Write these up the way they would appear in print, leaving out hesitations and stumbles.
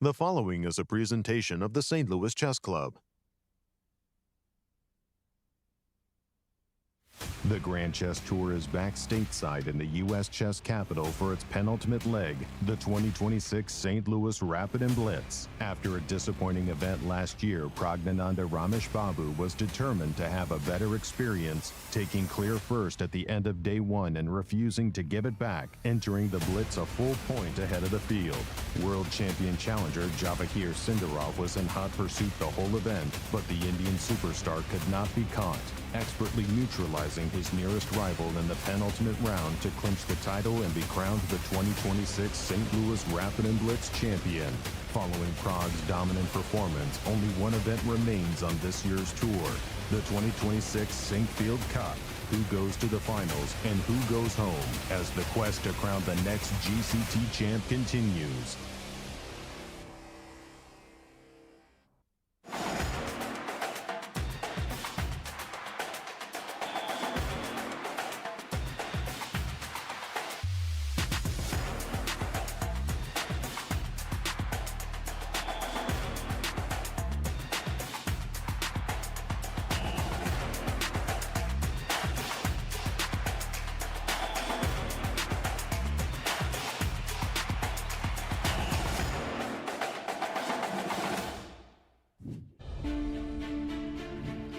The following is a presentation of the St. Louis Chess Club. The Grand Chess Tour is back stateside in the U.S. chess capital for its penultimate leg, the 2026 St. Louis Rapid and Blitz. After a disappointing event last year, Praggnanandhaa Ramesh Babu was determined to have a better experience, taking clear first at the end of day one and refusing to give it back, entering the Blitz a full point ahead of the field. World champion challenger Javokhir Sindarov was in hot pursuit the whole event, but the Indian superstar could not be caught, expertly neutralizing his nearest rival in the penultimate round to clinch the title and be crowned the 2026 St. Louis Rapid and Blitz champion. Following Prague's dominant performance, only one event remains on this year's tour, the 2026 Sinquefield Cup. Who goes to the finals and who goes home as the quest to crown the next GCT champ continues.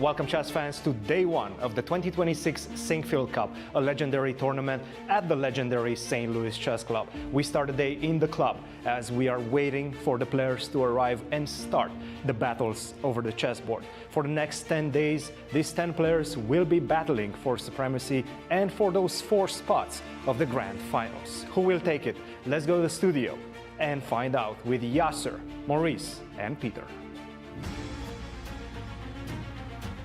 Welcome, chess fans, to day one of the 2026 Sinquefield Cup, a legendary tournament at the legendary St. Louis Chess Club. We start the day in the club as we are waiting for the players to arrive and start the battles over the chessboard. For the next 10 days, these 10 players will be battling for supremacy and for those 4 spots of the grand finals. Who will take it? Let's go to the studio and find out with Yasser, Maurice, and Peter.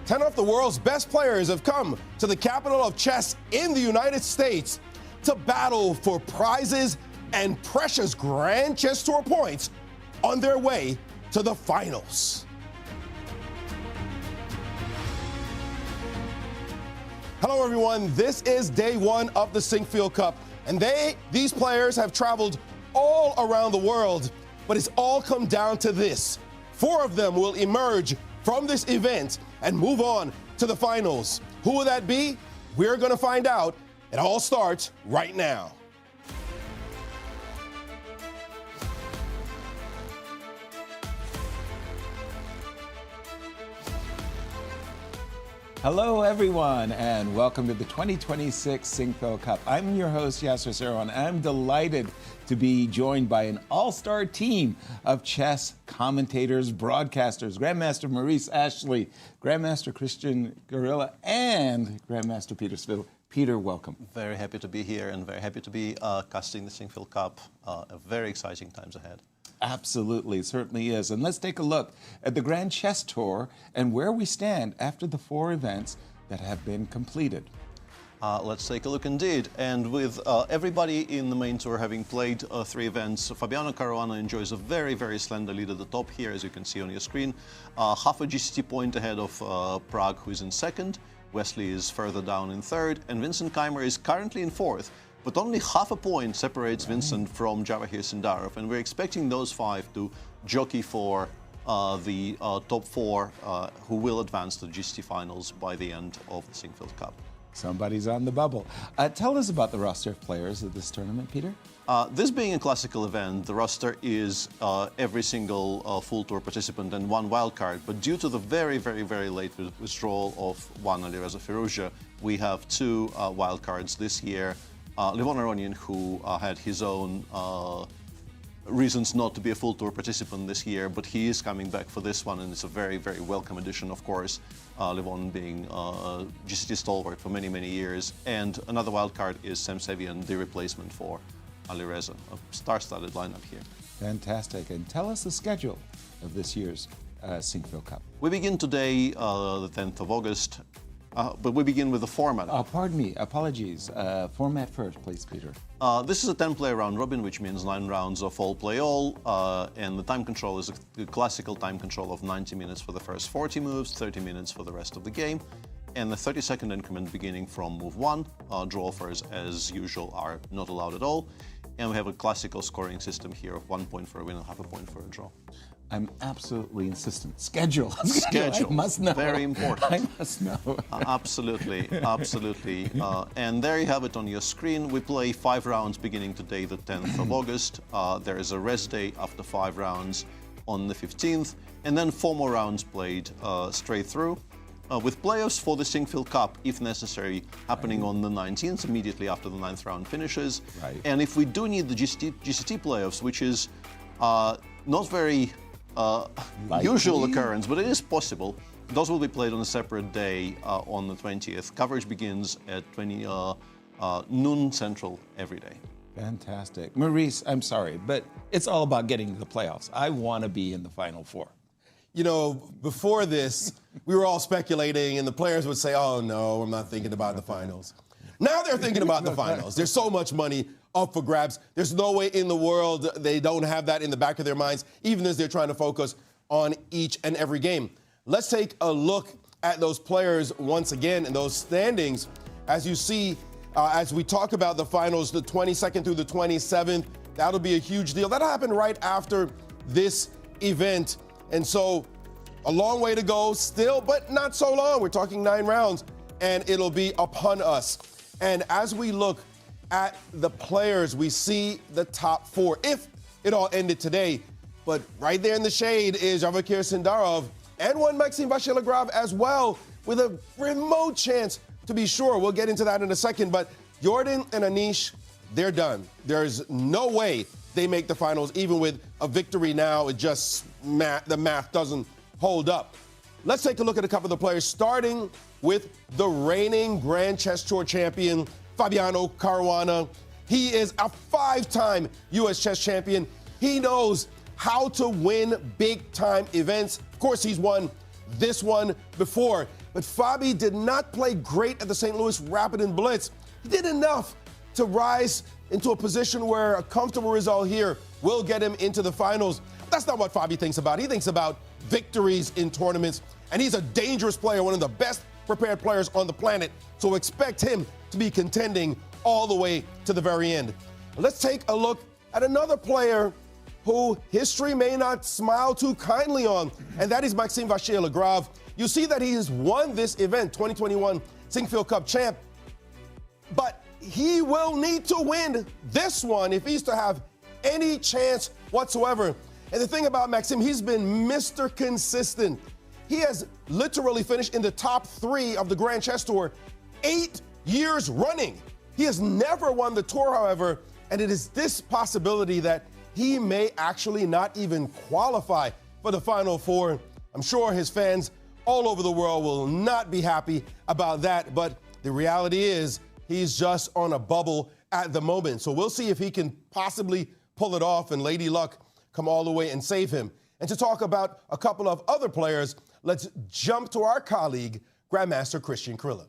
10 of the world's best players have come to the capital of chess in the United States to battle for prizes and precious Grand Chess Tour points on their way to the finals. Hello, everyone. This is day one of the Sinquefield Cup, and these players have traveled all around the world, but it's all come down to this. 4 of them will emerge from this event and move on to the finals. Who will that be? We're going to find out. It all starts right now. Hello, everyone, and welcome to the 2026 Sinquefield Cup. I'm your host, Yasser Seirawan. I'm delighted to be joined by an all-star team of chess commentators, broadcasters, Grandmaster Maurice Ashley, Grandmaster Cristian Chirila, and Grandmaster Peter Svidler. Peter, welcome. Very happy to be here and very happy to be casting the Sinquefield Cup. Very exciting times ahead. Absolutely, it certainly is. And let's take a look at the Grand Chess Tour and where we stand after the 4 events that have been completed. Let's take a look indeed. And with everybody in the main tour having played 3 events, Fabiano Caruana enjoys a very, very slender lead at the top here, as you can see on your screen. Half a GCT point ahead of Prague, who is in 2nd. Wesley is further down in 3rd. And Vincent Keymer is currently in 4th. But only half a point separates Vincent from Javokhir Sindarov. And we're expecting those 5 to jockey for the top 4 who will advance to the GCT finals by the end of the Sinquefield Cup. Somebody's on the bubble. Tell us about the roster of players of this tournament, Peter. This being a classical event, the roster is every single full tour participant and 1 wildcard. But due to the very, very, very late withdrawal of one Alireza Firouzja, we have 2 wildcards this year. Levon Aronian, who had his own reasons not to be a full tour participant this year, but he is coming back for this one, and it's a very, very welcome addition, of course. Levon being GCT stalwart for many, many years. And another wildcard is Sam Sevian, the replacement for Alireza. A star-studded lineup here. Fantastic. And tell us the schedule of this year's Sinquefield Cup. We begin today, the 10th of August. But we begin with the format. Pardon me, apologies. Format first, please, Peter. This is a 10-player round robin, which means 9 rounds of all play all, and the time control is a classical time control of 90 minutes for the first 40 moves, 30 minutes for the rest of the game, and the 30-second increment beginning from move 1. Draw offers, as usual, are not allowed at all. and we have a classical scoring system here of 1 point for a win and half a point for a draw. I'm absolutely insistent. Schedule. Schedule. I must know. Very important. I must know. Absolutely, absolutely. And there you have it on your screen. We play 5 rounds beginning today, the 10th of August. There is a rest day after 5 rounds on the 15th, and then 4 more rounds played straight through. With playoffs for the Sinquefield Cup, if necessary, happening on the 19th, immediately after the 9th round finishes. Right. And if we do need the GCT playoffs, which is not very usual occurrence, but it is possible, those will be played on a separate day on the 20th. Coverage begins at noon Central every day. Fantastic. Maurice, I'm sorry, but it's all about getting to the playoffs. I want to be in the Final Four. You know, before this, we were all speculating, and the players would say, oh, no, I'm not thinking about the finals. Now they're thinking about the finals. There's so much money up for grabs. There's no way in the world they don't have that in the back of their minds, even as they're trying to focus on each and every game. Let's take a look at those players once again and those standings. As you see, as we talk about the finals, the 22nd through the 27th, that'll be a huge deal. That'll happen right after this event. And so a long way to go still, but not so long. We're talking 9 rounds, and it'll be upon us. And as we look at the players, we see the top 4, if it all ended today. But right there in the shade is Javokhir Sindarov and one Maxime Vachier-Lagrave as well, with a remote chance to be sure. We'll get into that in a second. But Jorden and Anish, they're done. There's no way they make the finals, even with a victory now. It just, the math doesn't hold up. Let's take a look at a couple of the players, starting with the reigning Grand Chess Tour champion, Fabiano Caruana. He is a 5-time U.S. chess champion. He knows how to win big-time events. Of course, he's won this one before, but Fabi did not play great at the St. Louis Rapid and Blitz. He did enough to rise into a position where a comfortable result here will get him into the finals. That's not what Fabi thinks about. He thinks about victories in tournaments, and he's a dangerous player, one of the best prepared players on the planet, so expect him to be contending all the way to the very end. Let's take a look at another player who history may not smile too kindly on, and that is Maxime Vachier-Lagrave. You see that he has won this event, 2021 Sinquefield Cup champ, but he will need to win this one if he's to have any chance whatsoever. And the thing about Maxime, he's been Mr. Consistent. He has literally finished in the top 3 of the Grand Chess Tour 8 years running. He has never won the tour, however, and it is this possibility that he may actually not even qualify for the Final Four. I'm sure his fans all over the world will not be happy about that, but the reality is he's just on a bubble at the moment. So we'll see if he can possibly pull it off and Lady Luck come all the way and save him. And to talk about a couple of other players, let's jump to our colleague, Grandmaster Cristian Chirila.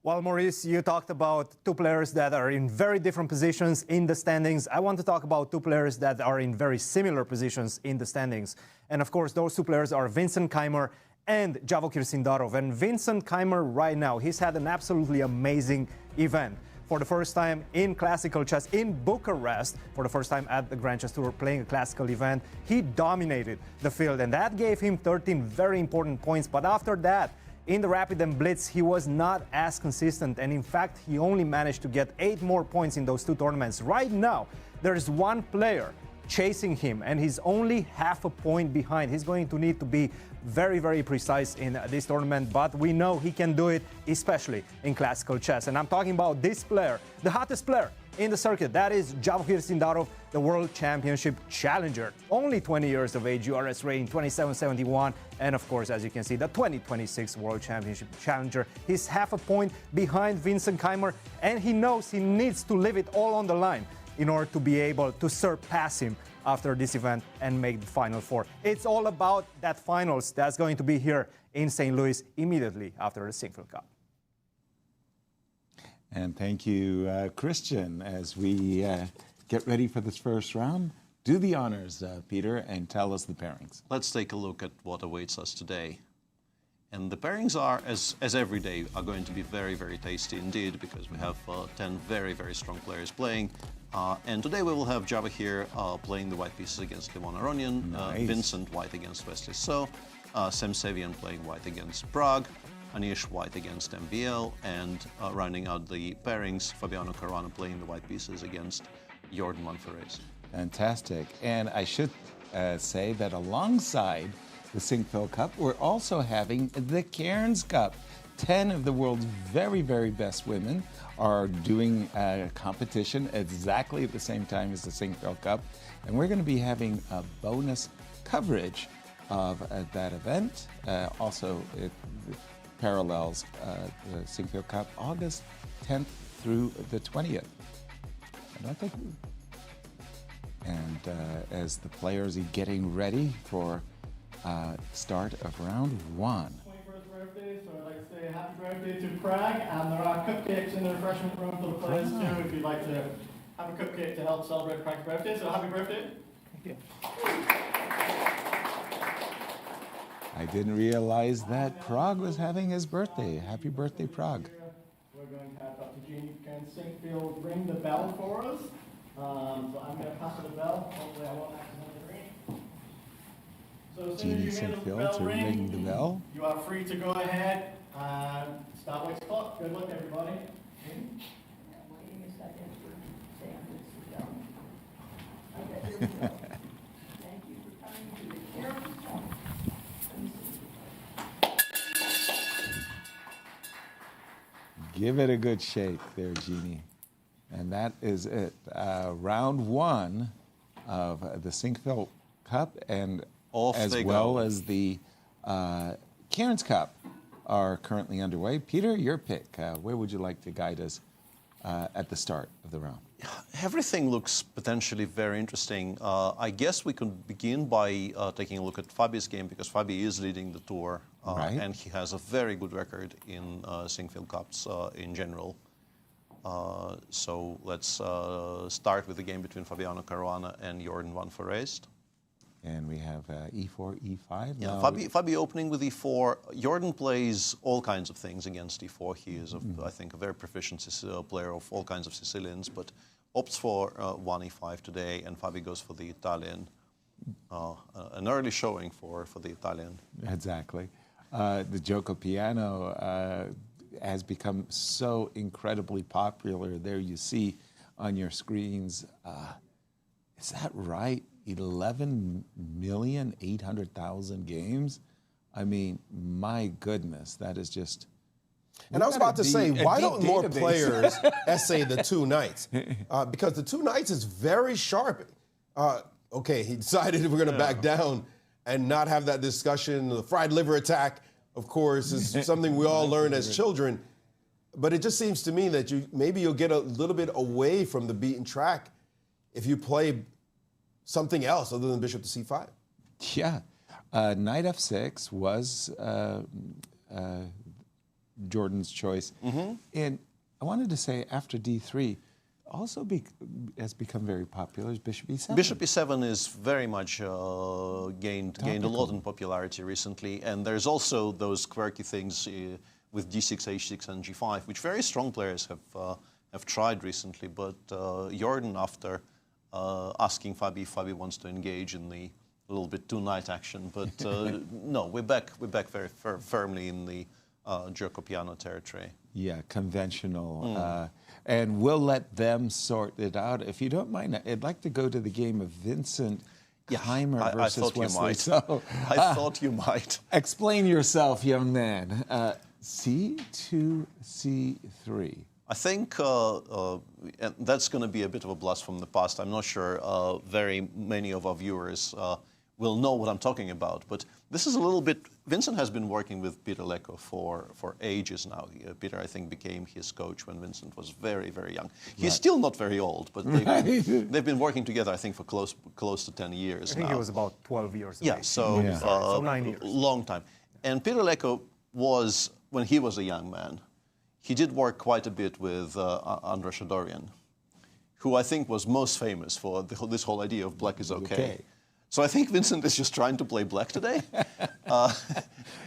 Well, Maurice, you talked about 2 players that are in very different positions in the standings. I want to talk about 2 players that are in very similar positions in the standings. And of course, those 2 players are Vincent Keymer and Javokhir Sindarov. And Vincent Keymer right now, he's had an absolutely amazing event. For the first time in classical chess in Bucharest, for the first time at the Grand Chess Tour playing a classical event, he dominated the field, and that gave him 13 very important points. But after that, in the Rapid and Blitz, he was not as consistent, and in fact, he only managed to get 8 more points in those 2 tournaments. Right now, there is one player chasing him, and he's only half a point behind. He's going to need to be very, very precise in this tournament, but we know he can do it, especially in classical chess. And I'm talking about this player, the hottest player in the circuit. That is Javokhir Sindarov, the World Championship challenger. Only 20 years of age, URS rating 2771, and of course, as you can see, the 2026 World Championship challenger. He's half a point behind Vincent Keymer, and he knows he needs to leave it all on the line in order to be able to surpass him after this event and make the Final Four. It's all about that finals that's going to be here in St. Louis immediately after the Sinquefield Cup. And thank you, Cristian. As we get ready for this first round, do the honors, Peter, and tell us the pairings. Let's take a look at what awaits us today. And the pairings are, as every day, are going to be very, very tasty indeed, because we have 10 very, very strong players playing. And today we will have Javokhir playing the white pieces against Levon Aronian, Nice. Vincent white against Wesley, Sevian playing white against Prague, Anish white against MBL, and rounding out the pairings, Fabiano Caruana playing the white pieces against Jorden Foreest. Fantastic. And I should say that alongside the Sinquefield Cup, we're also having the Cairns Cup. 10 of the world's very, very best women are doing a competition exactly at the same time as the Sinquefield Cup. And we're going to be having a bonus coverage of that event. Also, it parallels the Sinquefield Cup, August 10th through the 20th. And I think, as the players are getting ready for start of round one. 21st birthday, so I'd like to say happy birthday to Prague, and there are cupcakes in the refreshment room for the players too, if you'd like to have a cupcake to help celebrate Prague's birthday, so happy birthday. Thank you. I didn't realize that Prague was having his birthday. Happy birthday, Prague. We're going to have Dr. Giri and Sinquefield ring the bell for us. So I'm going to pass her the bell. Hopefully I won't accidentally ring. So as soon as you hear the Sinquefield bell to ring the bell. you are free to go ahead and start with clock. Good luck, everybody. Waiting a second for Sam to sit down. Okay, here we go. Thank you for coming to the Cairns Cup. Give it a good shake there, Jeannie. And that is it. Round one of the Sinquefield Cup, and Off as they well go. as the Cairns Cup are currently underway. Peter, your pick. Where would you like to guide us at the start of the round? Everything looks potentially very interesting. I guess we could begin by taking a look at Fabi's game, because Fabi is leading the tour, Right. and he has a very good record in Sinquefield Cups in general. So let's start with the game between Fabiano Caruana and Jorden Foreest. And we have E4, E5. Yeah, Now- Fabi opening with E4. Jorden plays all kinds of things against E4. He is, I think, a very proficient player of all kinds of Sicilians, but opts for 1 E5 today, and Fabi goes for the Italian. An early showing for the Italian. Exactly. The Gioco Piano has become so incredibly popular. There you see on your screens, is that right? 11,800,000 games? I mean, my goodness, that is just... And I was about to say, a why deep don't more database. players essay the two nights? Because the two nights is very sharp. Okay, he decided we're going to back down and not have that discussion. The fried liver attack, of course, is something we all learned as children. But it just seems to me that maybe you'll get a little bit away from the beaten track if you play something else other than bishop to c5. Yeah. Knight f6 was Jordan's choice. And I wanted to say after d3, also has become very popular is bishop e7. Bishop e7 is very much gained a lot in popularity recently, and there's also those quirky things with d6, h6, and g5, which very strong players have tried recently. But Jorden, after asking Fabi if Fabi wants to engage in the little bit two-night action, but no, we're back very firmly in the Gioco Piano territory. Yeah, conventional. And we'll let them sort it out. If you don't mind, I'd like to go to the game of Vincent Keymer I versus thought Wesley. you might. So, I thought you might. explain yourself, young man. C2, C3. I think and that's going to be a bit of a blast from the past. I'm not sure very many of our viewers will know what I'm talking about, but this is a little bit... Vincent has been working with Peter Lecco for ages now. Peter, I think, became his coach when Vincent was very, very young. He's still not very old, but they've been working together, I think, for close to 10 years I think now. it was about 12 years. Yeah, age. so, So 9 years. long time. And Peter Lecco was, when he was a young man, he did work quite a bit with Andrei Shadorian, who I think was most famous for this whole idea of black is okay. So I think Vincent is just trying to play black today.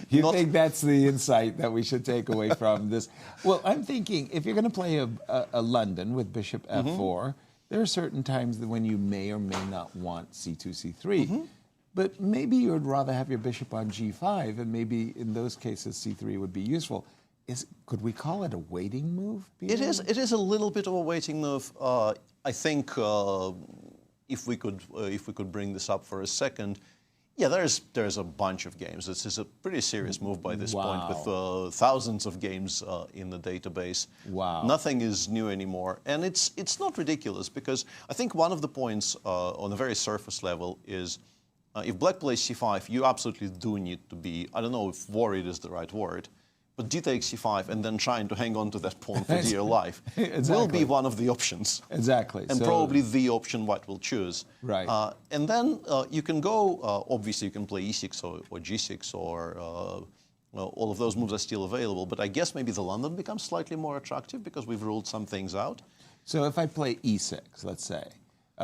You think that's the insight that we should take away from this? Well, I'm thinking if you're going to play a London with bishop f4, there are certain times that when you may or may not want c2, c3. But maybe you would rather have your bishop on g5, and maybe in those cases c3 would be useful. Could we call it a waiting move, Peter? It is a little bit of a waiting move. I think if we could bring this up for a second, yeah, there's a bunch of games. This is a pretty serious move by this point, with thousands of games in the database. Wow. Nothing is new anymore, and it's not ridiculous, because I think one of the points on a very surface level is if black plays c5, you absolutely do need to be, I don't know if worried is the right word, but d takes c5 and then trying to hang on to that pawn for dear life will be one of the options. Exactly. And probably the option white will choose. Right. And then you can go, obviously you can play e6 or g6 or all of those moves are still available, but I guess maybe the London becomes slightly more attractive because we've ruled some things out. So if I play e6, let's say,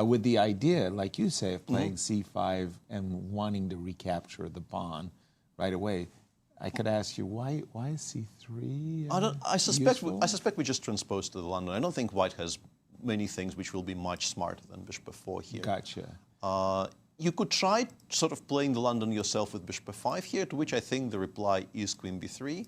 with the idea, like you say, of playing c5 and wanting to recapture the pawn right away, I could ask you, why is c3 I suspect we just transposed to the London. I don't think white has many things which will be much smarter than bishop f4 here. Gotcha. You could try sort of playing the London yourself with bishop f5 here, to which I think the reply is queen b3,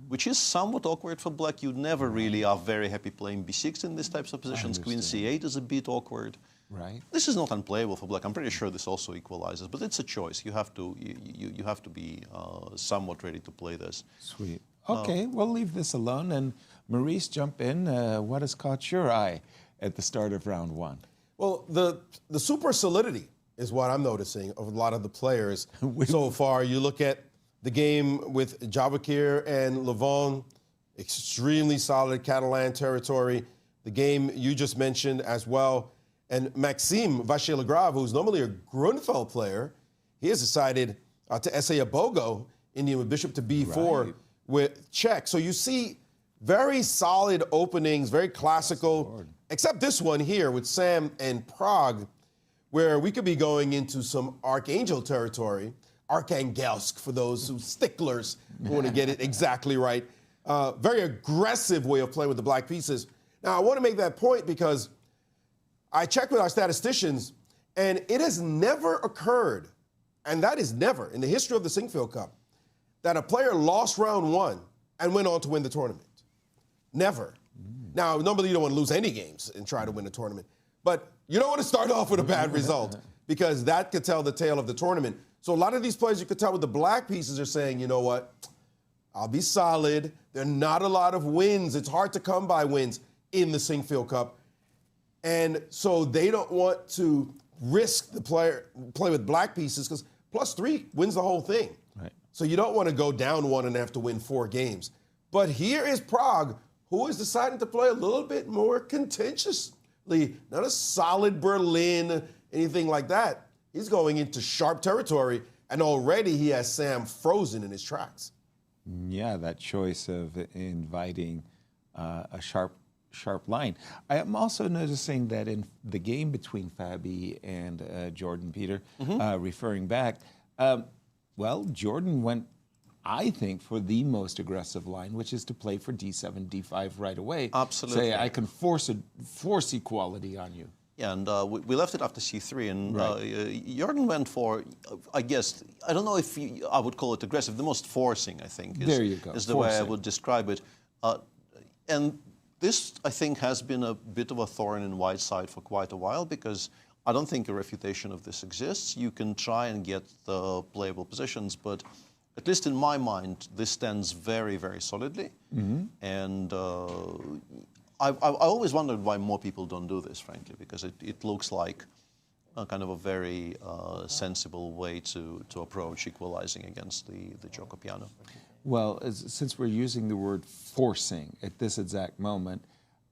which is somewhat awkward for black. You never really are very happy playing b6 in these types of positions. Queen c8 is a bit awkward. Right. This is not unplayable for black. I'm pretty sure this also equalizes, but it's a choice. You have to be somewhat ready to play this. Sweet. Okay, we'll leave this alone. And Maurice, jump in. What has caught your eye at the start of round one? Well, the super solidity is what I'm noticing of a lot of the players so far. You look at the game with Javokhir and Levon, extremely solid Catalan territory. The game you just mentioned as well. And Maxime Vachier-Lagrave, who's normally a Grunfeld player, he has decided to essay a Bogo Indian with bishop to b4 with check. So you see very solid openings, very classical, except this one here with Sam and Prague, where we could be going into some Archangel territory, Archangelsk for those who sticklers who want to get it exactly right. Very aggressive way of playing with the black pieces. Now, I want to make that point because I checked with our statisticians, and it has never occurred, and that is never, in the history of the Sinquefield Cup, that a player lost round one and went on to win the tournament. Never. Now, normally you don't want to lose any games and try to win a tournament, but you don't want to start off with a bad result because that could tell the tale of the tournament. So a lot of these players, you could tell with the black pieces, are saying, you know what, I'll be solid. There are not a lot of wins. It's hard to come by wins in the Sinquefield Cup. And so they don't want to risk the play with black pieces because +3 wins the whole thing. Right. So you don't want to go down one and have to win 4 games. But here is Prague, who is deciding to play a little bit more contentiously, not a solid Berlin, anything like that. He's going into sharp territory, and already he has Sam frozen in his tracks. Yeah, that choice of inviting a sharp line. I am also noticing that in the game between Fabi and Jorden, Peter, referring back, well, Jorden went, I think, for the most aggressive line, which is to play for d7, d5 right away. Absolutely. Say, I can force equality on you. Yeah, and we left it after c3, and Jorden went for, I guess, I don't know if I would call it aggressive, the most forcing, I think, is the way I would describe it. And this, I think, has been a bit of a thorn in white's side for quite a while because I don't think a refutation of this exists. You can try and get the playable positions, but at least in my mind, this stands very, very solidly. And I always wondered why more people don't do this, frankly, because it looks like a kind of a very sensible way to approach equalizing against the gioco piano. Well, since we're using the word forcing at this exact moment,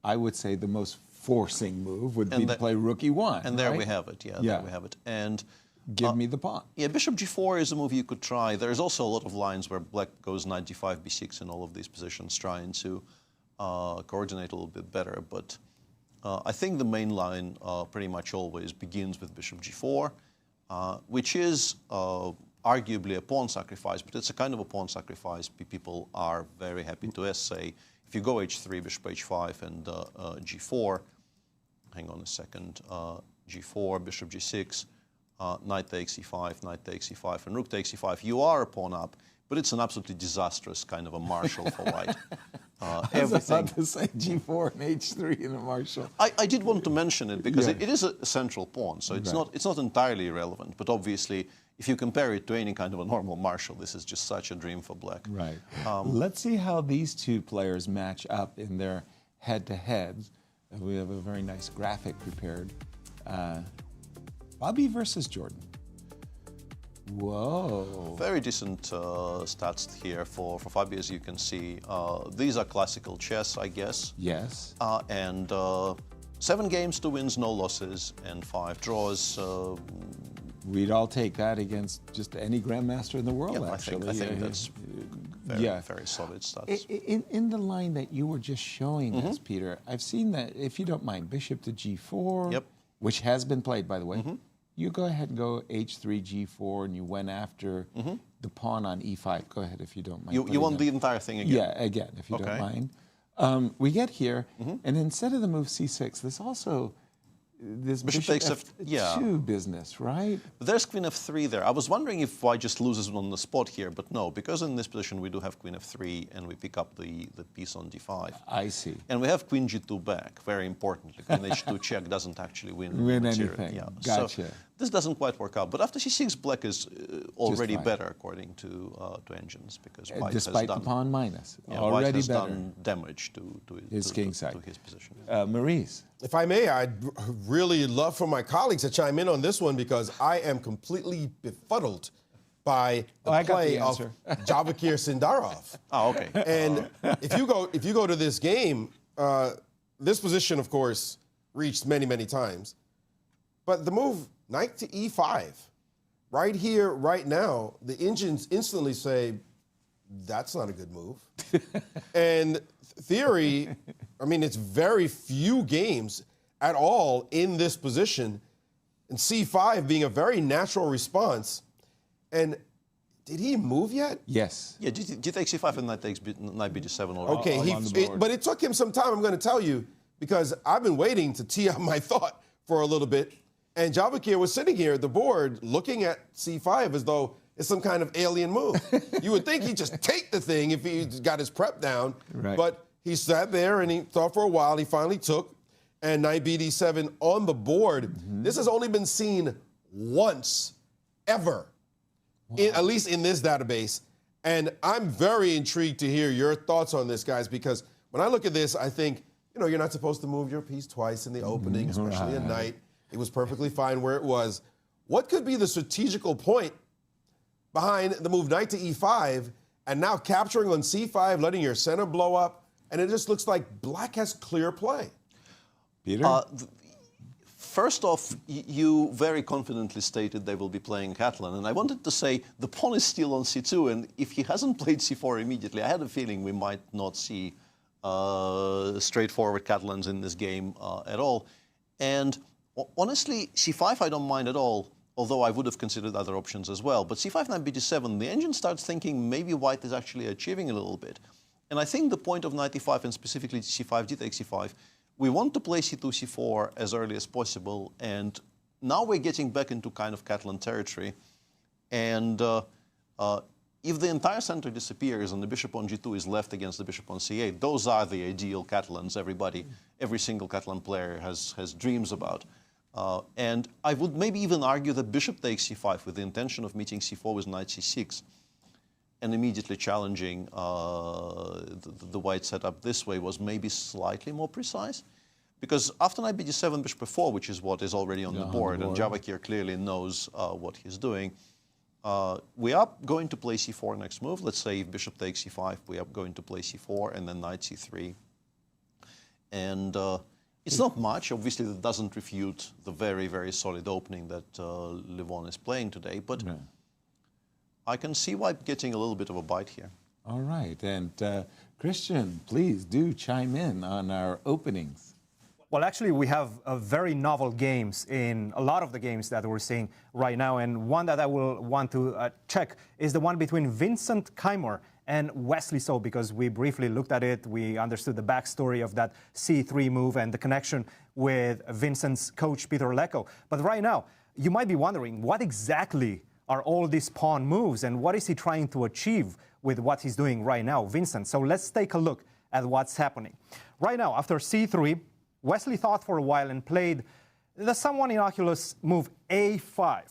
I would say the most forcing move would be to play rook e1. And there we have it, there we have it. And give me the pawn. Yeah, bishop g4 is a move you could try. There's also a lot of lines where black goes knight d5, b6 in all of these positions, trying to coordinate a little bit better. But I think the main line pretty much always begins with bishop g4, which is arguably a pawn sacrifice, but it's a kind of a pawn sacrifice people are very happy to essay. If you go h3, bishop h5, and g4, hang on a second, g4, bishop g6, knight takes e5, knight takes e5, and rook takes e5, you are a pawn up, but it's an absolutely disastrous kind of a marshal for white. I was about to say g4 and h3 in a marshal. I did want to mention it because it is a central pawn, so it's not entirely irrelevant. But obviously, if you compare it to any kind of a normal marshal, this is just such a dream for black. Right. Let's see how these two players match up in their head-to-heads. We have a very nice graphic prepared. Bobby versus Jorden. Whoa. Very decent stats here for Fabi, as you can see. These are classical chess, I guess. Yes. And 7 games, 2 wins, no losses, and 5 draws. We'd all take that against just any grandmaster in the world, Yeah, actually. I think that's very solid stats. In the line that you were just showing us, Peter, I've seen that, if you don't mind, bishop to g4, which has been played, by the way. You go ahead and go h3, g4, and you went after the pawn on e5. Go ahead, if you don't mind. You want the entire thing again? Yeah, again, if you don't mind. We get here, and instead of the move c6, this also, this bishop takes f2 business, right? But there's queen f3 there. I was wondering if white just loses on the spot here, but no, because in this position we do have queen f3, and we pick up the piece on d5. I see. And we have queen g2 back, very importantly. Queen h2 check doesn't actually win anything. Yeah. Gotcha. So this doesn't quite work out. But after c6, black is already better, according to engines, because white despite has done, the pawn minus, white already has better. done damage to his king side. to his position. Maurice. If I may, I'd really love for my colleagues to chime in on this one because I am completely befuddled by the play of Javokhir Sindarov. Oh, okay. And if you go to this game, this position, of course, reached many, many times. But the move knight to e5, right here, right now, the engines instantly say, that's not a good move. And theory, I mean, it's very few games at all in this position, and c5 being a very natural response. And did he move yet? Yes. Yeah, g takes c5 and knight bd7 already. Okay, but it took him some time, I'm going to tell you, because I've been waiting to tee up my thought for a little bit. And Javokhir was sitting here at the board looking at c5 as though it's some kind of alien move. You would think he'd just take the thing if he got his prep down. Right. But he sat there and he thought for a while. He finally took, and knight bd7 on the board. This has only been seen once, ever, at least in this database. And I'm very intrigued to hear your thoughts on this, guys, because when I look at this, I think, you're not supposed to move your piece twice in the opening, especially at night. It was perfectly fine where it was. What could be the strategical point behind the move knight to e5 and now capturing on c5, letting your center blow up, and it just looks like black has clear play? Peter? First off, you very confidently stated they will be playing Catalan, and I wanted to say the pawn is still on c2, and if he hasn't played c4 immediately, I had a feeling we might not see straightforward Catalans in this game at all. And honestly, c5 I don't mind at all, although I would have considered other options as well. But c5, knight bd7, the engine starts thinking maybe white is actually achieving a little bit. And I think the point of knight e5, and specifically c5, d takes c5, we want to play c2, c4 as early as possible. And now we're getting back into kind of Catalan territory. And if the entire center disappears and the bishop on g2 is left against the bishop on c8, those are the ideal Catalans every single Catalan player has dreams about. And I would maybe even argue that bishop takes c5 with the intention of meeting c4 with knight c6 and immediately challenging the white setup this way was maybe slightly more precise. Because after knight bd7, bishop f4, which is what is already on the board, and Javokhir clearly knows what he's doing, we are going to play c4 next move. Let's say if bishop takes c5, we are going to play c4 and then knight c3. And it's not much. Obviously, that doesn't refute the very, very solid opening that Levon is playing today. But I can see white getting a little bit of a bite here. All right. And Cristian, please do chime in on our openings. Well, actually, we have very novel games in a lot of the games that we're seeing right now. And one that I will want to check is the one between Vincent, Keymer, and Wesley So, because we briefly looked at it. We understood the backstory of that C3 move and the connection with Vincent's coach, Peter Lecco. But right now, you might be wondering, what exactly are all these pawn moves and what is he trying to achieve with what he's doing right now, Vincent? So let's take a look at what's happening. Right now, after C3, Wesley thought for a while and played the somewhat innocuous move A5,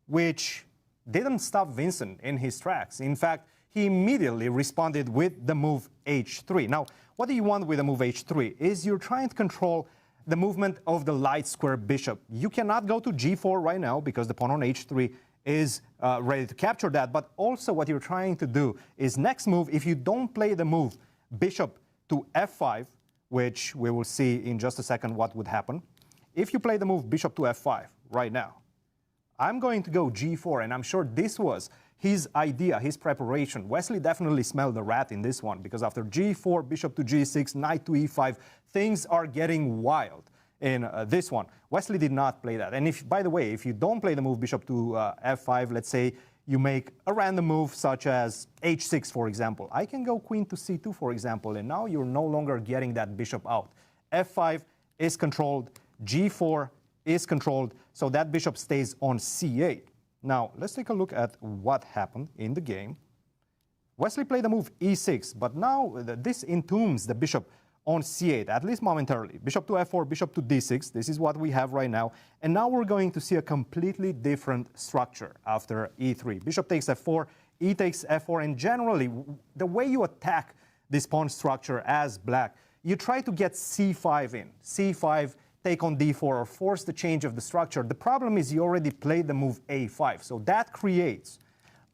which didn't stop Vincent in his tracks. In fact, he immediately responded with the move H3. Now, what do you want with the move H3? Is you're trying to control the movement of the light square bishop. You cannot go to G4 right now because the pawn on H3 is ready to capture that. But also what you're trying to do is next move, if you don't play the move bishop to F5, which we will see in just a second what would happen. If you play the move bishop to F5 right now, I'm going to go G4, and I'm sure this was his idea, his preparation. Wesley definitely smelled the rat in this one, because after G4, bishop to G6, knight to E5, things are getting wild in this one. Wesley did not play that. And if, by the way, if you don't play the move bishop to F5, let's say you make a random move such as H6, for example. I can go queen to C2, for example, and now you're no longer getting that bishop out. F5 is controlled, G4 is controlled, so that bishop stays on C8. Now, let's take a look at what happened in the game. Wesley played the move E6, but now this entombs the bishop on C8, at least momentarily. Bishop to F4, bishop to D6. This is what we have right now. And now we're going to see a completely different structure after E3. Bishop takes F4, E takes F4, and generally, the way you attack this pawn structure as black, you try to get C5 in. C5, take on D4, or force the change of the structure. The problem is you already played the move A5, so that creates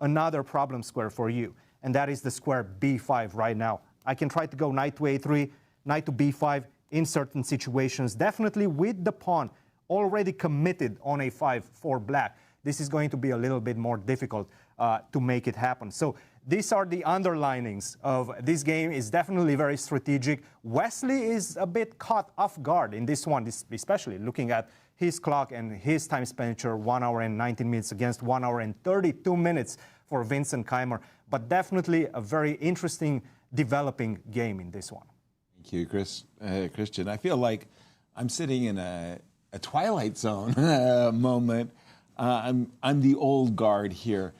another problem square for you, and that is the square B5 right now. I can try to go knight to A3, knight to B5 in certain situations, definitely with the pawn already committed on A5 for black. This is going to be a little bit more difficult to make it happen. So these are the underlinings of this game. Is definitely very strategic. Wesley is a bit caught off guard in this one, especially looking at his clock and his time expenditure, 1 hour and 19 minutes against 1 hour and 32 minutes for Vincent Keymer. But definitely a very interesting developing game in this one. Thank you, Cristian. I feel like I'm sitting in a Twilight Zone moment. I'm the old guard here.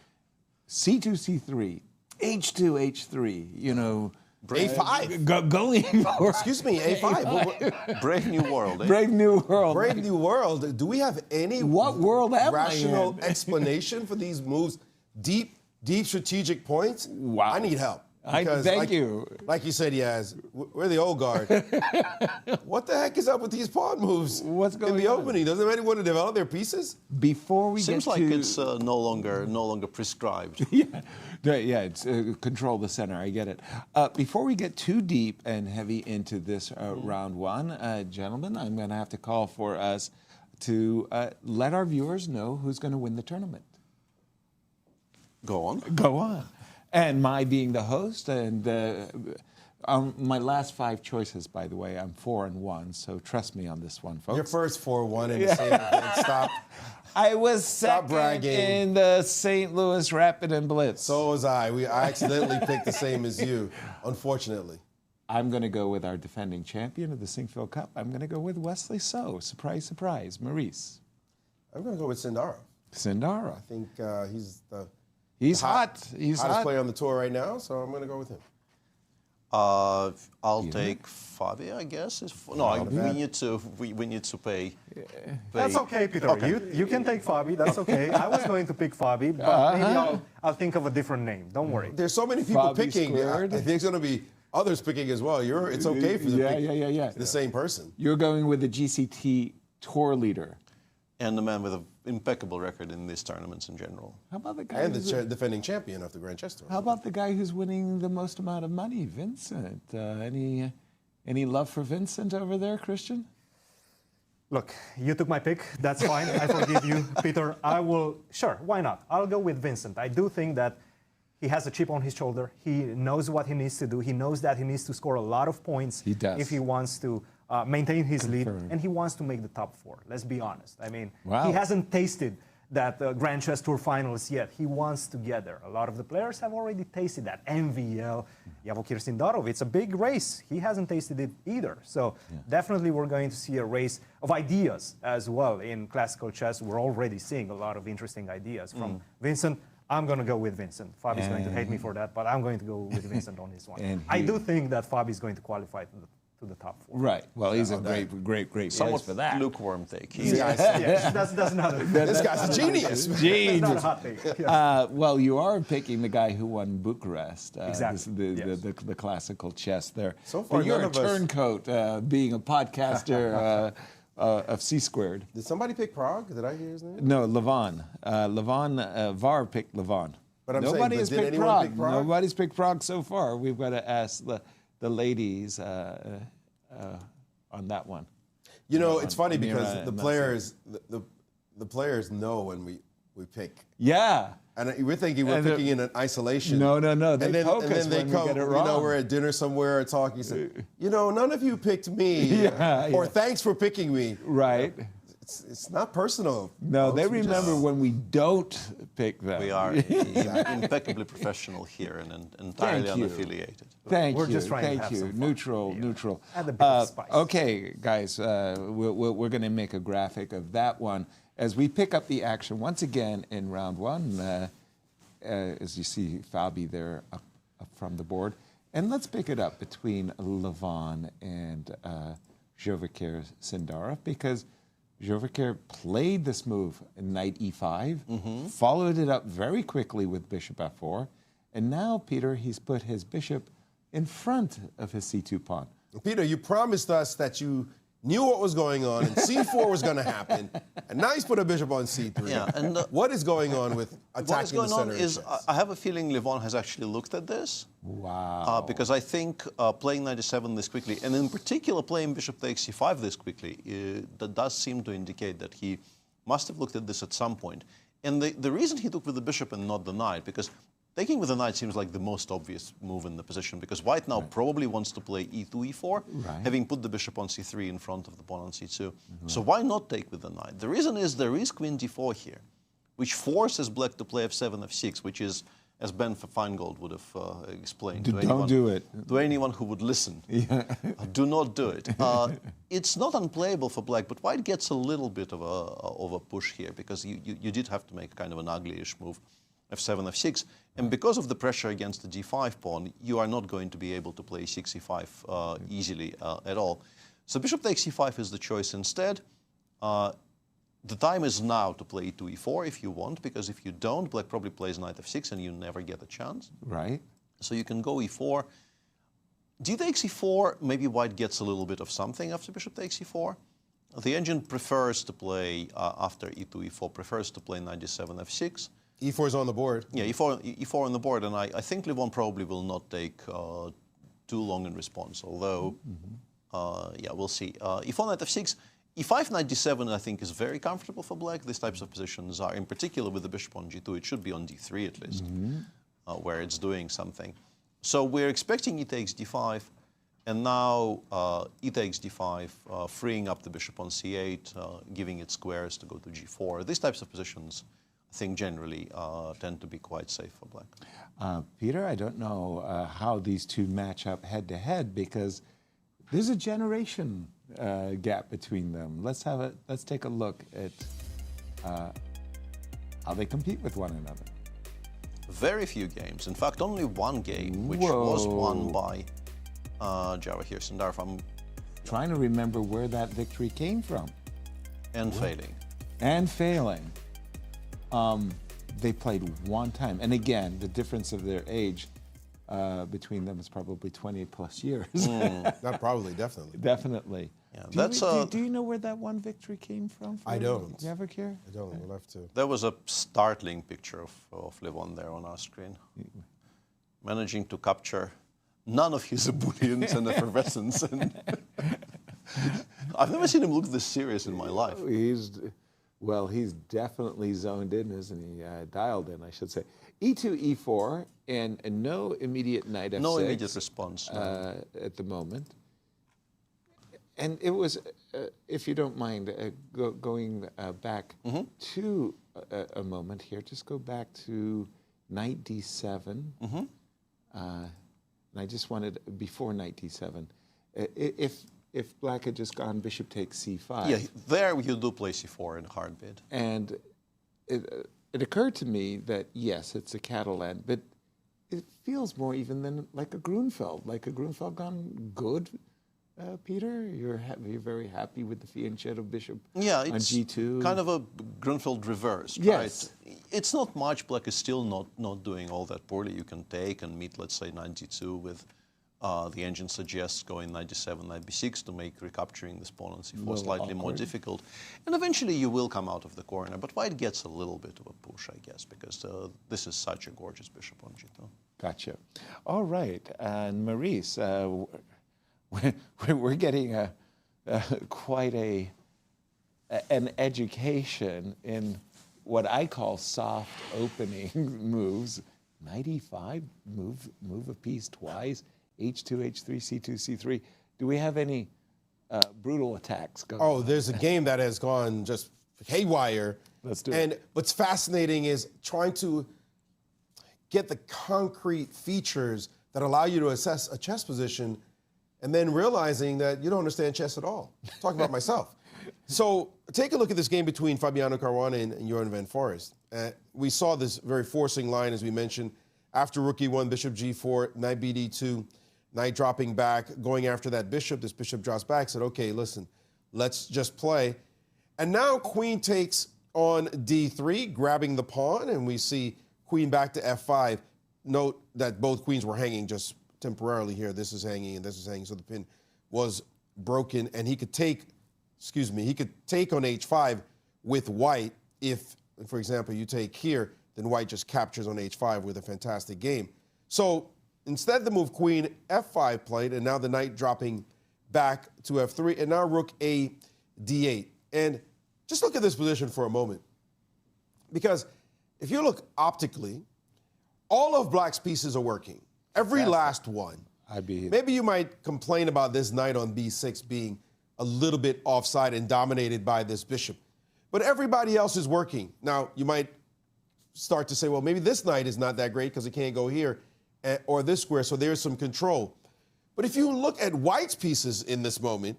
C2, C3, H2, H3, you know. A5. Going for. Excuse me, A5. Brave new world, eh? Brave new world. Brave new world. Do we have any what world am rational I in? explanation for these moves? Deep strategic points? Wow. I need help. Thank you. Like you said, Yaz, we're the old guard. What the heck is up with these pawn moves? What's going in the on? opening? Doesn't anybody want to develop their pieces? Before we Seems get like to... it's no longer prescribed. Yeah, it's control the center. I get it. Before we get too deep and heavy into this round one, gentlemen, I'm going to have to call for us to let our viewers know who's going to win the tournament. Go on. Go on. And my being the host, and my last 5 choices, by the way, I'm 4-1, so trust me on this one, folks. Your first 4-1 in the same event. Stop. I was Stop second bragging. in the St. Louis Rapid and Blitz. So was I. I accidentally picked the same as you, unfortunately. I'm going to go with our defending champion of the Sinquefield Cup. I'm going to go with Wesley So. Surprise, surprise. Maurice. I'm going to go with Sindarov. Sindarov. I think He's hot. He's hottest hot. player on the tour right now, so I'm going to go with him. I'll take Fabi, I guess. We need to pay. That's okay, Peter. Okay. You can take Fabi. That's okay. I was going to pick Fabi, but maybe I'll think of a different name. Don't worry. There's so many people Fabi picking. squared. I think there's going to be others picking as well. It's okay for them to pick the same person. You're going with the GCT tour leader. And the man with an impeccable record in these tournaments in general. How about the guy And the defending champion of the Grand Chess Tour. How about the guy who's winning the most amount of money, Vincent? Any love for Vincent over there, Cristian? Look, you took my pick. That's fine. I forgive you, Peter. Sure, why not? I'll go with Vincent. I do think that he has a chip on his shoulder. He knows what he needs to do. He knows that he needs to score a lot of points He does. if he wants to maintain his lead, Confirmed. and he wants to make the top 4. Let's be honest. I mean, Wow. he hasn't tasted that Grand Chess Tour finals yet. He wants to get there. A lot of the players have already tasted that. MVL, Javokhir Sindarov, it's a big race. He hasn't tasted it either. So definitely we're going to see a race of ideas as well. In classical chess, we're already seeing a lot of interesting ideas from Vincent. I'm going to go with Vincent. Fabi's going to hate me for that, but I'm going to go with Vincent on this one. And I do think that Fabi's going to qualify to the top 4. Right. Well, he's a great place Somewhat for that. lukewarm take. Yes, that's not a, This guy's a genius. that's not a hot take. Yeah. Well, you are picking the guy who won Bucharest. Exactly, The classical chess there. So far, but you're none a of us- turncoat, being a podcaster of C Squared. Did somebody pick Prague? Did I hear his name? No, Levon. Var picked Levon. But I'm saying, Nobody but has did picked anyone Prague. pick Prague? Nobody's picked Prague so far. We've got to ask the ladies on that one. You know, it's funny Almira because and the Maxime. players know when we pick. Yeah. And we're thinking we're And they're- picking in an isolation. No. They and then, poke and us then they when come, we get it you wrong. know, we're at dinner somewhere talking, say, you know, none of you picked me. Yeah, or yeah. thanks for picking me. Right. It's not personal. No, folks. they We just- remember when we don't pick them. We are impeccably professional here and entirely Thank you. unaffiliated. Thank We're you. just trying to Thank have you. some fun. Neutral. Add a bit of spice. Okay, guys, we're going to make a graphic of that one as we pick up the action once again in round 1. As you see Fabi there up from the board. And let's pick it up between Levon and Javokhir Sindarov, because Javokhir played this move, knight e5, followed it up very quickly with bishop f4, and now, Peter, he's put his bishop in front of his c2 pawn. Peter, you promised us that you knew what was going on and C4 was going to happen, and now he's put a bishop on C3. Yeah, and what is going on with attacking what is going the on center of is, chess? I have a feeling Levon has actually looked at this. Wow. Because I think playing knight e7 this quickly, and in particular playing bishop takes c5 this quickly, that does seem to indicate that he must have looked at this at some point. And the reason he took with the bishop and not the knight, because taking with the knight seems like the most obvious move in the position, because white now probably wants to play e2, e4, having put the bishop on c3 in front of the pawn on c2. So why not take with the knight? The reason is there is queen d4 here, which forces black to play f7, f6, which is, as Ben Feingold would have explained to anyone, do it. to anyone who would listen. Do not do it. It's not unplayable for black, but white gets a little bit of a push here, because you did have to make kind of an ugly-ish move, f7, f6, and because of the pressure against the d5 pawn, you are not going to be able to play e6, e5 easily at all. So bishop takes e5 is the choice instead. The time is now to play e2, e4 if you want, because if you don't, black probably plays knight f6 and you never get a chance. Right. So you can go e4. D takes e4, maybe white gets a little bit of something after bishop takes e4. The engine prefers to play, after e2, e4, prefers to play knight d7, f6. E4 is on the board. Yeah, e4 on the board, and I think Levon probably will not take too long in response, although, yeah, we'll see. E4, knight f6, e5, knight d7, I think, is very comfortable for black. These types of positions are, in particular with the bishop on g2, it should be on d3 at least, where it's doing something. So we're expecting e takes d5, and now e takes d5, freeing up the bishop on c8, giving it squares to go to g4. These types of positions, I think, generally tend to be quite safe for black. Peter, I don't know how these two match up head-to-head, because there's a generation gap between them. Let's take a look at how they compete with one another. Very few games. In fact, only one game, which was won by Javokhir Sindarov. I'm Trying to remember where that victory came from. and failing. And failing. They played one time. And again, the difference of their age between them is probably 20 plus years. Not probably, definitely. Definitely. Yeah, Do you know where that one victory came from? I don't. Javokhir? I don't. We'll have to. There was a startling picture of Levon there on our screen, managing to capture none of his ebullience and effervescence. And I've never seen him look this serious in my life. He's definitely zoned in, isn't he? Dialed in, I should say. E2, E4, and no immediate knight F6. No immediate response. No. At the moment. And it was, if you don't mind, going back to a moment here, just go back to knight d7. And I just wanted, before knight d7, if black had just gone bishop takes c5. Yeah, there you do play c4 in a hard bid. And it occurred to me that, yes, it's a Catalan, but it feels more even than like a Grunfeld gone good. Peter, you're very happy with the fianchetto bishop on g2. Kind of a Grunfeld reversed, yes. Right? It's not much. Black is still not doing all that poorly. You can take and meet, let's say, knight g2 with the engine suggests going knight d7, knight b6 to make recapturing this pawn on c4 slightly more difficult. And eventually you will come out of the corner, but white gets a little bit of a push, I guess, because this is such a gorgeous bishop on g2. Gotcha. All right, and Maurice, we're getting quite an education in what I call soft opening moves. Knight e5, move a piece twice, h2, h3, c2, c3. Do we have any brutal attacks going on? Oh, there's a game that has gone just haywire. Let's do it. And what's fascinating is trying to get the concrete features that allow you to assess a chess position and then realizing that you don't understand chess at all. I'm talking about myself. So take a look at this game between Fabiano Caruana and Jorden van Foreest. We saw this very forcing line, as we mentioned, after rook e1, bishop g4, knight bd2, knight dropping back, going after that bishop. This bishop drops back, said, okay, listen, let's just play. And now queen takes on d3, grabbing the pawn, and we see queen back to f5. Note that both queens were hanging just temporarily here. This is hanging and this is hanging, so the pin was broken, and he could take on h5 with white. If, for example, you take here, then white just captures on h5 with a fantastic game. So instead the move queen f5 played, and now the knight dropping back to f3, and now rook a d8. And just look at this position for a moment, because if you look optically, all of black's pieces are working. Every last one. Maybe you might complain about this knight on b6 being a little bit offside and dominated by this bishop. But everybody else is working. Now, you might start to say, well, maybe this knight is not that great because it can't go here or this square, so there's some control. But if you look at white's pieces in this moment,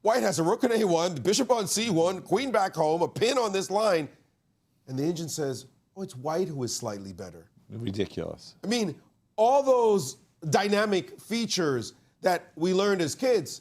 white has a rook on a1, the bishop on c1, queen back home, a pin on this line, and the engine says, oh, it's white who is slightly better. Ridiculous. I mean, all those dynamic features that we learned as kids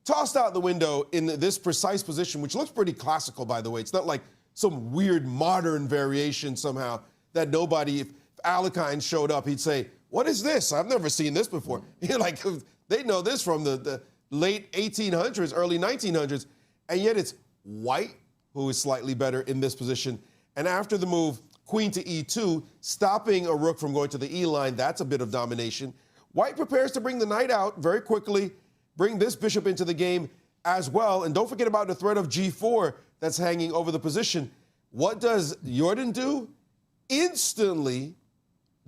tossed out the window in this precise position, which looks pretty classical, by the way. It's not like some weird modern variation somehow that nobody, if Alekhine showed up, he'd say, what is this? I've never seen this before. You're like, they know this from the late 1800s, early 1900s, and yet it's white who is slightly better in this position. And after the move, queen to e2, stopping a rook from going to the e line, that's a bit of domination. White prepares to bring the knight out very quickly, bring this bishop into the game as well. And don't forget about the threat of g4 that's hanging over the position. What does Jorden do? Instantly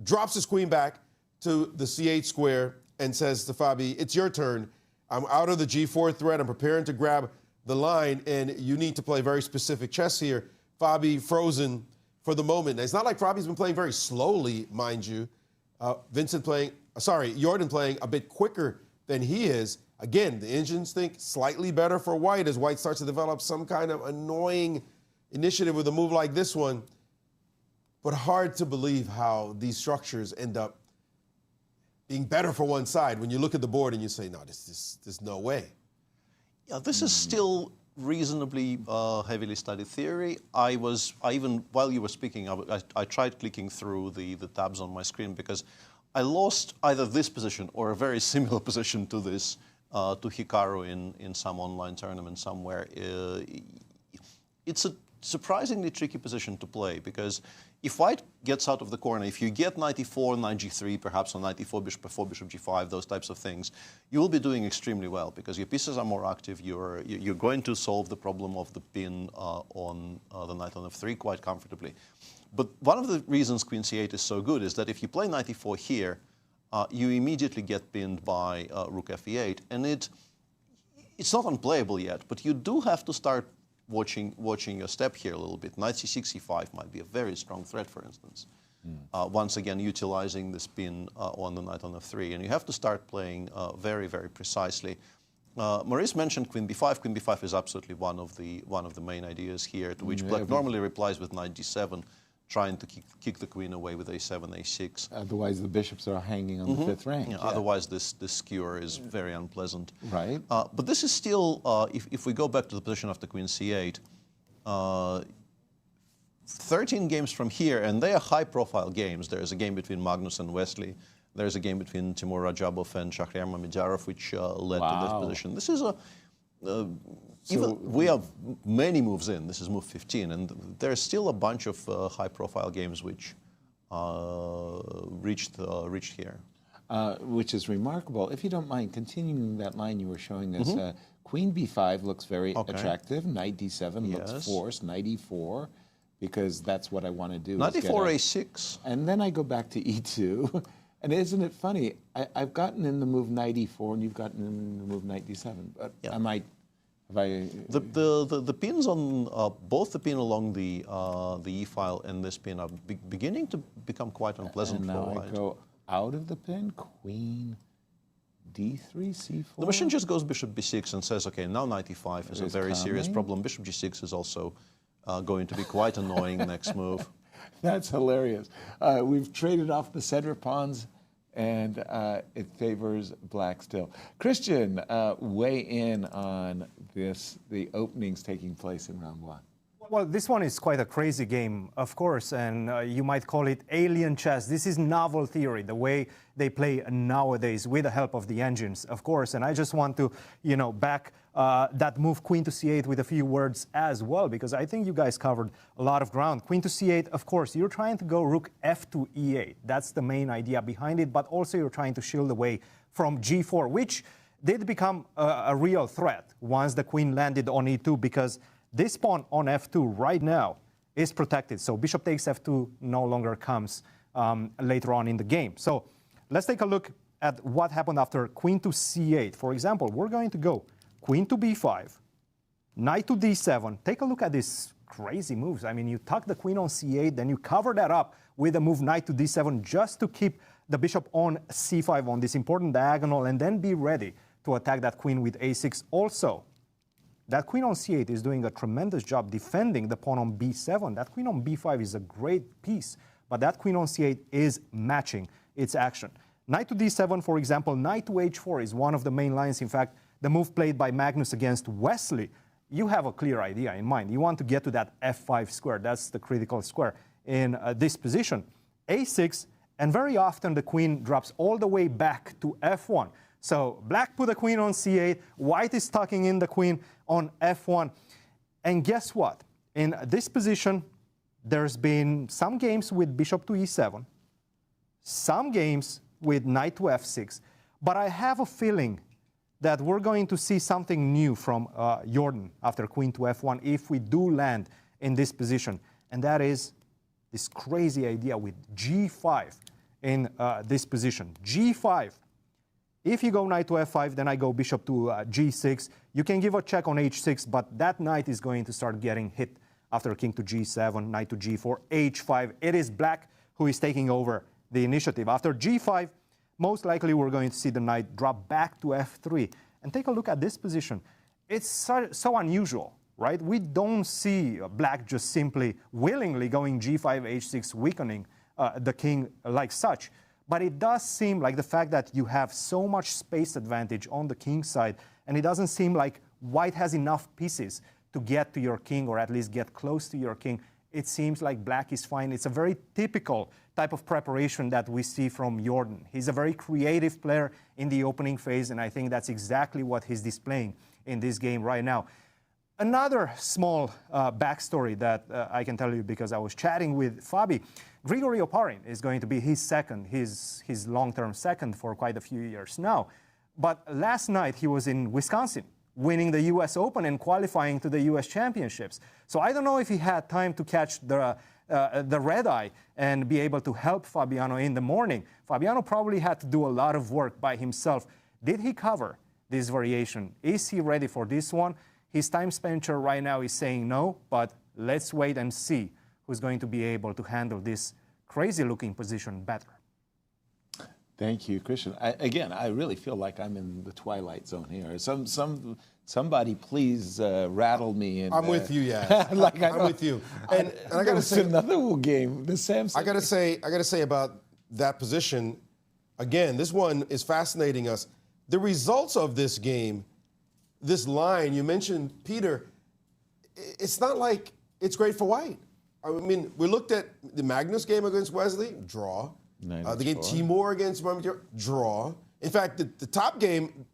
drops his queen back to the c8 square and says to Fabi, it's your turn. I'm out of the g4 threat. I'm preparing to grab the line, and you need to play very specific chess here. Fabi frozen for the moment. It's not like Fabi's been playing very slowly, mind you. Jorden playing a bit quicker than he is. Again, the engines think slightly better for white as white starts to develop some kind of annoying initiative with a move like this one. But hard to believe how these structures end up being better for one side when you look at the board and you say, no, there's no way. Yeah, this is still reasonably heavily studied theory. Even while you were speaking, I tried clicking through the tabs on my screen because I lost either this position or a very similar position to this to Hikaru in some online tournament somewhere. It's a surprisingly tricky position to play because if white gets out of the corner, if you get knight e4, knight g3, perhaps on knight e4, bishop f4, bishop g5, those types of things, you will be doing extremely well because your pieces are more active. You're going to solve the problem of the pin on the knight on f3 quite comfortably. But one of the reasons queen c8 is so good is that if you play knight e4 here, you immediately get pinned by rook f8, and it's not unplayable yet, but you do have to start watching your step here a little bit. Knight c6, c5 might be a very strong threat, for instance. Once again, utilizing the spin on the knight on f3, and you have to start playing very, very precisely. Maurice mentioned queen b5. Queen b5 is absolutely one of the main ideas here, to which black normally replies with knight d7, trying to kick the queen away with a7, a6. Otherwise, the bishops are hanging on the fifth rank. Yeah, otherwise, this skewer is very unpleasant. Right. But this is still, if we go back to the position after queen c8, 13 games from here, and they are high-profile games. There's a game between Magnus and Wesley. There's a game between Timur Rajabov and Shahryar Mamedjarov, which led to this position. This is we have many moves in. This is move 15, and there's still a bunch of high-profile games which reached here. Which is remarkable. If you don't mind continuing that line you were showing us, queen b5 looks very attractive. Knight d7 looks forced. Knight e4, because that's what I want to do. Knight e4, a6. And then I go back to e2. And isn't it funny? I've gotten in the move knight e4, and you've gotten in the move knight d7. But I might. The pins on both the pin along the e file and this pin are beginning to become quite unpleasant for white. Now I go out of the pin, queen d3, c4. The machine just goes bishop b6 and says, okay, now knight e5 is a very serious problem. Bishop g6 is also going to be quite annoying next move. That's hilarious. We've traded off the center pawns, and it favors black still. Cristian, weigh in on the openings taking place in round one. Well, this one is quite a crazy game, of course, and you might call it alien chess. This is novel theory, the way they play nowadays with the help of the engines, of course. And I just want to, back that move queen to c8 with a few words as well, because I think you guys covered a lot of ground. Queen to c8, of course, you're trying to go rook f2 e8. That's the main idea behind it, but also you're trying to shield away from g4, which did become a real threat once the queen landed on e2, because this pawn on f2 right now is protected. So bishop takes f2 no longer comes later on in the game. So let's take a look at what happened after queen to c8. For example, we're going to go queen to b5, knight to d7. Take a look at these crazy moves. I mean, you tuck the queen on c8, then you cover that up with a move knight to d7 just to keep the bishop on c5 on this important diagonal, and then be ready to attack that queen with a6 also. That queen on c8 is doing a tremendous job defending the pawn on b7. That queen on b5 is a great piece, but that queen on c8 is matching its action. Knight to d7, for example, knight to h4 is one of the main lines. In fact, the move played by Magnus against Wesley, you have a clear idea in mind. You want to get to that f5 square. That's the critical square in this position. a6, and very often the queen drops all the way back to f1. So black put the queen on c8, white is tucking in the queen on f1. And guess what? In this position, there's been some games with bishop to e7, some games with knight to f6, but I have a feeling that we're going to see something new from Jorden after queen to f1 if we do land in this position. And that is this crazy idea with g5 in this position. g5. If you go knight to f5, then I go bishop to g6. You can give a check on h6, but that knight is going to start getting hit after king to g7, knight to g4, h5. It is black who is taking over the initiative. After g5, most likely we're going to see the knight drop back to f3. And take a look at this position. It's so unusual, right? We don't see black just simply willingly going g5, h6, weakening the king like such. But it does seem like the fact that you have so much space advantage on the king side, and it doesn't seem like white has enough pieces to get to your king, or at least get close to your king. It seems like black is fine. It's a very typical type of preparation that we see from Jorden. He's a very creative player in the opening phase, and I think that's exactly what he's displaying in this game right now. Another small backstory that I can tell you, because I was chatting with Fabi, Grigory Oparin is going to be his second, his long-term second for quite a few years now. But last night he was in Wisconsin, winning the US Open and qualifying to the US Championships. So I don't know if he had time to catch the red eye and be able to help Fabiano in the morning. Fabiano probably had to do a lot of work by himself. Did he cover this variation. Is he ready for this one? His time spender right now is saying no, but let's wait and see who's going to be able to handle this crazy-looking position better. Thank you, Cristian. I really feel like I'm in the twilight zone here. Somebody please rattle me. And, I'm with you, yeah. I'm with you. And I gotta say, another game. The Samson. I gotta say about that position. Again, this one is fascinating us. The results of this game, this line you mentioned, Peter. It's not like it's great for white. I mean, we looked at the Magnus game against Wesley, draw. The game Timur against Maurice, draw. In fact, the top game,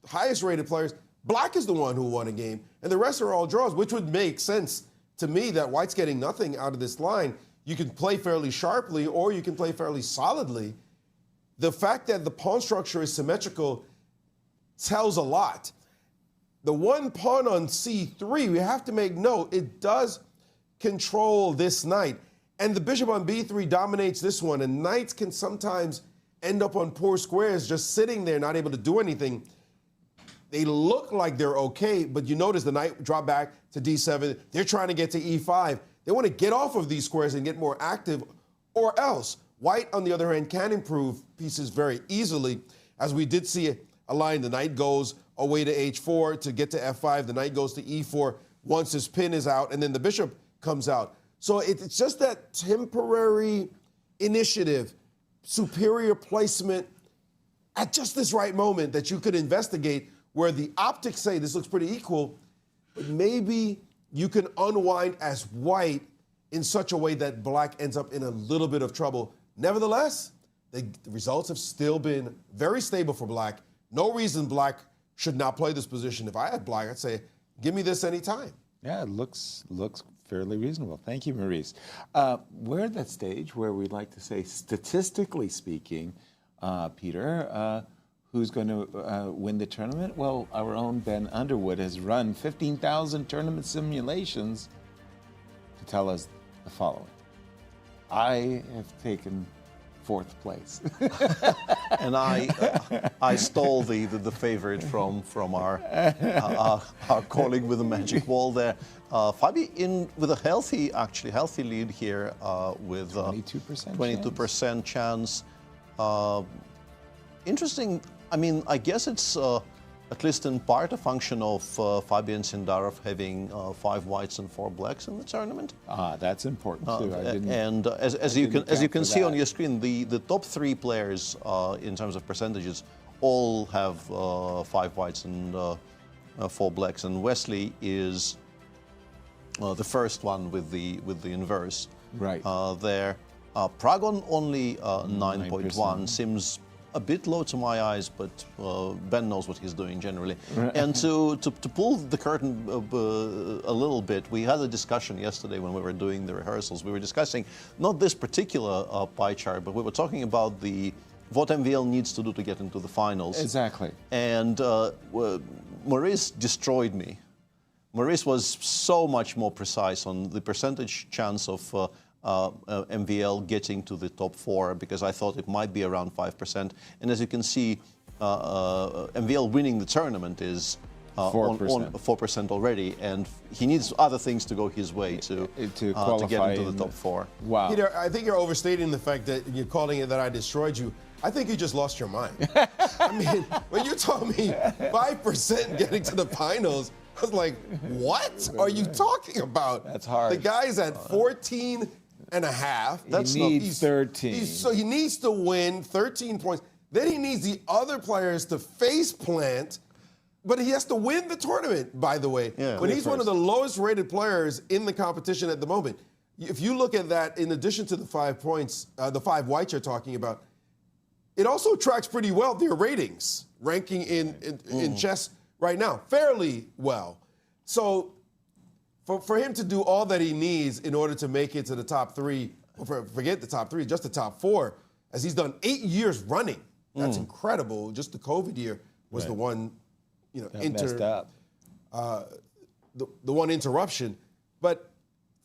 highest rated players, black is the one who won a game, and the rest are all draws, which would make sense to me that white's getting nothing out of this line. You can play fairly sharply or you can play fairly solidly. The fact that the pawn structure is symmetrical tells a lot. The one pawn on c3, we have to make note, it does control this knight. And the bishop on b3 dominates this one, and knights can sometimes end up on poor squares just sitting there, not able to do anything. They look like they're okay, but you notice the knight drop back to d7. They're trying to get to e5. They want to get off of these squares and get more active, or else white, on the other hand, can improve pieces very easily. As we did see a line, the knight goes away to h4 to get to f5. The knight goes to e4 once his pin is out, and then the bishop comes out. So it's just that temporary initiative, superior placement at just this right moment that you could investigate where the optics say this looks pretty equal, but maybe you can unwind as white in such a way that black ends up in a little bit of trouble. Nevertheless, the results have still been very stable for black. No reason black should not play this position. If I had black, I'd say, give me this anytime. Yeah, it looks fairly reasonable. Thank you, Maurice. We're at that stage where we'd like to say, statistically speaking, Peter, who's going to win the tournament? Well, our own Ben Underwood has run 15,000 tournament simulations to tell us the following. I have taken 4th place. And I stole the favorite from our colleague with the magic wall there. Fabi in with a healthy lead here with 22% chance. Interesting. I mean, I guess it's at least in part a function of Fabian Sindarov having 5 whites and 4 blacks in the tournament. That's important too. And as you can see on your screen, the top 3 players in terms of percentages all have 5 whites and 4 blacks, and Wesley is the first one with the inverse. Right. There, Praggnanandhaa only 9.1 seems a bit low to my eyes, but Ben knows what he's doing generally. And to pull the curtain a little bit, we had a discussion yesterday when we were doing the rehearsals. We were discussing not this particular pie chart, but we were talking about what MVL needs to do to get into the finals. Exactly. And Maurice destroyed me. Maurice was so much more precise on the percentage chance of MVL getting to the top 4, because I thought it might be around 5%. And as you can see, MVL winning the tournament is 4% already, and he needs other things to go his way to get into the top 4. Wow. Peter, I think you're overstating the fact that you're calling it that I destroyed you. I think you just lost your mind. I mean, when you told me 5% getting to the finals, I was like, what are you talking about? That's hard. The guy's at 14 and a half. He needs 13. So he needs to win 13 points. Then he needs the other players to face plant, but he has to win the tournament, by the way. Yeah, when he's one of the lowest rated players in the competition at the moment. If you look at that, in addition to the 5 points, the 5 whites you're talking about, it also tracks pretty well their ratings, ranking in chess right now, fairly well. So for him to do all that he needs in order to make it to the top 3, forget the top 3, just the top 4, as he's done 8 years running. That's incredible. Just the COVID year was the one, messed up. The one interruption. But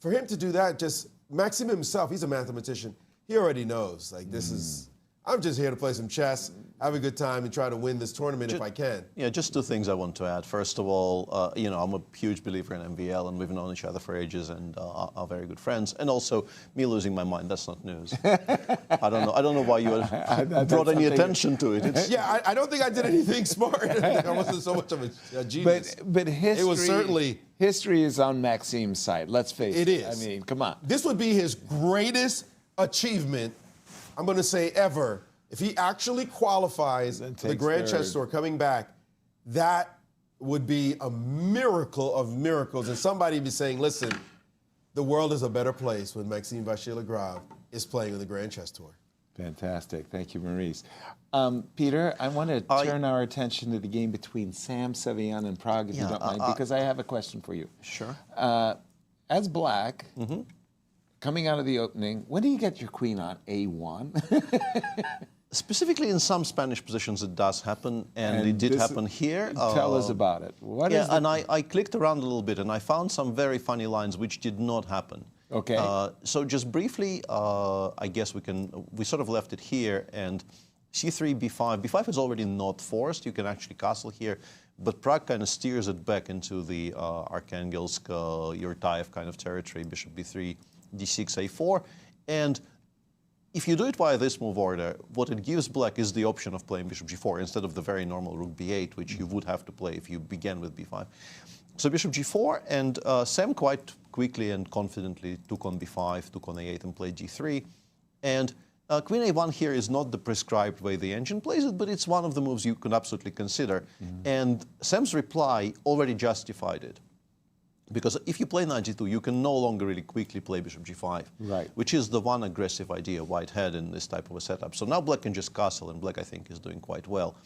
for him to do that, just Maxime himself, he's a mathematician. He already knows, like, this is, I'm just here to play some chess. have a good time and try to win this tournament if I can. Yeah, just two things I want to add. First of all, you know, I'm a huge believer in MVL, and we've known each other for ages and are very good friends. And also, me losing my mind, that's not news. I don't know why you brought any attention to it. It's, Yeah, I don't think I did anything smart. I wasn't so much of a genius. But history, it was certainly... History is on Maxime's side, let's face it. It is. I mean, come on. This would be his greatest achievement, I'm going to say ever. If he actually qualifies for the Grand Chess Tour coming back, that would be a miracle of miracles. And somebody would be saying, listen, the world is a better place when Maxime Vachier-Lagrave is playing on the Grand Chess Tour. Fantastic. Thank you, Maurice. Peter, I want to turn our attention to the game between Sam, Sevian, and Prague, if you don't mind, because I have a question for you. Sure. As black, coming out of the opening, when do you get your queen on A1? Specifically in some Spanish positions it does happen, and it did happen here. Tell us about it. What is and I clicked around a little bit, and I found some very funny lines which did not happen. Okay. So just briefly, I guess we sort of left it here, and C3, B5. B5 is already not forced. You can actually castle here, but Prague kind of steers it back into the Arkhangelsk, Yurtaev kind of territory, bishop B3, D6, A4. And if you do it via this move order, what it gives black is the option of playing bishop G4 instead of the very normal rook B8, which you would have to play if you began with B5. So bishop G4, and Sam quite quickly and confidently took on B5, took on A8 and played G3. And Queen A1 here is not the prescribed way the engine plays it, but it's one of the moves you can absolutely consider. And Sam's reply already justified it. Because if you play knight G2, you can no longer really quickly play bishop G5, right, which is the one aggressive idea white had in this type of a setup. So now black can just castle, and black, I think, is doing quite well.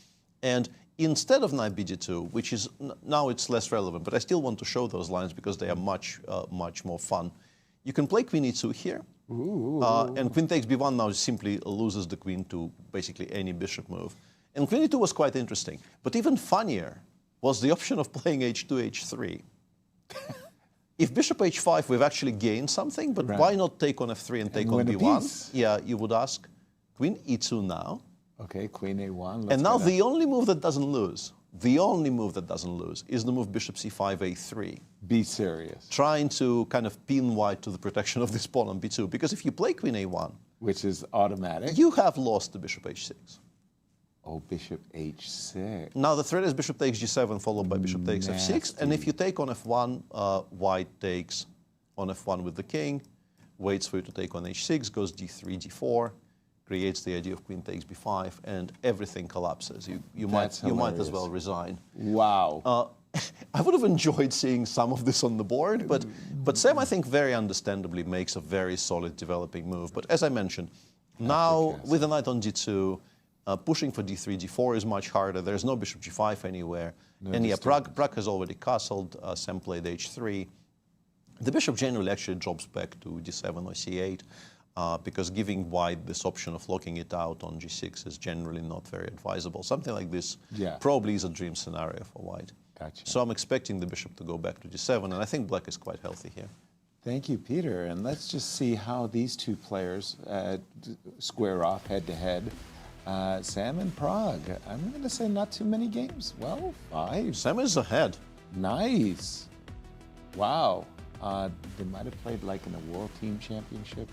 And instead of knight bd2, which is, now it's less relevant, but I still want to show those lines because they are much, much more fun. You can play queen e2 here, and queen takes b1 now simply loses the queen to basically any bishop move. And queen e2 was quite interesting. But even funnier was the option of playing h2, h3. If bishop h5, we've actually gained something, but why not take on f3 and take on b1? Yeah, you would ask. Queen e2 now. Okay, queen a1. And now the only move that doesn't lose, is the move bishop c5, a3. Be serious. Trying to kind of pin white to the protection of this pawn on b2. Because if you play queen a1, which is automatic, you have lost the bishop h6. Oh, bishop h6. Now the threat is bishop takes g7 followed by bishop takes f6. And if you take on f1, white takes on f1 with the king, waits for you to take on h6, goes d3, d4, creates the idea of queen takes b5, and everything collapses. You might as well resign. Wow. I would have enjoyed seeing some of this on the board, but Sam, I think, very understandably makes a very solid developing move. But as I mentioned, now with a knight on d2, pushing for d3, d4 is much harder. There's no bishop g5 anywhere. And yeah, Prague has already castled. Sam played h3. The bishop generally actually drops back to d7 or c8 because giving white this option of locking it out on g6 is generally not very advisable. Something like this probably is a dream scenario for white. Gotcha. So I'm expecting the bishop to go back to d7, and I think black is quite healthy here. Thank you, Peter. And let's just see how these two players square off head-to-head. Sam and Prague. I'm going to say not too many games. Well, 5. Sam is ahead. Nice. Wow. They might have played like in a World Team Championship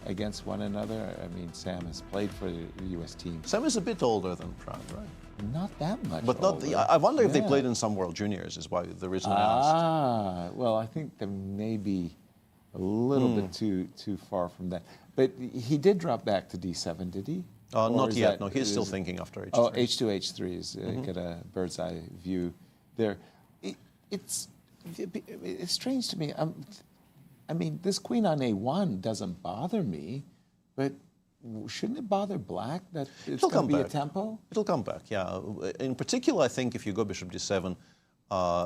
against one another. I mean, Sam has played for the U.S. team. Sam is a bit older than Prague, right? Not that much. But not. I wonder if they played in some World Juniors. Is why the reason I asked. Well, I think there may be a little bit too far from that. But he did drop back to D7, did he? Not yet. No, he's still thinking after H3. Oh, H2, H3 is get a bird's eye view there. It's strange to me. I mean, this queen on A1 doesn't bother me, but shouldn't it bother black that it's going to be a tempo? It'll come back, yeah. In particular, I think if you go bishop d7,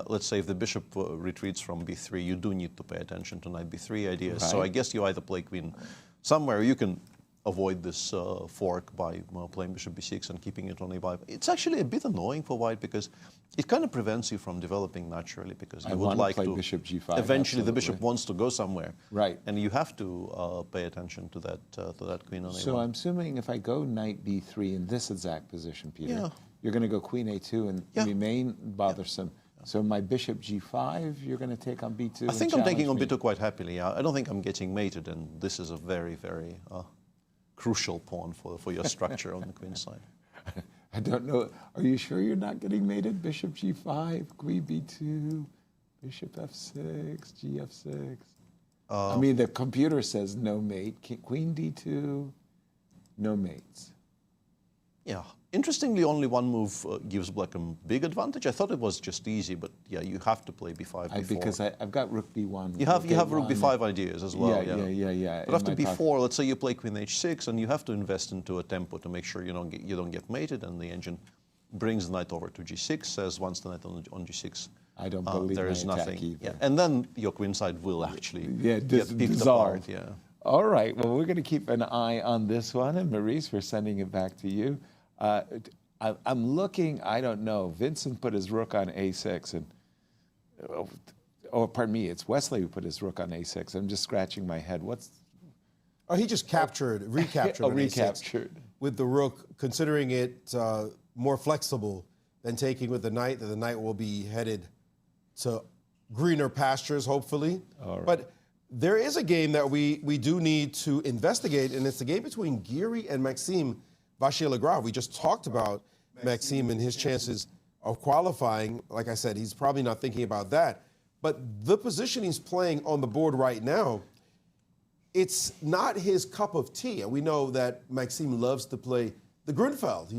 let's say if the bishop retreats from b3, you do need to pay attention to knight b3 ideas. Right. So I guess you either play queen somewhere, you can avoid this fork by playing bishop b6 and keeping it on a5. It's actually a bit annoying for white because it kind of prevents you from developing naturally, because you would like to to play bishop g5. Eventually, the absolutely. bishop wants to go somewhere, Right. and you have to pay attention to that queen on a1. So I'm assuming if I go knight b3 in this exact position, Peter, Yeah. you're going to go queen a2 and Yeah. remain bothersome. So my bishop g5, you're going to take on b2. I think I'm taking on b2 quite happily. I don't think I'm getting mated, and this is a very, very crucial pawn for your structure on the queen side. I don't know. Are you sure you're not getting mated? Bishop g5, queen b2, bishop f6, gf6. I mean, the computer says no mate. Queen d2, no mates. Yeah. Interestingly, only one move gives black a big advantage. I thought it was just easy, but yeah, you have to play b5 before. Because I've got rook b1. You have rook b5 ideas as well. Yeah. But after b4, let's say you play queen h6, and you have to invest into a tempo to make sure you don't get mated, and the engine brings the knight over to g6. Says once the knight on g6, I don't believe there is my attack nothing. either. Yeah. And then your queen side will actually get picked dissolve. apart. Yeah. All right. Well, we're going to keep an eye on this one, and Maurice, we're sending it back to you. I'm looking, I don't know, Vincent put his rook on a6, and, pardon me, it's Wesley who put his rook on a6. I'm just scratching my head. Oh, he just recaptured on recaptured. A6 with the rook, considering it more flexible than taking with the knight, that the knight will be headed to greener pastures, hopefully. All right. But there is a game that we do need to investigate, and it's the game between Giri and Maxime Vachier-Lagrave. We just talked about Maxime and his chances of qualifying. Like I said, he's probably not thinking about that. But the position he's playing on the board right now, it's not his cup of tea. And we know that Maxime loves to play the Grunfeld.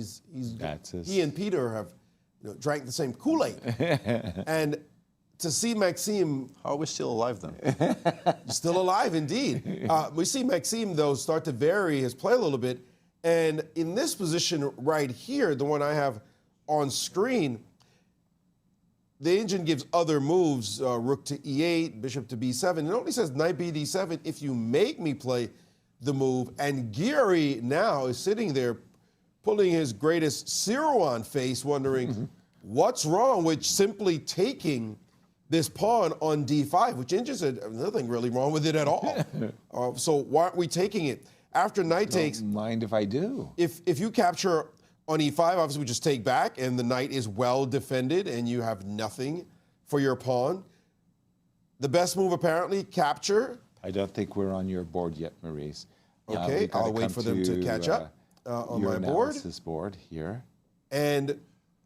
He and Peter have drank the same Kool-Aid. And to see Maxime... How are we still alive then? Still alive, indeed. We see Maxime, though, start to vary his play a little bit. And in this position right here, the one I have on screen, the engine gives other moves, rook to e8, bishop to b7. It only says knight b d7 if you make me play the move. And Giri now is sitting there pulling his greatest Seirawan face, wondering what's wrong with simply taking this pawn on d5, which engine said nothing really wrong with it at all. So why aren't we taking it? After knight takes... Don't mind if I do. If you capture on e5, obviously we just take back, and the knight is well defended, and you have nothing for your pawn. The best move, apparently, capture. I don't think we're on your board yet, Maurice. Okay, I'll wait for them to catch up on my board. Analysis board here. And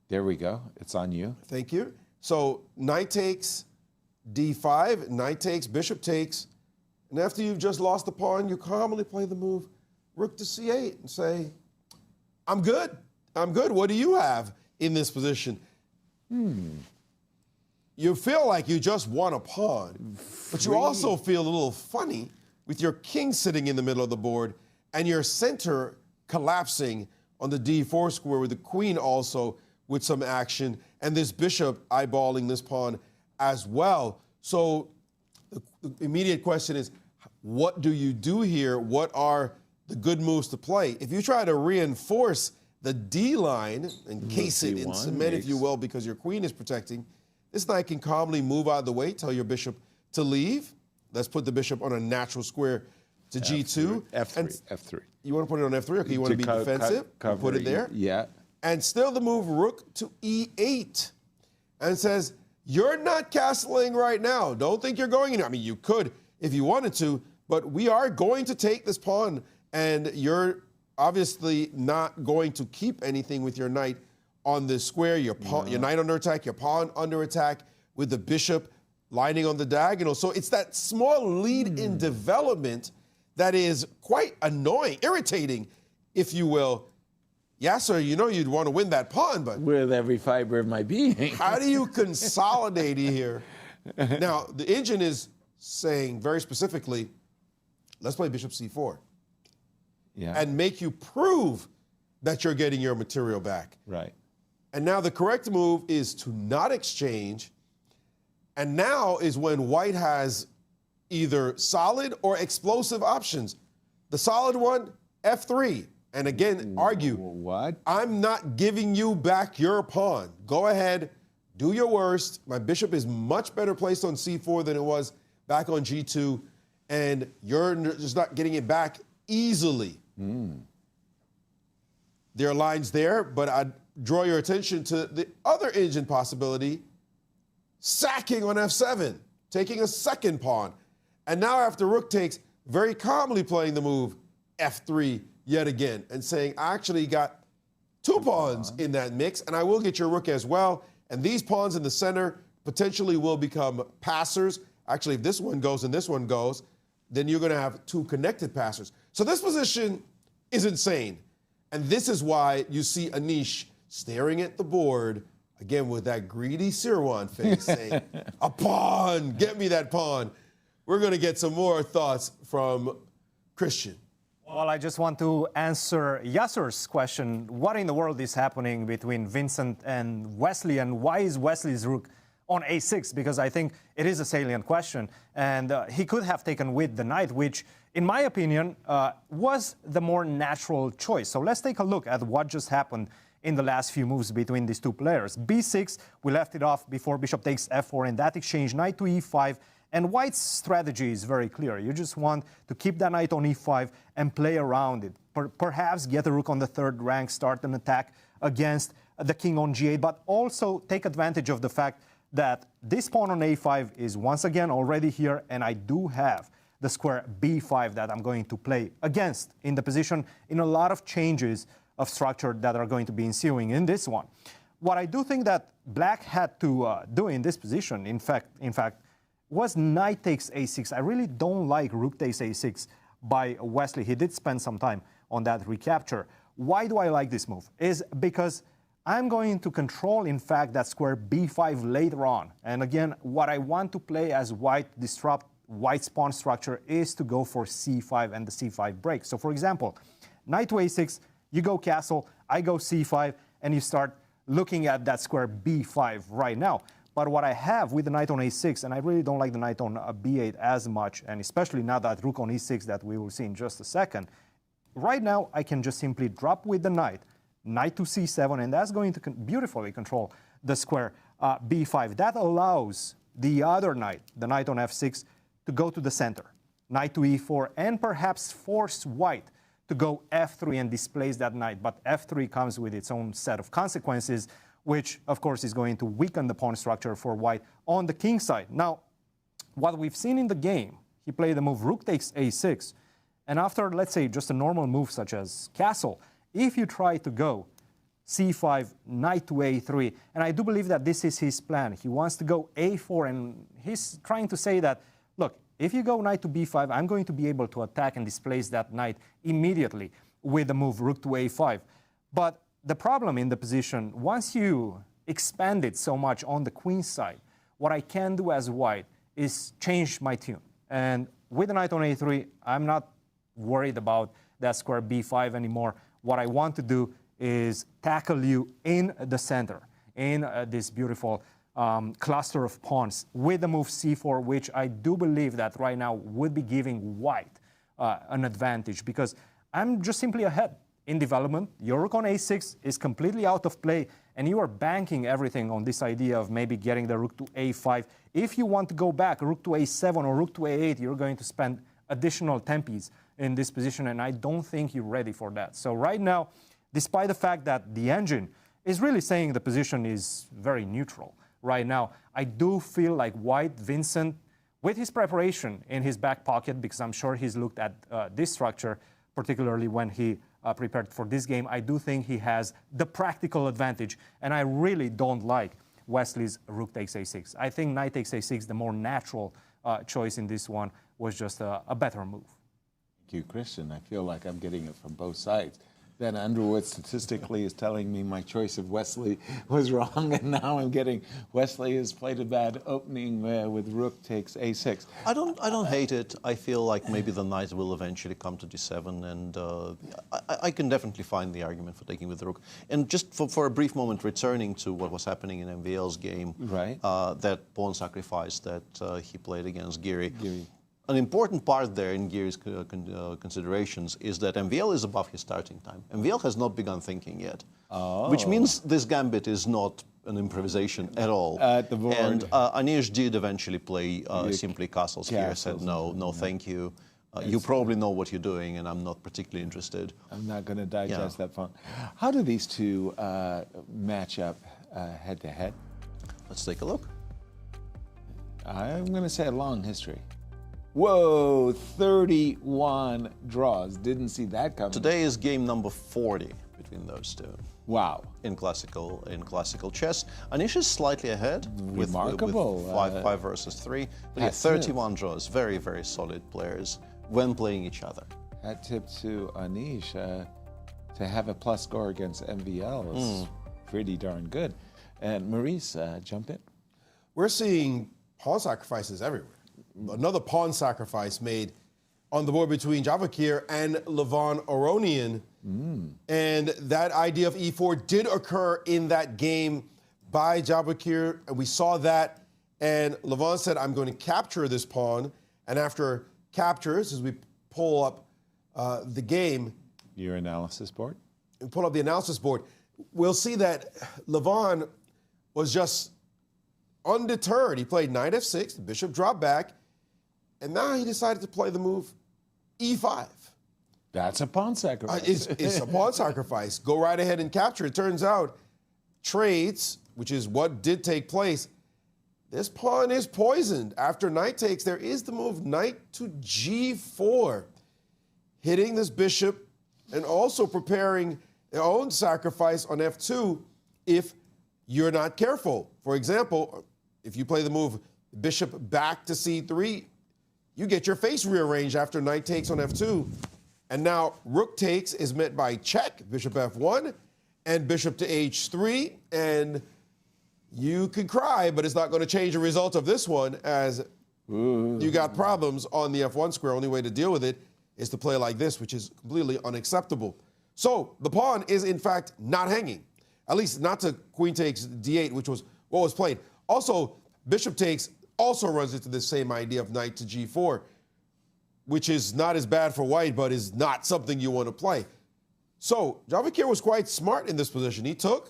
there we go. It's on you. Thank you. So knight takes d5, knight takes, bishop takes. And after you've just lost the pawn, you calmly play the move rook to c8 and say, I'm good. I'm good. What do you have in this position? You feel like you just won a pawn, but you also feel a little funny with your king sitting in the middle of the board and your center collapsing on the d4 square with the queen also with some action, and this bishop eyeballing this pawn as well. So the immediate question is, what do you do here? What are the good moves to play? If you try to reinforce the D line, encase it in cement, if you will, because your queen is protecting, this knight can calmly move out of the way, tell your bishop to leave. Let's put the bishop on a natural square to G2. F3. You want to put it on F3? Okay, you want to be defensive? Put it there. Yeah. And still the move rook to E8. And says, you're not castling right now. Don't think you're going in. I mean, you could if you wanted to, but we are going to take this pawn, and you're obviously not going to keep anything with your knight on this square. Your knight under attack, your pawn under attack, with the bishop lining on the diagonal. So it's that small lead in development that is quite annoying, irritating, if you will. Yasser, you know you'd want to win that pawn, but... With every fiber of my being. How do you consolidate here? Now, the engine is saying very specifically, let's play bishop c4. Yeah. And make you prove that you're getting your material back. Right. And now the correct move is to not exchange. And now is when white has either solid or explosive options. The solid one, F3. And again, argue. What? I'm not giving you back your pawn. Go ahead, do your worst. My bishop is much better placed on C4 than it was back on G2, and you're just not getting it back easily. There are lines there, but I draw your attention to the other engine possibility, sacking on F7, taking a second pawn. And now after rook takes, very calmly playing the move F3 yet again and saying, I actually got two pawns in that mix, and I will get your rook as well. And these pawns in the center potentially will become passers. Actually, if this one goes and this one goes, then you're going to have two connected passers. So this position is insane. And this is why you see Anish staring at the board, again with that greedy Seirawan face, saying, a pawn, get me that pawn. We're going to get some more thoughts from Cristian. Well, I just want to answer Yasser's question. What in the world is happening between Vincent and Wesley, and why is Wesley's rook on A6? Because I think it is a salient question. And he could have taken with the knight, which, in my opinion, was the more natural choice. So let's take a look at what just happened in the last few moves between these two players. B6, we left it off before bishop takes F4. In that exchange, knight to E5. And White's strategy is very clear. You just want to keep that knight on E5 and play around it. Perhaps get a rook on the third rank, start an attack against the king on G8, but also take advantage of the fact that this pawn on A5 is once again already here, and I do have the square B5 that I'm going to play against in the position in a lot of changes of structure that are going to be ensuing in this one. What I do think that Black had to do in this position, in fact, was knight takes A6. I really don't like rook takes A6 by Wesley. He did spend some time on that recapture. Why do I like this move? Is because I'm going to control, in fact, that square B5 later on. And again, what I want to play as White disrupt White's pawn structure is to go for C5 and the C5 break. So for example, knight to A6, you go castle, I go C5, and you start looking at that square B5 right now. But what I have with the knight on A6, and I really don't like the knight on B8 as much, and especially now that rook on E6 that we will see in just a second, right now I can just simply drop with the knight to C7, and that's going to beautifully control the square B5. That allows the other knight, the knight on F6, to go to the center, knight to E4, and perhaps force White to go F3 and displace that knight. But F3 comes with its own set of consequences, which, of course, is going to weaken the pawn structure for White on the king side. Now, what we've seen in the game, he played the move rook takes A6, and after, let's say, just a normal move such as castle, if you try to go C5, knight to A3, and I do believe that this is his plan. He wants to go A4, and he's trying to say that, look, if you go knight to B5, I'm going to be able to attack and displace that knight immediately with the move rook to A5. But the problem in the position, once you expand it so much on the queen side, what I can do as White is change my tune. And with the knight on A3, I'm not worried about that square B5 anymore. What I want to do is tackle you in the center, in this beautiful cluster of pawns with the move C4, which I do believe that right now would be giving White an advantage, because I'm just simply ahead. In development, your rook on A6 is completely out of play, and you are banking everything on this idea of maybe getting the rook to A5. If you want to go back, rook to A7 or rook to A8, you're going to spend additional tempes in this position, and I don't think you're ready for that. So right now, despite the fact that the engine is really saying the position is very neutral right now, I do feel like White, Vincent, with his preparation in his back pocket, because I'm sure he's looked at this structure, particularly when he prepared for this game, I do think he has the practical advantage, and I really don't like Wesley's rook takes A6. I think knight takes A6, the more natural choice in this one, was just a better move. Thank you, Cristian. I feel like I'm getting it from both sides. Then Underwood statistically is telling me my choice of Wesley was wrong, and now I'm getting Wesley has played a bad opening with rook takes A6. I don't hate it. I feel like maybe the knight will eventually come to D7, and I can definitely find the argument for taking with the rook. And just for a brief moment, returning to what was happening in MVL's game, right? That pawn sacrifice that he played against Giri. An important part there in Giri's considerations is that MVL is above his starting time. MVL has not begun thinking yet, which means this gambit is not an improvisation at all. At the board. And Anish did eventually play simply castles here, said no, thank you. You probably know what you're doing, and I'm not particularly interested. I'm not going to digest that fun. How do these two match up head to head? Let's take a look. I'm going to say a long history. Whoa, 31 draws. Didn't see that coming. Today is game number 40 between those two. Wow. In classical chess. Anish is slightly ahead Remarkable. with 5 versus 3. But yeah, 31 draws. Very, very solid players when playing each other. Hat tip to Anish. To have a plus score against MVL is pretty darn good. And Maurice, jump in. We're seeing pawn sacrifices everywhere. Another pawn sacrifice made on the board between Javokhir and Levon Aronian. And that idea of e4 did occur in that game by Javokhir, and we saw that. And Levon said, I'm going to capture this pawn. And after captures, as we pull up the game, Your analysis board? and pull up the analysis board, we'll see that Levon was just undeterred. He played knight f6, the bishop dropped back, and now he decided to play the move e5. That's a pawn sacrifice. It's a pawn sacrifice. Go right ahead and capture. It turns out trades, which is what did take place, this pawn is poisoned. After knight takes, there is the move knight to g4, hitting this bishop and also preparing their own sacrifice on f2 if you're not careful. For example, if you play the move bishop back to c3, you get your face rearranged after knight takes on f2. And now rook takes is met by check, bishop f1, and bishop to h3. And you can cry, but it's not going to change the result of this one, as you got problems on the f1 square. Only way to deal with it is to play like this, which is completely unacceptable. So the pawn is, in fact, not hanging, at least not to queen takes d8, which was what was played. Also, bishop takes also runs into the same idea of knight to g4, which is not as bad for white, but is not something you want to play. So Javokhir was quite smart in this position. He took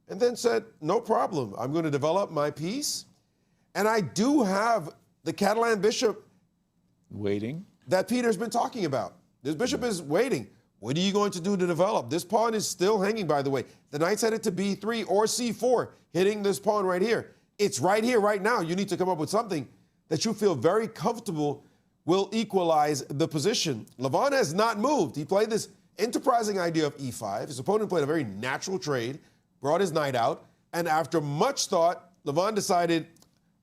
and then said, no problem, I'm going to develop my piece. And I do have the Catalan bishop Waiting. that Peter's been talking about. This bishop is waiting. What are you going to do to develop? This pawn is still hanging, by the way. The knight's headed to b3 or c4, hitting this pawn right here. It's right here, right now. You need to come up with something that you feel very comfortable will equalize the position. Levon has not moved. He played this enterprising idea of e5. His opponent played a very natural trade, brought his knight out, and after much thought, Levon decided,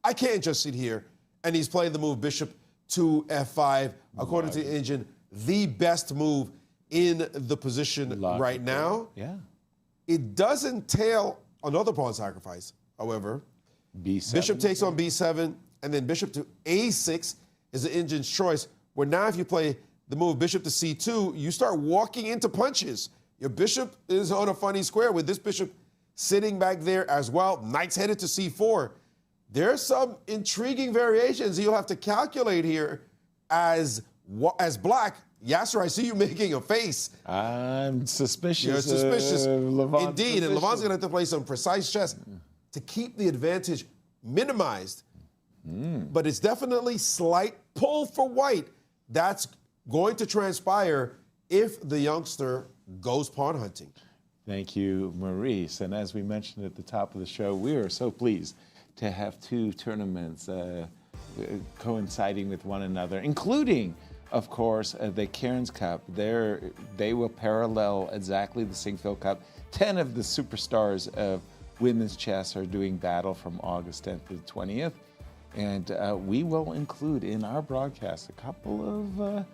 I can't just sit here, and he's playing the move bishop to f5, according to the engine, the best move in the position right now. Yeah. It does entail another pawn sacrifice, however. B7. Bishop takes on b7, and then bishop to a6 is the engine's choice, where now if you play the move bishop to c2, you start walking into punches. Your bishop is on a funny square with this bishop sitting back there as well. Knight's headed to c4. There's some intriguing variations you'll have to calculate here as black. Yasser, I see you making a face. I'm suspicious. You're suspicious. Levon's Indeed, and position. Levon's going to have to play some precise chess to keep the advantage minimized. But it's definitely slight pull for white. That's going to transpire if the youngster goes pawn hunting. Thank you, Maurice. And as we mentioned at the top of the show, we are so pleased to have two tournaments coinciding with one another, including, of course, the Cairns Cup. They will parallel exactly the Sinquefield Cup. 10 of the superstars of women's chess are doing battle from August 10th to the 20th. And we will include in our broadcast a couple of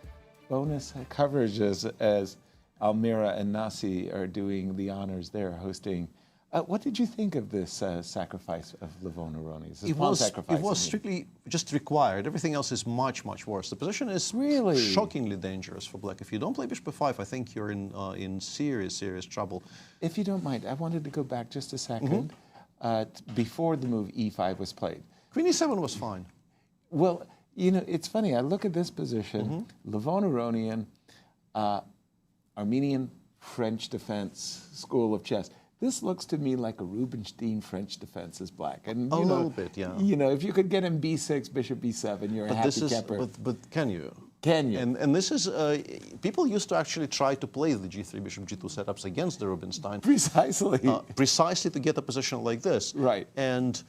bonus coverages as Almira and Nasi are doing the honors there, hosting. What did you think of this sacrifice of Levon Aronian? It was strictly just required. Everything else is much, much worse. The position is really shockingly dangerous for black. If you don't play bishop f5, I think you're in serious, serious trouble. If you don't mind, I wanted to go back just a second. Before the move e5 was played. Queen e7 was fine. Well, You know, it's funny. I look at this position, Levon Aronian, Armenian French defense school of chess. This looks to me like a Rubinstein French defense is black. And A little bit, yeah. You know, if you could get him b6, bishop b7, you're a happy camper. But can you? Can you? And this is, people used to actually try to play the g3, bishop g2 setups against the Rubinstein. Precisely. Precisely to get a position like this. Right. And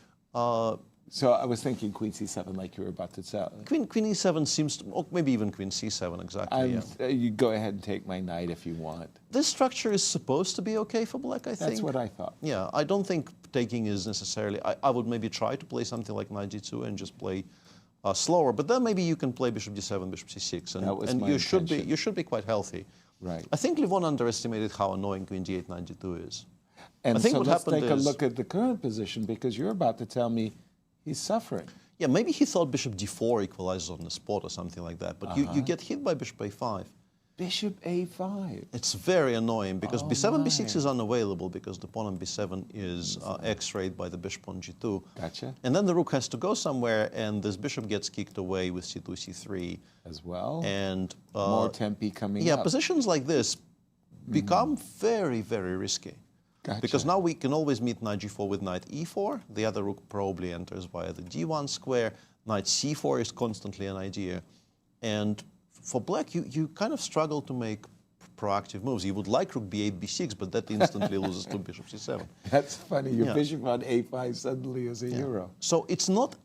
so I was thinking queen c7 like you were about to say. Queen e7 seems to, or maybe even queen c7, exactly, yeah. You go ahead and take my knight if you want. This structure is supposed to be okay for black, I think. That's what I thought. Yeah, I don't think taking is necessarily, I would maybe try to play something like knight g2 and just play slower, but then maybe you can play bishop d7, bishop c6, and you should be quite healthy. Right. I think Levon underestimated how annoying queen d8, knight g2 is. And I think so what let's happened take a is, look at the current position, because you're about to tell me he's suffering. yeah, maybe he thought bishop d4 equalizes on the spot or something like that, but you get hit by bishop a5. Bishop a5. It's very annoying because b7, my. b6 is unavailable because the pawn on b7 is x-rayed by the bishop on g2. Gotcha. And then the rook has to go somewhere, and this bishop gets kicked away with c2, c3. As well. And more tempi coming yeah, up. positions like this become very, very risky. Gotcha. Because now we can always meet knight g4 with knight e4. The other rook probably enters via the d1 square. Knight c4 is constantly an idea. And for black, you kind of struggle to make proactive moves. You would like rook b8, b6, but that instantly loses to bishop c7. That's funny. Your Yeah. bishop on a5 suddenly is a hero. So it's not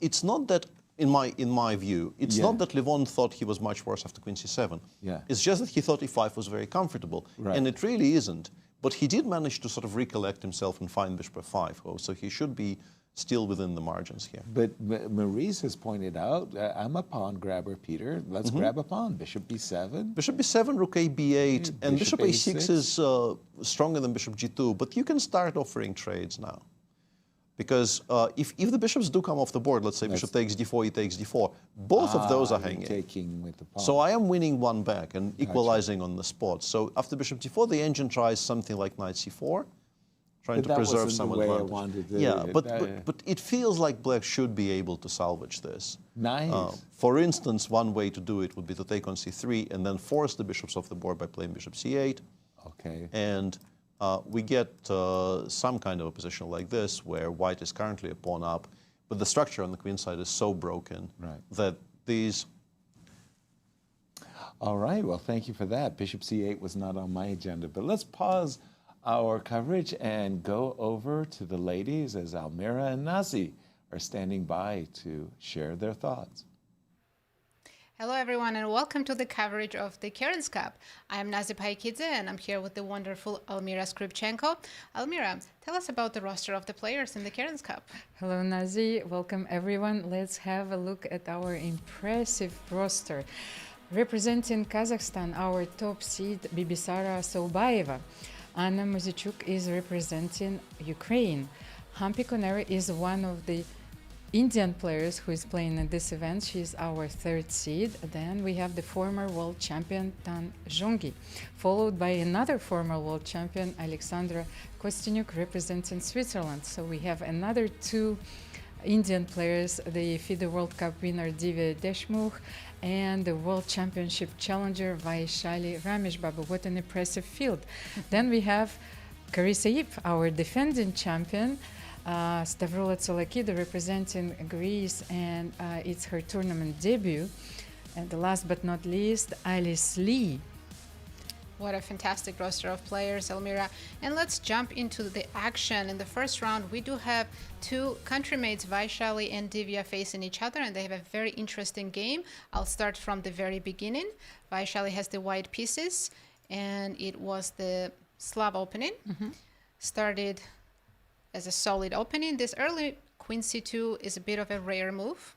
that, in my view, it's not that Levon thought he was much worse after queen c7. Yeah. It's just that he thought e5 was very comfortable. Right. And it really isn't. But he did manage to sort of recollect himself and find bishop f5. So he should be still within the margins here. But Maurice has pointed out, I'm a pawn grabber, Peter. Let's grab a pawn. Bishop b7. Bishop b7, rook a b8, and Bishop bishop a6 a6 is stronger than bishop g2. But you can start offering trades now. Because if the bishops do come off the board, let's say bishop takes d4, e takes d4, both of those are you're hanging. taking with the pawn. So I am winning one back and equalizing on the spot. So after bishop d4, the engine tries something like knight c4, trying But to that preserve wasn't some the way I advantage. wanted to Yeah, do it. but it feels like black should be able to salvage this. Nice. For instance, one way to do it would be to take on c3 and then force the bishops off the board by playing bishop c8. Okay. And we get some kind of a position like this where white is currently a pawn up, but the structure on the queen side is so broken that these... All right, well, thank you for that. Bishop c8 was not on my agenda, but let's pause our coverage and go over to the ladies as Almira and Nazi are standing by to share their thoughts. Hello everyone and welcome to the coverage of the Cairns Cup. I am Nazi Paikidze and I'm here with the wonderful Almira Skripchenko. Almira, tell us about the roster of the players in the Cairns Cup. Hello Nazi, welcome everyone. Let's have a look at our impressive roster. Representing Kazakhstan, our top seed Bibisara Solbayeva. Anna Muzichuk is representing Ukraine. Hampi Koneri is one of the Indian players who is playing in this event. She's our third seed. Then we have the former world champion Tan Zhongi, followed by another former world champion Alexandra Kostynyuk representing Switzerland. So we have another two Indian players, the FIDE World Cup winner Divya Deshmukh and the World Championship challenger Vachier-Lagrave Rameshbabu. What an impressive field. Then we have Karisaip, our defending champion, Stavroula Tsolakida representing Greece, and it's her tournament debut. And the last but not least, Alice Lee. What a fantastic roster of players, Almira. And let's jump into the action. In the first round, we do have two countrymates, Vaishali and Divya, facing each other, and they have a very interesting game. I'll start from the very beginning. Vaishali has the white pieces, and it was the Slav opening. Started as a solid opening. This early queen c2 is a bit of a rare move,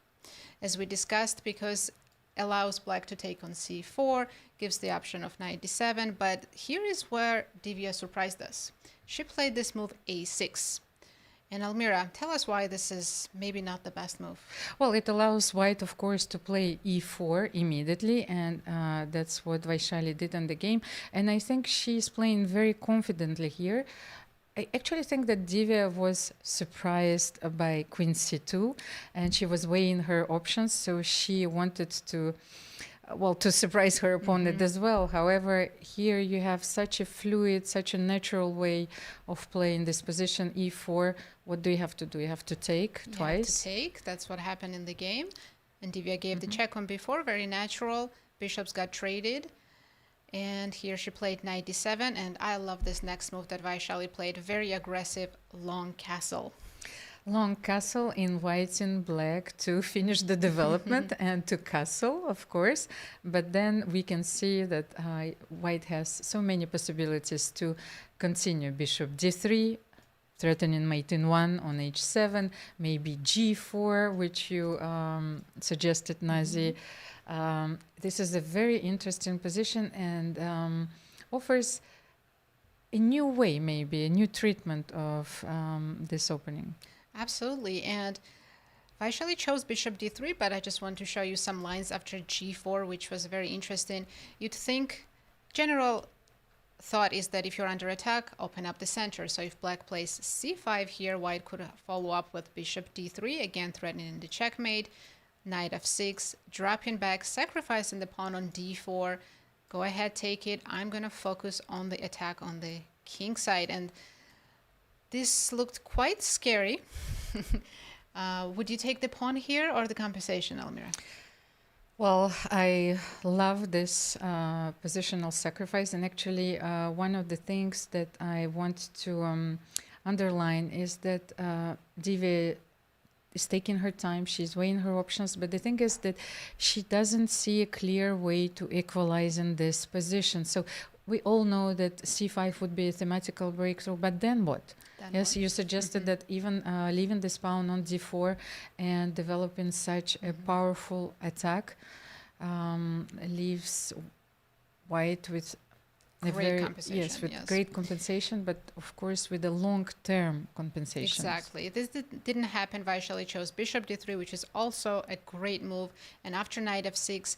as we discussed, because allows black to take on c4, gives the option of knight d7, but here is where Divya surprised us. She played this move a6. And Almira, tell us why this is maybe not the best move. Well, it allows white, of course, to play e4 immediately, and that's what Vaishali did in the game. And I think she's playing very confidently here. I actually think that Divya was surprised by Queen C2, and she was weighing her options, so she wanted to, well, to surprise her opponent as well. However, here you have such a fluid, such a natural way of playing this position, E4. What do you have to do? You have to take twice. To take. That's what happened in the game. And Divya gave the check on before, very natural. Bishops got traded. And here she played knight d7, and I love this next move that Vaishali played. Very aggressive, long castle. Long castle inviting black to finish the development and to castle, of course. But then we can see that white has so many possibilities to continue. Bishop d3, threatening mate in 1 on h7, maybe g4, which you suggested, Nazi. This is a very interesting position and offers a new way, maybe a new treatment of this opening. Absolutely. And Vaishali chose bishop d3, but I just want to show you some lines after g4, which was very interesting. You'd think general thought is that if you're under attack, open up the center. So if black plays c5 here, white could follow up with bishop d3, again threatening the checkmate. Knight f6, dropping back, sacrificing the pawn on d4. Go ahead, take it. I'm going to focus on the attack on the king side. And this looked quite scary. Would you take the pawn here or the compensation, Almira? Well, I love this positional sacrifice. And actually, one of the things that I want to underline is that Divya is taking her time, she's weighing her options, but the thing is that she doesn't see a clear way to equalize in this position. So we all know that c5 would be a thematical breakthrough, but then what? Yes, you suggested that even leaving this pawn on d4 and developing such a powerful attack leaves white with great compensation. Great compensation, but of course with a long-term compensation. Exactly. This didn't happen. Vaishali chose bishop d3, which is also a great move. And after knight f6,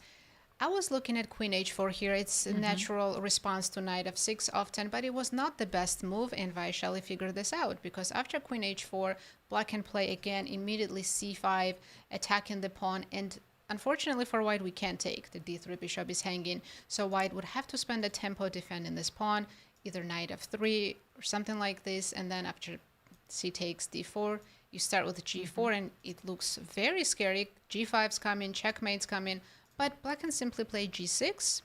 I was looking at queen h4 here. It's a natural response to knight f6 often, but it was not the best move, and Vaishali figured this out, because after queen h4, black can play again immediately c5, attacking the pawn, and unfortunately for white, we can't take. The d3 bishop is hanging, so white would have to spend a tempo defending this pawn, either knight f3 or something like this, and then after c takes d4, you start with g4, and it looks very scary. g5's coming, checkmate's coming, but black can simply play g6.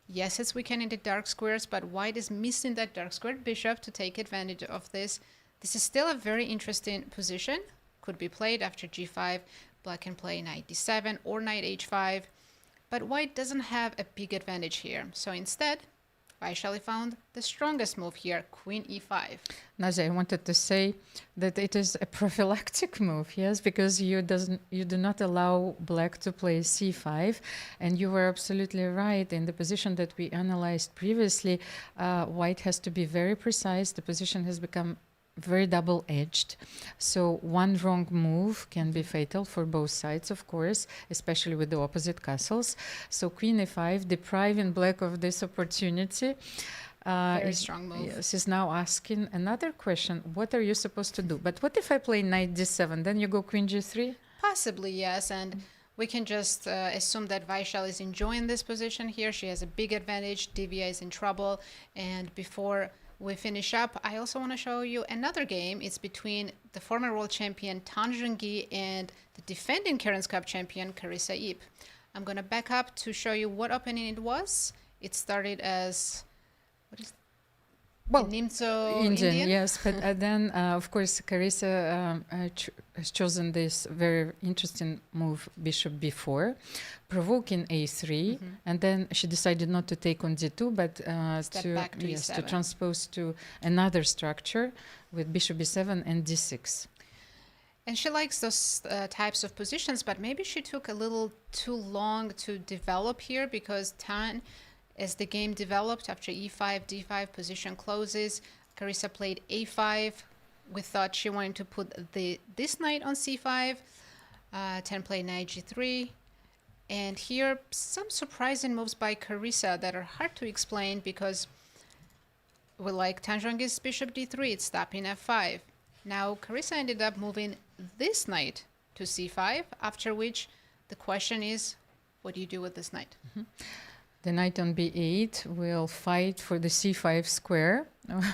Yes, it's weakening the dark squares, but white is missing that dark squared bishop to take advantage of this. This is still a very interesting position. Could be played after g5. Black can play knight d7 or knight h5, but white doesn't have a big advantage here. So instead, Vaishali found the strongest move here, queen e5. Nazi, I wanted to say that it is a prophylactic move, yes, because you do not allow black to play c5, and you were absolutely right. In the position that we analyzed previously, white has to be very precise. The position has become very double-edged, so one wrong move can be fatal for both sides, of course, especially with the opposite castles. So queen e5, depriving black of this opportunity. Very strong move. Yes, is now asking another question: what are you supposed to do? But what if I play knight d7? Then you go queen g3? Possibly, yes, and we can just assume that Vaishali is enjoying this position here. She has a big advantage. Divya is in trouble, and before we finish up, I also want to show you another game. It's between the former world champion Tanjung Gi and the defending Cairns Cup champion Carissa Ip. I'm going to back up to show you what opening it was. It started as, what is Nimzo Indian? Yes, but then, of course, Carissa has chosen this very interesting move, bishop b4, provoking a3, and then she decided not to take on d2, but to transpose to another structure with bishop b7 and d6. And she likes those types of positions, but maybe she took a little too long to develop here, because Tan, as the game developed after e5, d5, position closes, Carissa played a5. We thought she wanted to put this knight on c5. Tan played knight g3. And here, some surprising moves by Carissa that are hard to explain, because we like Tanzhangi's bishop d3, it's stopping f5. Now Carissa ended up moving this knight to c5, after which the question is, what do you do with this knight? The knight on b8 will fight for the c5 square.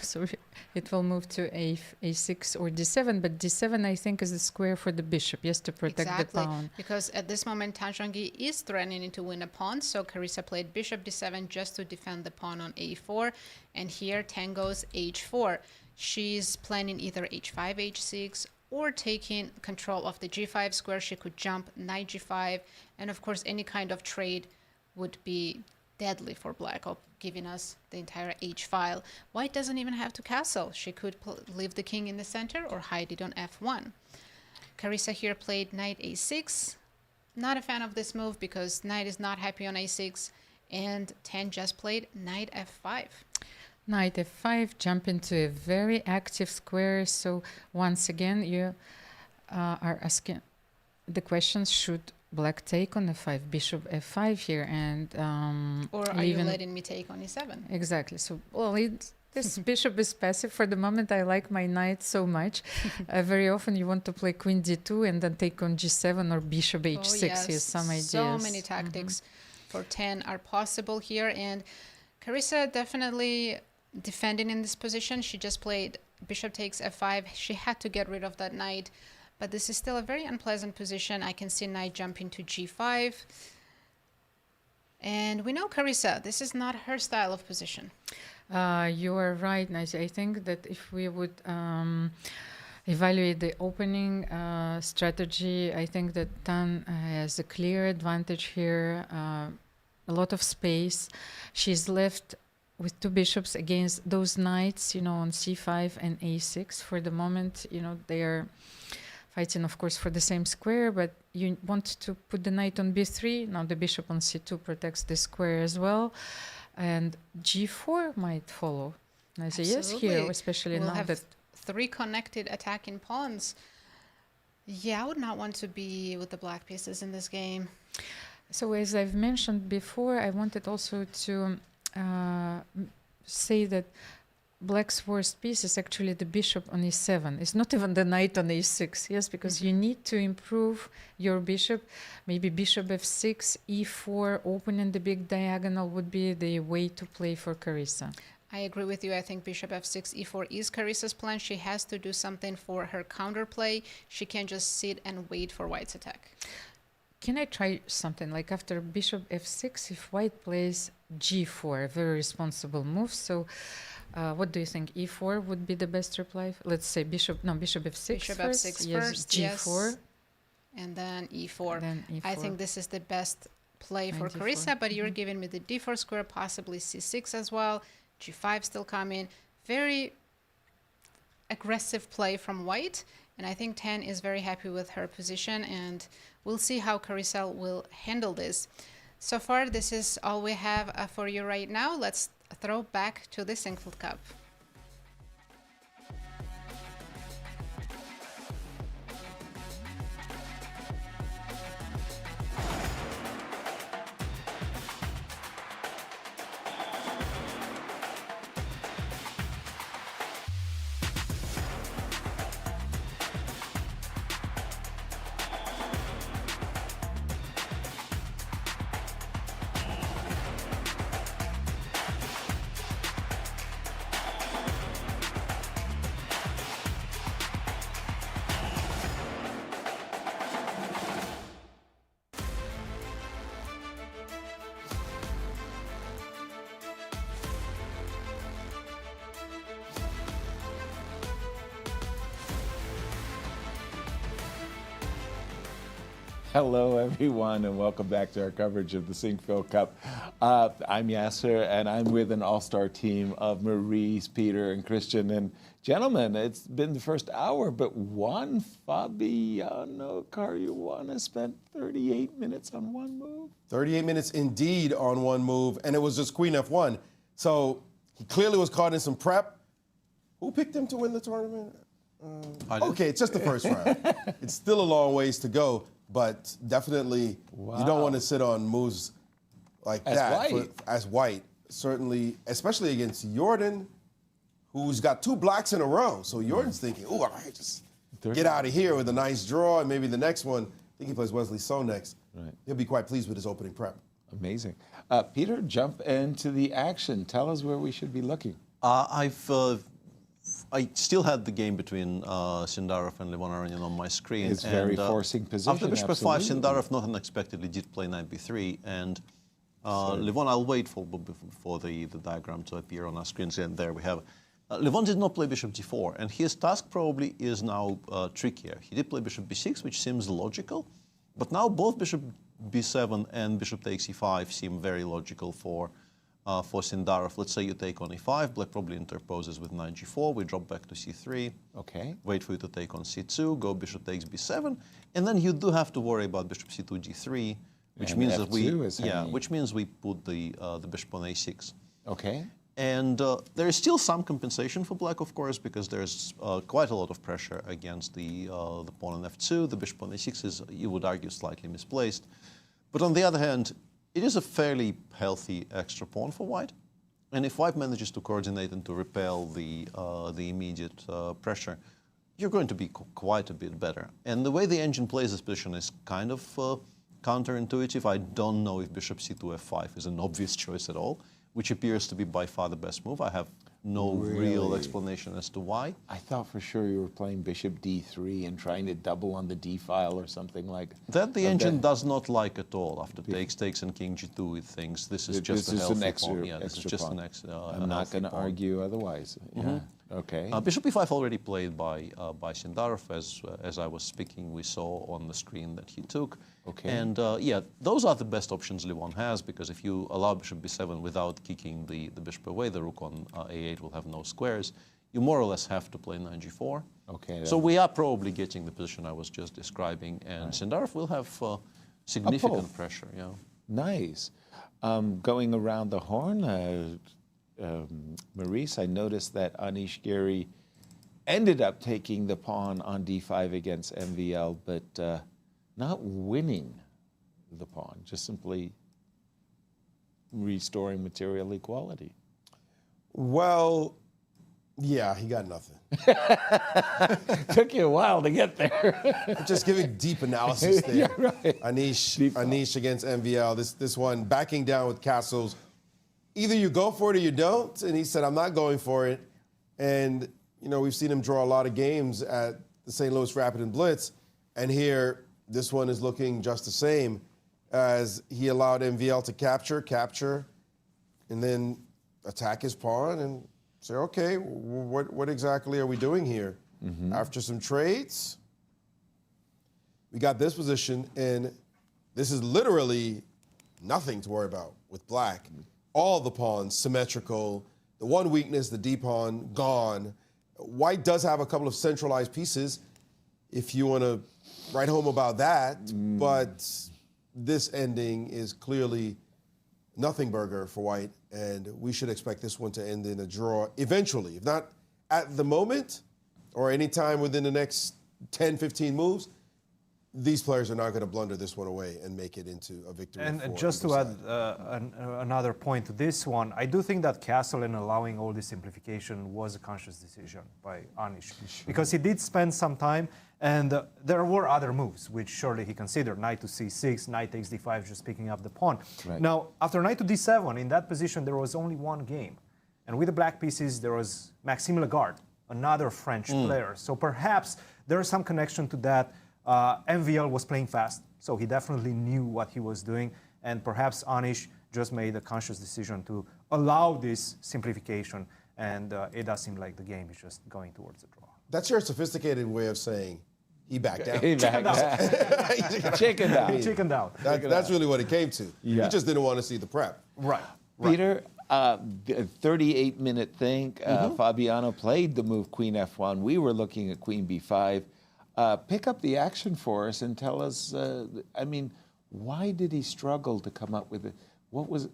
So it will move to a6 or d7, but d7 I think is the square for the bishop, yes, to protect the pawn. Because at this moment Tanzhangi is threatening to win a pawn, so Carissa played bishop d7 just to defend the pawn on a4, and here Tan goes h4. She's planning either h5, h6, or taking control of the g5 square. She could jump knight g5, and of course any kind of trade would be deadly for black, or giving us the entire h file. White doesn't even have to castle. She could leave the king in the center or hide it on f1. Carissa here played knight a6. Not a fan of this move because knight is not happy on a6, and Tan just played knight f5. Knight f5, jump into a very active square. So once again, you are asking the questions, should black take on f5, bishop f5 here, and or are you letting me take on e7? Exactly. So, well, this bishop is passive for the moment. I like my knight so much. Very often you want to play queen d2 and then take on g7 or bishop h6. Yes. Here's some ideas. So many tactics for Tan are possible here, and Carissa definitely defending in this position. She just played bishop takes f5. She had to get rid of that knight, but this is still a very unpleasant position. I can see knight jumping to g5, and we know Carissa, this is not her style of position. You are right, Nancy. I think that if we would evaluate the opening strategy, I think that Tan has a clear advantage here, a lot of space. She's left with two bishops against those knights, on c5 and a6. For the moment, they are fighting, of course, for the same square, but you want to put the knight on b3. Now the bishop on c2 protects the square as well. And g4 might follow. I say yes here, especially we'll now have that... three connected attacking pawns. Yeah, I would not want to be with the black pieces in this game. So as I've mentioned before, I wanted also to say that black's worst piece is actually the bishop on e7. It's not even the knight on a6, yes, because you need to improve your bishop. Maybe bishop f6, e4, opening the big diagonal would be the way to play for Carissa. I agree with you. I think bishop f6, e4 is Carissa's plan. She has to do something for her counterplay. She can't just sit and wait for white's attack. Can I try something like after bishop f6, if white plays g4, a very responsible move. So what do you think? E4 would be the best reply? Let's say bishop f6 bishop first. f6 yes, first, g4. Yes. And then e4. Then e4. I think this is the best play for Carissa, but you're giving me the d4 square, possibly c6 as well. g5 still coming. Very aggressive play from white, and I think Tan is very happy with her position, and we'll see how Carissa will handle this. So far, this is all we have for you right now. Let's throw back to the Sinquefield Cup. Hello, everyone, and welcome back to our coverage of the Sinquefield Cup. I'm Yasser, and I'm with an all-star team of Maurice, Peter, and Cristian. And gentlemen, it's been the first hour, but one Fabiano Caruana spent 38 minutes on one move. 38 minutes indeed on one move, and it was just queen f1. So he clearly was caught in some prep. Who picked him to win the tournament? Okay, it's just the first round. It's still a long ways to go. But definitely, you don't want to sit on moves like that as white. Certainly, especially against Jorden who's got 2 blacks in a row. So Jordan's thinking, all right, just get out of here with a nice draw, and maybe the next one, I think he plays Wesley So next. Right. He'll be quite pleased with his opening prep. Amazing. Peter, jump into the action. Tell us where we should be looking. I still had the game between Sindarov and Levon Aronian on my screen. It's very forcing position. After bishop f5, Sindarov not unexpectedly did play knight b3, and Levon, I'll wait for the diagram to appear on our screens, and there we have. Levon did not play bishop d4, and his task probably is now trickier. He did play bishop b6, which seems logical, but now both bishop b7 and bishop takes e5 seem very logical for Sindarov. Let's say you take on e5, black probably interposes with knight g4, we drop back to c3, okay. Wait for you to take on c2, go bishop takes b7, and then you do have to worry about bishop c2, g3, which And means that F2 which means we put the bishop on a6. Okay. And there is still some compensation for black, of course, because there's quite a lot of pressure against the pawn on f2. The bishop on a6 is, you would argue, slightly misplaced. But on the other hand, it is a fairly healthy extra pawn for white. And if white manages to coordinate and to repel the immediate pressure, you're going to be quite a bit better. And the way the engine plays this position is kind of counterintuitive. I don't know if bishop c2 f5 is an obvious choice at all, which appears to be by far the best move. I have no real explanation as to why. I thought for sure you were playing bishop d3 and trying to double on the d file or something like that. The engine does not like at all. After takes, and king g2, it thinks this is just a healthy pawn. Yeah, this is just an extra. I'm not going to argue otherwise. Yeah. Okay. Bishop e5 already played by Sindarov, as I was speaking. We saw on the screen that he took. Okay. And yeah, those are the best options Levon has, because if you allow bishop b7 without kicking the bishop away, the rook on a8 will have no squares. You more or less have to play knight g4. Okay. So we are probably getting the position I was just describing, and Sindarov will have significant pressure. Yeah. Nice. Going around the horn, Maurice, I noticed that Anish Giri ended up taking the pawn on d5 against MVL, but not winning the pawn, just simply restoring material equality. Well, yeah, he got nothing. Took you a while to get there. Just giving deep analysis there. Yeah, right. Anish against MVL. This one backing down with castles. Either you go for it or you don't. And he said, I'm not going for it. And, you know, we've seen him draw a lot of games at the St. Louis Rapid and Blitz. And here, this one is looking just the same, as he allowed MVL to capture, and then attack his pawn and say, okay, what exactly are we doing here? After some trades, we got this position, and this is literally nothing to worry about with black. All the pawns symmetrical. The one weakness, the D pawn, gone. White does have a couple of centralized pieces, if you want to write home about that, but this ending is clearly nothing burger for white, and we should expect this one to end in a draw eventually. If not at the moment or any time within the next 10, 15 moves, these players are not going to blunder this one away and make it into a victory. And just to add another point to this one, I do think that Castle, in allowing all this simplification, was a conscious decision by Anish. Sure. Because he did spend some time, and there were other moves, which surely he considered. Knight to c6, knight takes d5, just picking up the pawn. Right. Now, after knight to d7, in that position, there was only one game. And with the black pieces, there was Maxime Lagarde, another French player. So perhaps there is some connection to that. MVL was playing fast, so he definitely knew what he was doing, and perhaps Anish just made a conscious decision to allow this simplification, and it does seem like the game is just going towards a draw. That's your sophisticated way of saying he backed down. He backed down. Chickened out. Chickened out. That's really what it came to. Yeah. He just didn't want to see the prep. Right. Peter, 38-minute thing. Fabiano played the move queen f1. We were looking at queen b5. Pick up the action for us and tell us, I mean, why did he struggle to come up with it? What was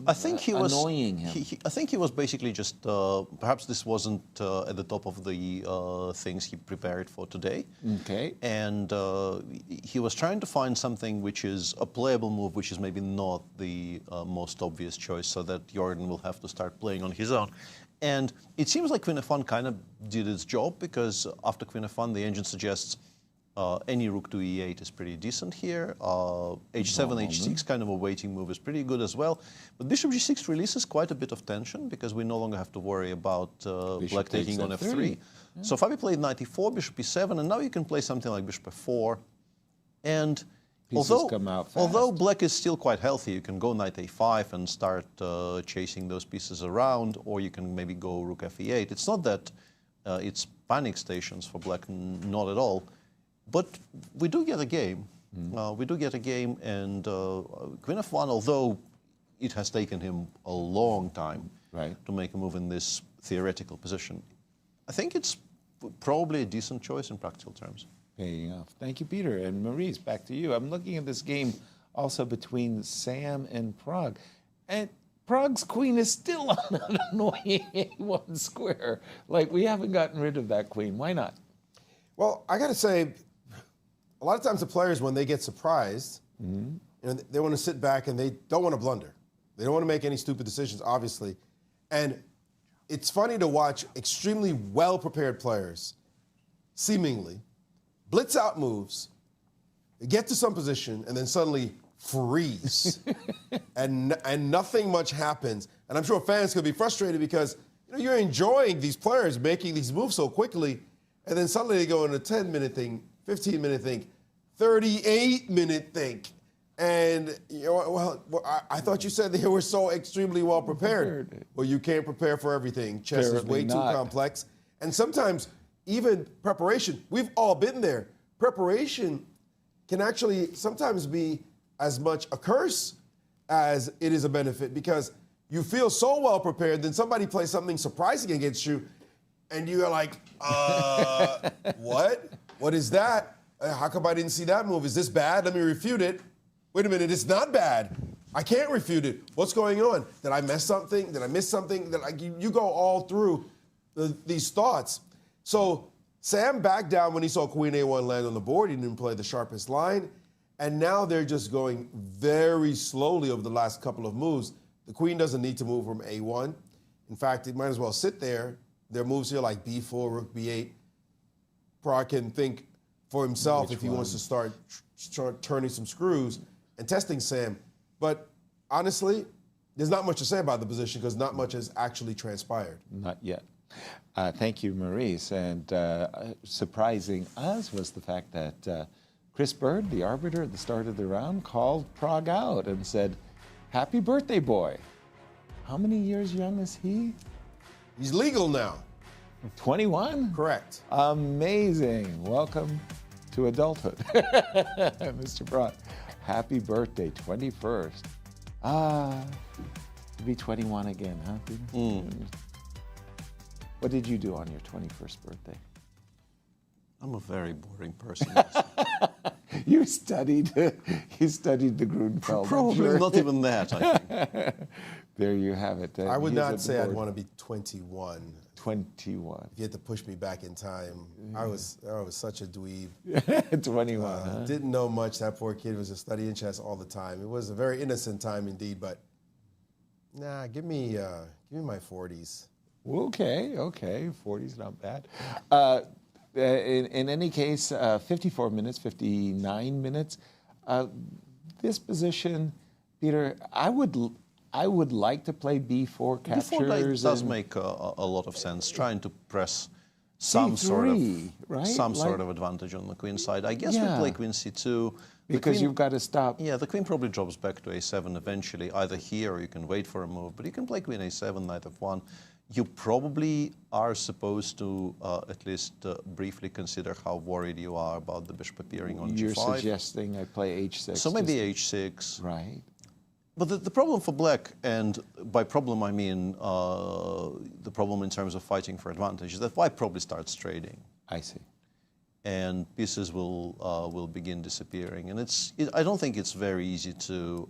I think he was annoying him? I think he was basically just perhaps this wasn't at the top of the things he prepared for today. Okay. And he was trying to find something which is a playable move, which is maybe not the most obvious choice, so that Jorden will have to start playing on his own. And it seems like Queen f1 kind of did its job, because after Queen f1, the engine suggests any rook to e8 is pretty decent here. H7, h6, kind of a waiting move, is pretty good as well. But bishop g6 releases quite a bit of tension, because we no longer have to worry about black taking on f3. Yeah. So Fabi played knight e4, bishop e7, and now you can play something like bishop f4. And although black is still quite healthy, you can go knight a5 and start chasing those pieces around, or you can maybe go rook f8. It's not that it's panic stations for black, not at all. But we do get a game. We do get a game, and Queen f1, although it has taken him a long time to make a move in this theoretical position, I think it's probably a decent choice in practical terms. Paying off. Thank you, Peter. And Maurice, back to you. I'm looking at this game also between Sam and Pragg. And Prague's queen is still on an annoying A1 square. Like, we haven't gotten rid of that queen. Why not? Well, I got to say, a lot of times the players, when they get surprised, you know, they want to sit back and they don't want to blunder. They don't want to make any stupid decisions, obviously. And it's funny to watch extremely well-prepared players, seemingly, blitz out moves, get to some position, and then suddenly freeze. and nothing much happens. And I'm sure fans could be frustrated because, you know, you're enjoying these players making these moves so quickly, and then suddenly they go into a 10-minute thing, 15-minute think, 38-minute think. And, you know, well, I thought you said they were so extremely well prepared. Well, you can't prepare for everything. Chess is way too complex. And sometimes even preparation, we've all been there. Preparation can actually sometimes be as much a curse as it is a benefit, because you feel so well prepared, then somebody plays something surprising against you, and you're like, what? What is that? How come I didn't see that move? Is this bad? Let me refute it. Wait a minute, it's not bad. I can't refute it. What's going on? Did I miss something? Did I miss something? You go all through these thoughts. So Sam backed down when he saw Queen A1 land on the board. He didn't play the sharpest line. And now they're just going very slowly over the last couple of moves. The queen doesn't need to move from A1. In fact, it might as well sit there. There are moves here like B4, rook B8. Pragg can think for himself if he wants to start turning some screws and testing Sam. But honestly, there's not much to say about the position because not much has actually transpired. Not yet. Thank you, Maurice. And surprising us was the fact that Chris Bird, the arbiter at the start of the round, called Pragg out and said, "Happy birthday, boy." How many years young is he? He's legal now. 21? Correct. Amazing. Welcome to adulthood, Mr. Pragg. Happy birthday, 21st. To be 21 again, huh, Peter? What did you do on your 21st birthday? I'm a very boring person. You studied the Grunfeld. Probably not even that, I think. There you have it. I would not say I'd want to be 21. 21. If you had to push me back in time, I was such a dweeb. 21, huh? Didn't know much. That poor kid was just studying chess all the time. It was a very innocent time indeed, but nah, give me my 40s. Okay, 40's not bad. In any case, 54 minutes, 59 minutes. This position, Peter, I would like to play B4 captures. B4 does make a lot of sense, trying to press some sort of advantage on the queen side. I guess we play queen c2. Because you've got to stop. Yeah, the queen probably drops back to a7 eventually, either here or you can wait for a move. But you can play queen a7, knight f1. You probably are supposed to at least briefly consider how worried you are about the bishop appearing on g5. You're suggesting I play h6. So maybe h6. Right. But the problem for black, and by problem I mean the problem in terms of fighting for advantage, is that white probably starts trading. I see. and pieces will begin disappearing. And I don't think it's very easy to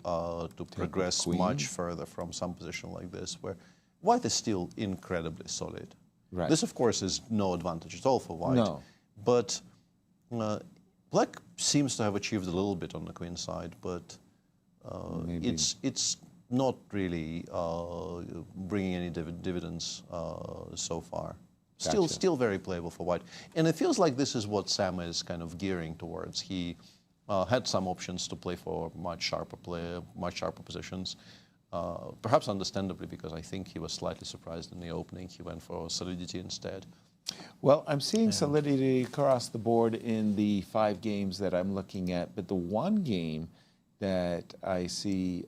progress much further from some position like this, where white is still incredibly solid. Right. This, of course, is no advantage at all for white. No. But black seems to have achieved a little bit on the queen side, but it's not really bringing any dividends so far. Gotcha. Still very playable for white. And it feels like this is what Sam is kind of gearing towards. He had some options to play for much sharper positions. Perhaps understandably, because I think he was slightly surprised in the opening. He went for solidity instead. Well, I'm seeing solidity across the board in the 5 games that I'm looking at, but the one game that I see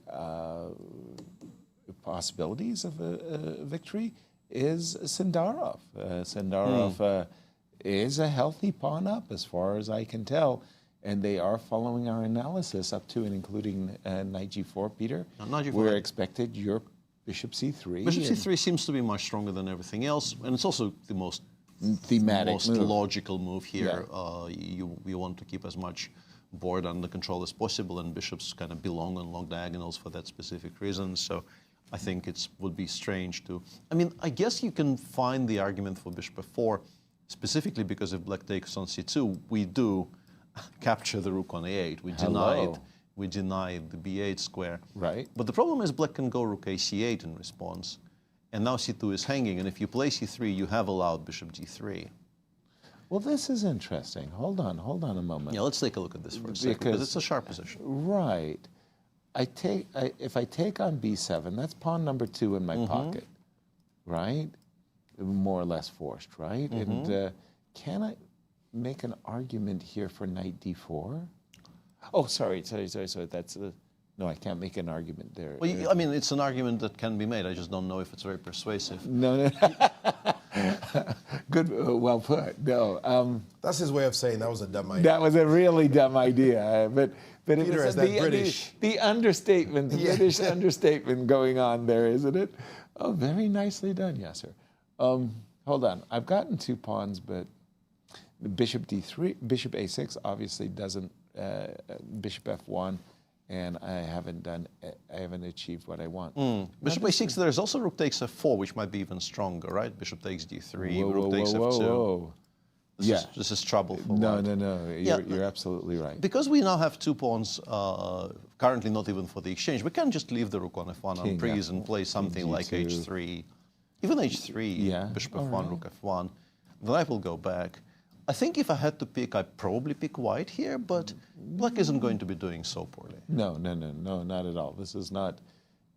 possibilities of a victory is Sindarov. Sindarov is a healthy pawn up as far as I can tell, and they are following our analysis up to and including knight g4, Peter. Knight g4. We're expected your bishop c3. Bishop c3 seems to be much stronger than everything else, and it's also the most thematic most move. logical move here. Yeah. You want to keep as much board under control as possible, and bishops kind of belong on long diagonals for that specific reason. So I think it would be strange to... I mean, I guess you can find the argument for bishop f4, specifically because if black takes on c2, we do capture the rook on a8. We deny the b8 square. Right. But the problem is black can go rook a c8 in response, and now c2 is hanging, and if you play c3, you have allowed bishop d3. Well, this is interesting. Hold on a moment. Yeah, let's take a look at this for a second, because it's a sharp position. Right. If I take on b7, that's pawn number 2 in my pocket, right? More or less forced, right? And can I make an argument here for knight d4? Oh, sorry. That's no, I can't make an argument there. Well, I mean, it's an argument that can be made. I just don't know if it's very persuasive. No. Good, well put. No. That's his way of saying that was a dumb idea. That was a really dumb idea, but Peter it was has that British. The understatement, the British understatement going on there, isn't it? Oh, very nicely done, Yasser. Hold on, I've gotten 2 pawns, but bishop d3, bishop a6 obviously doesn't. Bishop f1, and I haven't achieved what I want. Bishop a6. There's also rook takes f4, which might be even stronger, right? Bishop takes d3, Whoa, rook takes f2. Whoa. This is trouble for No. white. You're absolutely right. Because we now have 2 pawns, currently not even for the exchange, we can just leave the rook on f1 King unprise and play something like G2. h3, even h3, bishop f1, rook f1. The knight will go back. I think if I had to pick, I'd probably pick white here, but black isn't going to be doing so poorly. No, not at all. This is not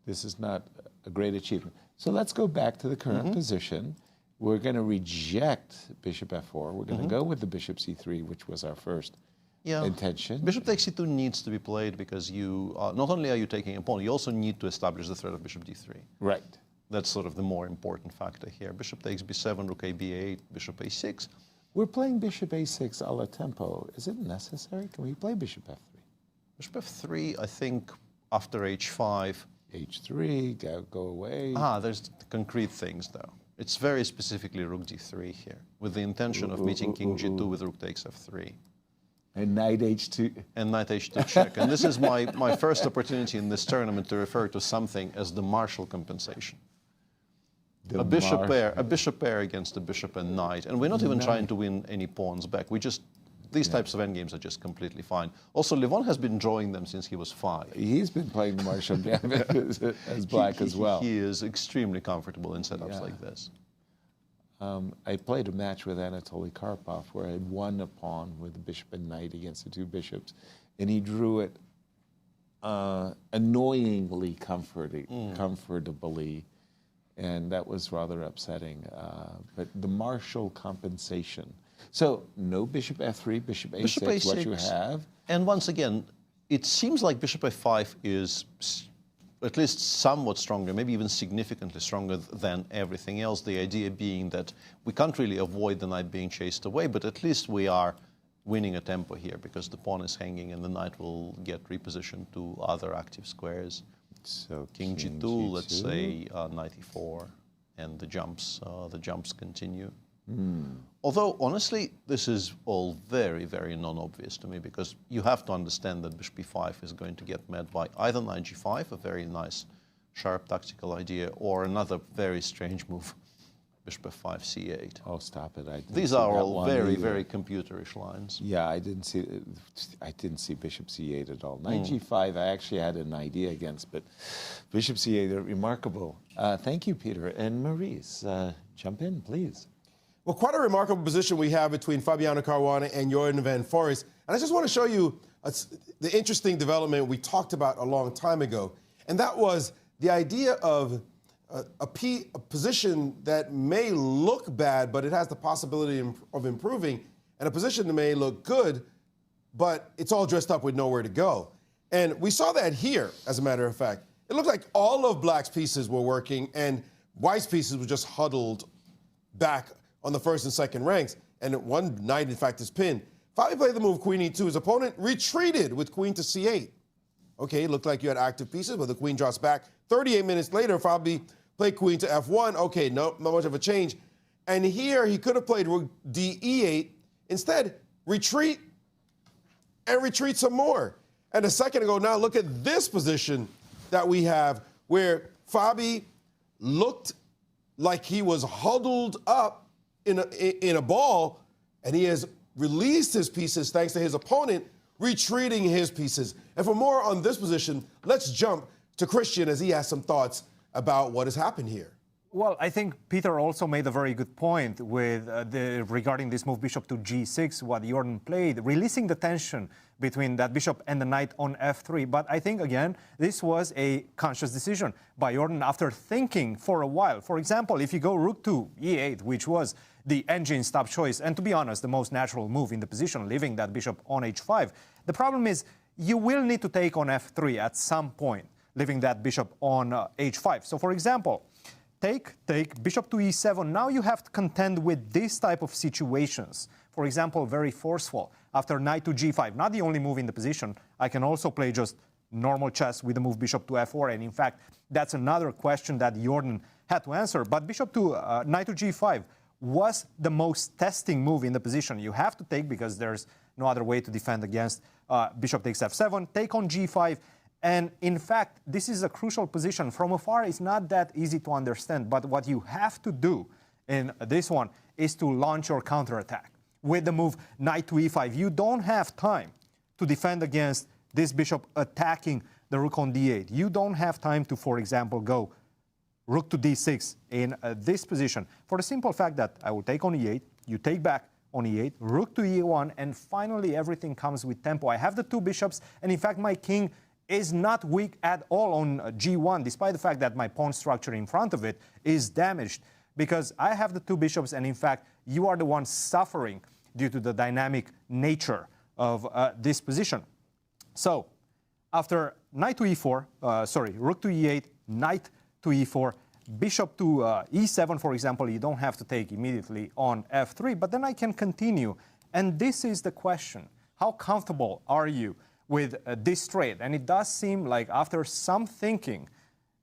a great achievement. So let's go back to the current position. We're going to reject bishop f4. We're going to go with the bishop c3, which was our first intention. Bishop takes c2 needs to be played because you not only are you taking a pawn, you also need to establish the threat of bishop d3. Right. That's sort of the more important factor here. Bishop takes b7, rook a b8, bishop a6. We're playing bishop a6 a la tempo. Is it necessary? Can we play bishop f3? Bishop f3, I think, after h5. h3, go away. There's the concrete things, though. It's very specifically rook d3 here, with the intention of meeting king g2 with rook takes f3. And knight h2. And knight h2 check. And this is my first opportunity in this tournament to refer to something as the Marshall compensation. A bishop pair against a bishop and knight. And we're not even trying to win any pawns back. These types of endgames are just completely fine. Also, Levon has been drawing them since he was 5. He's been playing the Marshall Gambit as black as well. He is extremely comfortable in setups like this. I played a match with Anatoly Karpov where I had won a pawn with the bishop and knight against the 2 bishops, and he drew it annoyingly comfortably, and that was rather upsetting. But the Marshall compensation. So no bishop f3, bishop a6, what you have. And once again, it seems like bishop f5 is at least somewhat stronger, maybe even significantly stronger than everything else. The idea being that we can't really avoid the knight being chased away, but at least we are winning a tempo here because the pawn is hanging and the knight will get repositioned to other active squares. So king g2, let's say knight e4, and the jumps continue. Although, honestly, this is all very, very non-obvious to me, because you have to understand that bishop b5 is going to get met by either knight g5, a very nice, sharp tactical idea, or another very strange move, bishop f5, c8. Oh, stop it! These are all very, very computerish lines. Yeah, I didn't see bishop c8 at all. Knight g5, I actually had an idea against, but bishop c8 are remarkable. Thank you, Peter. And Maurice, jump in, please. Well, quite a remarkable position we have between Fabiano Caruana and Jorden van Foreest. And I just want to show you the interesting development we talked about a long time ago. And that was the idea of a position that may look bad, but it has the possibility of improving, and a position that may look good, but it's all dressed up with nowhere to go. And we saw that here, as a matter of fact. It looked like all of Black's pieces were working, and White's pieces were just huddled back on the first and second ranks, and one knight, in fact, is pinned. Fabi played the move queen e2. His opponent retreated with queen to c8. Okay, it looked like you had active pieces, but the queen drops back. 38 minutes later, Fabi played queen to f1. Okay, not much of a change. And here, he could have played rook d e8. Instead, retreat and retreat some more. And a second ago, now look at this position that we have, where Fabi looked like he was huddled up in a ball, and he has released his pieces thanks to his opponent retreating his pieces. And for more on this position, let's jump to Cristian as he has some thoughts about what has happened here. Well, I think Peter also made a very good point with regarding this move bishop to g6, what Jorden played, releasing the tension between that bishop and the knight on f3. But I think, again, this was a conscious decision by Jorden after thinking for a while. For example, if you go rook to e8, which was the engine stop choice, and to be honest, the most natural move in the position, leaving that bishop on h5, the problem is you will need to take on f3 at some point, leaving that bishop on h5. So, for example, take, bishop to e7. Now you have to contend with this type of situations. For example, very forceful. After knight to g5, not the only move in the position. I can also play just normal chess with the move bishop to f4. And in fact, that's another question that Jorden had to answer. But bishop to knight to g5 was the most testing move in the position. You have to take because there's no other way to defend against bishop takes f7, take on g5. And in fact, this is a crucial position. From afar, it's not that easy to understand. But what you have to do in this one is to launch your counterattack. With the move knight to e5, you don't have time to defend against this bishop attacking the rook on d8. You don't have time to, for example, go rook to d6 in this position. For the simple fact that I will take on e8, you take back on e8, rook to e1, and finally everything comes with tempo. I have the two bishops, and in fact my king is not weak at all on g1, despite the fact that my pawn structure in front of it is damaged, because I have the two bishops, and in fact, you are the one suffering due to the dynamic nature of this position. So, after knight to e4, rook to e8, knight to e4, bishop to e7, for example, you don't have to take immediately on f3, but then I can continue. And this is the question. How comfortable are you with this trade? And it does seem like after some thinking,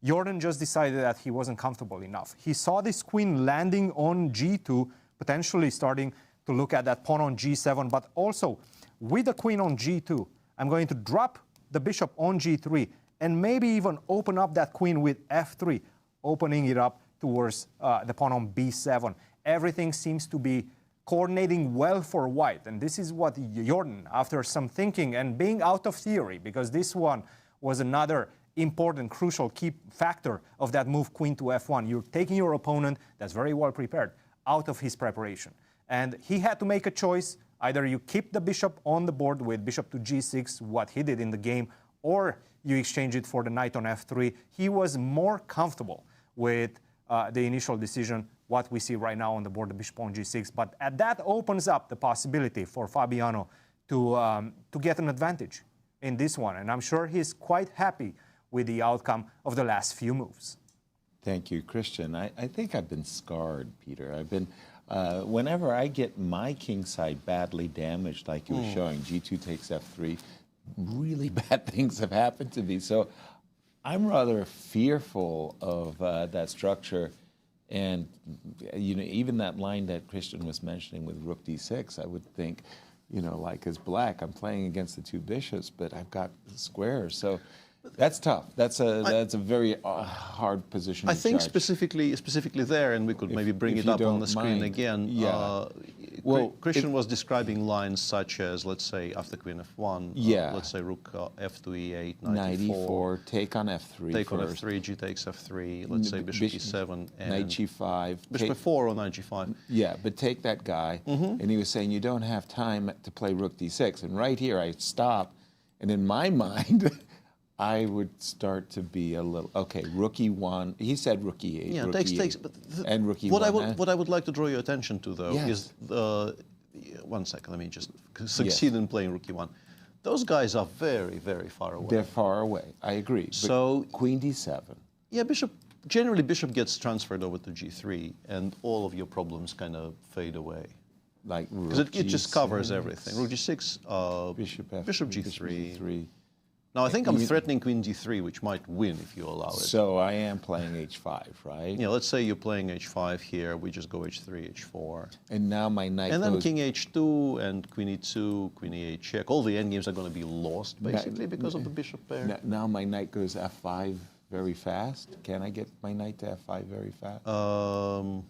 Jorden just decided that he wasn't comfortable enough. He saw this queen landing on g2, potentially starting to look at that pawn on g7, but also with the queen on g2, I'm going to drop the bishop on g3 and maybe even open up that queen with f3, opening it up towards the pawn on b7. Everything seems to be coordinating well for white, and this is what Jorden, after some thinking and being out of theory, because this one was another important, crucial key factor of that move queen to f1. You're taking your opponent that's very well prepared out of his preparation. And he had to make a choice. Either you keep the bishop on the board with bishop to g6, what he did in the game, or you exchange it for the knight on f3. He was more comfortable with the initial decision, what we see right now on the board, the bishop on g6. But that opens up the possibility for Fabiano to get an advantage in this one. And I'm sure he's quite happy with the outcome of the last few moves. Thank you, Cristian. I think I've been scarred, Peter. I've been, whenever I get my king side badly damaged, like you were showing, g2 takes f3, really bad things have happened to me. So I'm rather fearful of that structure And even that line that Cristian was mentioning with rook d6, I would think, like as black, I'm playing against the two bishops, but I've got squares. So that's tough. That's a very hard position. I to think judge. specifically there, and we could maybe bring it up on the screen again. Yeah. Well, Cristian was describing lines such as, let's say, after queen f1. Yeah. Let's say rook f2 e8, knight e4, take on f3 take on first. f3, g takes f3. Let's say bishop e7 and knight g5. bishop f4 or knight g5. Yeah, but take that guy. And he was saying you don't have time to play rook d6. And right here I stop, and in my mind, I would start to be a little, okay, rook e1. He said rook e8. Yeah, rook takes. E8, But and rook e1. what I would like to draw your attention to, though, is the. 1 second, let me just succeed in playing rook e1. Those guys are very, very far away. They're far away. I agree. So but queen d7. Yeah, generally bishop gets transferred over to g3, and all of your problems kind of fade away. Like because it just covers everything. Rook g6, bishop g3. Now, I think I'm threatening queen d3, which might win if you allow it. So I am playing h5, right? Yeah, let's say you're playing h5 here. We just go h3, h4. And now my knight and then goes... king h2 and queen e2, queen e8 check. All the endgames are going to be lost, basically, because of the bishop pair. Now my knight goes f5 very fast. Can I get my knight to f5 very fast?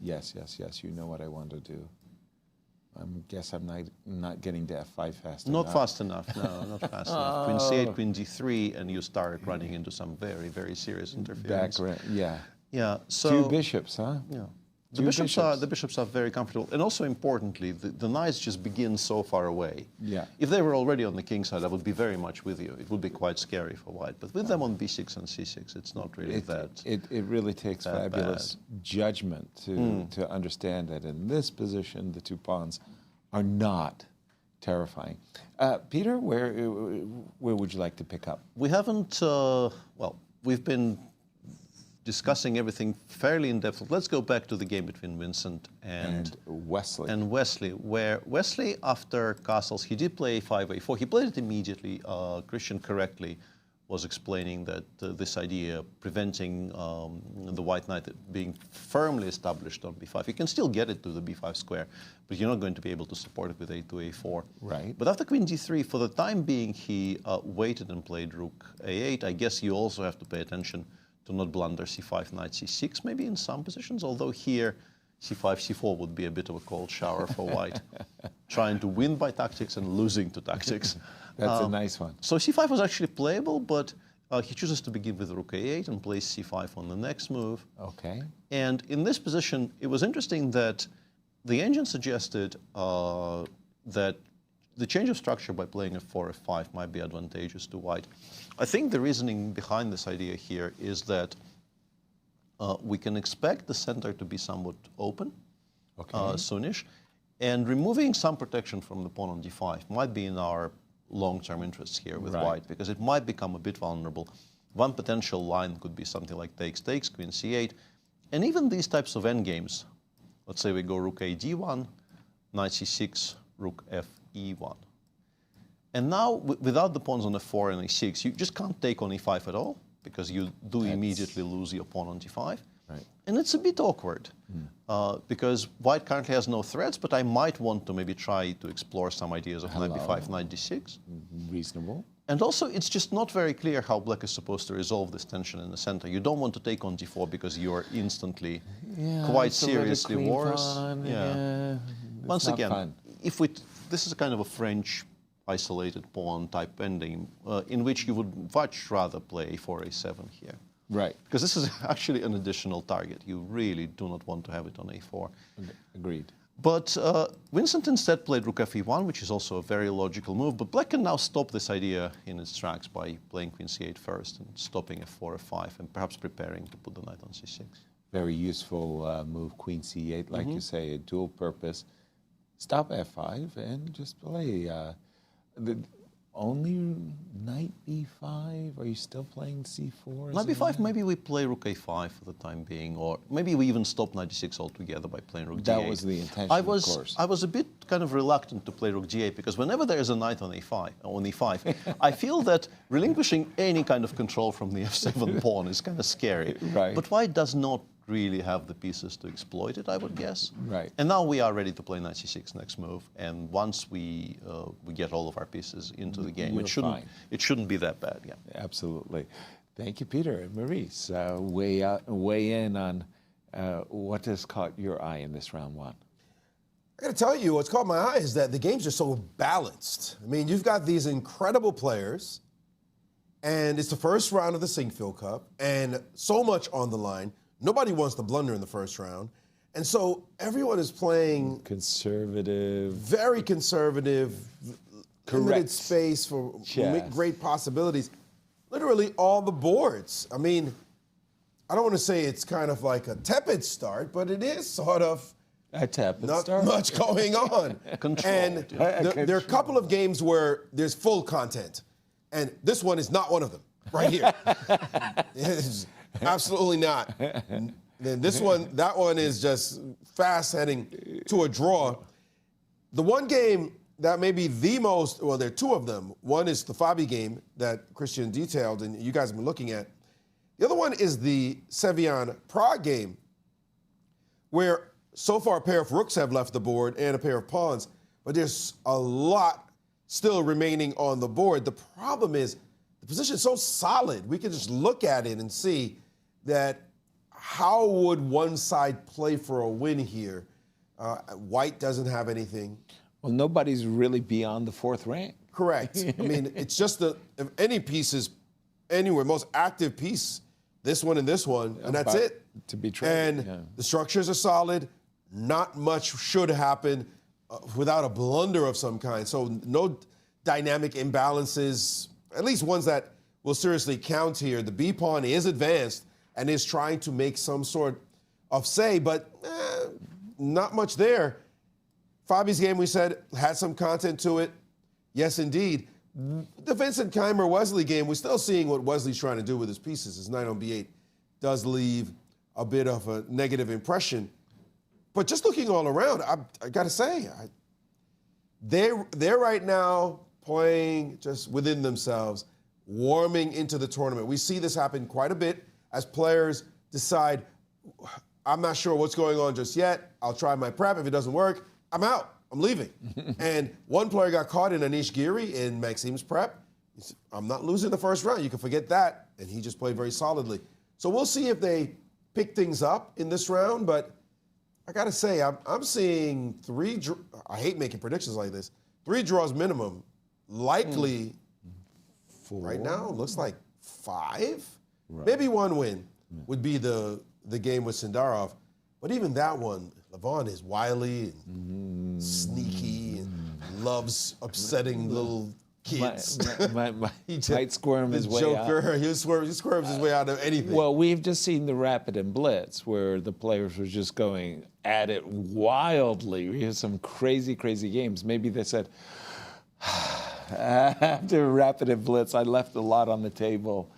Yes. You know what I want to do. I guess I'm not getting to f5 fast enough. Not fast enough, no, not fast enough. Queen c8, queen d3, and you start running into some very, very serious interference. Yeah. So two bishops, huh? Yeah. The bishops are very comfortable, and also importantly, the knights just begin so far away. Yeah. If they were already on the king side, I would be very much with you. It would be quite scary for white, but with them on b6 and c6, it's not really that. It really takes fabulous judgment to understand that in this position, the two pawns are not terrifying. Peter, where would you like to pick up? We haven't. We've been discussing everything fairly in depth. Let's go back to the game between Vincent and Wesley. Where Wesley, after castles, he did play a5, a4. He played it immediately. Cristian correctly was explaining that this idea preventing the white knight being firmly established on b5. You can still get it to the b5 square, but you're not going to be able to support it with a2, a4. Right. But after queen d3, for the time being, he waited and played rook a8. I guess you also have to pay attention to not blunder c5, knight c6, maybe in some positions, although here c5, c4 would be a bit of a cold shower for white. Trying to win by tactics and losing to tactics. That's a nice one. So c5 was actually playable, but he chooses to begin with rook a8 and plays c5 on the next move. Okay. And in this position, it was interesting that the engine suggested that the change of structure by playing f4, f5 might be advantageous to white. I think the reasoning behind this idea here is that we can expect the center to be somewhat open, soonish, and removing some protection from the pawn on d5 might be in our long-term interests here with white, because it might become a bit vulnerable. One potential line could be something like takes, takes, queen c8, and even these types of endgames. Let's say we go rook a d1, knight c6, rook f e1. And now, without the pawns on f4 and e6, you just can't take on e5 at all, because you do immediately lose your pawn on d5. Right. And it's a bit awkward, because white currently has no threats, but I might want to maybe try to explore some ideas of knight b5, knight d6. Reasonable. And also, it's just not very clear how black is supposed to resolve this tension in the center. You don't want to take on d4 because you are instantly quite seriously worse. Once again, this is a kind of a French isolated pawn type ending in which you would much rather play a4, a7 here. Right. Because this is actually an additional target. You really do not want to have it on a4. Agreed. But Vincent instead played rook f e1, which is also a very logical move. But black can now stop this idea in its tracks by playing queen c8 first and stopping f4, f5, and perhaps preparing to put the knight on c6. Very useful move, queen c8, like you say, a dual purpose. Stop f5 and just play. Only knight b5? Are you still playing c4? Knight b5, maybe we play rook a5 for the time being, or maybe we even stop knight d6 altogether by playing rook d8. That was the intention, of course. I was a bit kind of reluctant to play rook d8, because whenever there is a knight on e5, I feel that relinquishing any kind of control from the f7 pawn is kind of scary. Right. But white does not really have the pieces to exploit it, I would guess. Right. And now we are ready to play knight c6 next move. And once we get all of our pieces into the game, it shouldn't be that bad. Yeah. Absolutely. Thank you, Peter. And Maurice, weigh in on what has caught your eye in this round one. I got to tell you, what's caught my eye is that the games are so balanced. I mean, you've got these incredible players, and it's the first round of the Sinquefield Cup, and so much on the line. Nobody wants to blunder in the first round. And so everyone is playing conservative, very conservative, limited space for great possibilities. Literally all the boards. I mean, I don't want to say it's kind of like a tepid start, but it is sort of not much going on. And there are a couple of games where there's full content. And this one is not one of them, right here. It's absolutely not. And then that one is just fast heading to a draw. The one game that may be the most, well, there are two of them. One is the Fabi game that Cristian detailed and you guys have been looking at. The other one is the Sevian Prague game, where so far a pair of rooks have left the board and a pair of pawns, but there's a lot still remaining on the board. The problem is the position is so solid. We can just look at it and see that how would one side play for a win here? White doesn't have anything. Well, nobody's really beyond the fourth rank. Correct. I mean, it's just if any piece is anywhere, most active piece, this one and this one, and that's it. To be traded. And the structures are solid. Not much should happen without a blunder of some kind. So no dynamic imbalances, at least ones that will seriously count here. The B pawn is advanced and is trying to make some sort of say, but not much there. Fabi's game, we said, had some content to it. Yes, indeed. The Vincent Keymer Wesley game, we're still seeing what Wesley's trying to do with his pieces. His knight on b8 does leave a bit of a negative impression. But just looking all around, I got to say, they're right now playing just within themselves, warming into the tournament. We see this happen quite a bit as players decide, I'm not sure what's going on just yet. I'll try my prep. If it doesn't work, I'm out. I'm leaving. And one player got caught in Anish Giri in Maxime's prep. He said, I'm not losing the first round. You can forget that. And he just played very solidly. So we'll see if they pick things up in this round. But I got to say, I'm seeing I hate making predictions like this. 3 draws minimum. Likely, 4. Right now, looks like 5. Right. Maybe 1 win would be the game with Sindarov. But even that one, Levon is wily and sneaky and loves upsetting little kids. He might squirm his way out. He squirms his way out of anything. Well, we've just seen the Rapid and Blitz where the players were just going at it wildly. We had some crazy, crazy games. Maybe they said, after Rapid and Blitz, I left a lot on the table.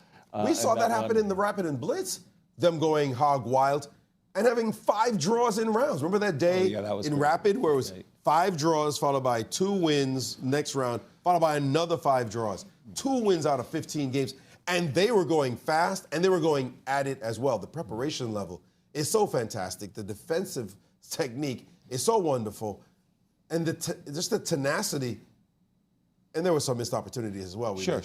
We saw that happen in the Rapid and Blitz, them going hog wild and having 5 draws in rounds. Remember that day in Rapid where it was 5 draws followed by 2 wins next round, followed by another 5 draws. 2 wins out of 15 games. And they were going fast, and they were going at it as well. The preparation level is so fantastic. The defensive technique is so wonderful. And just the tenacity. And there were some missed opportunities as well. Sure.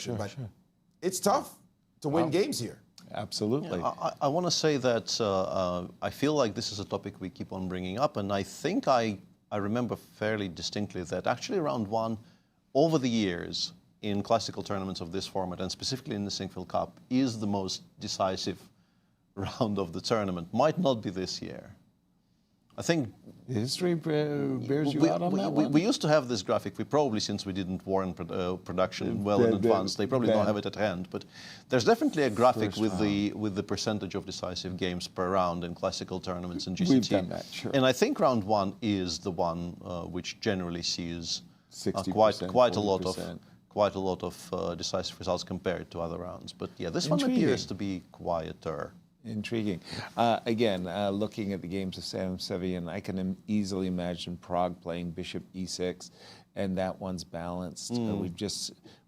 It's tough to win games here. Absolutely. Yeah, I want to say that I feel like this is a topic we keep on bringing up, and I think I remember fairly distinctly that actually round 1, over the years, in classical tournaments of this format, and specifically in the Sinquefield Cup, is the most decisive round of the tournament. Might not be this year. I think history bears you out on that one. We used to have this graphic. We probably, since we didn't warn production well in advance, they probably don't have it at hand. But there's definitely a graphic with the percentage of decisive games per round in classical tournaments in GCT. We've done that, sure. And I think round 1 is the one which generally sees 60%, quite a lot of decisive results compared to other rounds. But yeah, this one appears to be quieter. Intriguing. Again, looking at the games of Sevian, I can easily imagine Prague playing Bishop E6, and that one's balanced.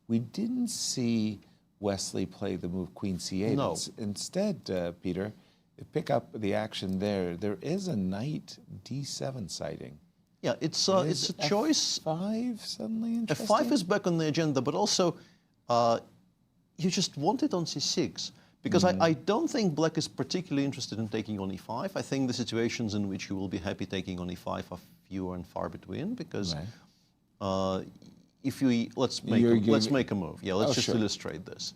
We didn't see Wesley play the move Queen C8. No. Instead, Peter, pick up the action there. There is a knight d7 sighting. Yeah, it's a choice. F5 suddenly interesting. F5 is back on the agenda, but also you just want it on c6. Because I don't think black is particularly interested in taking on e5. I think the situations in which you will be happy taking on e5 are fewer and far between. Because if you let's make a move. Yeah, let's just illustrate this.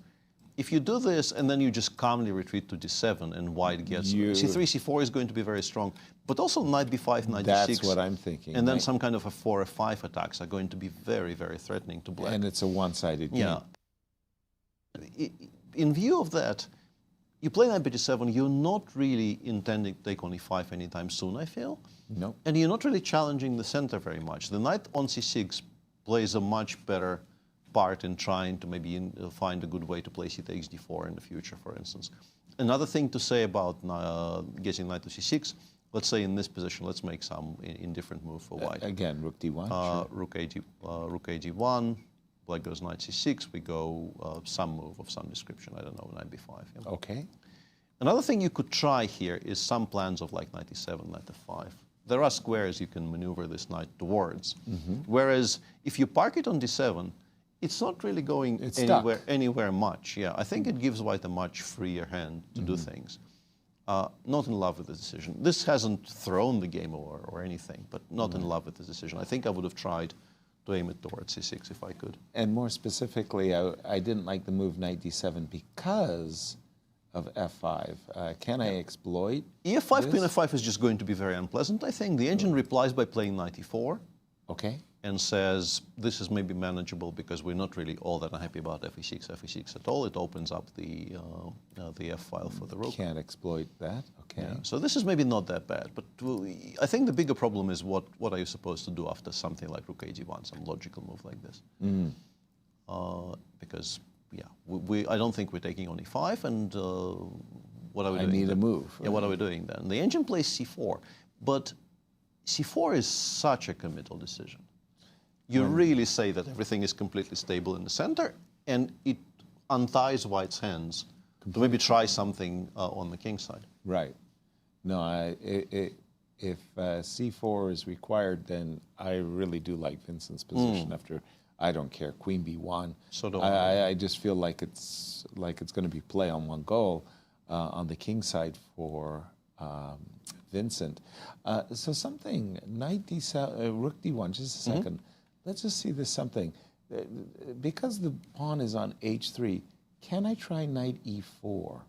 If you do this and then you just calmly retreat to d7 and white gets c3, c4 is going to be very strong. But also knight b5, knight d6. That's what I'm thinking. And then some kind of a 4 f5 attacks are going to be very, very threatening to black. And it's a one-sided game. Yeah. In view of that, you play knight b7, you're not really intending to take on e5 anytime soon, I feel. No. And you're not really challenging the center very much. The knight on c6 plays a much better part in trying to maybe find a good way to play c takes d4 in the future, for instance. Another thing to say about getting knight to c6, let's say in this position, let's make some indifferent move for white. Again, rook d1. Sure. Rook a d1. Black goes knight c6, we go some move of some description, I don't know, knight b5. Yeah. Okay. Another thing you could try here is some plans of like knight e7, knight f5. There are squares you can maneuver this knight towards. Whereas if you park it on d7, it's not really going anywhere much. Yeah, I think it gives white a much freer hand to do things. Not in love with the decision. This hasn't thrown the game or anything, but not in love with the decision. I think I would have tried to aim it towards c6 if I could. And more specifically, I didn't like the move knight d7 because of f5. Can I exploit e5, queen f5 is just going to be very unpleasant, I think. The engine replies by playing knight e4. Okay. And says, this is maybe manageable because we're not really all that unhappy about fe6 at all. It opens up the f file for the rook. Can't exploit that, okay. Yeah. So this is maybe not that bad, but I think the bigger problem is what are you supposed to do after something like rook a d1, some logical move like this. Because, yeah, I don't think we're taking on e5, and what are we doing? I need then? a move. Yeah, what are we doing then? The engine plays c4, but c4 is such a committal decision. You really say that everything is completely stable in the center, and it unties white's hands to maybe try something on the king side. Right. No, if c4 is required, then I really do like Vincent's position after, I don't care, queen b1. So do I just feel like it's going to be play on one goal on the king side for Vincent. So something, knight d7, rook d1, just a second. Let's just see this something. Because the pawn is on h3, can I try knight e4?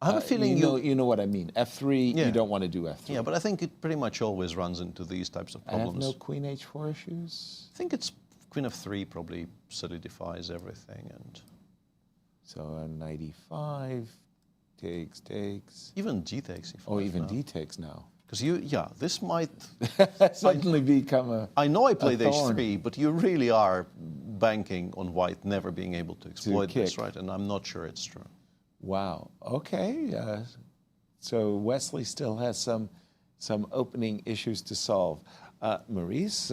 I have a feeling you know what I mean. f3, you don't want to do f3. Yeah, but I think it pretty much always runs into these types of problems. I have no queen h4 issues? I think it's queen f3 probably solidifies everything. And so knight e5, takes. Even d takes e5. Oh, even d takes now. Because this might suddenly become a I know I played thorn. h3, but you really are banking on white never being able to exploit this, right? And I'm not sure it's true. Wow. Okay. So Wesley still has some opening issues to solve. Maurice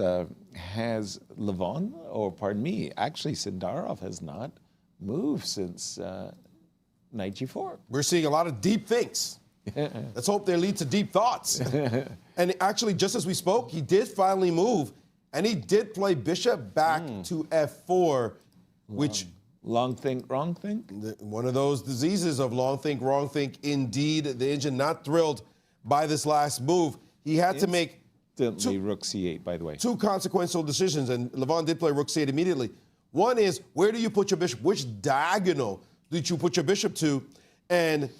has Levon, or pardon me, actually Sindarov has not moved since knight g4. We're seeing a lot of deep things. Let's hope they lead to deep thoughts. And actually, just as we spoke, he did finally move, and he did play bishop back to f4, which... Long think, wrong think? One of those diseases of long think, wrong think. Indeed, the engine not thrilled by this last move. He had to make rook c8, by the way. Two consequential decisions, and Levon did play rook c8 immediately. One is, where do you put your bishop? Which diagonal did you put your bishop to? And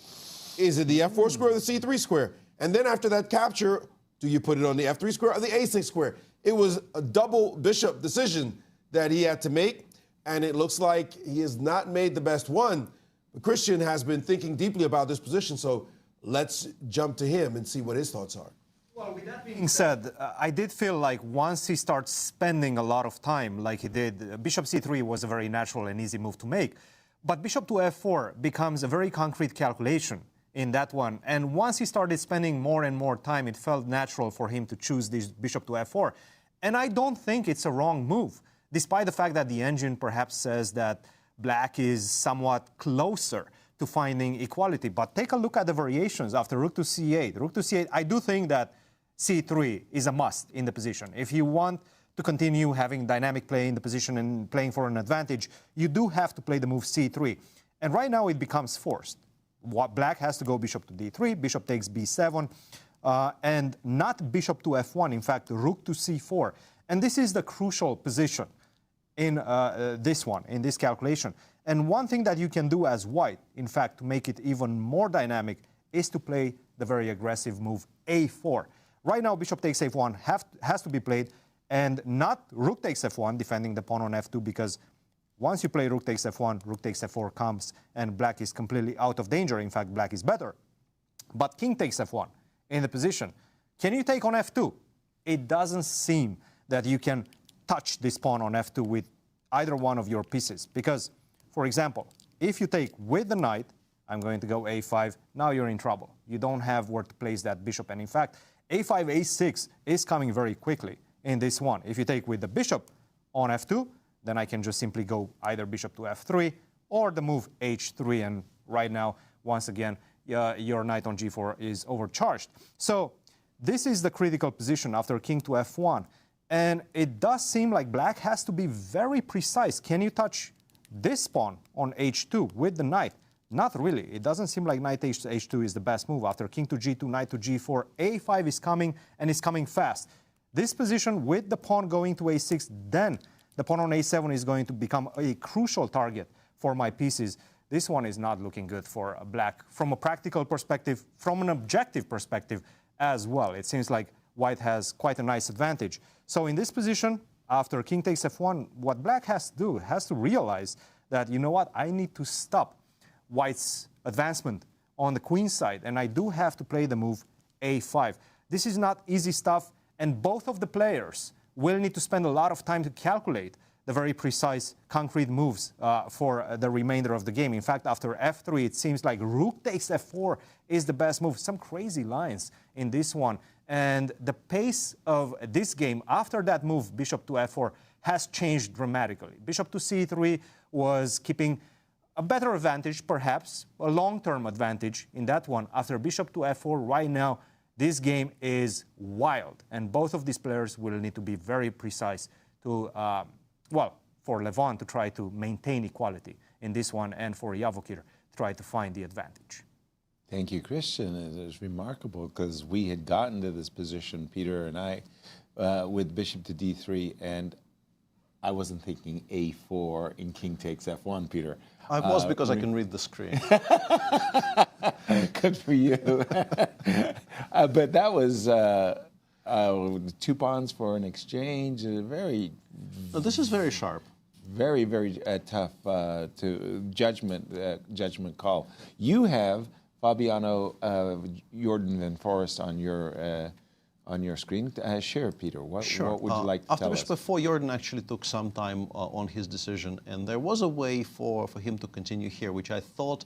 is it the f4 square or the c3 square? And then after that capture, do you put it on the f3 square or the a6 square? It was a double bishop decision that he had to make, and it looks like he has not made the best one. But Cristian has been thinking deeply about this position, so let's jump to him and see what his thoughts are. Well, with that being said, I did feel like once he starts spending a lot of time like he did, bishop c3 was a very natural and easy move to make. But bishop to f4 becomes a very concrete calculation in that one. And once he started spending more and more time, it felt natural for him to choose this bishop to f4. And I don't think it's a wrong move, despite the fact that the engine perhaps says that black is somewhat closer to to finding equality. But take a look at the variations after rook to c8. Rook to c8, I do think that c3 is a must in the position. If you want to continue having dynamic play in the position and playing for an advantage, you do have to play the move c3. And right now it becomes forced. Black has to go bishop to d3, bishop takes b7, and not bishop to f1, in fact, rook to c4. And this is the crucial position in in this calculation. And one thing that you can do as white, in fact, to make it even more dynamic, is to play the very aggressive move a4. Right now, bishop takes f1 has to be played, and not rook takes f1, defending the pawn on f2, because once you play rook takes f1, rook takes f4 comes, and black is completely out of danger. In fact, black is better. But king takes f1 in the position. Can you take on f2? It doesn't seem that you can touch this pawn on f2 with either one of your pieces. Because, for example, if you take with the knight, I'm going to go a5, now you're in trouble. You don't have where to place that bishop. And in fact, a5, a6 is coming very quickly in this one. If you take with the bishop on f2, then I can just simply go either bishop to f3 or the move h3. And right now, once again, your knight on g4 is overcharged. So this is the critical position after king to f1. And it does seem like black has to be very precise. Can you touch this pawn on h2 with the knight? Not really. It doesn't seem like knight h2 is the best move. After king to g2, knight to g4, a5 is coming, and it's coming fast. This position with the pawn going to a6, then the pawn on a7 is going to become a crucial target for my pieces. This one is not looking good for black from a practical perspective, from an objective perspective as well. It seems like white has quite a nice advantage. So in this position, after king takes f1, what black has to do, has to realize that, you know what, I need to stop white's advancement on the queen side, and I do have to play the move a5. This is not easy stuff, and both of the players will need to spend a lot of time to calculate the very precise, concrete moves for the remainder of the game. In fact, after f3, it seems like rook takes f4 is the best move. Some crazy lines in this one. And the pace of this game after that move, bishop to f4, has changed dramatically. Bishop to c3 was keeping a better advantage, perhaps, a long-term advantage in that one. After bishop to f4, right now, this game is wild. And both of these players will need to be very precise to, well, for Levon to try to maintain equality in this one, and for Javokhir to try to find the advantage. Thank you, Cristian. It was remarkable because we had gotten to this position, Peter and I, with bishop to d3, and I wasn't thinking a4 in king takes f1, Peter. I was because I can read the screen. Good for you. But that was 2 pawns for an exchange. Very. No, this is very sharp. Very, very tough to judgment call. You have Fabiano, Jorden, and Foreest on your screen. Share, Peter. What would you like to tell us? After bishop f4, Jorden actually took some time on his decision, and there was a way for him to continue here, which I thought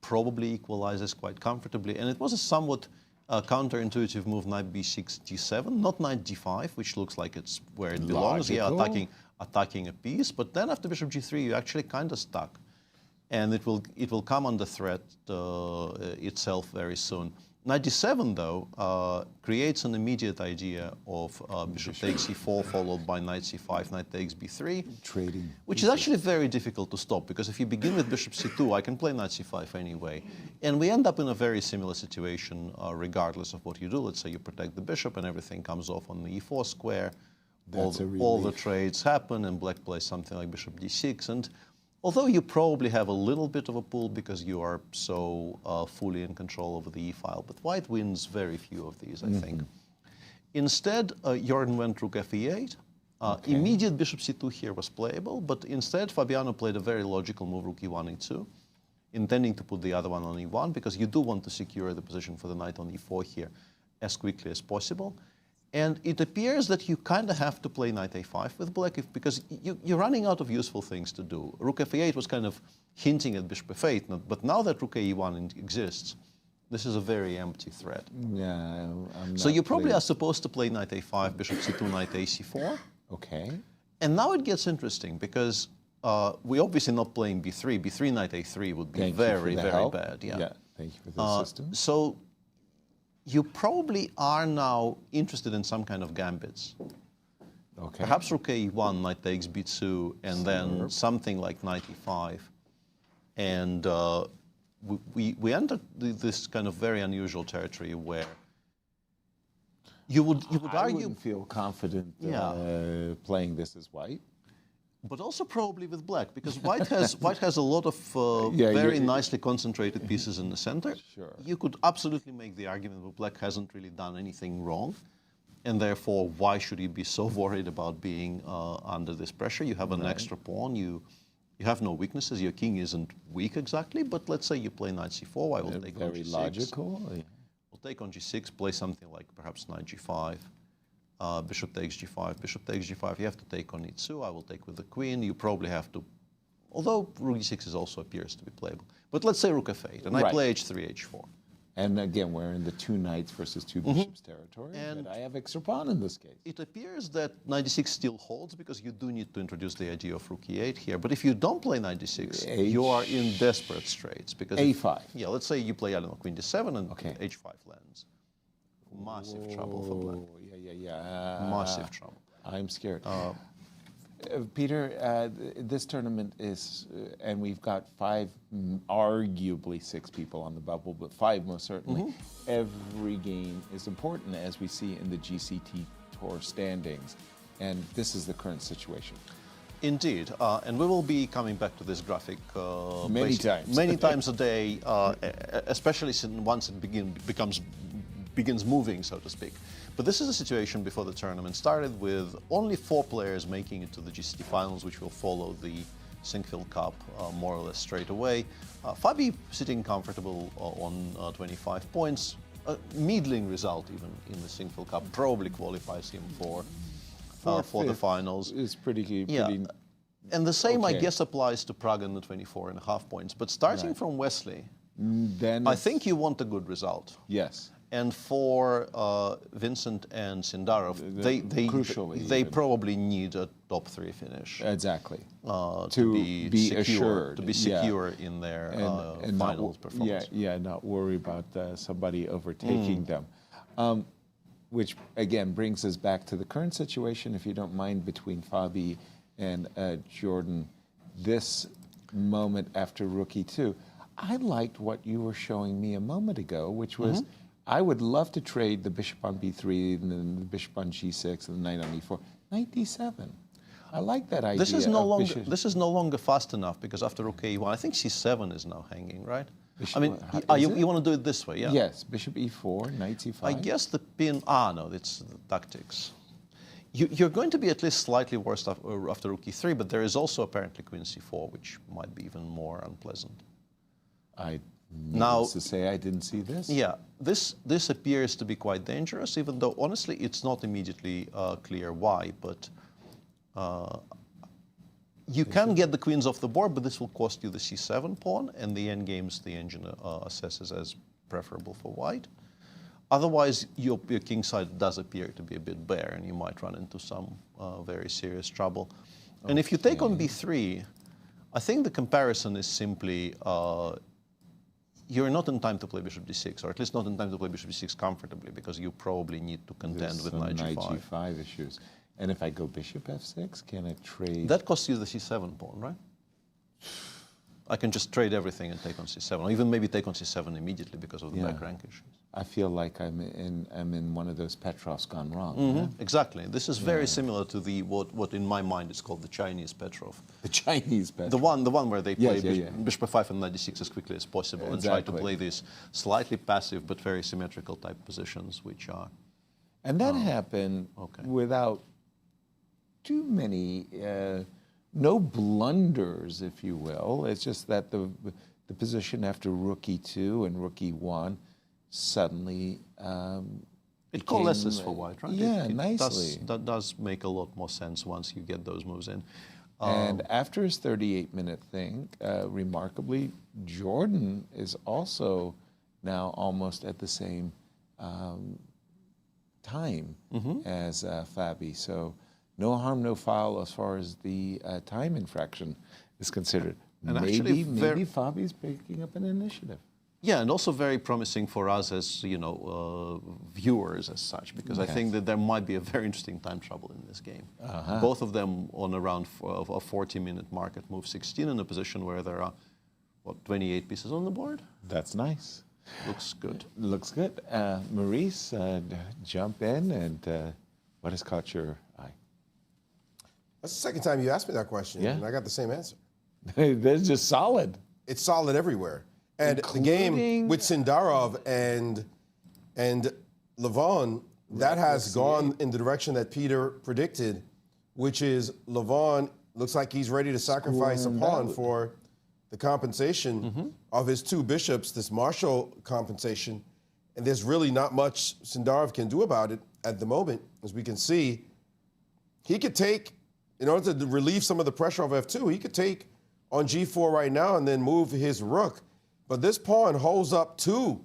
probably equalizes quite comfortably. And it was a somewhat counterintuitive move, knight b6, d7, not knight d5, which looks like it's where it belongs. Logical. Yeah, attacking a piece. But then after bishop g3, you're actually kind of stuck. And it will come under threat itself very soon. Knight d7, though, creates an immediate idea of bishop takes e4, followed by knight c5, knight takes b3. Trading. Which is actually very difficult to stop, because if you begin with bishop c2, I can play knight c5 anyway. And we end up in a very similar situation, regardless of what you do. Let's say you protect the bishop and everything comes off on the e4 square. All the trades happen, and black plays something like bishop d6. And although you probably have a little bit of a pull because you are so fully in control over the e-file, but white wins very few of these, I think. Instead, Jorden went rook f8. Immediate bishop c2 here was playable, but instead Fabiano played a very logical move, rook e1, e2, intending to put the other one on e1, because you do want to secure the position for the knight on e4 here as quickly as possible. And it appears that you kind of have to play knight a5 with black, because you're running out of useful things to do. Rook f8 was kind of hinting at bishop f8, but now that rook e1 exists, this is a very empty threat. Yeah, so you probably are supposed to play knight a5, bishop c2, knight a c4. Okay. And now it gets interesting, because we're obviously not playing b3. b3 knight a3 would be very bad. Yeah, thank you for the assistance. So you probably are now interested in some kind of gambits. Okay. Perhaps rook a1, knight takes b2, and then something like knight e5. And we enter this kind of very unusual territory where you would I argue... wouldn't feel confident playing this as white. But also probably with black, because white has a lot of very nicely concentrated pieces in the center. Sure. You could absolutely make the argument that black hasn't really done anything wrong, and therefore why should you be so worried about being under this pressure? You have an extra pawn. You have no weaknesses. Your king isn't weak exactly, but let's say you play knight c4. I will take on g6. Very logical. Yeah. We'll take on g6. Play something like perhaps knight g5. Bishop takes g5, bishop takes g5. You have to take on e2. I will take with the queen. You probably have to, although rook e6 also appears to be playable. But let's say rook f8, and I play h3, h4. And again, we're in the two knights versus two bishops territory. And but I have extra pawn in this case. It appears that knight d6 still holds because you do need to introduce the idea of rook e8 here. But if you don't play knight d6, you are in desperate straits. Because a5. Yeah, let's say you play, I don't know, queen d7 and h5 lands. Massive trouble for black. Yeah. Massive trouble. I'm scared. Peter, this tournament is, and we've got arguably six people on the bubble, but five most certainly. Every game is important, as we see in the GCT Tour standings, and this is the current situation. Indeed, and we will be coming back to this graphic many times a day, especially once it begins moving, so to speak. But this is a situation before the tournament started with only 4 players making it to the GCT finals, which will follow the Sinquefield Cup more or less straight away. Fabi sitting comfortable on 25 points. A middling result even in the Sinquefield Cup probably qualifies him for the finals. It's pretty and the same, I guess, applies to Praggnanandhaa, the 24.5 points. But starting from Wesley, then I think you want a good result. Yes. And for Vincent and Sindarov, they probably need a top 3 finish. Exactly. To be assured. To be secure in their finals performance. Not worry about somebody overtaking them. Which, again, brings us back to the current situation, if you don't mind, between Fabi and Jorden. This moment after rook e2, I liked what you were showing me a moment ago, which was I would love to trade the bishop on b3 and then the bishop on g6 and the knight on e4. Knight d7. I like that idea. This is no longer fast enough because after rook a1, I think c7 is now hanging, right? Bishop, I mean, you want to do it this way, yeah? Yes, bishop e4, knight c5. I guess the pin. No, it's the tactics. You're going to be at least slightly worse after rook e3, but there is also apparently queen c4, which might be even more unpleasant. Needless to say, I didn't see this. Yeah, this appears to be quite dangerous, even though honestly it's not immediately clear why. But you can get the queens off the board, but this will cost you the c7 pawn, and the endgames the engine assesses as preferable for white. Otherwise, your king side does appear to be a bit bare, and you might run into some very serious trouble. Okay. And if you take on b3, I think the comparison is simply you're not in time to play bishop d6, or at least not in time to play bishop d6 comfortably, because you probably need to contend with knight g5. g5 issues. And if I go bishop f6, can I trade? That costs you the c7 pawn, right? I can just trade everything and take on c7, or even maybe take on c7 immediately because of the back rank issues. I feel like I'm in one of those Petrovs gone wrong. Mm-hmm. Exactly. This is very similar to the what in my mind is called the Chinese Petrov. The Chinese Petrov. The one where they play bishop f5 and knight d6 as quickly as possible and try to play these slightly passive but very symmetrical type positions, which are. And that happened without too many. No blunders, if you will. It's just that the position after rook e2 and rook e1 suddenly it coalesces for white, right? Yeah, nicely. That does make a lot more sense once you get those moves in. And after his 38-minute thing, remarkably, Jorden is also now almost at the same time as Fabi. So no harm, no foul as far as the time infraction is considered. And Maybe actually Fabi's picking up an initiative. Yeah, and also very promising for us as viewers as such, because I think that there might be a very interesting time trouble in this game. Both of them on around a 40-minute mark at move 16 in a position where there are 28 pieces on the board. That's nice. Looks good. Looks good. Maurice, jump in, and what has caught your eye? That's the second time you asked me that question, Yeah. and I got the same answer. They're just solid. It's solid everywhere. And the game with Sindarov and Levon, that has gone in the direction that Peter predicted, which is Levon looks like he's ready to sacrifice a pawn for the compensation of his two bishops, this martial compensation. And there's really not much Sindarov can do about it at the moment. As we can see, he could take, in order to relieve some of the pressure of F2, he could take on G4 right now and then move his rook. But this pawn holds up 2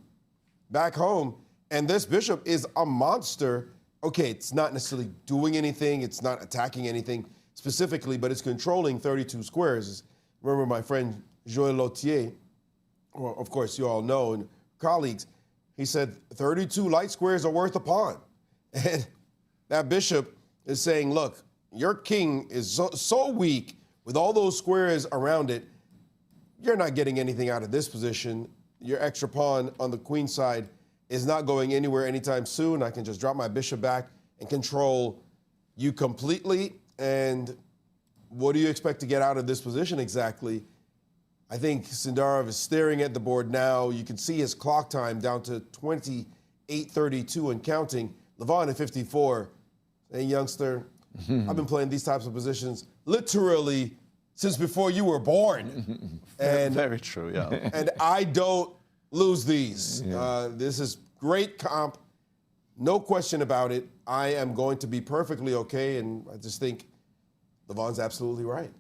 back home, and this bishop is a monster. Okay, it's not necessarily doing anything, it's not attacking anything specifically, but it's controlling 32 squares. Remember my friend Joël Lautier, well, of course you all know, and colleagues, he said 32 light squares are worth a pawn. And that bishop is saying, look, your king is so weak with all those squares around it, you're not getting anything out of this position. Your extra pawn on the queen side is not going anywhere anytime soon. I can just drop my bishop back and control you completely. And what do you expect to get out of this position exactly? I think Sindarov is staring at the board now. You can see his clock time down to 28:32 and counting. Levon at 54. Hey, youngster, I've been playing these types of positions literally since before you were born. And very true, yeah. and I don't lose these. This is great comp, no question about it. I am going to be perfectly okay, and I just think Levon's absolutely right.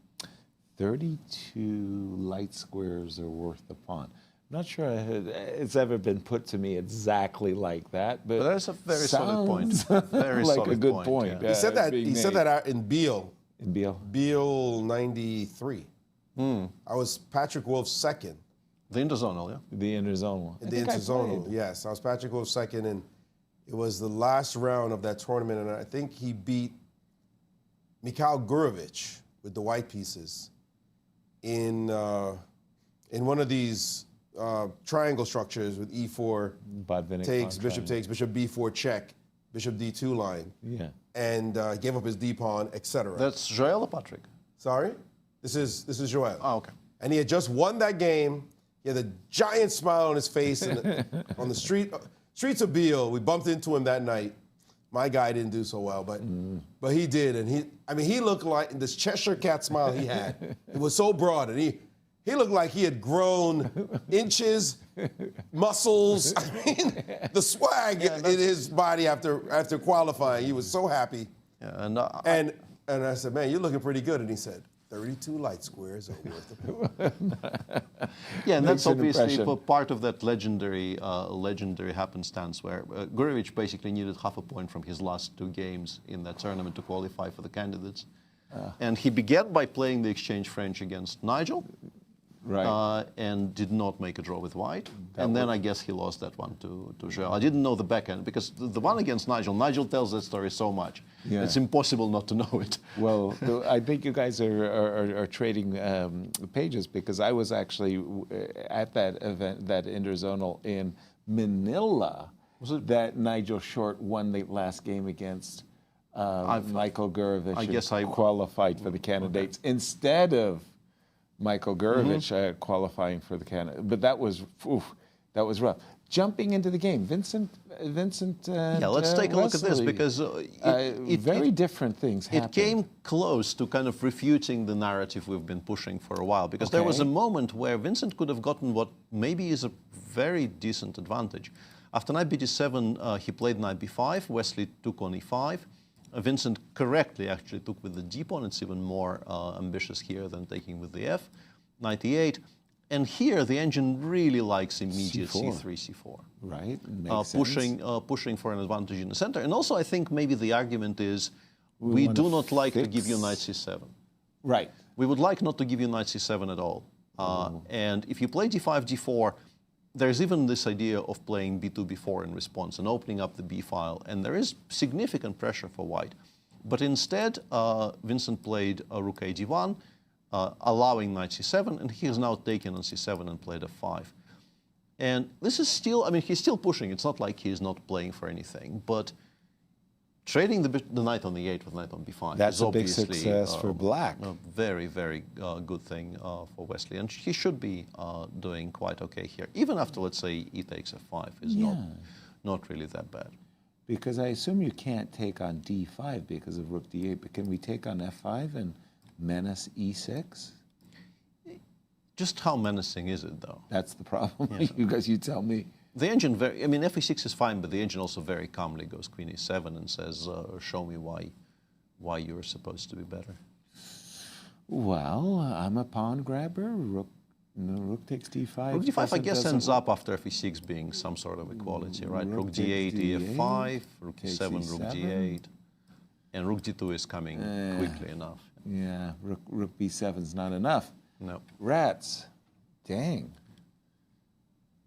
32 light squares are worth a pawn. I'm not sure it's ever been put to me exactly like that, but that's a very solid point. Very like solid a good point. He said that. He said that out in Beal. In Beal? Beal 93. I was Patrick Wolf's second. The interzonal, yeah? The interzonal. The interzonal, yes. I was Patrick Wolf's second, and it was the last round of that tournament, and I think he beat Mikhail Gurovich with the white pieces in one of these triangle structures with E4 takes, bishop takes, bishop B4 check, bishop D2 line. Yeah. And gave up his D pawn, etc. That's Joël or Patrick? Sorry? This is Joël. Oh, okay. And he had just won that game. He had a giant smile on his face and on the streets of Beal. We bumped into him that night. My guy didn't do so well, but he did. And he looked like this Cheshire cat smile he had. It was so broad, and he looked like he had grown inches, muscles. I mean, the swag in his body after qualifying. He was so happy. Yeah, and I said, man, you're looking pretty good. And he said, 32 light squares are worth it. Yeah, and that's obviously impression. part of that legendary happenstance where Gurovich basically needed half a point from his last 2 games in that tournament to qualify for the candidates. And he began by playing the exchange French against Nigel. Right. And did not make a draw with white. And then I guess he lost that one to Joël. I didn't know the backhand because the one against Nigel tells that story so much. Yeah. It's impossible not to know it. Well, I think you guys are trading pages because I was actually at that event, that interzonal in Manila. Was it that Nigel Short won the last game against Michael Gurovich? I guess I qualified for the candidates instead of Michael Gurovich qualifying for the candidate. But that was rough. Jumping into the game, Vincent and let's take a look at this Wesley, because very different things happened. It came close to kind of refuting the narrative we've been pushing for a while because there was a moment where Vincent could have gotten what maybe is a very decent advantage. After knight bd7, he played knight b5, Wesley took on e5. Vincent correctly actually took with the d pawn. It's even more ambitious here than taking with the f. Knight e8. And here the engine really likes immediate c3, c4. Right, pushing for an advantage in the center. And also I think maybe the argument is We wanna do not like to fix- give you knight c7. Right. We would like not to give you knight c7 at all. And if you play d5, d4, there's even this idea of playing b2, b4 in response and opening up the b file. And there is significant pressure for white. But instead, Vincent played rook a d1, allowing knight c7, and he has now taken on c7 and played f5. And this is still, I mean, he's still pushing. It's not like he's not playing for anything. But trading the knight on the 8 with knight on b5 That's is a big obviously success for black. a very, very good thing for Wesley. And he should be doing quite okay here. Even after, let's say, e takes f5 is not really that bad. Because I assume you can't take on d5 because of rook d8, but can we take on f5 and menace e6? Just how menacing is it, though? That's the problem. You guys, you tell me. The engine, I mean, fe6 is fine, but the engine also very calmly goes queen e7 and says, show me why you're supposed to be better. Well, I'm a pawn grabber. Rook takes d5. Rook d5, I guess, ends work. up after fe6 being some sort of equality, right? Rook takes d8, ef5, rook takes e7, rook e7. d8. And rook d2 is coming quickly enough. Yeah, rook b7 is not enough. No. Rats. Dang.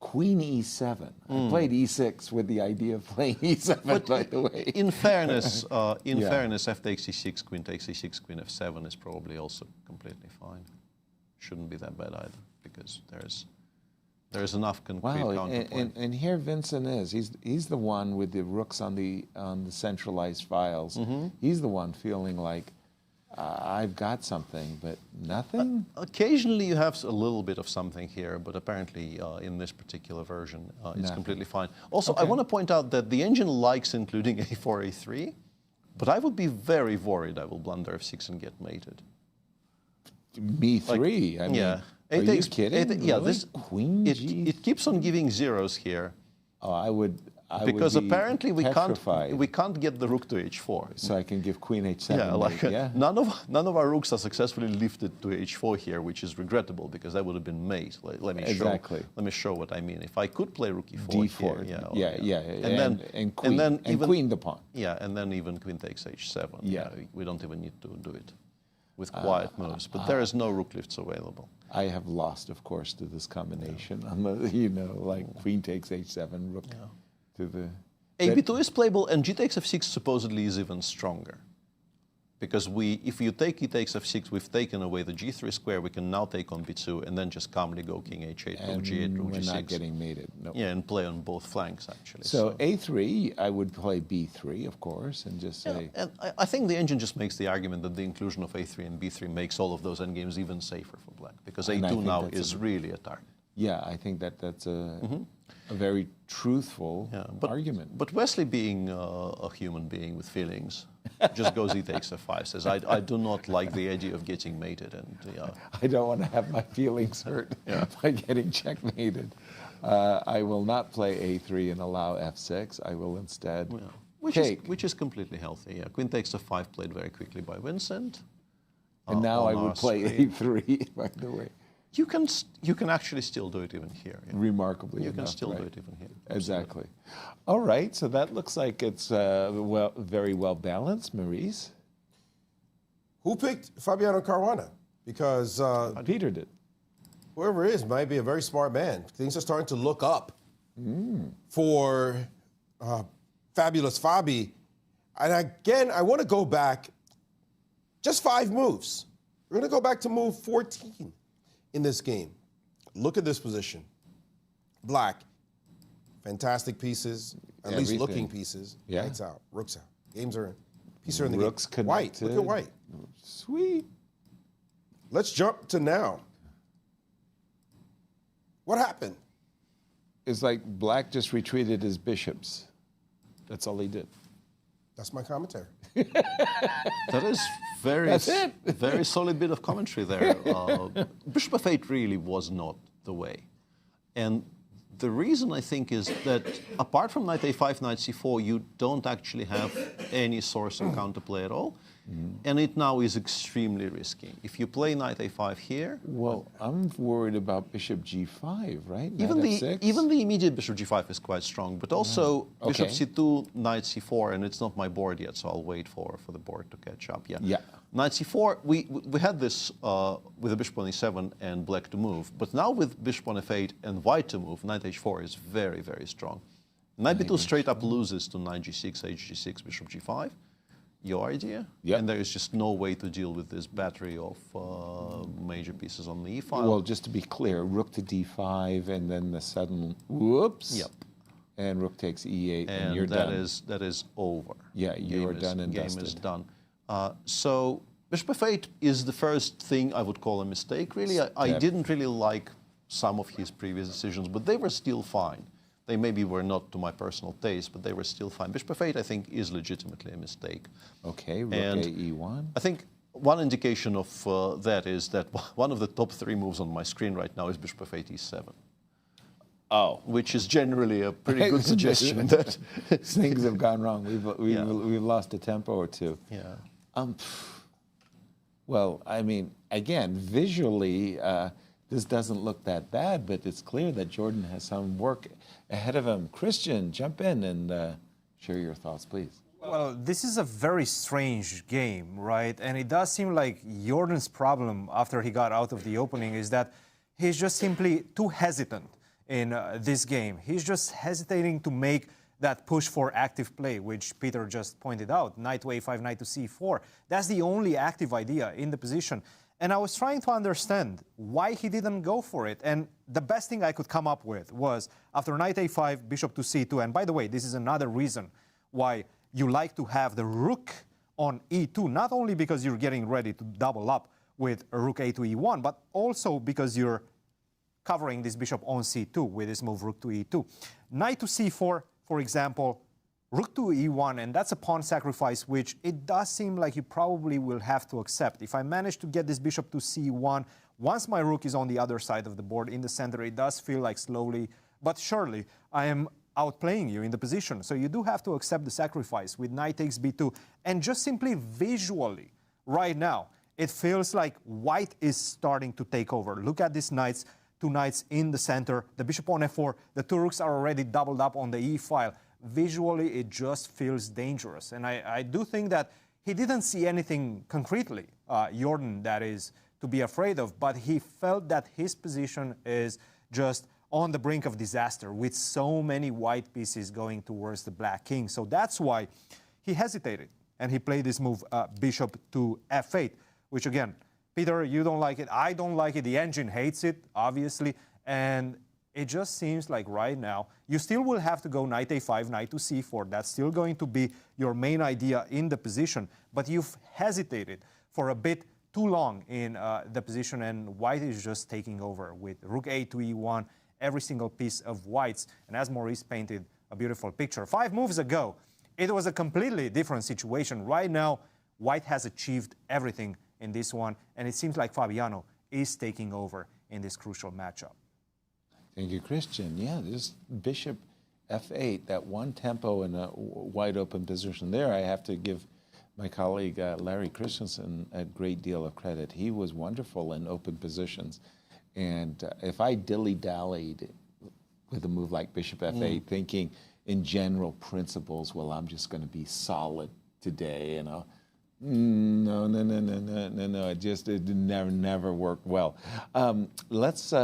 Queen e7. I played e6 with the idea of playing e7, by the way. In fairness, f takes e6, queen takes e6, queen f7 is probably also completely fine. Shouldn't be that bad either, because there's enough concrete counterpoint. And here Vincent is. He's the one with the rooks on the centralized files. He's the one feeling like I've got something, but nothing. Occasionally you have a little bit of something here, but apparently in this particular version it's completely fine. Also, I want to point out that the engine likes including a4, a3, but I would be very worried I will blunder f6 and get mated. Me three. I mean, are you kidding? Really? This Queen G. It keeps on giving zeros here. Oh, I would Because be apparently we petrified. can't get the rook to h4. So I can give queen h7. Yeah, like yeah. none of our rooks are successfully lifted to h4 here, which is regrettable because that would have been mate. Let me show what I mean. If I could play rook e4 d4. here, And queen the pawn. Yeah, and then even queen takes h7. Yeah. We don't even need to do it with quiet moves. But there is no rook lifts available. I have lost, of course, to this combination. I'm like queen takes h7, rook to the... AB2 is playable, and g takes f6 supposedly is even stronger. Because if you take e takes f6, we've taken away the g3 square, we can now take on b2, and then just calmly go king h8, rook g8, rook we're g6. not getting mated. No. Yeah, and play on both flanks, actually. So a3, I would play b3, of course, and just say... And I think the engine just makes the argument that the inclusion of a3 and b3 makes all of those endgames even safer for black, because a2 now is really a target. Yeah, I think that's a very truthful argument. But Wesley, being a human being with feelings, just goes e takes f5, says, I do not like the idea of getting mated. And I don't want to have my feelings hurt by getting checkmated. I will not play a3 and allow f6. I will instead take. Which is completely healthy. Yeah, queen takes f5 played very quickly by Vincent. And now I would play a3, by the way. You can actually still do it even here. Yeah. Remarkably You enough, can still right? do it even here. Exactly. All right, so that looks like it's very well balanced, Maurice. Who picked Fabiano Caruana? Because Peter did. whoever it is might be a very smart man. Things are starting to look up for Fabulous Fabi. And again, I want to go back just 5 moves. We're going to go back to move 14 in this game. Look at this position. Black, fantastic pieces, at least looking pieces. Yeah. Lights out, rooks out. Games are in. Pieces are in the Rooks game. White, look at white. Sweet. Let's jump to now. What happened? It's like black just retreated his bishops. That's all he did. That's my commentary. That is very solid bit of commentary there. Bishop f8 really was not the way. And The reason, I think, is that apart from knight a5, knight c4, you don't actually have any source of counterplay at all. And it now is extremely risky. If you play knight a5 here... Well, I'm worried about bishop g5, right? Even Knight f6? even the immediate bishop g5 is quite strong, but also bishop c2, knight c4, and it's not my board yet, so I'll wait for the board to catch up. Yeah. Knight c4, we had this with the bishop on e7 and black to move, but now with bishop on f8 and white to move, knight h4 is very, very strong. Knight b2 straight up loses to knight g6, hg6, bishop g5. Your idea? Yeah. And there is just no way to deal with this battery of major pieces on the e file. Well, just to be clear, rook to d5, and then the sudden whoops. Yep. And rook takes e8, and you're done. That is over. Yeah, you are done and dusted. Game is done. So bishop f8 is the first thing I would call a mistake. Really, I didn't really like some of his previous decisions, but they were still fine. They maybe were not to my personal taste, but they were still fine. Bishop f8, I think, is legitimately a mistake. Okay, rook and a e1. I think one indication of that is that one of the top 3 moves on my screen right now is bishop f8 e7. Oh. Which is generally a pretty good suggestion that things have gone wrong. We've lost a tempo or two. Yeah. Well, I mean, again, visually, this doesn't look that bad, but it's clear that Jorden has some work ahead of him. Cristian, jump in and share your thoughts, please. Well, this is a very strange game, right? And it does seem like Jordan's problem after he got out of the opening is that he's just simply too hesitant in this game. He's just hesitating to make that push for active play, which Peter just pointed out. Knight to a5, knight to c4. That's the only active idea in the position. And I was trying to understand why he didn't go for it. And the best thing I could come up with was after knight a5, bishop to c2. And by the way, this is another reason why you like to have the rook on e2, not only because you're getting ready to double up with a rook a to e1, but also because you're covering this bishop on c2 with this move rook to e2. Knight to c4, for example, rook to e1, and that's a pawn sacrifice, which it does seem like you probably will have to accept. If I manage to get this bishop to c1, once my rook is on the other side of the board in the center, it does feel like slowly but surely I am outplaying you in the position. So you do have to accept the sacrifice with knight takes b2. And just simply visually, right now, it feels like white is starting to take over. Look at these knights, 2 knights in the center, the bishop on f4, the 2 rooks are already doubled up on the e file. Visually, it just feels dangerous. And I do think that he didn't see anything concretely, Jorden, that is to be afraid of, but he felt that his position is just on the brink of disaster with so many white pieces going towards the black king. So that's why he hesitated and he played this move, bishop to f8, which again, Peter, you don't like it, I don't like it, the engine hates it, obviously, and it just seems like right now, you still will have to go knight a5, knight to c4. That's still going to be your main idea in the position, but you've hesitated for a bit too long in the position, and white is just taking over with rook a to e1, every single piece of whites. And as Maurice painted a beautiful picture 5 moves ago, it was a completely different situation. Right now, white has achieved everything in this one, and it seems like Fabiano is taking over in this crucial matchup. Thank you, Cristian. Yeah, this bishop f8, that one tempo in a wide open position there, I have to give my colleague Larry Christensen a great deal of credit. He was wonderful in open positions. And if I dilly-dallied with a move like bishop f8, thinking in general principles, well, I'm just going to be solid today, you know. No, it never worked well. Let's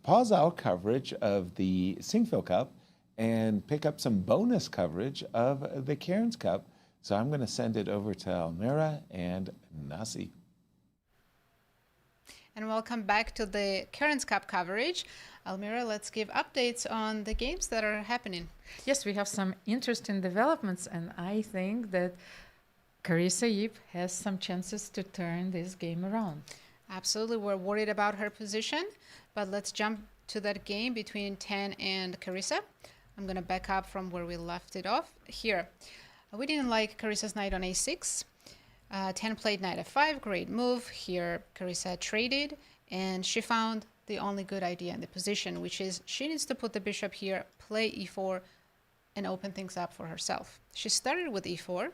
pause our coverage of the Sinquefield Cup and pick up some bonus coverage of the Cairns Cup. So I'm going to send it over to Almira and Nasi. And welcome back to the Cairns Cup coverage. Almira, let's give updates on the games that are happening. Yes, we have some interesting developments, and I think that Carissa Yip has some chances to turn this game around. Absolutely, we're worried about her position, but let's jump to that game between Tan and Carissa. I'm going to back up from where we left it off. Here, we didn't like Carissa's knight on a6. Tan played knight f5, great move. Here, Carissa traded, and she found the only good idea in the position, which is she needs to put the bishop here, play e4, and open things up for herself. She started with e4,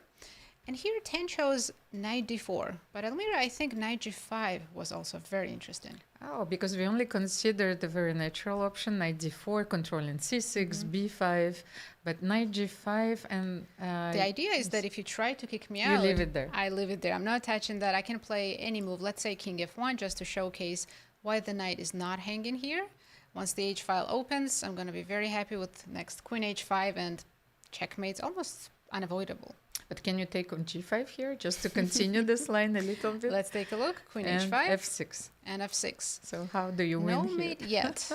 and here 10 chose knight d4, but Almira, I think knight g5 was also very interesting. Oh, because we only considered the very natural option, knight d4, controlling c6, b5, but knight g5 and... the idea is that if you try to kick me out... You leave it there. I leave it there. I'm not touching that. I can play any move. Let's say king f1, just to showcase why the knight is not hanging here. Once the h file opens, I'm going to be very happy with next queen h5, and checkmate's almost unavoidable. But can you take on g5 here, just to continue this line a little bit? Let's take a look. Queen and h5. f6. And f6. So how do you win No here? mate yet.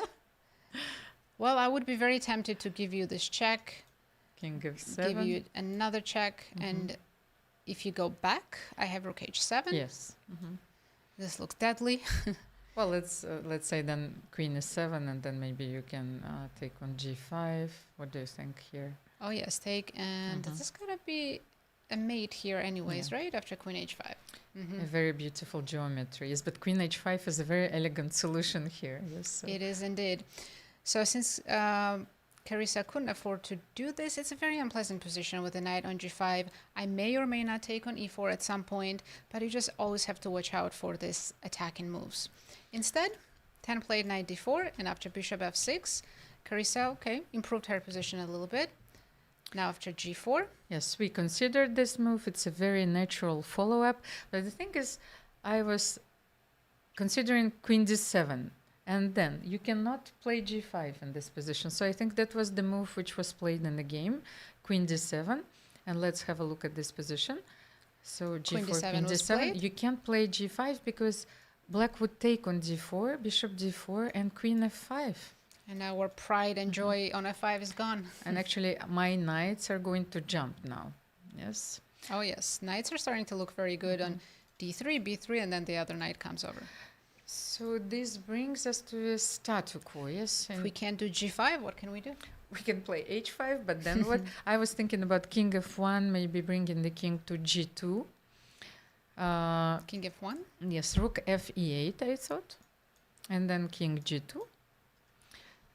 Well, I would be very tempted to give you this check. King f7. Give you another check. And if you go back, I have rook h7. Yes. This looks deadly. Well, let's say then queen is7, and then maybe you can take on g5. What do you think here? Oh, yes, take. And this is going to be a mate here anyways, right? After queen h5. A very beautiful geometry. Yes, but queen h5 is a very elegant solution here. Yes, so. It is indeed. So since Carissa couldn't afford to do this, it's a very unpleasant position with the knight on g5. I may or may not take on e4 at some point, but you just always have to watch out for this attacking moves. Instead, 10 played knight d4, and after bishop f6, Carissa, okay, improved her position a little bit. Now after g4. Yes, we considered this move. It's a very natural follow-up. But the thing is, I was considering queen d7. And then you cannot play g5 in this position. So I think that was the move which was played in the game. Queen d7. And let's have a look at this position. So g4, queen d7. You can't play g5 because black would take on d4, bishop d4, and queen f5. And now our pride and joy on f5 is gone. And actually, my knights are going to jump now. Yes. Oh, yes. Knights are starting to look very good on d3, b3, and then the other knight comes over. So this brings us to a statu quo, yes? If we can't do g5, what can we do? We can play h5, but then what? I was thinking about king f1, maybe bringing the king to g2. King f1? Yes, rook f e8, I thought. And then king g2.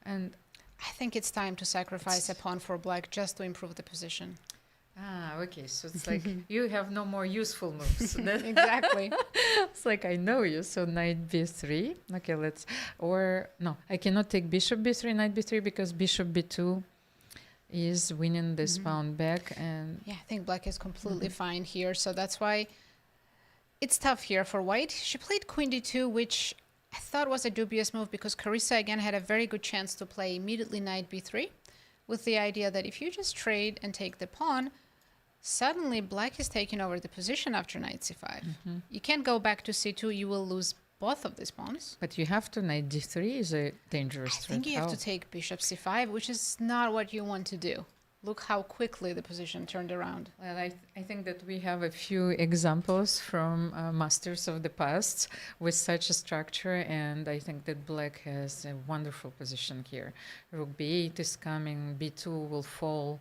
And I think it's time to sacrifice a pawn for black just to improve the position. Ah, okay. So it's like you have no more useful moves. Exactly. It's like I know you. So knight b3. Okay, no, I cannot take bishop b3, knight b3 because bishop b2 is winning this pawn back. And yeah, I think black is completely fine here. So that's why it's tough here for white. She played queen d2, which I thought was a dubious move because Carissa again had a very good chance to play immediately knight b3 with the idea that if you just trade and take the pawn, suddenly black is taking over the position after knight c5. You can't go back to c2, you will lose both of these pawns. But you have to, knight d3 is a dangerous threat. I think you have to take bishop c5, which is not what you want to do. Look how quickly the position turned around. Well, I think that we have a few examples from masters of the past with such a structure, and I think that black has a wonderful position here. Rook b8 is coming, b2 will fall.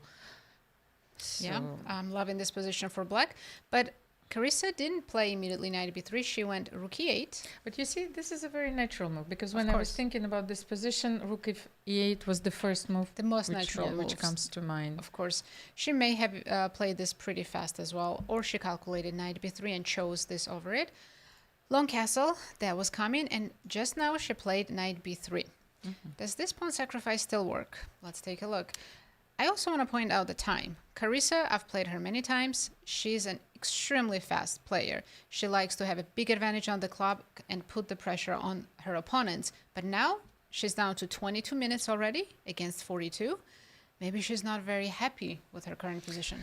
So yeah, I'm loving this position for black, but Carissa didn't play immediately knight b3. She went rook e8. But you see, this is a very natural move because when I was thinking about this position, rook e8 was the first move. The most natural move. Which comes to mind. Of course. She may have played this pretty fast as well, or she calculated knight b3 and chose this over it. Long castle, that was coming, and just now she played knight b3. Does this pawn sacrifice still work? Let's take a look. I also want to point out the time. Carissa, I've played her many times. She's an extremely fast player. She likes to have a big advantage on the clock and put the pressure on her opponents. But now she's down to 22 minutes already against 42. Maybe she's not very happy with her current position.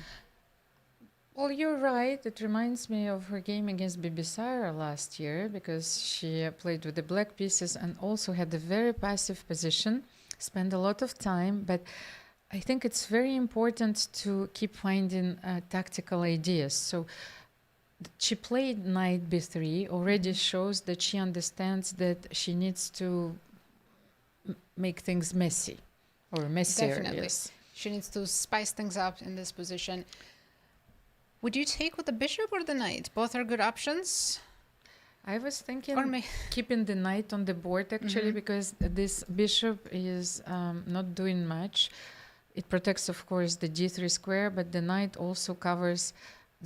Well, you're right. It reminds me of her game against Bibisara last year because she played with the black pieces and also had a very passive position, spent a lot of time, but I think it's very important to keep finding tactical ideas. So she played knight b3, already shows that she understands that she needs to make things messy or messier. Definitely. Yes. She needs to spice things up in this position. Would you take with the bishop or the knight? Both are good options. I was thinking Or keeping the knight on the board actually, because this bishop is not doing much. It protects, of course, the g3 square, but the knight also covers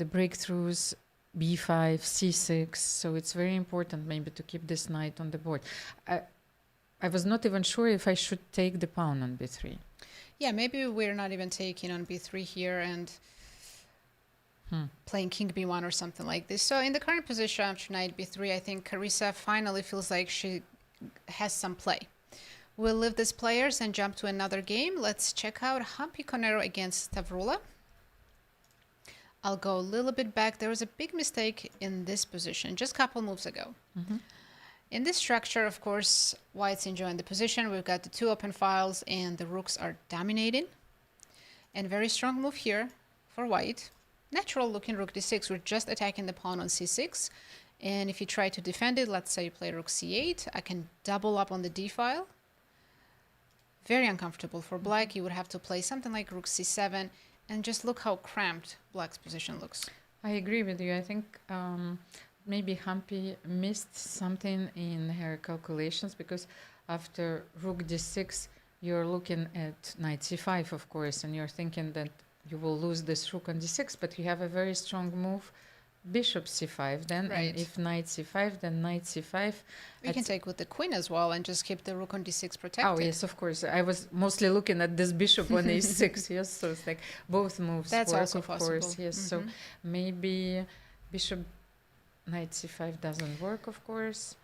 the breakthroughs b5, c6. So it's very important maybe to keep this knight on the board. I was not even sure if I should take the pawn on b3. Yeah, maybe we're not even taking on b3 here and playing king b1 or something like this. So in the current position after knight b3, I think Carissa finally feels like she has some play. We'll leave these players and jump to another game. Let's check out Hampi Conero against Stavrula. I'll go a little bit back. There was a big mistake in this position just a couple moves ago. In this structure, of course, white's enjoying the position. We've got the two open files and the rooks are dominating. And very strong move here for white. Natural looking rook d6. We're just attacking the pawn on c6. And if you try to defend it, let's say you play rook c8, I can double up on the d file. Very uncomfortable for black. You would have to play something like rook c7. And just look how cramped black's position looks. I agree with you. I think maybe Hampi missed something in her calculations, because after rook d6, you're looking at knight c5, of course, and you're thinking that you will lose this rook on d6, but you have a very strong move, bishop c5 then, Right. and if knight c5, then knight c5. You can take with the queen as well and just keep the rook on d6 protected. Oh, yes, of course. I was mostly looking at this bishop on a6, yes, so it's like both moves That's work, also of possible. course, yes. So maybe bishop knight c5 doesn't work, of course.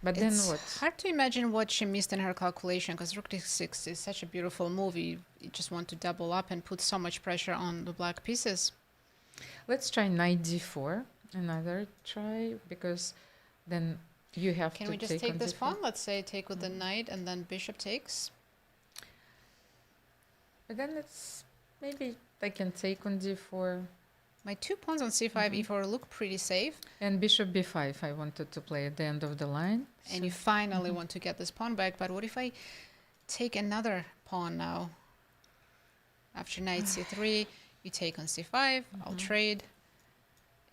But then It's what? hard to imagine what she missed in her calculation, because rook d6 is such a beautiful move. You just want to double up and put so much pressure on the black pieces. Let's try knight d4, another try, because then you have Can to we just take take on this d4. pawn? Let's say take with the knight and then bishop takes. But then it's maybe I can take on d4. My two pawns on c5, e4 look pretty safe. And bishop b5 I wanted to play at the end of the line. And you finally want to get this pawn back. But what if I take another pawn now? After knight c3, you take on c5, I'll trade.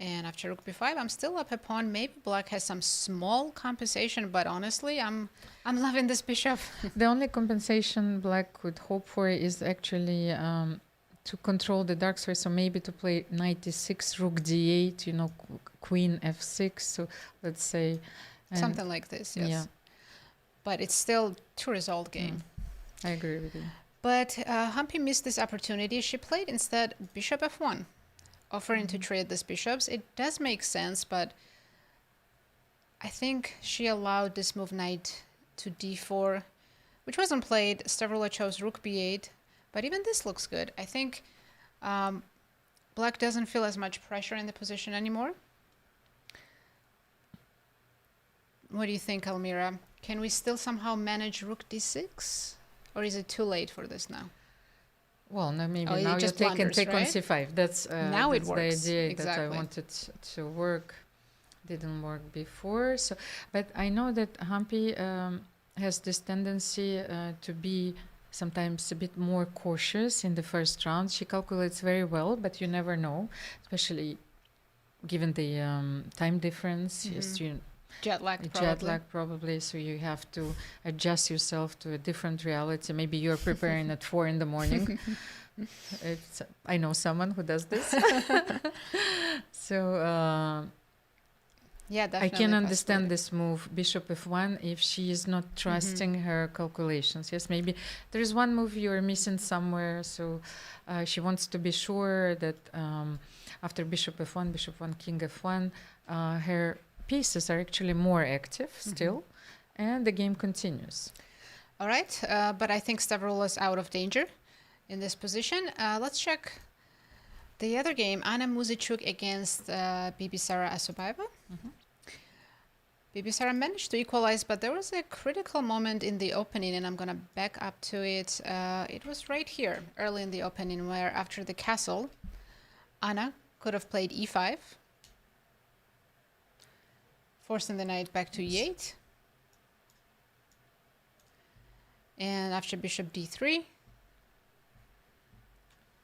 And after rook b5, I'm still up a pawn. Maybe black has some small compensation, but honestly, I'm loving this bishop. The only compensation black could hope for is actually to control the dark square. So maybe to play knight d6, rook d8, you know, queen f6. So let's say Something like this, yes. Yeah. But it's still two-result game. I agree with you. But Hampi missed this opportunity. She played instead bishop f1, offering to trade these bishops. It does make sense, but I think she allowed this move knight to d4, which wasn't played. Stavrula chose rook b8, but even this looks good. I think black doesn't feel as much pressure in the position anymore. What do you think, Almira? Can we still somehow manage rook d6? Or is it too late for this now? Well, no, maybe Oh, it now you just take blunders, on right? c5. That's Now it that's works, the idea that exactly. I wanted to work. Didn't work before. So, but I know that Hampi has this tendency to be sometimes a bit more cautious in the first round. She calculates very well, but you never know, especially given the time difference. Yes, you Jet lag, probably. jet lag probably, so you have to adjust yourself to a different reality. Maybe you're preparing at 4 in the morning. I know someone who does this. So Yeah, definitely. I can understand this move, bishop f1, if she is not trusting her calculations. Yes, maybe there is one move you're missing somewhere, so she wants to be sure that after bishop f1, king f1, her pieces are actually more active still, and the game continues. All right, but I think Stavrula is out of danger in this position. Let's check the other game, Anna Muzichuk against Bibisara Asobaeva. Bibisara managed to equalize, but there was a critical moment in the opening, and I'm going to back up to it. It was right here, early in the opening, where after the castle, Anna could have played e5, forcing the knight back to e8. And after bishop d3,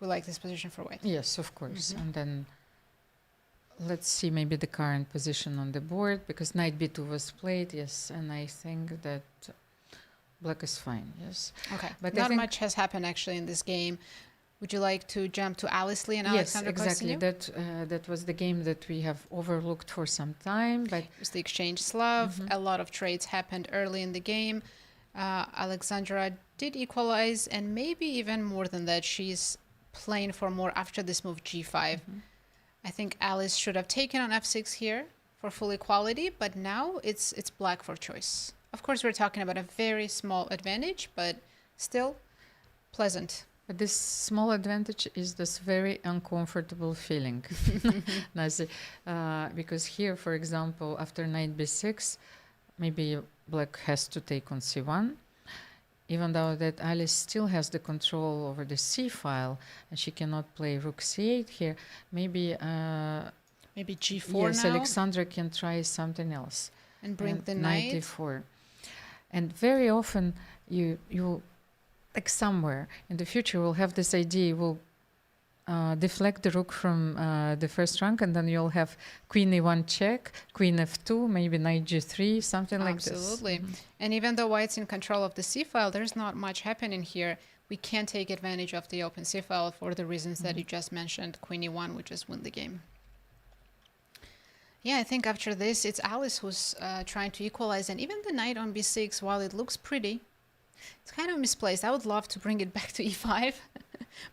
we like this position for white. Yes, of course. And then let's see maybe the current position on the board, because knight b2 was played, yes, and I think that black is fine, yes. Okay, But not much has happened actually in this game. Would you like to jump to Alice Lee and Alexandra exactly. Kostyniuk? That was the game that we have overlooked for some time, but It was the exchange Slav. A lot of trades happened early in the game. Alexandra did equalize, and maybe even more than that, she's playing for more after this move g5. I think Alice should have taken on f6 here for full equality, but now it's black for choice. Of course, we're talking about a very small advantage, but still pleasant. But this small advantage is this very uncomfortable feeling, Nazi, because here, for example, after knight b6, maybe black has to take on c1, even though that Alice still has the control over the c file, and she cannot play rook c8 here. Maybe Maybe g4 yes, now Alexandra can try something else. and bring And the knight. e4. And very often you like somewhere in the future will have this idea, will deflect the rook from the first rank, and then you'll have queen e1 check, queen f2, maybe knight g3, something like this. Absolutely. And even though white's in control of the c file, there's not much happening here. We can take advantage of the open c file for the reasons that you just mentioned. Queen e1 would just win the game. Yeah, I think after this, it's Alice who's trying to equalize. And even the knight on b6, while it looks pretty, it's kind of misplaced. I would love to bring it back to e5,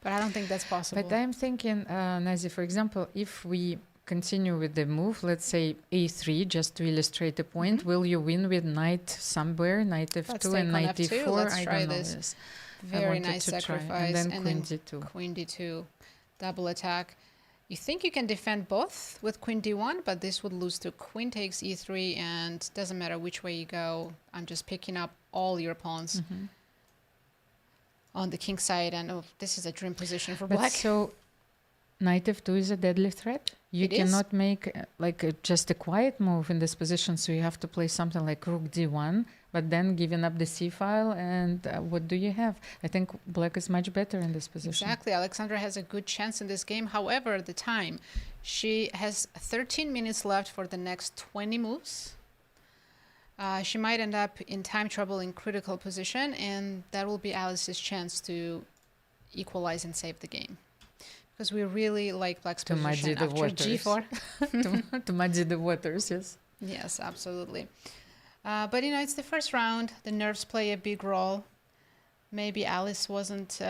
but I don't think that's possible. But I'm thinking, Nazi, for example, if we continue with the move, let's say a3, just to illustrate the point, will you win with knight somewhere, knight f2 and knight d4? Let's I try don't know. this. Yes. I Very wanted nice to try. sacrifice. And then queen d2. Queen d2, double attack. You think you can defend both with queen d1, but this would lose to queen takes e3, and doesn't matter which way you go. I'm just picking up all your pawns on the king side, and this is a dream position for But black. so knight f2 is a deadly threat? You It is. cannot make just a quiet move in this position, so you have to play something like rook d1, but then giving up the c file, and what do you have? I think black is much better in this position. Exactly. Alexandra has a good chance in this game. However, the time, she has 13 minutes left for the next 20 moves. She might end up in time trouble in critical position, and that will be Alice's chance to equalize and save the game. Because we really like black's To muddy position the after waters. g4. to muddy the waters, yes. Yes, absolutely. But, it's the first round. The nerves play a big role. Maybe Alice wasn't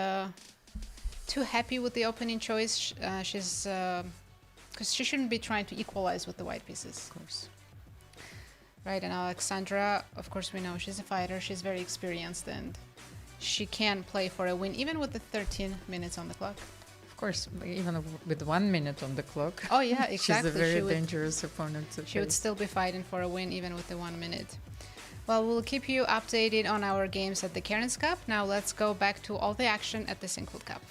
too happy with the opening choice. Because she shouldn't be trying to equalize with the white pieces. Of course. Right, and Alexandra, of course, we know she's a fighter. She's very experienced, and she can play for a win, even with the 13 minutes on the clock. Of course, even with 1 minute on the clock. Oh, yeah, exactly. She's a very dangerous opponent to She would face. still be fighting for a win, even with the 1 minute. Well, we'll keep you updated on our games at the Cairns Cup. Now let's go back to all the action at the Sinquefield Cup.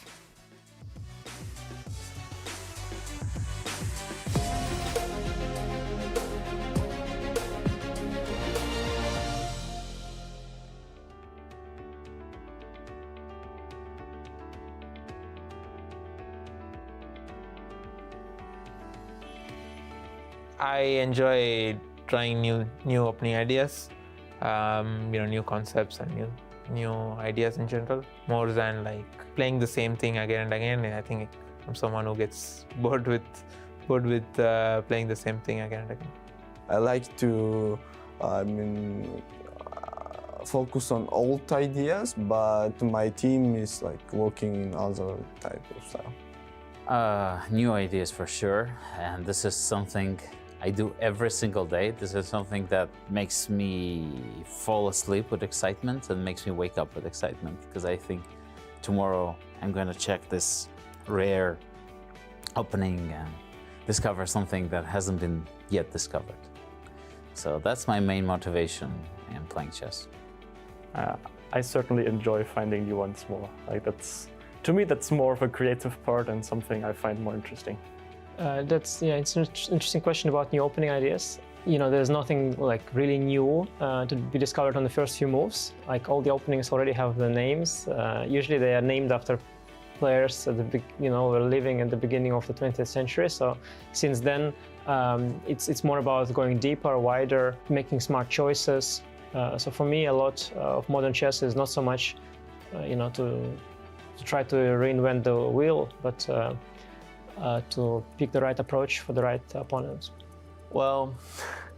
I enjoy trying new opening ideas, new concepts and new ideas in general, more than like playing the same thing again and again. I think I'm someone who gets bored with playing the same thing again and again. I like to focus on old ideas, but my team is like working in other type of style. New ideas for sure, and this is something I do every single day. This is something that makes me fall asleep with excitement and makes me wake up with excitement, because I think tomorrow I'm going to check this rare opening and discover something that hasn't been yet discovered. So that's my main motivation in playing chess. I certainly enjoy finding new ones more. To me, that's more of a creative part and something I find more interesting. It's an interesting question about new opening ideas. There's nothing like really new to be discovered on the first few moves. Like all the openings already have the names. Usually they are named after players at the were living at the beginning of the 20th century. So since then, it's more about going deeper, wider, making smart choices. So for me, a lot of modern chess is not so much, to try to reinvent the wheel, but to pick the right approach for the right opponents. Well,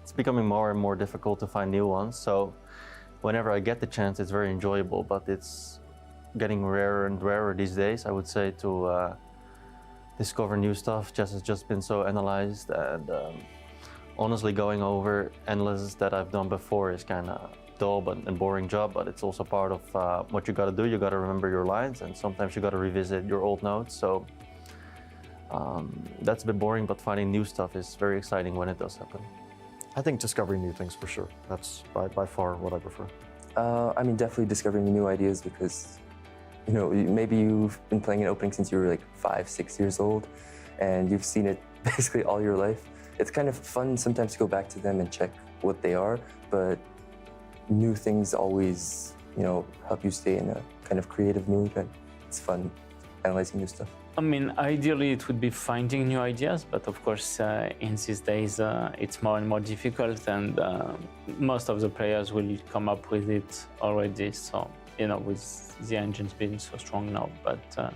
it's becoming more and more difficult to find new ones. So whenever I get the chance, it's very enjoyable, but it's getting rarer and rarer these days, I would say, to discover new stuff. Chess has just been so analyzed, and honestly, going over analysis that I've done before is kind of dull and boring job, but it's also part of what you got to do. You got to remember your lines, and sometimes you got to revisit your old notes. So that's a bit boring, but finding new stuff is very exciting when it does happen. I think discovering new things for sure. That's by far what I prefer. I mean, definitely discovering new ideas, because maybe you've been playing an opening since you were like 5, 6 years old, and you've seen it basically all your life. It's kind of fun sometimes to go back to them and check what they are, but new things always, help you stay in a kind of creative mood, and it's fun analyzing new stuff. I mean, ideally it would be finding new ideas, but of course in these days it's more and more difficult, and most of the players will come up with it already. So, with the engines being so strong now, but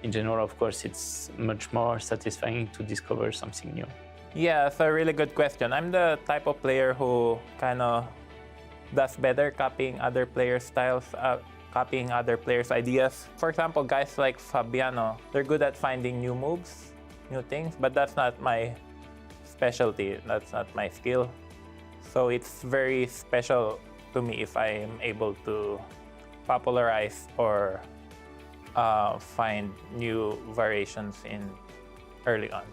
in general, of course, it's much more satisfying to discover something new. Yeah, it's a really good question. I'm the type of player who kind of does better copying other players' styles, copying other players' ideas. For example, guys like Fabiano, they're good at finding new moves, new things, but that's not my specialty. That's not my skill. So it's very special to me if I am able to popularize or find new variations in early on.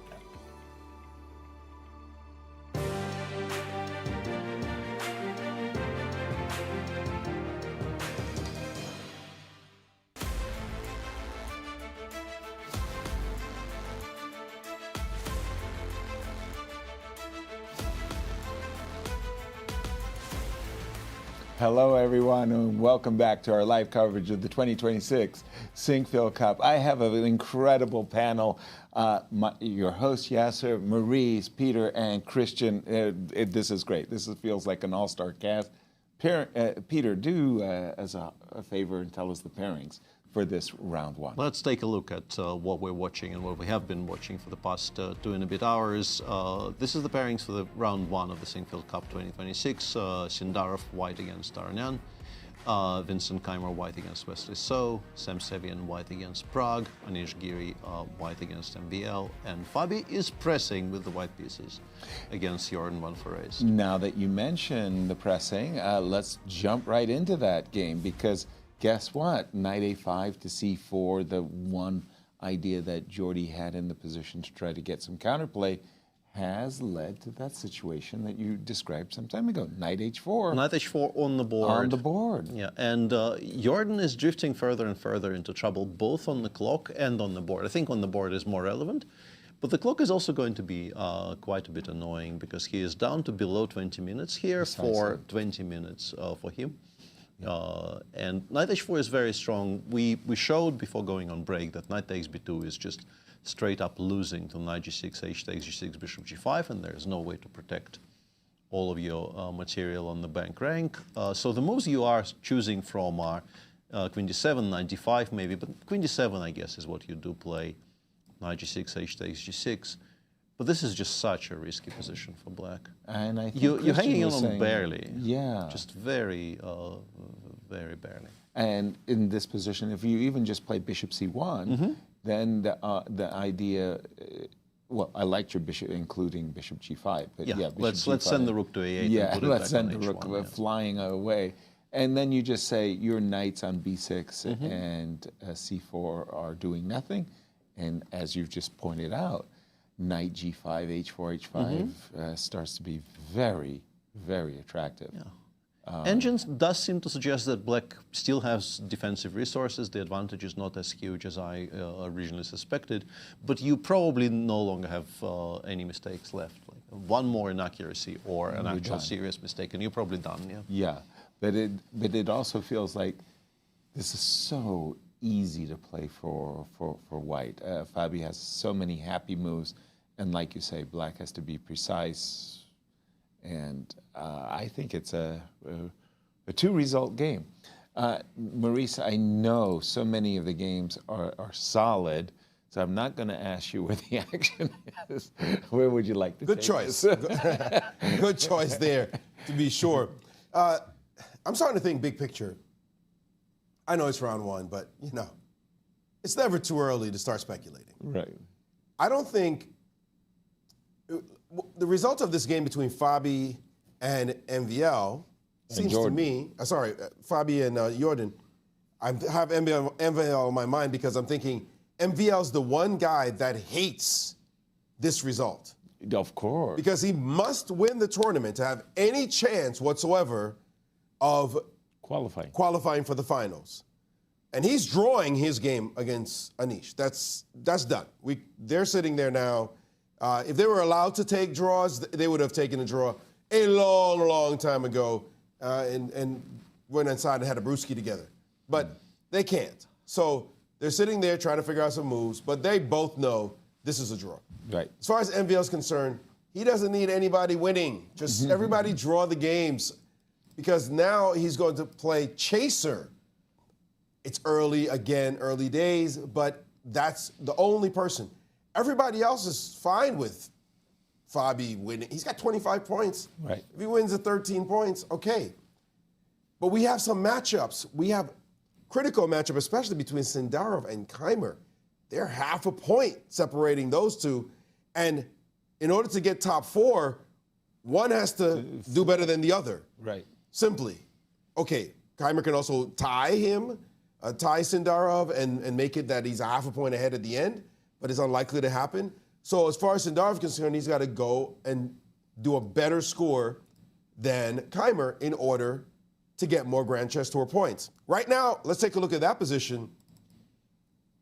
Hello, everyone, and welcome back to our live coverage of the 2026 Sinquefield Cup. I have an incredible panel. Your host, Yasser, Maurice, Peter, and Cristian. This is great. Feels like an all-star cast. Peter, do as a favor and tell us the pairings for this round one. Let's take a look at what we're watching and what we have been watching for the past 2 and a bit hours. This is the pairings for the round one of the Sinquefield Cup 2026. Sindarov white against Aronian, Vincent Keymer white against Wesley, Sevian white against Prague, Anish Giri white against MBL, and Fabi is pressing with the white pieces against Jorden Foreest. Now that you mention the pressing, let's jump right into that game, because guess what? Knight a5 to c4, the one idea that Jorden had in the position to try to get some counterplay, has led to that situation that you described some time ago. Knight h4. Knight h4 on the board. On the board. Yeah, and Jorden is drifting further and further into trouble, both on the clock and on the board. I think on the board is more relevant, but the clock is also going to be quite a bit annoying, because he is down to below 20 minutes here. Precisely. For 20 minutes for him. And knight h4 is very strong. We showed before going on break that knight takes b2 is just straight up losing to knight g6, h takes g6, bishop g5, and there's no way to protect all of your material on the bank rank. So the moves you are choosing from are queen d7, knight d5 maybe, but queen d7 I guess is what you do play. Knight g6, h takes g6. But this is just such a risky position for black. And I think you're hanging on barely. Yeah. Just very, very barely. And in this position, if you even just play bishop c1, then the idea, well, I liked your bishop, including bishop g5. But yeah, let's send the rook to a8. Yeah, and put let's it send back the on rook h1, flying away. And then you just say your knights on b6 and c4 are doing nothing. And as you've just pointed out, knight g5, h4, h5 starts to be very, very attractive. Yeah. Engines does seem to suggest that black still has defensive resources. The advantage is not as huge as I originally suspected, but you probably no longer have any mistakes left. Like one more inaccuracy or an actual serious mistake, and you're probably done. Yeah. Yeah, but it also feels like this is so easy to play for white. Fabi has so many happy moves, and like you say, black has to be precise. And I think it's a two-result game. Maurice, I know so many of the games are solid, so I'm not going to ask you where the action is. Where would you like to Good take choice. this? Good choice there, to be sure. I'm starting to think big picture. I know it's round one, but, you know, it's never too early to start speculating. Right. I don't think the result of this game between Fabi and MVL seems to me, Fabi and Jorden, I have MVL on my mind because I'm thinking MVL's the one guy that hates this result. Of course. Because he must win the tournament to have any chance whatsoever of qualifying for the finals. And he's drawing his game against Anish. That's done. They're sitting there now. If they were allowed to take draws, they would have taken a draw a long, long time ago and went inside and had a brewski together. But they can't. So they're sitting there trying to figure out some moves, but they both know this is a draw. Right. As far as MVL is concerned, he doesn't need anybody winning. Just everybody draw the games because now he's going to play chaser. It's early days, but that's the only person. Everybody else is fine with Fabi winning. He's got 25 points. Right. If he wins at 13 points, okay. But we have some matchups. We have critical matchup, especially between Sindarov and Keymer. They're half a point separating those two. And in order to get top four, one has to do better than the other. Right. Simply. Okay, Keymer can also tie him, tie Sindarov and make it that he's a half a point ahead at the end, but it's unlikely to happen. So as far as Sindarov is concerned, he's got to go and do a better score than Keymer in order to get more Grand Chess Tour points. Right now, let's take a look at that position.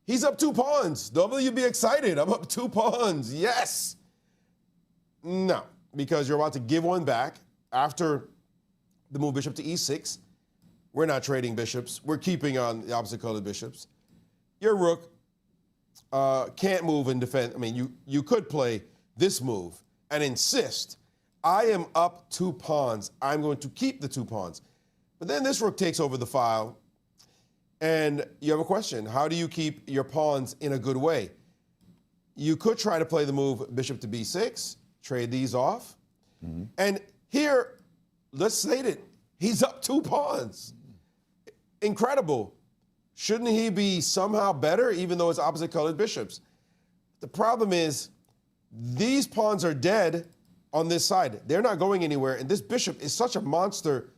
He's up 2 pawns. W, be excited. I'm up 2 pawns. Yes. No, because you're about to give one back after the move bishop to e6. We're not trading bishops. We're keeping on the opposite colored bishops. Your rook can't move and defend. I mean, you could play this move and insist, I am up 2 pawns. I'm going to keep the 2 pawns. But then this rook takes over the file, and you have a question. How do you keep your pawns in a good way? You could try to play the move bishop to b6, trade these off. And here, let's state it, he's up 2 pawns. Incredible. Shouldn't he be somehow better, even though it's opposite colored bishops? The problem is, these pawns are dead on this side. They're not going anywhere, and this bishop is such a monster.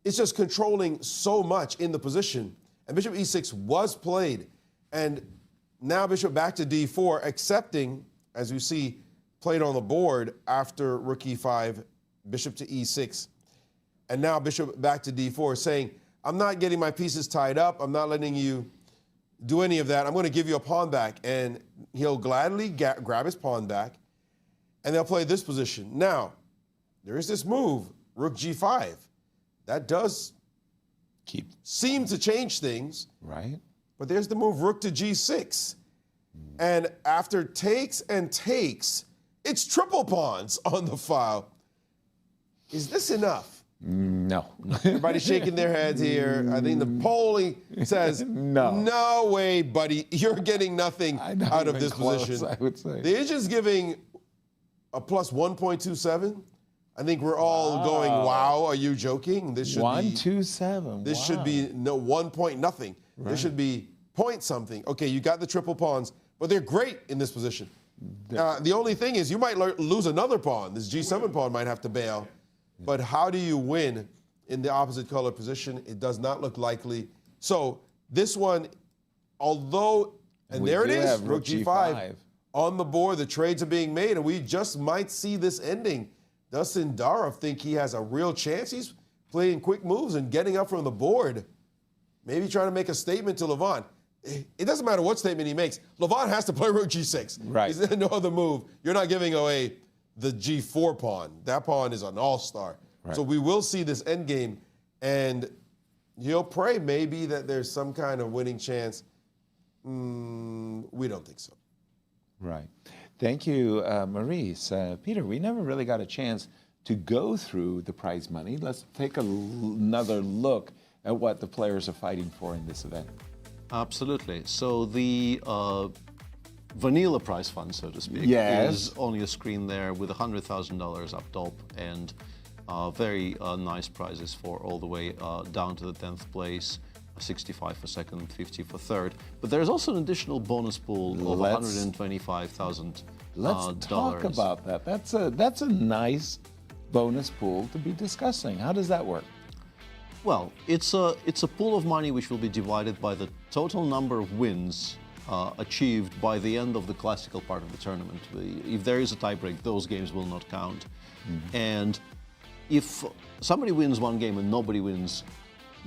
It's just controlling so much in the position. And bishop e6 was played, and now bishop back to d4, accepting, as you see, played on the board after rook e5, bishop to e6. And now bishop back to d4, saying, I'm not getting my pieces tied up. I'm not letting you do any of that. I'm going to give you a pawn back. And he'll gladly grab his pawn back, and they'll play this position. Now, there is this move, rook g5. That does seem to change things. Right. But there's the move, rook to g6. And after takes and takes, it's triple pawns on the file. Is this enough? No. Everybody's shaking their heads here. I think the polling says, no way, buddy. You're getting nothing out of this position. I would say. The edge is giving a plus 1.27. I think we're all going, wow, are you joking? This should 1.27. This should be no 1 point nothing. Right. This should be point something. Okay, you got the triple pawns, but they're great in this position. The only thing is you might lose another pawn. This G7 pawn might have to bail. But how do you win in the opposite color position? It does not look likely. So this one, although, and there it is, rook G5 on the board. The trades are being made, and we just might see this ending. Does Sindarov think he has a real chance? He's playing quick moves and getting up from the board. Maybe trying to make a statement to Levon. It doesn't matter what statement he makes. Levon has to play rook G6. Right. There's no other move. You're not giving away the G4 pawn. That pawn is an all-star. Right. So we will see this endgame. And He'll pray maybe that there's some kind of winning chance. We don't think so. Right. Thank you, Maurice. Peter, we never really got a chance to go through the prize money. Let's take another look at what the players are fighting for in this event. Absolutely. So the vanilla prize fund, so to speak, Yes. is only a screen there with $100,000 up top and very nice prizes for all the way down to the 10th place, 65 for second, 50 for third. But there's also an additional bonus pool of $125,000. Let's talk about that. That's a nice bonus pool to be discussing. How does that work? Well, it's a pool of money which will be divided by the total number of wins achieved by the end of the classical part of the tournament. If there is a tiebreak, those games will not count. And if somebody wins one game and nobody wins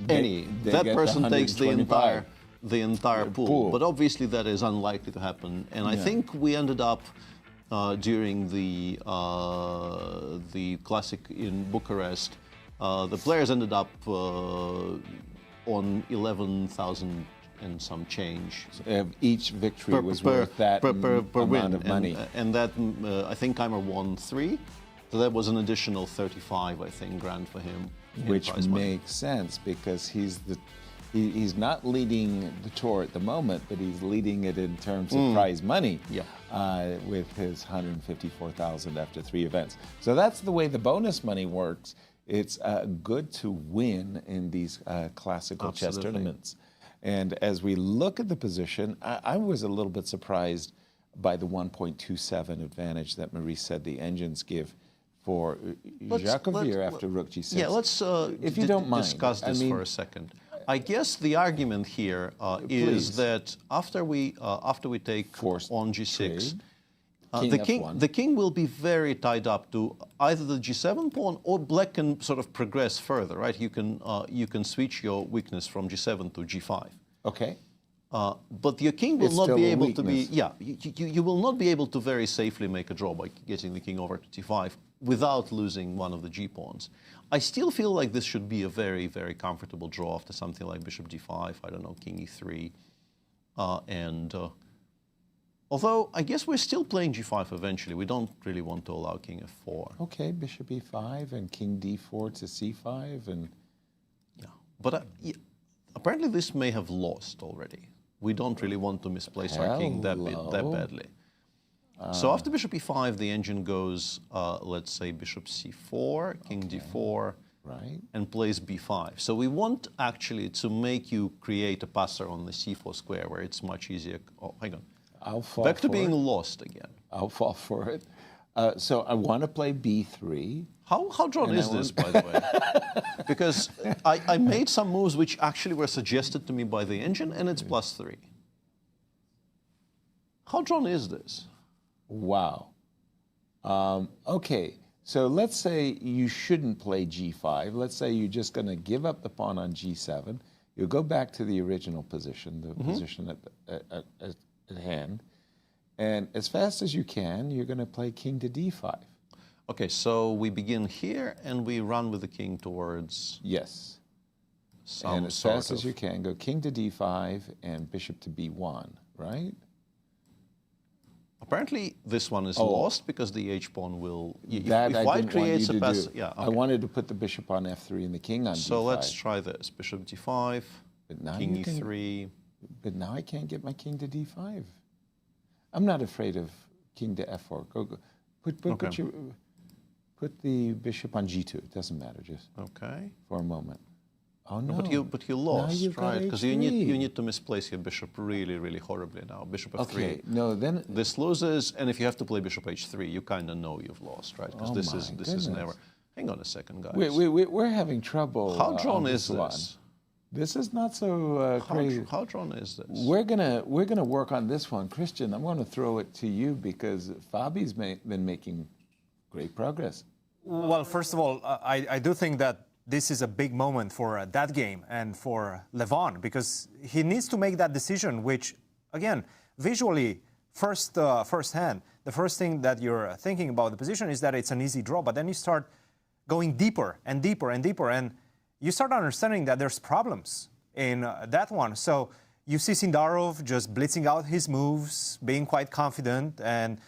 any, that person takes the entire pool. But obviously that is unlikely to happen. And I think we ended up during the classic in Bucharest, the players ended up on 11,000 and some change. Each victory was worth that per win of money. And that, I think Keymer won 3. So that was an additional 35, I think, grand for him. Which makes sense because he's not leading the tour at the moment, but he's leading it in terms of prize money with his $154,000 after 3 events. So that's the way the bonus money works. It's good to win in these classical chess tournaments. And as we look at the position, I was a little bit surprised by the 1.27 advantage that Maurice said the engines give for Javokhir after Rook G6. Yeah, let's if you don't mind, discuss this for a second. I guess the argument here is that after we take on G6, the king will be very tied up to either the G7 pawn or black can sort of progress further, right? You can switch your weakness from G7 to G5. Okay. But your king will not be able to be, you will not be able to very safely make a draw by getting the king over to T5 without losing one of the G pawns. I still feel like this should be a very, very comfortable draw after something like Bishop D5, I don't know, King E3. Although I guess we're still playing G5 eventually. We don't really want to allow King F4. Okay, Bishop E5 and King D4 to C5 and... Yeah, but apparently this may have lost already. We don't really want to misplace our king that badly. So after Bishop E5, the engine goes, let's say, Bishop C4, King D4, and plays B5. So we want actually to make you create a passer on the C4 square where it's much easier. Oh, hang on. I'll fall Back to for being it. lost again. I'll fall for it. So I want to play B3. How drawn is this, by the way? Because I made some moves which actually were suggested to me by the engine, and it's +3. How drawn is this? Wow. Okay, so let's say you shouldn't play G5. Let's say you're just going to give up the pawn on G7. You'll go back to the original position, the position at hand. And as fast as you can, you're going to play King to D5. Okay, so we begin here and we run with the king towards... Yes. Some and as fast as you can, go King to D5 and Bishop to B1, right? Apparently, this one is lost because the H-pawn will... If I white didn't want creates you a to pass... do. Yeah, okay. I wanted to put the bishop on F3 and the king on D5. So let's try this. Bishop D5, King E3. But now I can't get my king to D5. I'm not afraid of king to F4. Go. Put the bishop on G2. It doesn't matter, just for a moment. Oh no! But you lost, right? Because you need to misplace your bishop really, really horribly now. Bishop F3. Okay. No, then this loses, and if you have to play Bishop H3, you kind of know you've lost, right? Because this is never. Hang on a second, guys. We're having trouble. How drawn is this? One. This is not so crazy. How drawn is this? We're gonna work on this one, Cristian. I'm going to throw it to you because Fabi's been making great progress. Well, first of all, I do think that this is a big moment for that game and for Levon because he needs to make that decision, which, again, visually, first hand, the first thing that you're thinking about the position is that it's an easy draw, but then you start going deeper and deeper and deeper, and you start understanding that there's problems in that one. So you see Sindarov just blitzing out his moves, being quite confident, and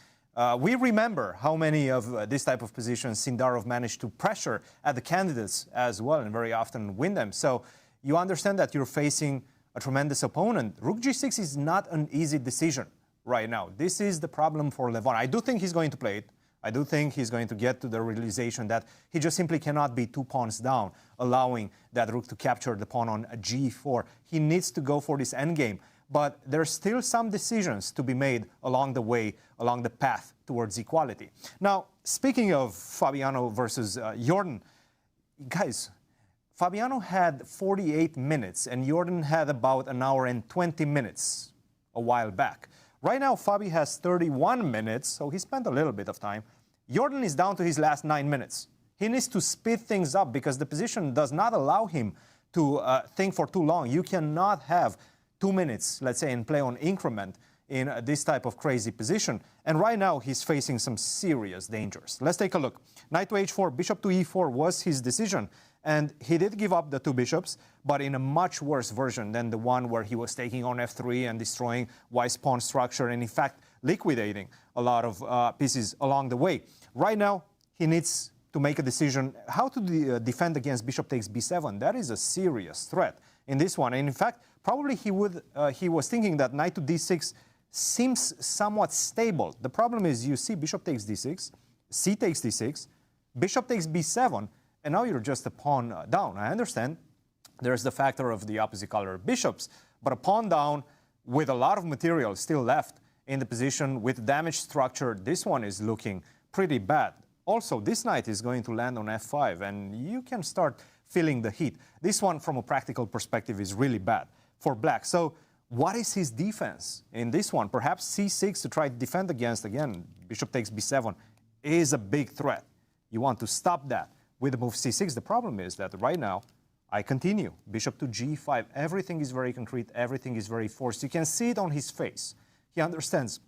we remember how many of this type of positions Sindarov managed to pressure at the candidates as well, and very often win them. So you understand that you're facing a tremendous opponent. Rook g6 is not an easy decision right now. This is the problem for Levon. I do think he's going to play it. I do think he's going to get to the realization that he just simply cannot be 2 pawns down, allowing that rook to capture the pawn on g4. He needs to go for this endgame. But there's still some decisions to be made along the way, along the path towards equality. Now, speaking of Fabiano versus Jorden, guys, Fabiano had 48 minutes and Jorden had about an hour and 20 minutes a while back. Right now, Fabi has 31 minutes, so he spent a little bit of time. Jorden is down to his last 9 minutes. He needs to speed things up because the position does not allow him to think for too long. You cannot have 2 minutes, let's say, and play on increment in this type of crazy position. And right now, he's facing some serious dangers. Let's take a look. Knight to h4, bishop to e4 was his decision. And he did give up the 2 bishops, but in a much worse version than the one where he was taking on f3 and destroying White's pawn structure and, in fact, liquidating a lot of pieces along the way. Right now, he needs to make a decision how to defend against bishop takes b7. That is a serious threat in this one. And, in fact, probably he was thinking that knight to d6 seems somewhat stable. The problem is you see bishop takes d6, c takes d6, bishop takes b7, and now you're just a pawn down. I understand there's the factor of the opposite color bishops, but a pawn down with a lot of material still left in the position with damaged structure, this one is looking pretty bad. Also, this knight is going to land on f5, and you can start feeling the heat. This one, from a practical perspective, is really bad for black. So what is his defense in this one? Perhaps c6 to try to defend against, again, bishop takes b7 is a big threat. You want to stop that with the move c6. The problem is that right now, I continue. Bishop to g5. Everything is very concrete. Everything is very forced. You can see it on his face. He understands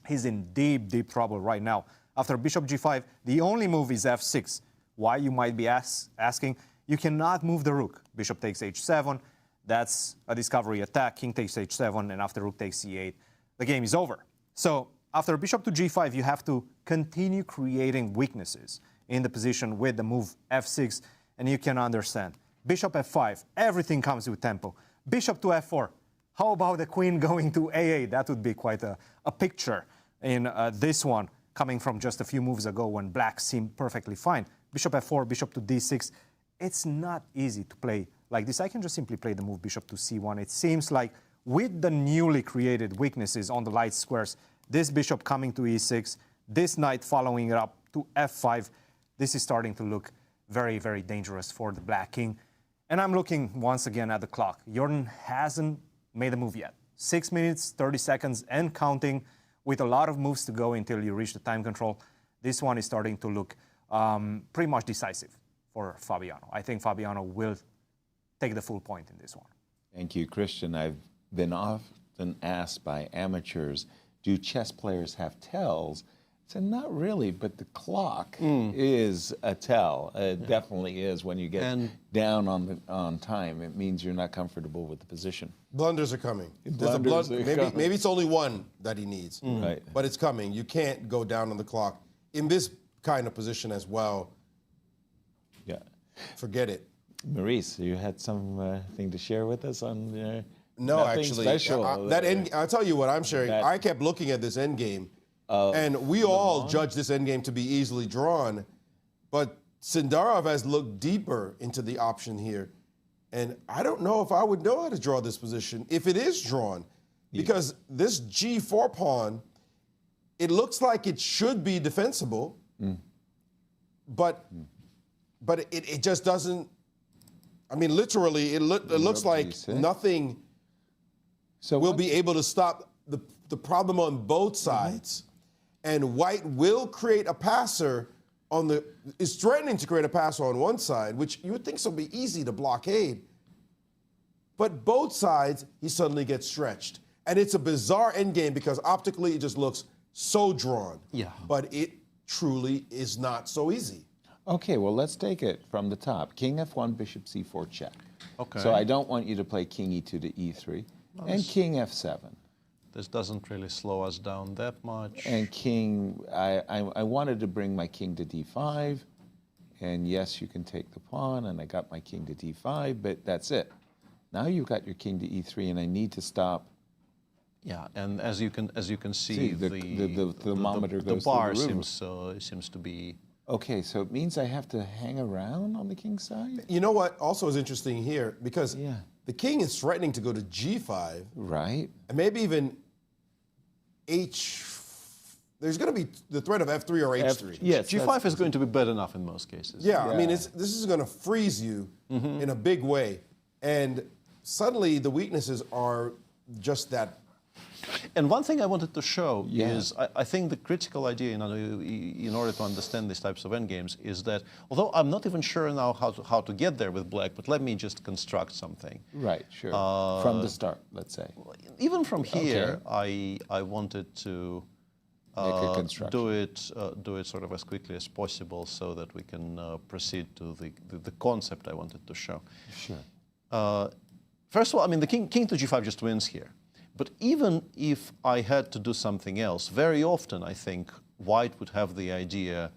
he's in deep, deep trouble right now. After bishop g5, the only move is f6. Why, you might be asking? You cannot move the rook. Bishop takes h7. That's a discovery attack. King takes h7, and after rook takes c8, the game is over. So after bishop to g5, you have to continue creating weaknesses in the position with the move f6, and you can understand. Bishop f5, everything comes with tempo. Bishop to f4. How about the queen going to a8? That would be quite a picture in this one, coming from just a few moves ago when black seemed perfectly fine. Bishop f4, bishop to d6. It's not easy to play like this. I can just simply play the move bishop to c1. It seems like with the newly created weaknesses on the light squares, this bishop coming to e6, this knight following it up to f5, this is starting to look very, very dangerous for the black king. And I'm looking once again at the clock. Jorden hasn't made a move yet. 6 minutes, 30 seconds, and counting, with a lot of moves to go until you reach the time control. This one is starting to look pretty much decisive for Fabiano. I think Fabiano will take the full point in this one. Thank you, Cristian. I've been often asked by amateurs, do chess players have tells? I said, not really, but the clock is a tell. It definitely is when you get down on time. It means you're not comfortable with the position. Blunders are coming. Maybe it's only one that he needs, Right. but it's coming. You can't go down on the clock in this kind of position as well. Yeah. Forget it. Maurice, you had something to share with us on No, actually. Special. I'll tell you what I'm sharing. I kept looking at this endgame, and we all judge this endgame to be easily drawn, but Sindarov has looked deeper into the option here, and I don't know if I would know how to draw this position if it is drawn, because this g4 pawn, it looks like it should be defensible, but it just doesn't. I mean, literally, it looks like nothing will be able to stop the problem on both sides. And White will create a passer is threatening to create a passer on one side, which you would think so be easy to blockade. But both sides, he suddenly gets stretched. And it's a bizarre endgame because optically it just looks so drawn. Yeah. But it truly is not so easy. Okay, well, let's take it from the top. King f1, bishop c4 check. Okay. So I don't want you to play king e2 to e3. No, and king f7. This doesn't really slow us down that much. And king, I wanted to bring my king to d5. And yes, you can take the pawn, and I got my king to d5, but that's it. Now you've got your king to e3, and I need to stop. Yeah, and as you can see, the thermometer the goes bar through the roof. seems to be. Okay, so it means I have to hang around on the king's side? You know what also is interesting here? Because the king is threatening to go to g5. Right. And maybe even there's going to be the threat of f3 or h3. Yes, g5 is going to be bad enough in most cases. Yeah, I mean, this is going to freeze you in a big way. And suddenly the weaknesses are just that. And one thing I wanted to show is, I think the critical idea in order to understand these types of endgames is that, although I'm not even sure now how to get there with black, but let me just construct something. Right, sure. From the start, let's say. Even from here, I wanted to do it sort of as quickly as possible so that we can proceed to the concept I wanted to show. Sure. First of all, I mean, the king to g5 just wins here. But even if I had to do something else, very often I think white would have the idea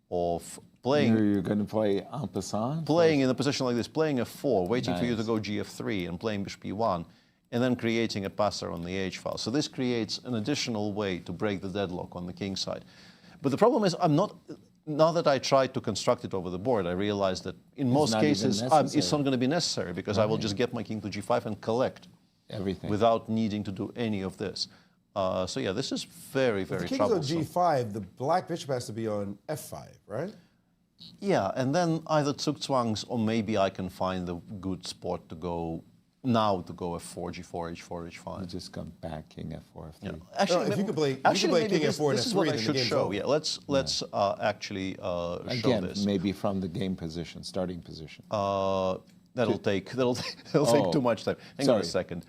of playing. You're going to play en passant? Playing in a position like this, playing f4, waiting for you to go gf3 and playing bishop e1, and then creating a passer on the h file. So this creates an additional way to break the deadlock on the king side. But the problem is, now that I tried to construct it over the board, I realized that in most cases it's not going to be necessary because I will just get my king to g5 and collect. Everything. Without needing to do any of this. So yeah, this is very, very troublesome. If the king's on g5, the black bishop has to be on f5, right? Yeah, and then either zugzwangs or maybe I can find a good spot to go now to go f4, g4, h4, h5. You just come back, king f4, f3. Yeah. Actually, if you could play, king f4 and this is f3, what I then should the game's show. over. Yeah, let's actually show Again, this. maybe from the game position, starting position. That'll take too much time. Hang on a second.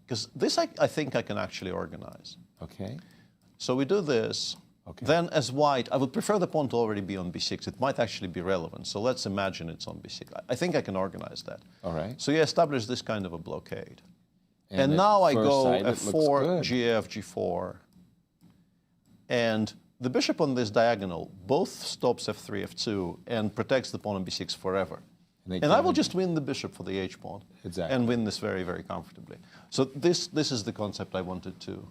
Because this I think I can actually organize. Okay. So we do this. Okay. Then as white, I would prefer the pawn to already be on b6. It might actually be relevant. So let's imagine it's on b6. I think I can organize that. All right. So you establish this kind of a blockade. And now I go f4, gf, g4. And the bishop on this diagonal both stops f3, f2, and protects the pawn on b6 forever. And I will just win the bishop for the h-pawn. Exactly. And win this very, very comfortably. So this is the concept I wanted to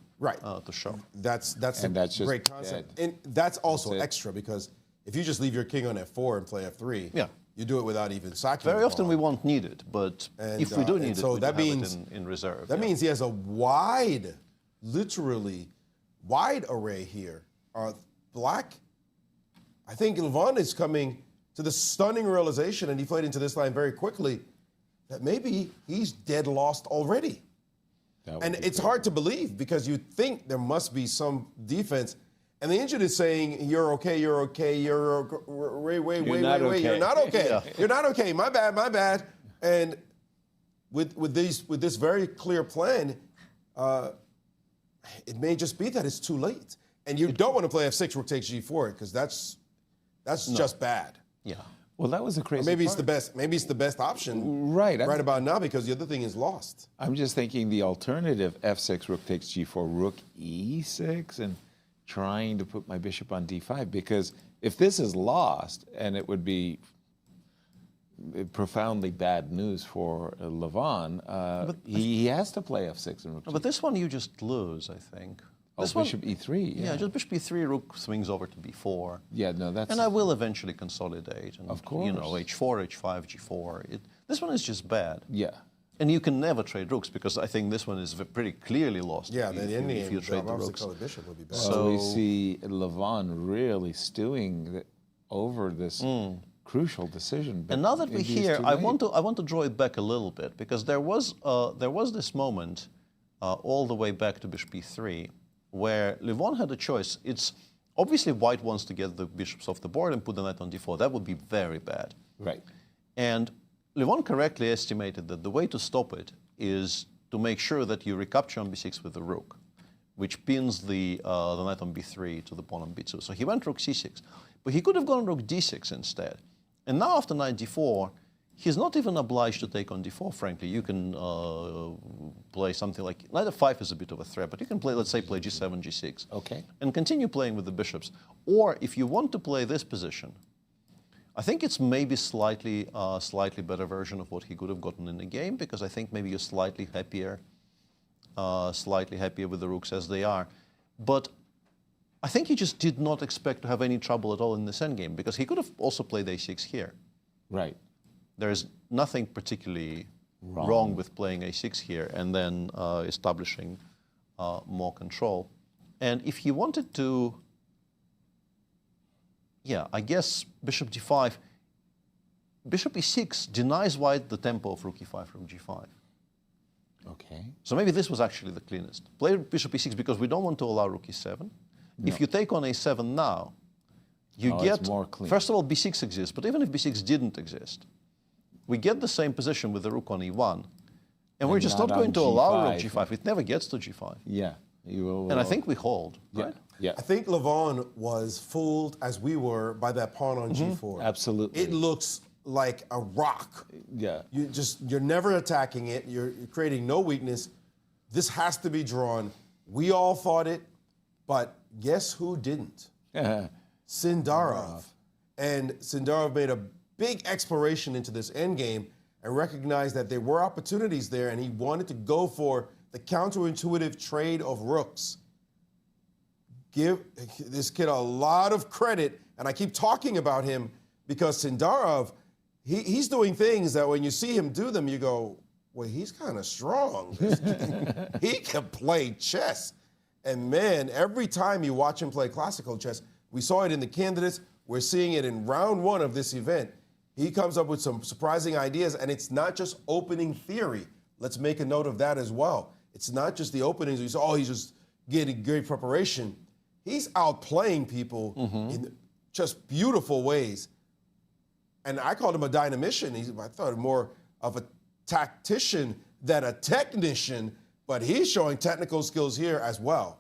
show. That's a great concept. And that's also extra because if you just leave your king on f4 and play f3, you do it without even sacking. Very often we won't need it, but if we do need it, we have it in reserve. That means he has a literally wide array here. Black, I think Levon is coming to the stunning realization, and he played into this line very quickly, that maybe he's dead lost already. And it's hard to believe because you think there must be some defense. And the injured is saying, you're okay, you're okay, wait, you're not okay. Yeah. You're not okay, my bad. And with this very clear plan, it may just be that it's too late. And you don't want to play f6, rook takes g4, because that's just bad. Yeah. Well, that was a crazy. Or maybe it's the best. Maybe it's the best option. Right. Right about now, because the other thing is lost. I'm just thinking the alternative: f6, rook takes g4, rook e6, and trying to put my bishop on d5. Because if this is lost, and it would be profoundly bad news for Levon, he has to play f6 and rook. But this one you just lose, I think. This bishop e3. Yeah, just bishop e3, rook swings over to b4. Yeah, no, that's. And I will eventually consolidate. And, of course. You know, h4, h5, g4. This one is just bad. Yeah. And you can never trade rooks because I think this one is pretty clearly lost. Yeah, if you trade the rooks. The bishop would be bad. So we see Levon really stewing over this crucial decision. And now that we're here, I want to draw it back a little bit because there was this moment all the way back to bishop e3 where Levon had a choice. It's obviously white wants to get the bishops off the board and put the knight on d4. That would be very bad. Right. And Levon correctly estimated that the way to stop it is to make sure that you recapture on b6 with the rook, which pins the knight on b3 to the pawn on b2. So he went rook c6, but he could have gone rook d6 instead. And now after knight d4, he's not even obliged to take on d4, frankly. You can play something like, knight f5 is a bit of a threat, but you can play, let's say, play g7, g6. Okay. And continue playing with the bishops. Or if you want to play this position, I think it's maybe slightly better version of what he could have gotten in the game, because I think maybe you're slightly happier with the rooks as they are. But I think he just did not expect to have any trouble at all in this endgame, because he could have also played a6 here. Right. There's nothing particularly wrong with playing a6 here and then establishing more control. And if he wanted to, yeah, I guess bishop d5, bishop e6 denies white the tempo of rook e5 from g5. Okay. So maybe this was actually the cleanest. Play bishop e6 because we don't want to allow rook e7. No. If you take on a7 now, you get, more clean. First of all, b6 exists, but even if b6 didn't exist, we get the same position with the rook on e1, and we're just not going to allow rook g5. It never gets to g5. Yeah. You will, and I think we hold, right? Yeah. I think Levon was fooled, as we were, by that pawn on g4. Absolutely. It looks like a rock. Yeah. You're never attacking it. You're creating no weakness. This has to be drawn. We all thought it, but guess who didn't? Sindarov. And Sindarov made a big exploration into this endgame and recognized that there were opportunities there, and he wanted to go for the counterintuitive trade of rooks. Give this kid a lot of credit, and I keep talking about him because Sindarov, he's doing things that when you see him do them, you go, well, he's kind of strong. He can play chess. And man, every time you watch him play classical chess, we saw it in the candidates, we're seeing it in round one of this event. He comes up with some surprising ideas, and it's not just opening theory. Let's make a note of that as well. It's not just the openings. You say, oh, he's just getting great preparation. He's outplaying people in just beautiful ways. And I called him a dynamician. I thought more of a tactician than a technician, but he's showing technical skills here as well.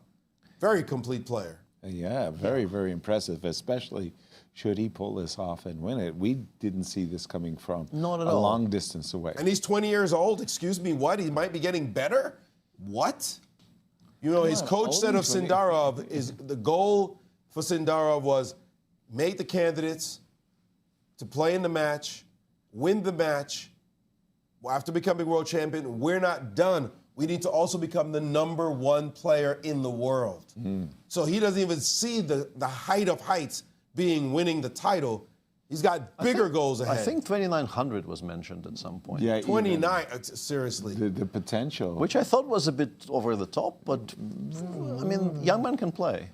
Very complete player. Yeah, very, very impressive, especially should he pull this off and win it. We didn't see this coming from Not at a all. long distance away. And he's 20 years old. Excuse me, what? He might be getting better? What? You know, his coach said of Sindarov, is the goal for Sindarov was make the candidates to play in the match, win the match. After becoming world champion, we're not done. We need to also become the #1 player in the world. So he doesn't even see the height of heights being winning the title. He's got bigger goals ahead. I think 2,900 was mentioned at some point. Yeah, 29, seriously. The potential. Which I thought was a bit over the top, but I mean, young man can play.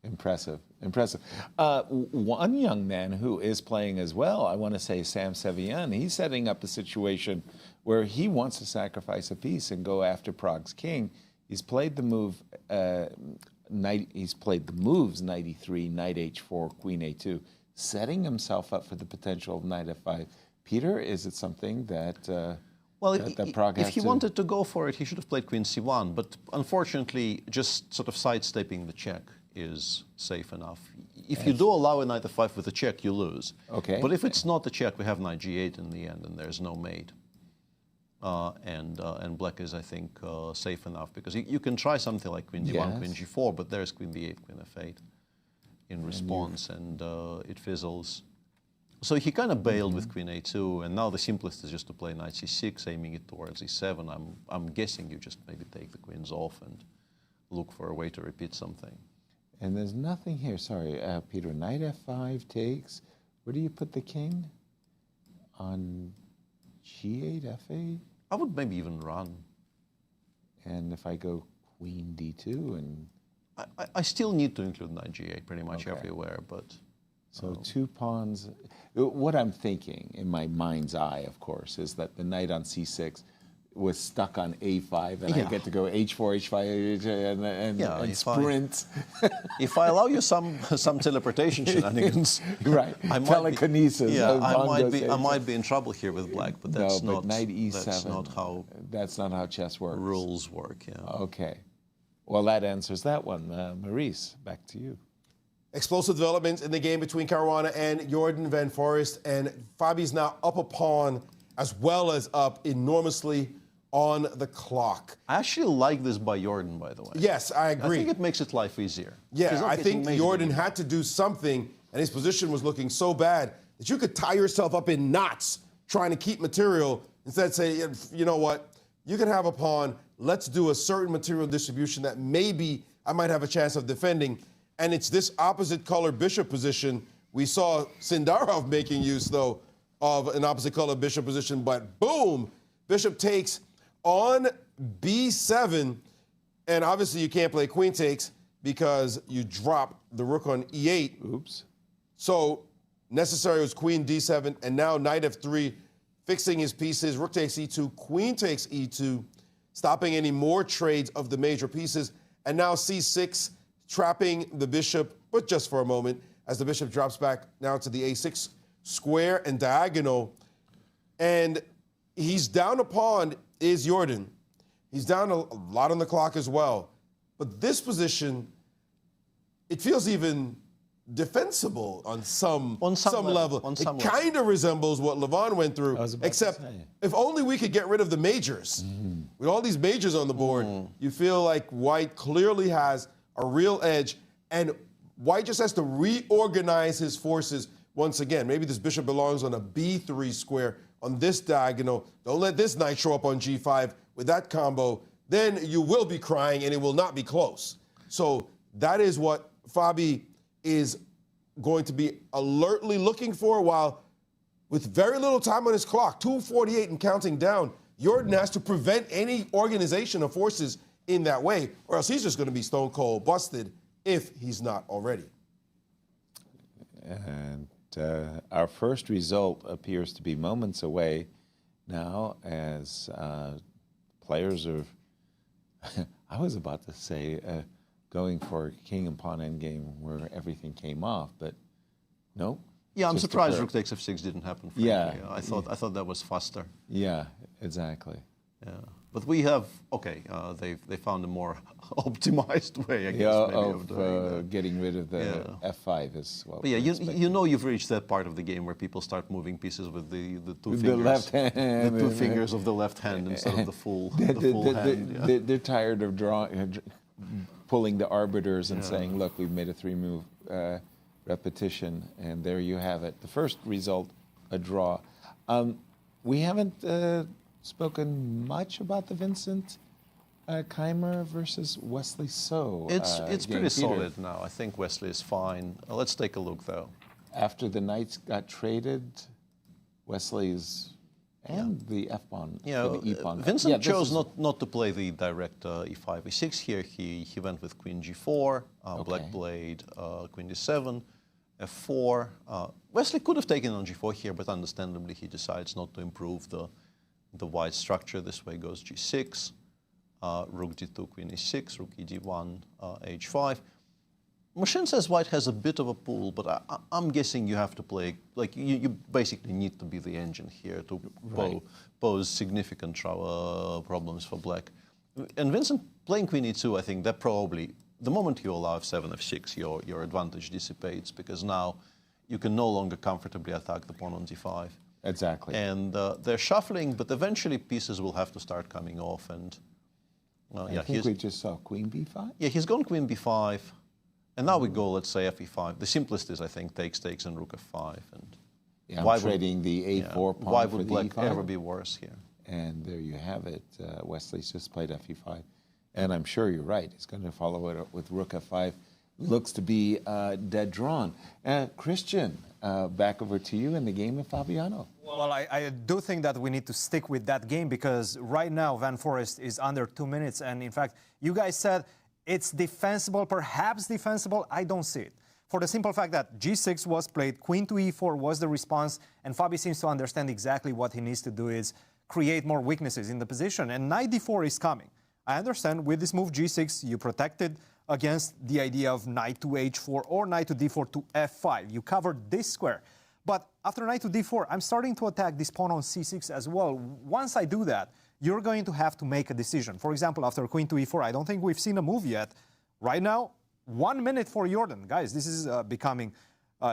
Impressive, impressive. One young man who is playing as well, I want to say Sam Sevian, he's setting up a situation where he wants to sacrifice a piece and go after Prague's king. He's played the move, he's played the moves knight e3, knight h4, queen a2, setting himself up for the potential of knight f5. Peter, is it something that that Prague has if he wanted to go for it, he should have played queen c1, but unfortunately, just sort of sidestepping the check is safe enough. If you do allow a knight f5 with a check, you lose. Okay. But if it's not a check, we have knight g8 in the end, and there's no mate. And black is, I think, safe enough, because you can try something like queen d1, queen g4, but there's queen b8, queen f8 in response, and it fizzles. So he kind of bailed with queen a2, and now the simplest is just to play knight c6, aiming it towards e7. I'm guessing you just maybe take the queens off and look for a way to repeat something. And there's nothing here, sorry, Peter, knight f5 takes, where do you put the king? On g8, f8? I would maybe even run. And if I go queen d2 and... I still need to include knight g8 pretty much everywhere, but... So 2 pawns. What I'm thinking in my mind's eye, of course, is that the knight on c6 was stuck on a5, and I get to go h4, h5, and sprint. If I allow you some teleportation shenanigans, right? Telekinesis. I might be in trouble here with black, but that's no, not. Knight e7. That's not how. That's not how chess works. Rules work. Yeah. Okay. Well, that answers that one. Maurice, back to you. Explosive developments in the game between Caruana and Jorden van Foreest, and Fabi's now up a pawn as well as up enormously on the clock. I actually like this by Jorden, by the way. Yes, I agree. I think it makes it life easier. Yeah, I think Jorden had to do something, and his position was looking so bad that you could tie yourself up in knots trying to keep material. Instead, say, you know what, you can have a pawn. Let's do a certain material distribution that maybe I might have a chance of defending. And it's this opposite color bishop position. We saw Sindarov making use, though, of an opposite color bishop position, but boom, bishop takes on b7, and obviously you can't play queen takes because you drop the rook on e8. Oops. So necessary was queen d7, and now knight f3, fixing his pieces. Rook takes e2, queen takes e2, stopping any more trades of the major pieces. And now c6, trapping the bishop, but just for a moment, as the bishop drops back now to the a6 square and diagonal. And he's down a pawn, is Jorden. He's down a lot on the clock as well. But this position, it feels even defensible on some level. It kind of resembles what Levon went through, except if only we could get rid of the majors. With all these majors on the board, you feel like White clearly has a real edge, and White just has to reorganize his forces once again. Maybe this bishop belongs on a b3 square on this diagonal. Don't let this knight show up on g5 with that combo. Then you will be crying, and it will not be close. So that is what Fabi is going to be alertly looking for, while with very little time on his clock, 2:48 and counting down, Jorden has to prevent any organization of forces in that way, or else he's just going to be stone cold busted if he's not already. And our first result appears to be moments away now, as players are, I was about to say, going for king and pawn endgame where everything came off, but no. Yeah, I'm surprised rook takes f6 didn't happen. Frankly. Yeah, I thought that was faster. Yeah, exactly. Yeah, but we have they found a more optimized way, I guess, of getting rid of the f5 as well. But yeah, you know you've reached that part of the game where people start moving pieces with the two fingers, the left hand, the two fingers of the left hand instead of the full hand. They're tired of pulling the arbiters and saying, look, we've made a 3-move repetition, and there you have it. The first result, a draw. We haven't spoken much about the Vincent Keymer versus Wesley So. It's pretty solid now. I think Wesley is fine. Let's take a look, though. After the knights got traded, Wesley's and the f-pawn, the e-pawn. Vincent chose not to play the direct e5, e6 here. He went with queen g4, black played queen d7, f4. Wesley could have taken on g4 here, but understandably he decides not to improve the white structure. This way goes g6, rook d2, queen e6, rook e d1, h5. Machine says White has a bit of a pool, but I'm guessing you have to play, like you basically need to be the engine here to pose significant problems for Black. And Vincent playing queen e2, I think that probably, the moment you allow f7, f6, your advantage dissipates, because now you can no longer comfortably attack the pawn on d5. Exactly. And they're shuffling, but eventually pieces will have to start coming off. And I think we just saw queen b5? Yeah, he's gone queen b5. And now we go, let's say, fe5. The simplest is, I think, takes and rook f5. And I'm trading the a4 pawn why for would the Black e5? ever be worse here? And there you have it. Wesley's just played fe5. And I'm sure you're right. He's going to follow it up with rook f5. Looks to be dead drawn. Cristian, back over to you in the game of Fabiano. Well, I do think that we need to stick with that game, because right now Van Foreest is under 2 minutes. And in fact, you guys said it's defensible, perhaps defensible. I don't see it. For the simple fact that g6 was played, queen to e4 was the response, and Fabi seems to understand exactly what he needs to do is create more weaknesses in the position. And knight d4 is coming. I understand with this move g6, you protected against the idea of knight to h4 or knight to d4 to f5. You covered this square. But after knight to d4, I'm starting to attack this pawn on c6 as well. Once I do that, you're going to have to make a decision. For example, after queen to e4, I don't think we've seen a move yet. Right now, 1 minute for Jorden. Guys, this is becoming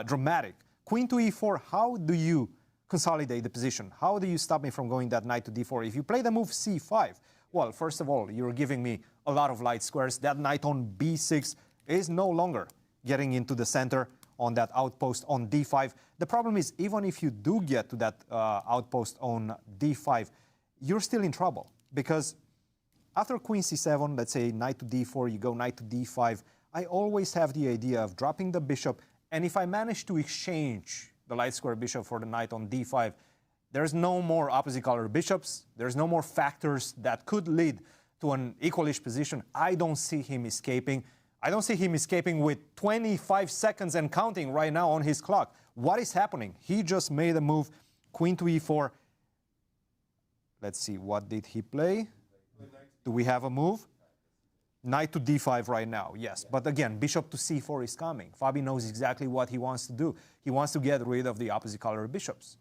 dramatic. Queen to e4, how do you consolidate the position? How do you stop me from going that knight to d4? If you play the move c5, well, first of all, you're giving me a lot of light squares. That knight on b6 is no longer getting into the center on that outpost on d5. The problem is, even if you do get to that outpost on d5, you're still in trouble, because after queen c7, let's say knight to d4, you go knight to d5, I always have the idea of dropping the bishop, and if I manage to exchange the light square bishop for the knight on d5, there's no more opposite color bishops, there's no more factors that could lead to an equalish position. I don't see him escaping. I don't see him escaping with 25 seconds and counting right now on his clock. What is happening? He just made a move, queen to e4. Let's see, what did he play? Do we have a move? Knight to d5 right now, yes. But again, bishop to c4 is coming. Fabi knows exactly what he wants to do. He wants to get rid of the opposite color bishops.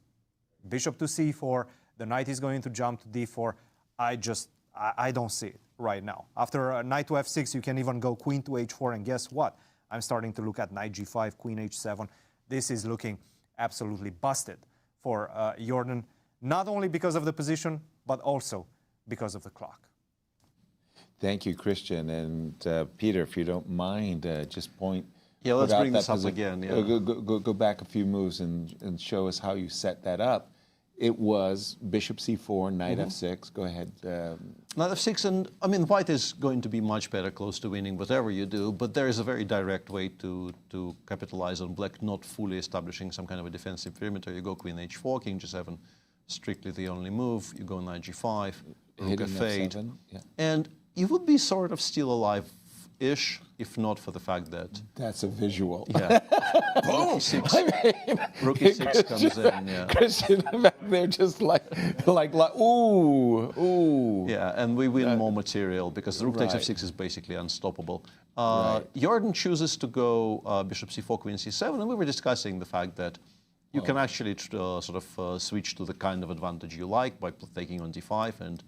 Bishop to c4, the knight is going to jump to d4. I don't see it right now. After knight to f6, you can even go queen to h4, and guess what? I'm starting to look at knight g5, queen h7. This is looking absolutely busted for Jorden, not only because of the position, but also because of the clock. Thank you, Cristian. And Peter, if you don't mind, just point. Yeah, let's bring this up again. Yeah. Go back a few moves and show us how you set that up. It was bishop c4, knight f6. Go ahead. Knight f6, and I mean, white is going to be much better, close to winning whatever you do, but there is a very direct way to capitalize on black not fully establishing some kind of a defensive perimeter. You go queen h4, king g7, strictly the only move. You go knight g5, rook f8, and you would be sort of still alive-ish, if not for the fact that... That's a visual. Yeah. Boom! Rook e6 comes in, yeah. Cristian back there just like, ooh. Yeah, and we win more material because the rook takes f6 is basically unstoppable. Jorden chooses to go bishop c4, queen c7, and we were discussing the fact that you can actually switch to the kind of advantage you like by taking on d5 and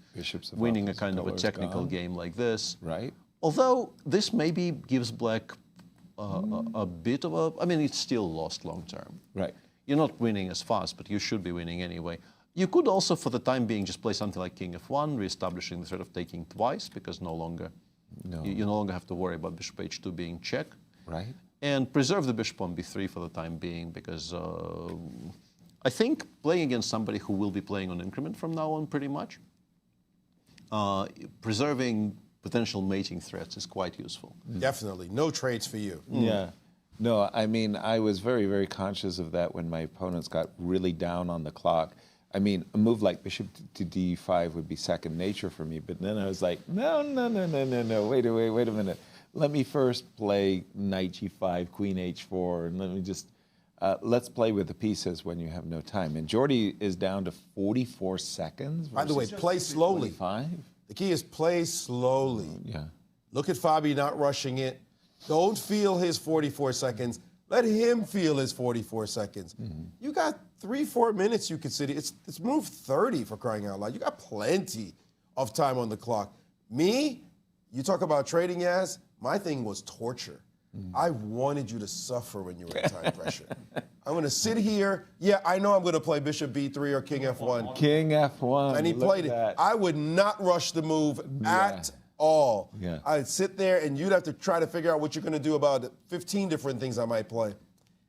winning a kind of a technical game like this. Right. Although this maybe gives black a bit of a... I mean, it's still lost long term. Right. You're not winning as fast, but you should be winning anyway. You could also, for the time being, just play something like king f1, reestablishing the threat of taking twice, because you no longer have to worry about bishop h2 being check. Right. And preserve the bishop on b3 for the time being, because I think playing against somebody who will be playing on increment from now on pretty much, preserving potential mating threats is quite useful. Definitely. No trades for you. Yeah. No, I mean, I was very, very conscious of that when my opponents got really down on the clock. I mean, a move like bishop to d5 would be second nature for me, but then I was like, no, wait a minute. Let me first play knight g5, queen h4, and let me just, let's play with the pieces when you have no time. And Jordi is down to 44 seconds. By the way, play slowly. 45. The key is play slowly. Yeah. Look at Fabi not rushing it. Don't feel his 44 seconds. Let him feel his 44 seconds. You got 3-4 minutes you could sit here. It's move 30 for crying out loud. You got plenty of time on the clock. Me, you talk about trading, Yaz, my thing was torture. I wanted you to suffer when you were in time pressure. I'm going to sit here. Yeah, I know I'm going to play bishop b3 or king f1. King f1. And he played it. I would not rush the move at all. Yeah. I'd sit there and you'd have to try to figure out what you're going to do about 15 different things I might play.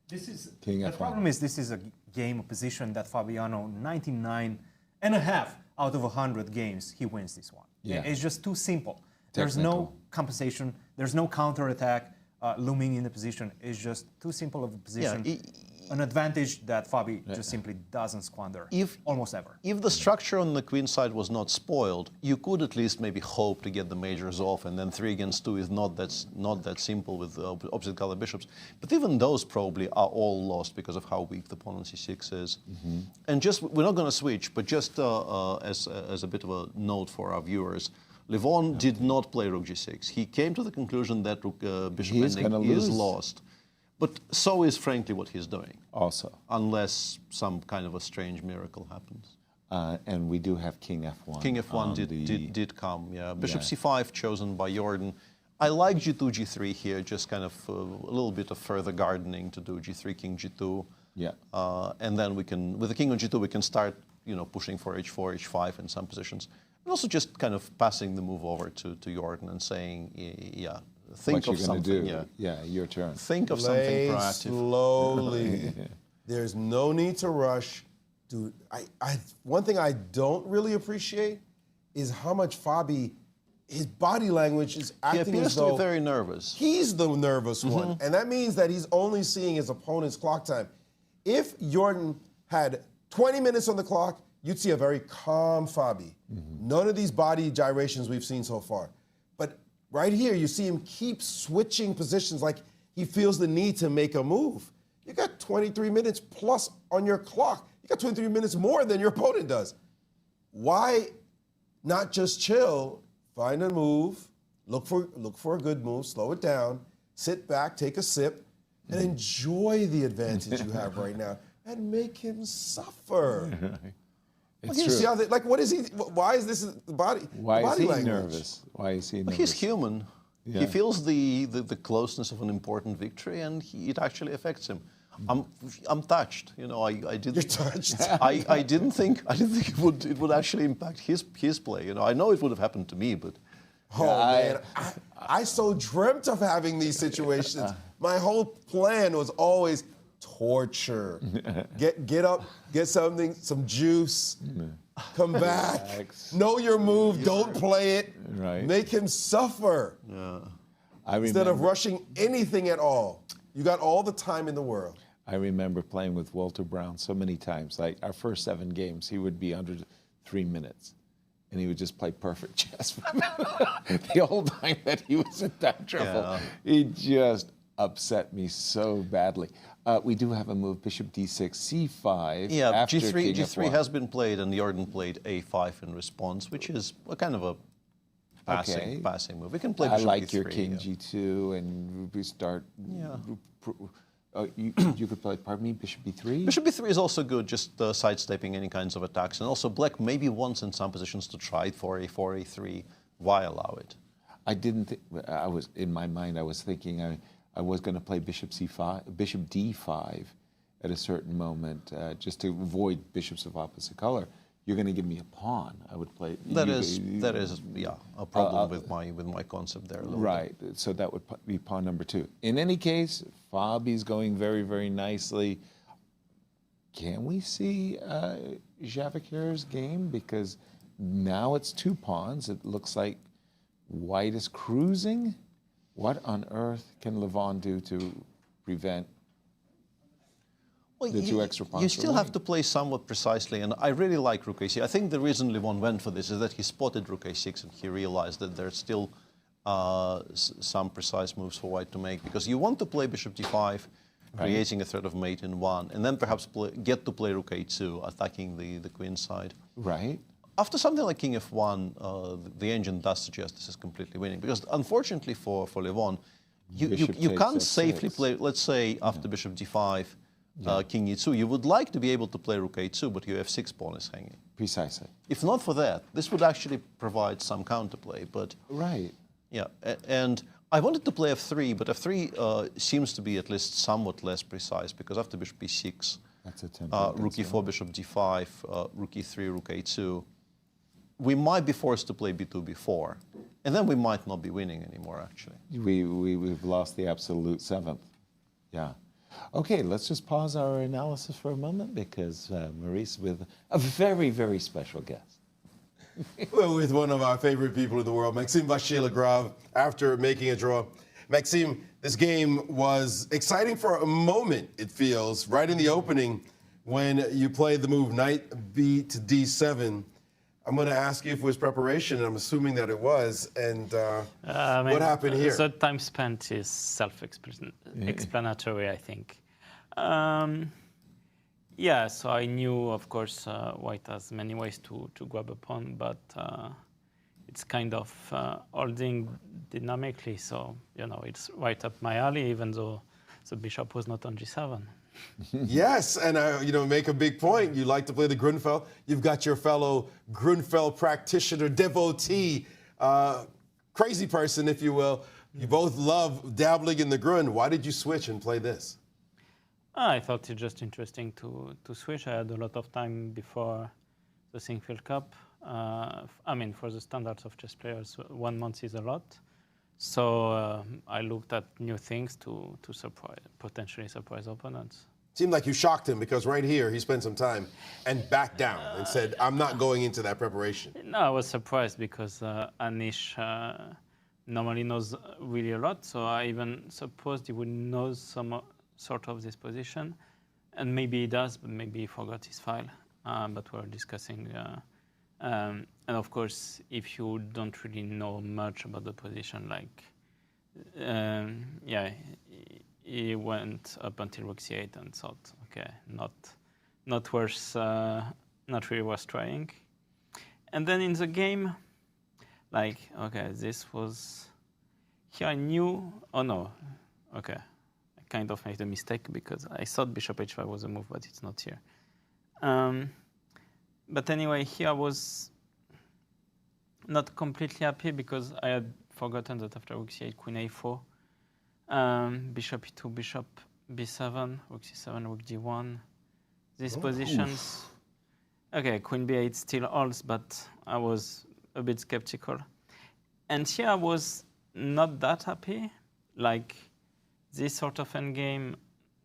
The problem is this is a game of position that Fabiano, 99.5 out of 100 games, he wins this one. Yeah. It's just too simple. There's no compensation. There's no counterattack looming in the position. It's just too simple of a position. Yeah, an advantage that Fabi just simply doesn't squander almost ever. If the structure on the queen side was not spoiled, you could at least maybe hope to get the majors off, and then 3 against 2 is not that simple with opposite color bishops. But even those probably are all lost because of how weak the pawn on c6 is. And just, we're not going to switch, but just as a bit of a note for our viewers, Levon did not play rook g6. He came to the conclusion that bishop ending is lost. But so is, frankly, what he's doing. Also. Unless some kind of a strange miracle happens. And we do have King F1. King F1 did come, yeah. Bishop C5 chosen by Jorden. I like G2, G3 here, just kind of a little bit of further gardening to do G3, King G2. Yeah. And then we can, with the King on G2, we can start, pushing for H4, H5 in some positions. And also just kind of passing the move over to Jorden and saying, yeah, think what of you're gonna something. do. Yeah, your turn. Think of something proactive. Slowly. There's no need to rush. Dude, one thing I don't really appreciate is how much Fabi, his body language is acting as though to be very nervous. He's the nervous one, and that means that he's only seeing his opponent's clock time. If Jorden had 20 minutes on the clock, you'd see a very calm Fabi. None of these body gyrations we've seen so far. But right here, you see him keep switching positions like he feels the need to make a move. You got 23 minutes plus on your clock. You got 23 minutes more than your opponent does. Why not just chill, find a move, look for a good move, slow it down, sit back, take a sip, and enjoy the advantage you have right now, and make him suffer. It's you true. see how what is he? Why is this the body? Why the body is he language? nervous? Why is he nervous? He's human. Yeah. He feels the closeness of an important victory, and it actually affects him. I'm touched. I didn't. You're touched. I didn't think it would actually impact his play. I know it would have happened to me, but. Oh man, I so dreamt of having these situations. My whole plan was always torture. Get up, get something, some juice, come back, know your move, don't play it, make him suffer. Instead of rushing anything at all. You got all the time in the world. I remember playing with Walter Brown so many times. Like our first 7 games, he would be under 3 minutes. And he would just play perfect chess the whole time that he was in that trouble. Yeah. He just upset me so badly. We do have a move, Bishop D6, C5. Yeah, after G3 King G3 F1. has been played, and Jorden played A5 in response, which is a kind of a passing move. We can play I Bishop like D3, your King yeah. G2, and we start. Yeah. You could play, pardon me, Bishop B3? Bishop B3 is also good, just sidestepping any kinds of attacks. And also black maybe wants in some positions to try it for A4, A3. Why allow it? I didn't think, I was, in my mind, I was thinking I was going to play Bishop C5, Bishop D5 at a certain moment, just to avoid bishops of opposite color. You're going to give me a pawn. I would play. That is a problem with my concept there. A little right. bit. So that would be pawn number 2. In any case, Fabi's going very, very nicely. Can we see Javokhir's game? Because now it's 2 pawns. It looks like white is cruising. What on earth can Levon do to prevent the 2 extra pawns? You still have to play somewhat precisely, and I really like Rook A6. I think the reason Levon went for this is that he spotted Rook A6 and he realized that there's still some precise moves for white to make, because you want to play Bishop D5, creating a threat of mate in 1, and then perhaps get to play Rook A2, attacking the queen side. Right. After something like King F1, the engine does suggest this is completely winning, because unfortunately for Levon, you can't safely play, let's say, after Bishop D5, King E2. You would like to be able to play Rook A2, but your F6 pawn is hanging. Precisely. If not for that, this would actually provide some counterplay. But yeah, and I wanted to play F3, but F3 seems to be at least somewhat less precise, because after Bishop B6, that's a Rook E4, Bishop D5, Rook E3, Rook A2, we might be forced to play B2, B4, and then we might not be winning anymore. Actually, we've lost the absolute 7th. Yeah. Okay, let's just pause our analysis for a moment, because Maurice with a very, very special guest. Well, with one of our favorite people in the world, Maxime Vachier-Lagrave, after making a draw. Maxime, this game was exciting for a moment, it feels, right in the opening when you played the move knight B to D7. I'm going to ask you if it was preparation, and I'm assuming that it was. And what happened here? The time spent is self-explanatory, I think. Yeah, so I knew, of course, white has many ways to grab a pawn, but it's kind of holding dynamically. So, it's right up my alley, even though the bishop was not on G7. Yes, and make a big point. You like to play the Grunfeld. You've got your fellow Grunfeld practitioner, devotee, crazy person, if you will. You both love dabbling in the Grun. Why did you switch and play this? I thought it's just interesting to switch. I had a lot of time before the Sinquefield Cup. I mean, for the standards of chess players, 1 month is a lot. So I looked at new things to potentially surprise opponents. Seemed like you shocked him because right here he spent some time and backed down and said, I'm not going into that preparation. No, I was surprised because Anish normally knows really a lot. So I even supposed he would know some sort of this position. And maybe he does, but maybe he forgot his file. But we're discussing. And of course, if you don't really know much about the position, like, he went up until rook c8 and thought, okay, not worth, not really worth trying. And then in the game, like, okay, this was, here I knew, oh no, okay, I kind of made a mistake because I thought bishop h5 was a move, but it's not here. But anyway, here I was not completely happy because I had forgotten that after rook c8, queen a4, bishop e2, bishop b7, rook c7, rook d1. These positions, okay, queen b8 still holds, but I was a bit skeptical. And here I was not that happy. Like, this sort of endgame,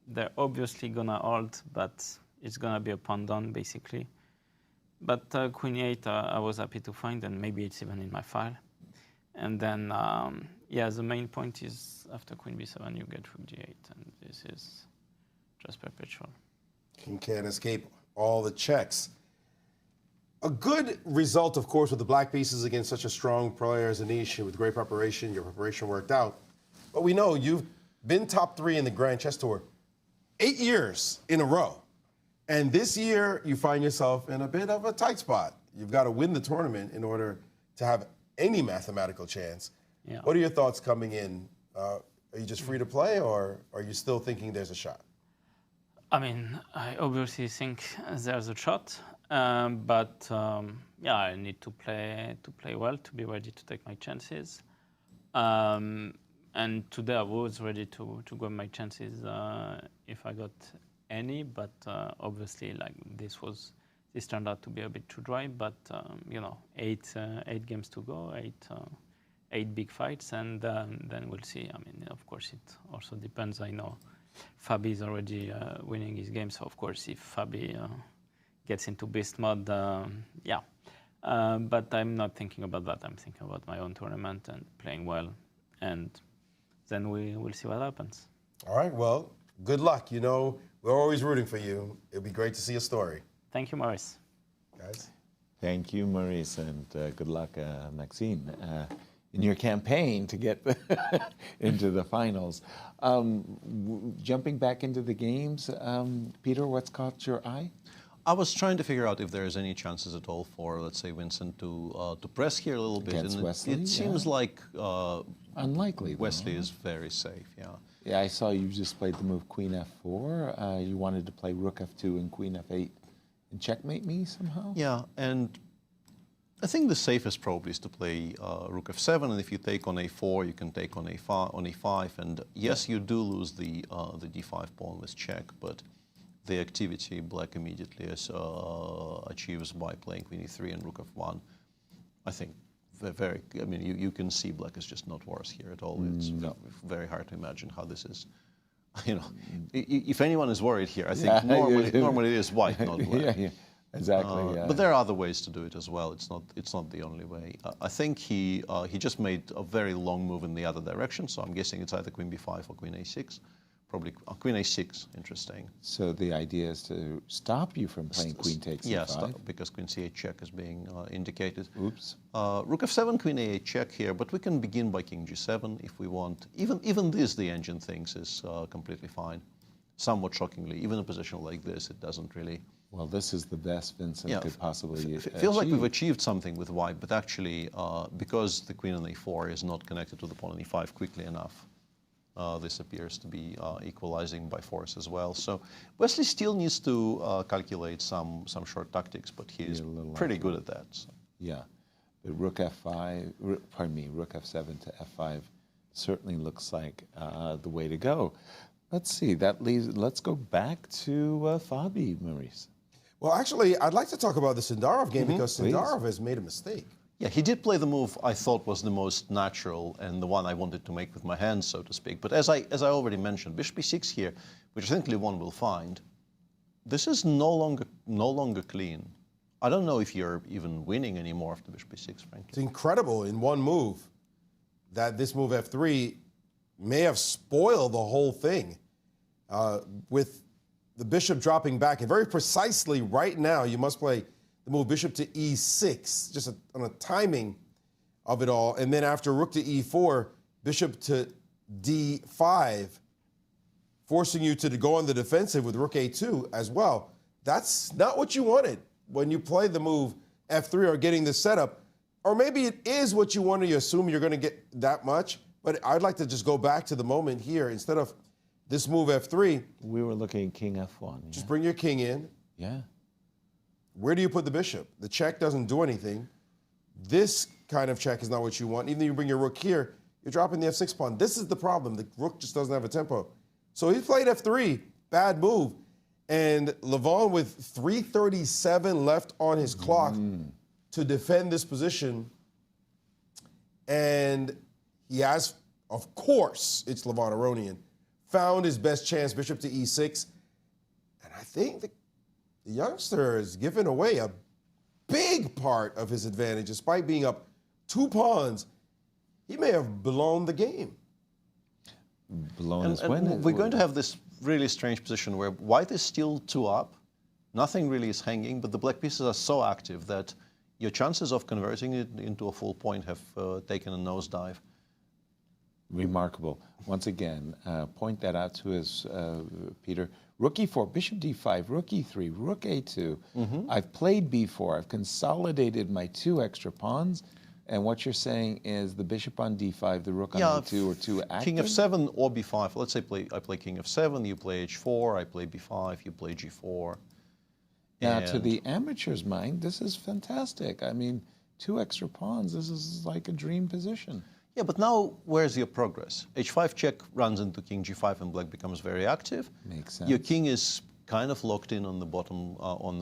they're obviously gonna hold, but it's gonna be a pawn down, basically. But queen e8, I was happy to find, and maybe it's even in my file. And then, the main point is after queen b7, you get rook g8, and this is just perpetual. You can't escape all the checks. A good result, of course, with the black pieces against such a strong player as Anish, with great preparation. Your preparation worked out. But we know you've been top 3 in the Grand Chess Tour 8 years in a row. And this year, you find yourself in a bit of a tight spot. You've got to win the tournament in order to have any mathematical chance. Yeah. What are your thoughts coming in? Are you just free to play, or are you still thinking there's a shot? I mean, I obviously think there's a shot, but I need to play well to be ready to take my chances. And today I was ready to grab my chances if I got any, but obviously, like, this turned out to be a bit too dry. But 8 games to go, 8 big fights, and then we'll see. I mean, of course, it also depends. I know Fabi is already winning his game, so of course, if Fabi gets into beast mode, but I'm not thinking about that. I'm thinking about my own tournament and playing well, and then we'll see what happens. All right, well, good luck. We're always rooting for you. It'll be great to see a story. Thank you, Maurice. Guys. Thank you, Maurice, and good luck, Maxime, in your campaign to get into the finals. Jumping back into the games, Peter, what's caught your eye? I was trying to figure out if there's any chances at all for, let's say, Vincent to press here a little bit. Against Wesley, it seems like unlikely. Wesley is very safe. Yeah. Yeah, I saw you just played the move Queen f4. You wanted to play Rook f2 and Queen f8 and checkmate me somehow. Yeah, and I think the safest probably is to play Rook f7, and if you take on a4, you can take on e5, and yes, you do lose the d5 pawn with check, but the activity black immediately achieves by playing Queen e3 and Rook f1, I think. You can see black is just not worse here at all. It's very hard to imagine how this is. If anyone is worried here, I think normally it is white, not black. Yeah, exactly. But there are other ways to do it as well. It's not the only way. I think he just made a very long move in the other direction. So I'm guessing it's either Queen b5 or Queen a6. Probably Queen a6, interesting. So the idea is to stop you from playing Queen takes e5? Yeah, because Queen c8 check is being indicated. Oops. Rook f7, Queen a8 check here, but we can begin by King g7 if we want. Even this, the engine thinks, is completely fine. Somewhat shockingly, even a position like this, it doesn't really... Well, this is the best Vincent could possibly achieve. Feels like we've achieved something with white, but actually, because the Queen on a4 is not connected to the pawn on e5 quickly enough, This appears to be equalizing by force as well. So Wesley still needs to calculate some short tactics, but he's pretty good at that. So. Yeah, but rook f5, rook f7 to f5 certainly looks like the way to go. Let's see, that leaves, let's go back to Fabi, Maurice. Well, actually, I'd like to talk about the Sindarov game because Sindarov has made a mistake. Yeah, he did play the move I thought was the most natural and the one I wanted to make with my hands, so to speak. But as I already mentioned, bishop e6 here, which I think Levon will find, this is no longer clean. I don't know if you're even winning anymore after bishop e6, frankly. It's incredible in one move that this move f3 may have spoiled the whole thing with the bishop dropping back. And very precisely right now, you must play the move bishop to e6, just on a timing of it all. And then after rook to e4, bishop to d5, forcing you to go on the defensive with rook a2 as well. That's not what you wanted when you play the move f3 or getting the setup. Or maybe it is what you wanted. You assume you're going to get that much. But I'd like to just go back to the moment here. Instead of this move f3. We were looking at king f1. Yeah. Just bring your king in. Yeah. Where do you put the bishop? The check doesn't do anything. This kind of check is not what you want. Even if you bring your rook here, you're dropping the f6 pawn. This is the problem. The rook just doesn't have a tempo. So he played f3, bad move. And Levon with 3:37 left on his clock to defend this position. And he has, of course, it's Levon Aronian, found his best chance, bishop to e6. And I think the youngster has given away a big part of his advantage. Despite being up 2 pawns, he may have blown the game. Blown his win. We're going to have this really strange position where white is still 2 up, nothing really is hanging, but the black pieces are so active that your chances of converting it into a full point have taken a nosedive. Remarkable. Once again, point that out to us, Peter. Rook e4, bishop d5, rook e3, rook a2. I've played b4. I've consolidated my 2 extra pawns. And what you're saying is the bishop on d5, the rook on e2 are too active? King f7 or b5. Let's say I play king f7, you play h4, I play b5, you play g4. Now, to the amateur's mind, this is fantastic. I mean, 2 extra pawns, this is like a dream position. Yeah, but now where's your progress? h5 check runs into king g5 and black becomes very active. Makes sense. Your king is kind of locked in on the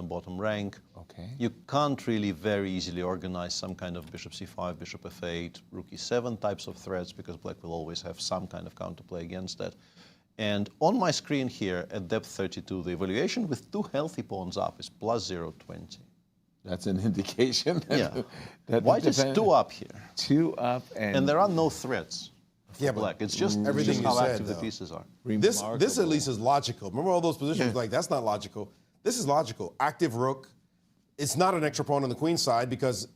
bottom rank. Okay. You can't really very easily organize some kind of bishop c5, bishop f8, rook e7 types of threats because black will always have some kind of counterplay against that. And on my screen here at depth 32, the evaluation with 2 healthy pawns up is plus 0.20. That's an indication. That white is 2 up here. 2 up and there are no threats. For black. It's just everything how you active said, the pieces are. This at least is logical. Remember all those positions like that's not logical. This is logical. Active rook. It's not an extra pawn on the queen side because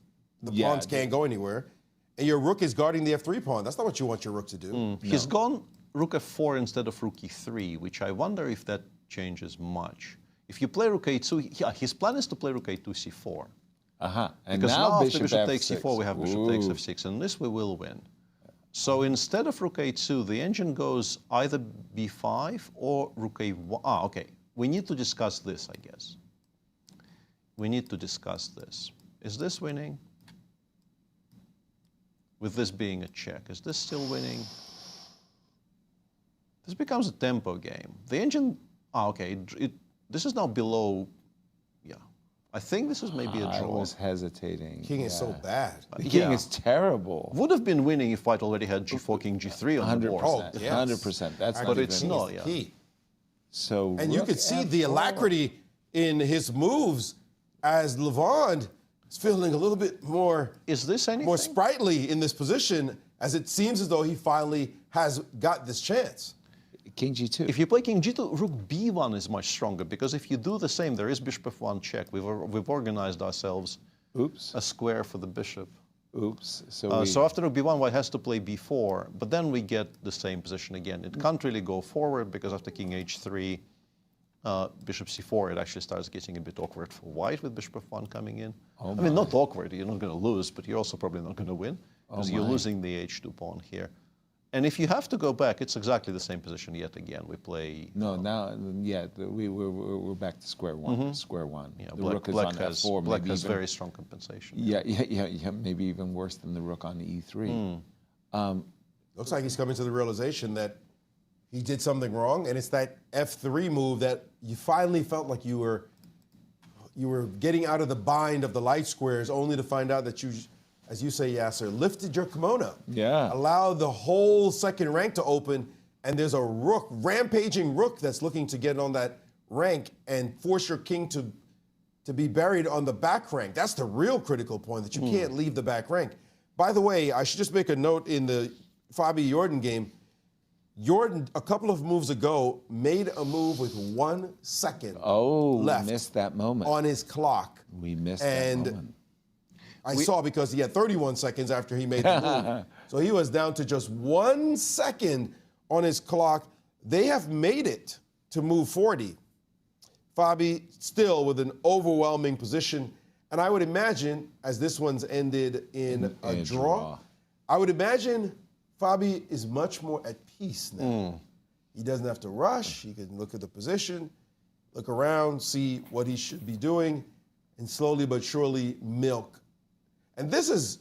the pawns can't go anywhere. And your rook is guarding the f3 pawn. That's not what you want your rook to do. No. He's gone rook f4 instead of rook e3, which I wonder if that changes much. If you play rook a2, yeah, his plan is to play rook a2 c4. And because now after bishop takes f6. c4, we have bishop takes f6, and this we will win. So instead of rook a2, the engine goes either b5 or rook a1. Okay. We need to discuss this, I guess. We need to discuss this. Is this winning? With this being a check, is this still winning? This becomes a tempo game. The engine, this is now below, I think this is maybe a draw. I was hesitating. King is so bad. The king is terrible. Would have been winning if white already had g4, king g3 on the board. 100%. That's but it's not. Key. So and you could see the alacrity in his moves as Levon is feeling a little bit more. Is this anything? More sprightly in this position, as it seems as though he finally has got this chance. King g2. If you play king g2, rook b1 is much stronger because if you do the same, there is bishop f1 check. We've organized ourselves a square for the bishop. So after rook b1, white has to play b4, but then we get the same position again. It can't really go forward because after king h3, bishop c4, it actually starts getting a bit awkward for white with bishop f1 coming in. I mean, not awkward, you're not going to lose, but you're also probably not going to win because you're losing the h2 pawn here. And if you have to go back, it's exactly the same position yet again. We play... No, now, yeah, we're back to square one. Square one. Yeah, the rook is on F4. Black has very strong compensation. Yeah, maybe even worse than the rook on E3. Looks like he's coming to the realization that he did something wrong, and it's that F3 move that you finally felt like you were getting out of the bind of the light squares, only to find out that you, as you say, Yasser, lifted your kimono. Yeah. Allowed the whole second rank to open, and there's a rook, rampaging rook that's looking to get on that rank and force your king to be buried on the back rank. That's the real critical point, that you can't leave the back rank. By the way, I should just make a note in the Fabi-Jorden game. Jorden, a couple of moves ago, made a move with 1 second left. Missed that moment. On his clock. We missed that moment. I saw because he had 31 seconds after he made the move. So he was down to just 1 second on his clock. They have made it to move 40. Fabi still with an overwhelming position. And I would imagine, as this one's ended in a draw, I would imagine Fabi is much more at peace now. He doesn't have to rush. He can look at the position, look around, see what he should be doing, and slowly but surely milk. And this is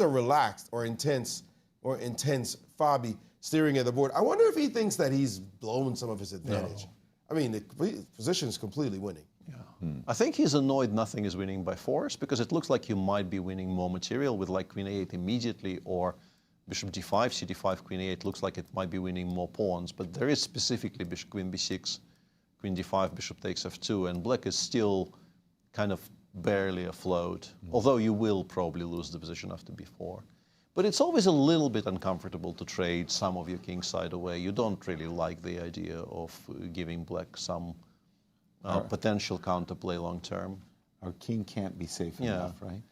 a relaxed or intense Fabi steering at the board. I wonder if he thinks that he's blown some of his advantage. No. I mean, the position is completely winning. I think he's annoyed nothing is winning by force, because it looks like you might be winning more material with like Queen A8 immediately, or Bishop D5, CD5, Queen A8 looks like it might be winning more pawns, but there is specifically Bishop Queen B6, Queen D5, Bishop takes F2, and Black is still kind of barely afloat, although you will probably lose the position after B4. But it's always a little bit uncomfortable to trade some of your king side away. You don't really like the idea of giving Black some potential counterplay long term. Our king can't be safe Yeah. enough, right?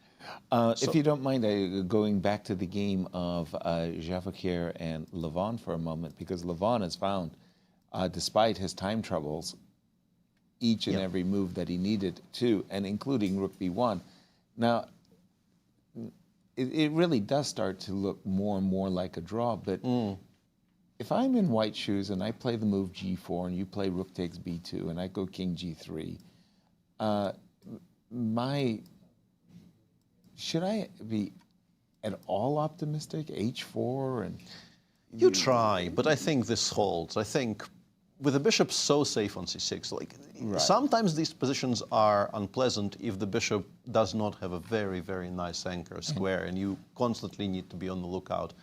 If you don't mind, going back to the game of Javokhir and Levon for a moment, because Levon has found, despite his time troubles, each and every move that he needed to, and including Rook B1. Now, it really does start to look more and more like a draw, but if I'm in white shoes and I play the move G4 and you play Rook takes B2 and I go King G3, should I be at all optimistic? H4 and... You try, but I think this holds. I think with the bishop so safe on C6, like sometimes these positions are unpleasant if the bishop does not have a very, very nice anchor square, and you constantly need to be on the lookout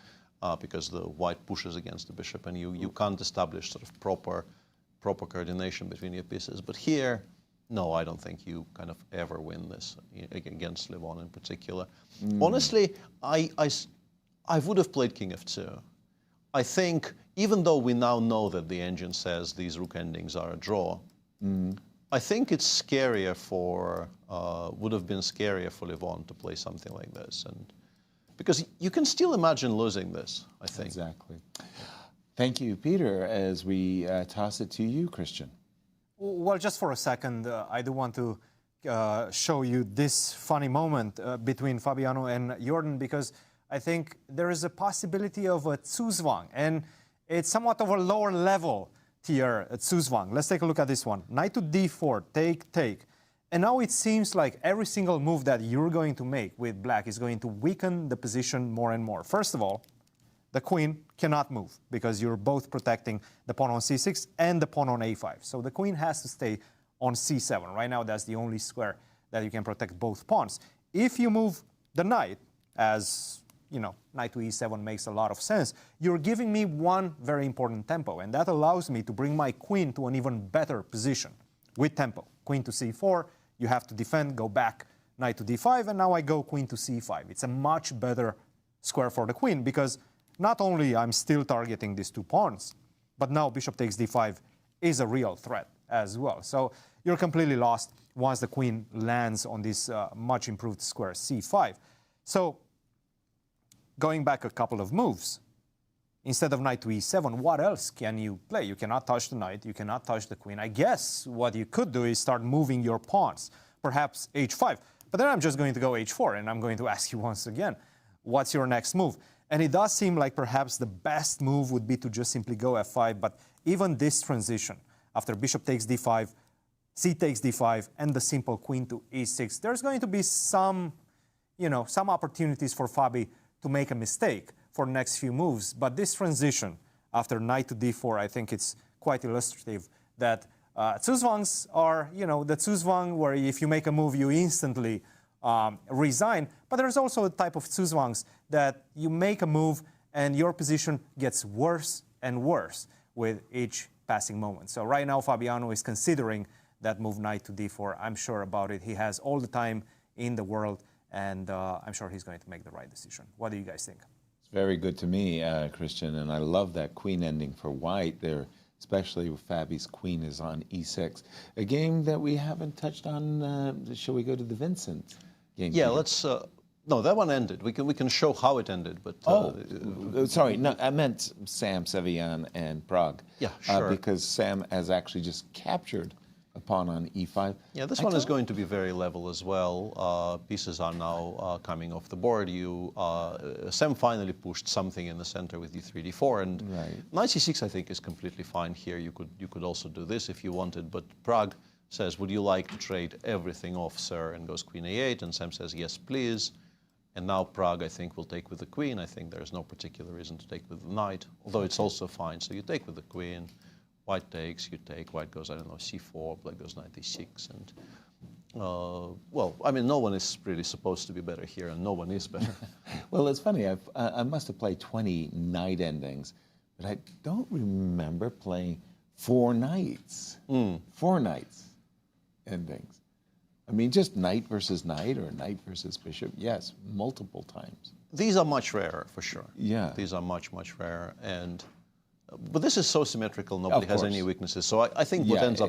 because the white pushes against the bishop, and you can't establish sort of proper coordination between your pieces. But here, no, I don't think you kind of ever win this against Levon in particular. Honestly, I would have played King F2. I think, even though we now know that the engine says these rook endings are a draw, I think it's scarier would have been scarier for Levon to play something like this, and because you can still imagine losing this, I think. Exactly. Thank you, Peter. As we toss it to you, Cristian. Well, just for a second, I do want to show you this funny moment between Fabiano and Jorden, because I think there is a possibility of a Zuzwang, and it's somewhat of a lower level tier Zuzwang. Let's take a look at this one. Knight to D4, take. And now it seems like every single move that you're going to make with black is going to weaken the position more and more. First of all, the queen cannot move because you're both protecting the pawn on C6 and the pawn on A5. So the queen has to stay on C7. Right now, that's the only square that you can protect both pawns. If you move the knight, as you know, knight to E7 makes a lot of sense, you're giving me one very important tempo, and that allows me to bring my queen to an even better position with tempo. Queen to C4, you have to defend, go back, knight to D5, and now I go queen to C5. It's a much better square for the queen, because not only I'm still targeting these two pawns, but now bishop takes D5 is a real threat as well. So you're completely lost once the queen lands on this much improved square C5. So going back a couple of moves, instead of knight to E7, what else can you play? You cannot touch the knight, you cannot touch the queen. I guess what you could do is start moving your pawns, perhaps H5. But then I'm just going to go H4, and I'm going to ask you once again, what's your next move? And it does seem like perhaps the best move would be to just simply go f5, but even this transition, after bishop takes d5, c takes d5, and the simple queen to e6, there's going to be some, some opportunities for Fabi to make a mistake for next few moves. But this transition after knight to d4, I think it's quite illustrative that Zugzwangs are, the Zugzwang where if you make a move, you instantly resign. But there's also a type of Zugzwangs that you make a move and your position gets worse and worse with each passing moment. So right now, Fabiano is considering that move knight to d4. I'm sure about it. He has all the time in the world, and I'm sure he's going to make the right decision. What do you guys think? It's very good to me, Cristian, and I love that queen ending for white there, especially with Fabi's queen is on e6. A game that we haven't touched on. Shall we go to the Vincent game? Yeah, let's... no, that one ended. We can show how it ended, but... sorry, no, I meant Sam, Sevian, and Prague. Yeah, sure. Because Sam has actually just captured a pawn on e5. Yeah, this one is going to be very level as well. Pieces are now coming off the board. Sam finally pushed something in the center with d3, d4, and knight c6 I think is completely fine here. You could also do this if you wanted, but Prague says, would you like to trade everything off, sir? And goes queen a8, and Sam says, yes, please. And now Prague, I think, will take with the queen. I think there's no particular reason to take with the knight, although it's also fine. So you take with the queen. White takes, you take, white goes, I don't know, c4, black goes knight e6, and, well, I mean, no one is really supposed to be better here, and no one is better. Well, it's funny, I must have played 20 knight endings, but I don't remember playing 4 knights. 4 knights endings. I mean, just knight versus knight or knight versus bishop, yes, multiple times. These are much rarer, for sure. Yeah. These are much, much rarer, and... But this is so symmetrical; nobody has any weaknesses. So I think what ends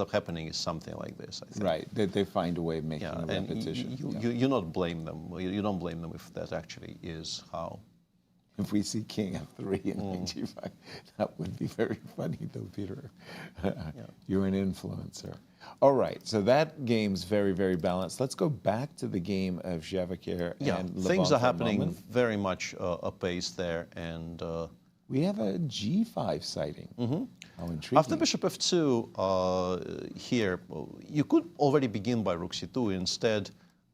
up happening is something like this. I think. Right, they find a way of making a repetition. You not blame them. You don't blame them if that actually is how. If we see king f3 and g5, that would be very funny, though, Peter. You're an influencer. All right, so that game's very, very balanced. Let's go back to the game of Javokhir and Levon. Things are happening very much apace there, and. We have a g5 sighting. How intriguing. After bishop f2, here, you could already begin by rook c2. Instead,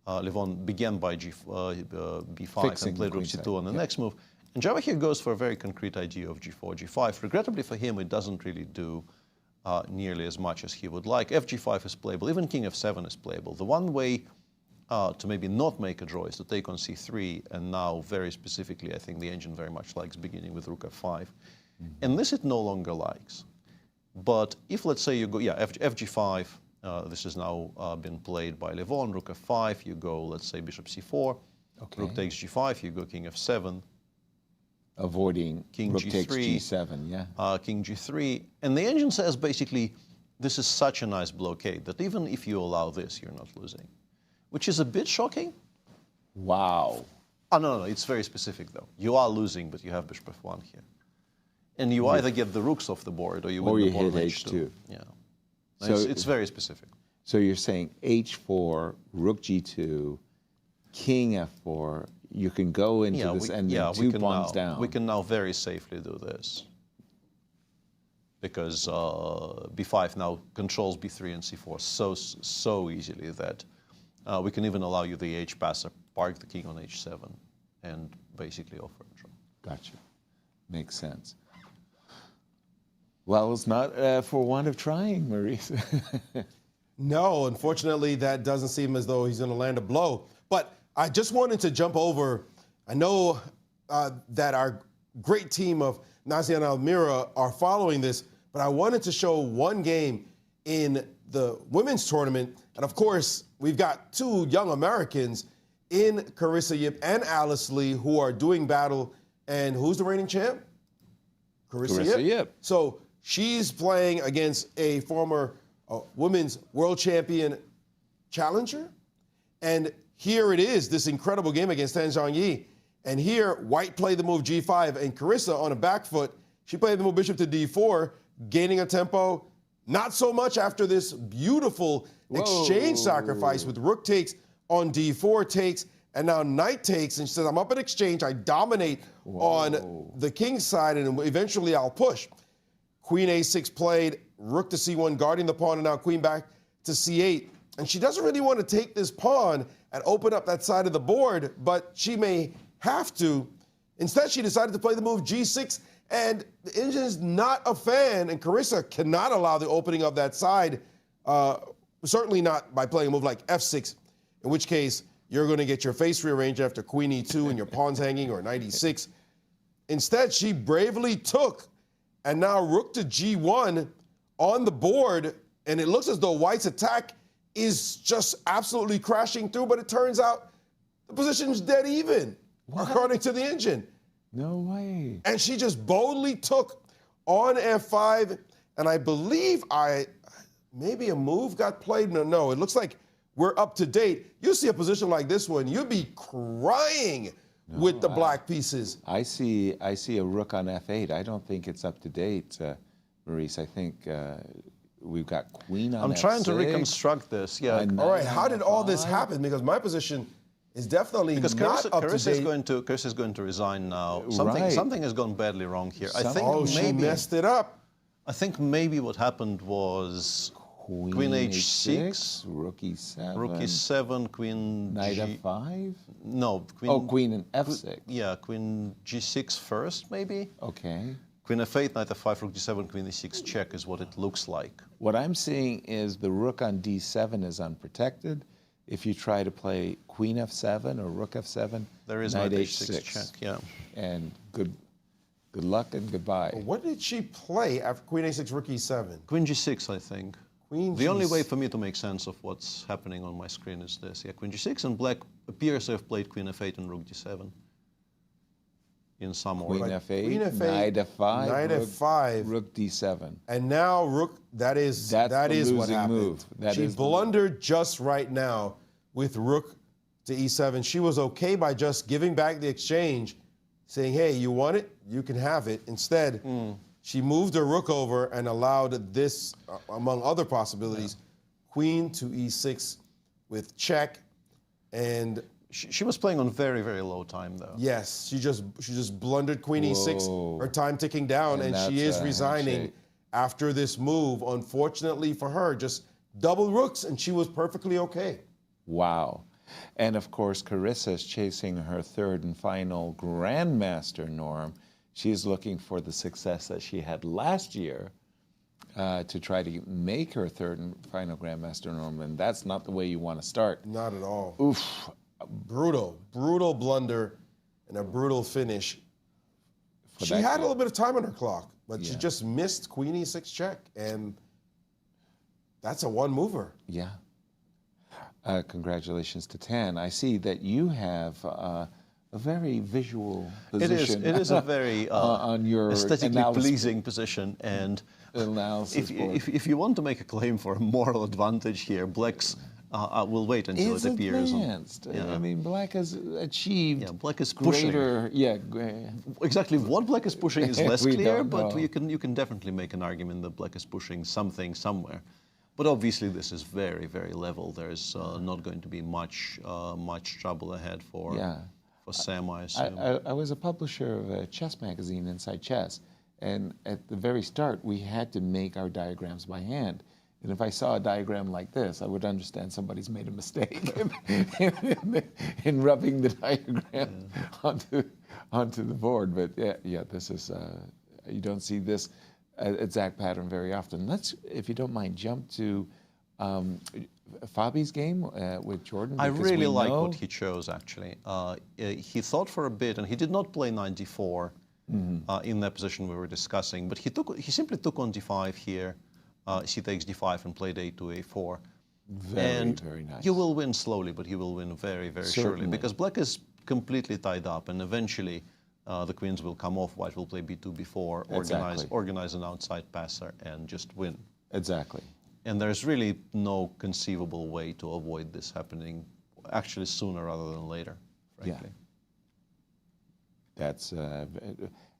Levon began by b5 and played rook c2 on the next move. And Javokhir goes for a very concrete idea of g4, g5. Regrettably for him, it doesn't really do nearly as much as he would like. Fg5 is playable. Even king f7 is playable. The one way to maybe not make a draw is to take on c3, and now very specifically I think the engine very much likes beginning with rook f5. And this it no longer likes. But if let's say you go, fg5, this has now been played by Levon, rook f5, you go let's say bishop c4, rook takes g5, you go king f7. Avoiding king rook g3, takes g7, yeah. King g3, and the engine says basically this is such a nice blockade that even if you allow this, you're not losing. Which is a bit shocking. Wow. Oh, no, it's very specific, though. You are losing, but you have bishop f1 here. And you either get the rooks off the board, or you win the pawn on h2. Yeah. So it's very specific. So you're saying h4, rook g2, king f4, you can go into this and then 2 pawns down. We can now very safely do this. Because b5 now controls b3 and c4 so easily that we can even allow you the h-passer, park the king on h7, and basically offer a draw. Gotcha. Makes sense. Well, it's not for want of trying, Maurice. No, unfortunately, that doesn't seem as though he's going to land a blow. But I just wanted to jump over. I know that our great team of Nazi and Almira are following this, but I wanted to show one game in the women's tournament. And of course, we've got 2 young Americans in Carissa Yip and Alice Lee who are doing battle. And who's the reigning champ? Carissa Yip. So she's playing against a former women's world champion challenger. And here it is, this incredible game against Tan Zhangyi. And here, white played the move g5, and Carissa on a back foot, she played the move bishop to d4, gaining a tempo. Not so much after this beautiful exchange sacrifice with rook takes on d4 takes, And now knight takes, and she says, I'm up in exchange. I dominate on the king's side, and eventually I'll push. Queen a6 played, rook to c1, guarding the pawn, and now queen back to c8. And she doesn't really want to take this pawn and open up that side of the board, but she may have to. Instead, she decided to play the move g6, and the engine is not a fan, and Carissa cannot allow the opening of that side, certainly not by playing a move like f6, in which case you're going to get your face rearranged after queen e2 and your pawn's hanging, or knight e6. Instead, she bravely took, and now rook to g1 on the board, and it looks as though white's attack is just absolutely crashing through, but it turns out the position's dead even, according to the engine. No way. And she just boldly took on f5, and I believe maybe a move got played. No, it looks like we're up to date. You see a position like this one, you'd be crying with the black pieces. I see a rook on f8. I don't think it's up to date, Maurice. I think we've got queen on f6. I'm trying to reconstruct this. Yeah. All right, how did all this happen? Because my position is definitely not up to date. Carissa is going to resign now. Right. Something has gone badly wrong here. I think maybe she messed it up. I think maybe what happened was queen h6, rook e7, rook e7, queen knight f5. No, queen and f6. Yeah, queen g6 first, maybe. Okay. Queen f8, knight f5, rook d7, queen e6 check is what it looks like. What I'm seeing is the rook on d7 is unprotected. If you try to play queen f7 or rook f7, there is knight knight h6 check. Yeah. And good luck and goodbye. What did she play after queen a6, rook e7? Queen g6, I think. The only way for me to make sense of what's happening on my screen is this. Yeah, queen g6, and black appears to have played queen f8 and rook d7 in some order. Queen f8, queen f8, knight f5, knight f5, rook d7. And now rook, that is what happened. Move. She blundered just right now with rook to e7. She was okay by just giving back the exchange, saying, hey, you want it? You can have it. Instead, she moved her rook over and allowed this, among other possibilities, queen to e6 with check. And she was playing on very, very low time, though. Yes, she just blundered queen e6, her time ticking down, and she is resigning after this move. Unfortunately for her, just double rooks, and she was perfectly okay. Wow. And of course, Carissa is chasing her third and final Grandmaster norm. She's looking for the success that she had last year to try to make her third and final Grandmaster norm, and that's not the way you want to start. Not at all. Oof. Brutal blunder and a brutal finish. She had a little bit of time on her clock, but she just missed queen e6 check, and that's a one mover. Yeah. Congratulations to Tan. I see that you have a very visual position. It is a very on your aesthetically pleasing position, and if you want to make a claim for a moral advantage here, black's we'll wait until it appears. Advanced. I mean, black has achieved. Yeah, black is greater. Exactly. What black is pushing is less clear, but know. you can definitely make an argument that black is pushing something somewhere. But obviously, this is very, very level. There's not going to be much trouble ahead for Sam, I assume. I was a publisher of a chess magazine, Inside Chess, and at the very start, we had to make our diagrams by hand. And if I saw a diagram like this, I would understand somebody's made a mistake in rubbing the diagram onto the board. But this is you don't see this exact pattern very often. Let's, if you don't mind, jump to Fabi's game with Jorden. I really like what he chose, actually. He thought for a bit, and he did not play knight d4 in that position we were discussing, but he simply took on d5 here. C takes d5 and played a2, a4. Very nice. You will win slowly, but he will win very, very surely, because black is completely tied up, and eventually the queens will come off. White will play b2, b4, organize an outside passer, and just win. Exactly. And there's really no conceivable way to avoid this happening, actually sooner rather than later, frankly. That's,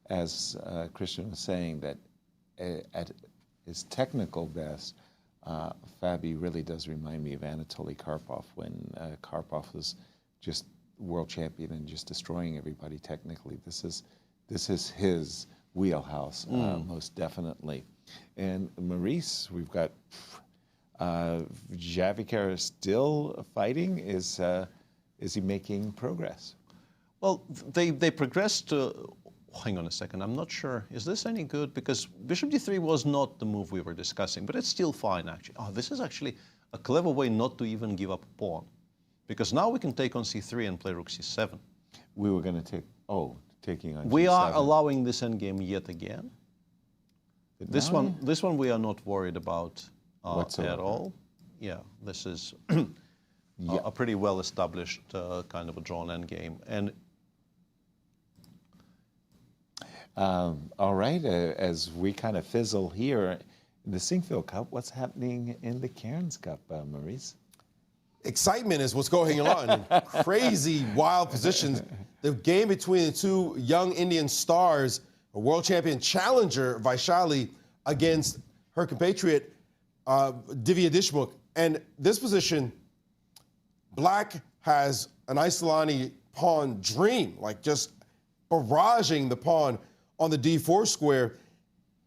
as Cristian was saying, that at his technical best, Fabi really does remind me of Anatoly Karpov, when Karpov was just world champion and just destroying everybody technically. This is his wheelhouse, most definitely. And Maurice, we've got Javokhir still fighting. Is he making progress? Well, they progressed to. Hang on a second, I'm not sure. Is this any good? Because bishop d3 was not the move we were discussing, but it's still fine, actually. Oh, this is actually a clever way not to even give up a pawn. Because now we can take on c3 and play rook c7. We were going to take, taking on We g7. are allowing this endgame yet again. This one we are not worried about at all. Yeah, this is a pretty well-established kind of a drawn endgame. And all right, as we kind of fizzle here in the Sinquefield Cup, what's happening in the Cairns Cup, Maurice? Excitement is what's going on. Crazy, wild positions. The game between the two young Indian stars, a world champion challenger, Vachier-Lagrave, against her compatriot, Divya Deshmukh. And this position, Black has an Isolani pawn dream, like just barraging the pawn on the d4 square.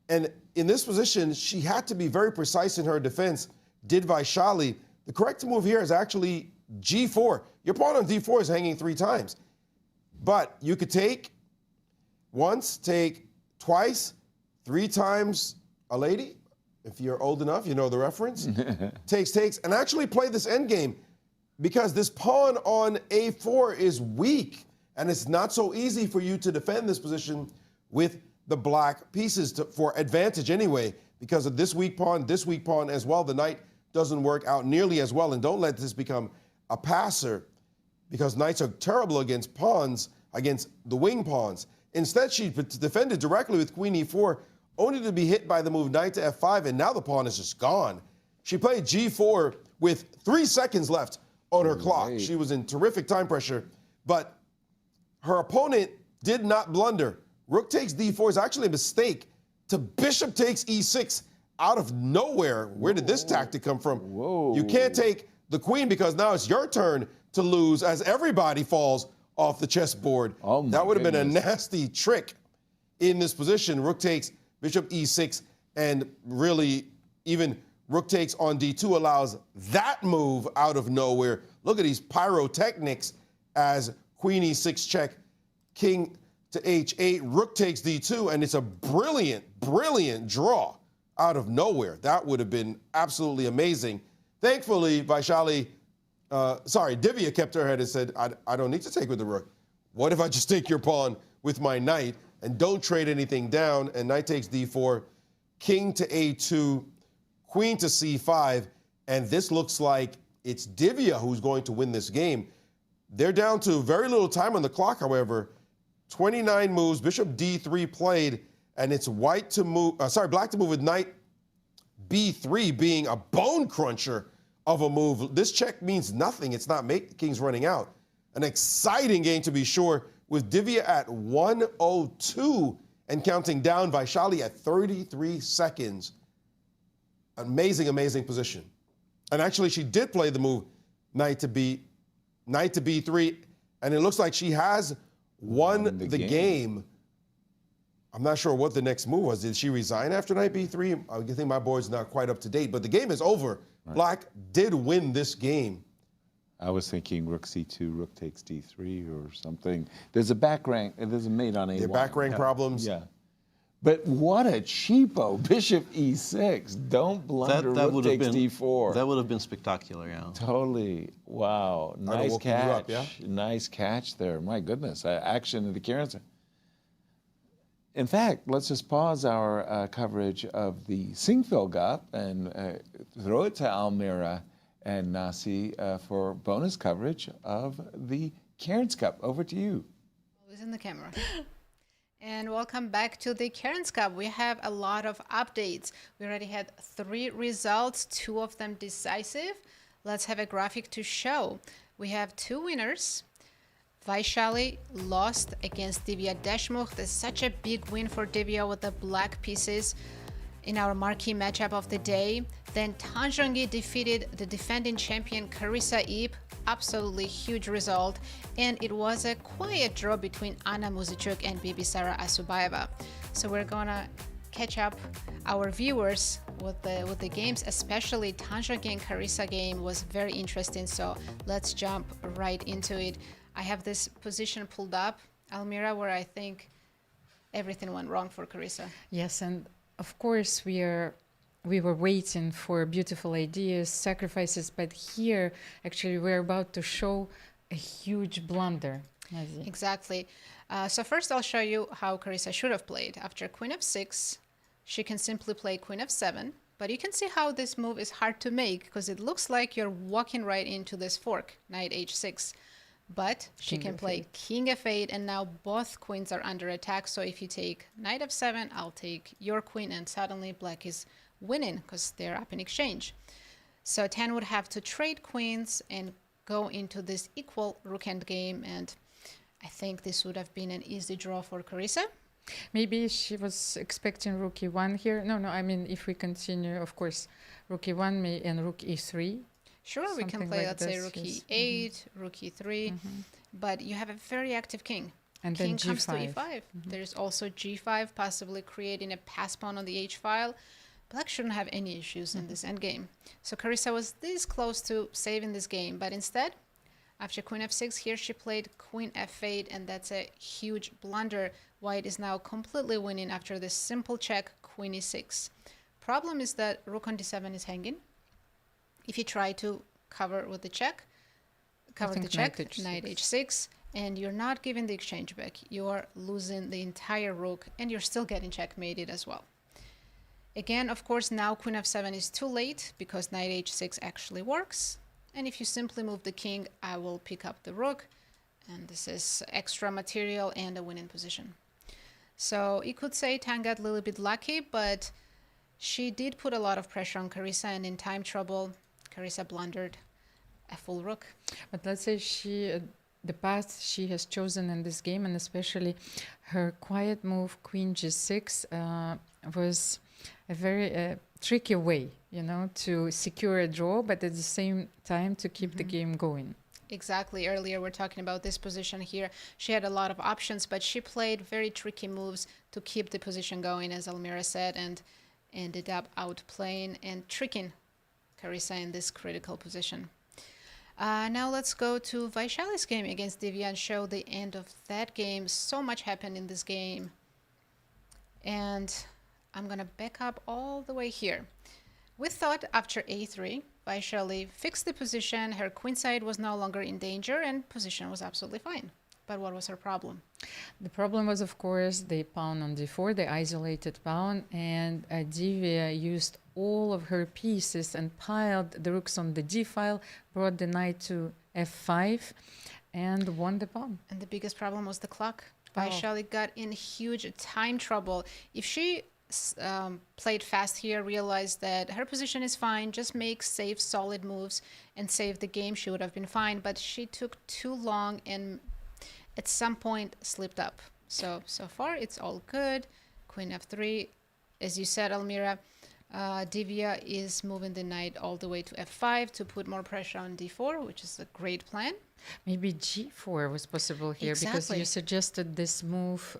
And in this position, she had to be very precise in her defense, did Vachier-Lagrave. The correct move here is actually g4. Your pawn on d4 is hanging 3 times. But you could take once, take twice, 3 times a lady. If you're old enough, you know the reference. takes, and actually play this endgame because this pawn on a4 is weak. And it's not so easy for you to defend this position with the black pieces for advantage anyway, because of this weak pawn as well. The knight doesn't work out nearly as well. And don't let this become a passer, because knights are terrible against pawns, against the wing pawns. Instead, she defended directly with queen e4, only to be hit by the move knight to f5, and now the pawn is just gone. She played g4 with 3 seconds left on her clock. She was in terrific time pressure, but her opponent did not blunder. Rook takes d4 is actually a mistake to bishop takes e6 out of nowhere. Where did this tactic come from? You can't take the queen because now it's your turn to lose as everybody falls off the chessboard. That would have been a nasty trick in this position. Rook takes, bishop e6, and really even rook takes on d2 allows that move out of nowhere. Look at these pyrotechnics as queen e6 check, king to h8, rook takes d2, and it's a brilliant, brilliant draw out of nowhere. That would have been absolutely amazing. Thankfully, Divya kept her head and said, I don't need to take with the rook. What if I just take your pawn with my knight and don't trade anything down? And knight takes d4, king to a2, queen to c5, and this looks like it's Divya who's going to win this game. They're down to very little time on the clock, however. 29 moves, bishop d3 played, and it's black to move with knight b3 being a bone cruncher of a move. This check means nothing. It's not the king's running out. An exciting game to be sure, with Divya at 102 and counting down, Vachier-Lagrave at 33 seconds. Amazing, amazing position. And actually, she did play the move knight to b3, and it looks like she has won the game. I'm not sure what the next move was. Did she resign after knight b3? I think my board's not quite up to date, but the game is over. Right. Black did win this game. I was thinking rook c2, rook takes d3 or something. There's a back rank, there's a mate on a1. There are back rank problems. Yeah. But what a cheapo, bishop e6. Don't blunder, rook takes d4. That would have been spectacular, yeah. Totally. Wow. Nice catch. Nice catch there. My goodness. Action in the Cairns. In fact, let's just pause our coverage of the Sinquefield Cup and throw it to Almira and Nasi for bonus coverage of the Cairns Cup. Over to you. Who's in the camera? And welcome back to the Cairns Cup. We have a lot of updates. We already had 3 results, 2 of them decisive. Let's have a graphic to show. We have 2 winners. Vachier-Lagrave lost against Divya Deshmukh. That's such a big win for Divya with the black pieces in our marquee matchup of the day. Then Tanzhangi defeated the defending champion Carissa Ip. Absolutely huge result. And it was a quiet draw between Anna Muzichuk and Bibisara Asubayeva. So we're gonna catch up our viewers with the games, especially Tanzhangi and Carissa game was very interesting. So let's jump right into it. I have this position pulled up, Almira, where I think everything went wrong for Carissa. Yes, and of course we were waiting for beautiful ideas, sacrifices, but here actually we're about to show a huge blunder. Exactly. So first I'll show you how Carissa should have played. After Queen f6, she can simply play Queen f7, but you can see how this move is hard to make because it looks like you're walking right into this fork, Knight h6. But she can play King f8, and now both queens are under attack. So if you take Knight f7, I'll take your queen, and suddenly Black is winning because they're up in exchange. So Tan would have to trade queens and go into this equal rook endgame, and I think this would have been an easy draw for Carissa. Maybe she was expecting rook e1 here. No, I mean, if we continue, of course, rook e1 and rook e3. Sure, we can play, like let's say, rook e8, rook e3, but you have a very active king. And king then g5. Comes to e5. There's also g5, possibly creating a pass pawn on the h file. Black shouldn't have any issues in this endgame. So Carissa was this close to saving this game, but instead, after Queen f6, here she played Queen f8, and that's a huge blunder. White is now completely winning after this simple check, Queen e6. Problem is that rook on d7 is hanging. If you try to cover with the check, Knight h6, and you're not giving the exchange back. You're losing the entire rook, and you're still getting checkmated as well. Again, of course, now Queen f7 is too late because Knight h6 actually works. And if you simply move the king, I will pick up the rook. And this is extra material and a winning position. So you could say Tan got a little bit lucky, but she did put a lot of pressure on Carissa, and in time trouble, Carissa blundered a full rook. But let's say the path she has chosen in this game, and especially her quiet move, Queen g6, was a very tricky way, to secure a draw, but at the same time to keep the game going. Exactly. Earlier we're talking about this position here. She had a lot of options, but she played very tricky moves to keep the position going, as Almira said, and ended up outplaying and tricking Carissa in this critical position. Now let's go to Vaishali's game against Divya and show the end of that game. So much happened in this game. And I'm going to back up all the way here. We thought after a3, Vaishali fixed the position, her queenside was no longer in danger, and position was absolutely fine. But what was her problem? The problem was, of course, the pawn on d4, the isolated pawn, and Divya used all of her pieces and piled the rooks on the d file, brought the knight to f5, and won the pawn. And the biggest problem was the clock. Vaishali got in huge time trouble. If she played fast here, realized that her position is fine, just make safe, solid moves and save the game, she would have been fine. But she took too long and at some point slipped up. So far it's all good. Queen f3. As you said, Almira, Divya is moving the knight all the way to f5 to put more pressure on d4, which is a great plan. Maybe g4 was possible here because you suggested this move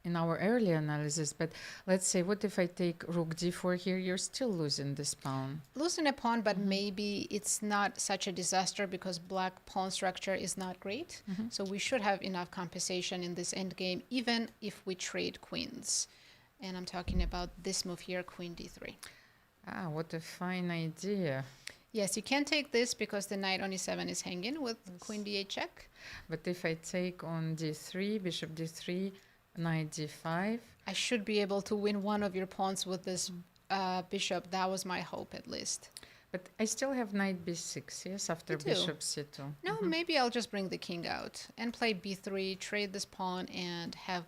in our early analysis, but let's say, what if I take rook d4 here? You're still losing this pawn. Losing a pawn, but maybe it's not such a disaster because black pawn structure is not great. So we should have enough compensation in this endgame, even if we trade queens. And I'm talking about this move here, queen d3. Ah, what a fine idea. Yes, you can take this because the knight on e7 is hanging with queen d8 check. But if I take on d3, bishop d3, knight d5. I should be able to win one of your pawns with this bishop. That was my hope, at least. But I still have knight b6, yes, after bishop c2. No, maybe I'll just bring the king out and play b3, trade this pawn, and have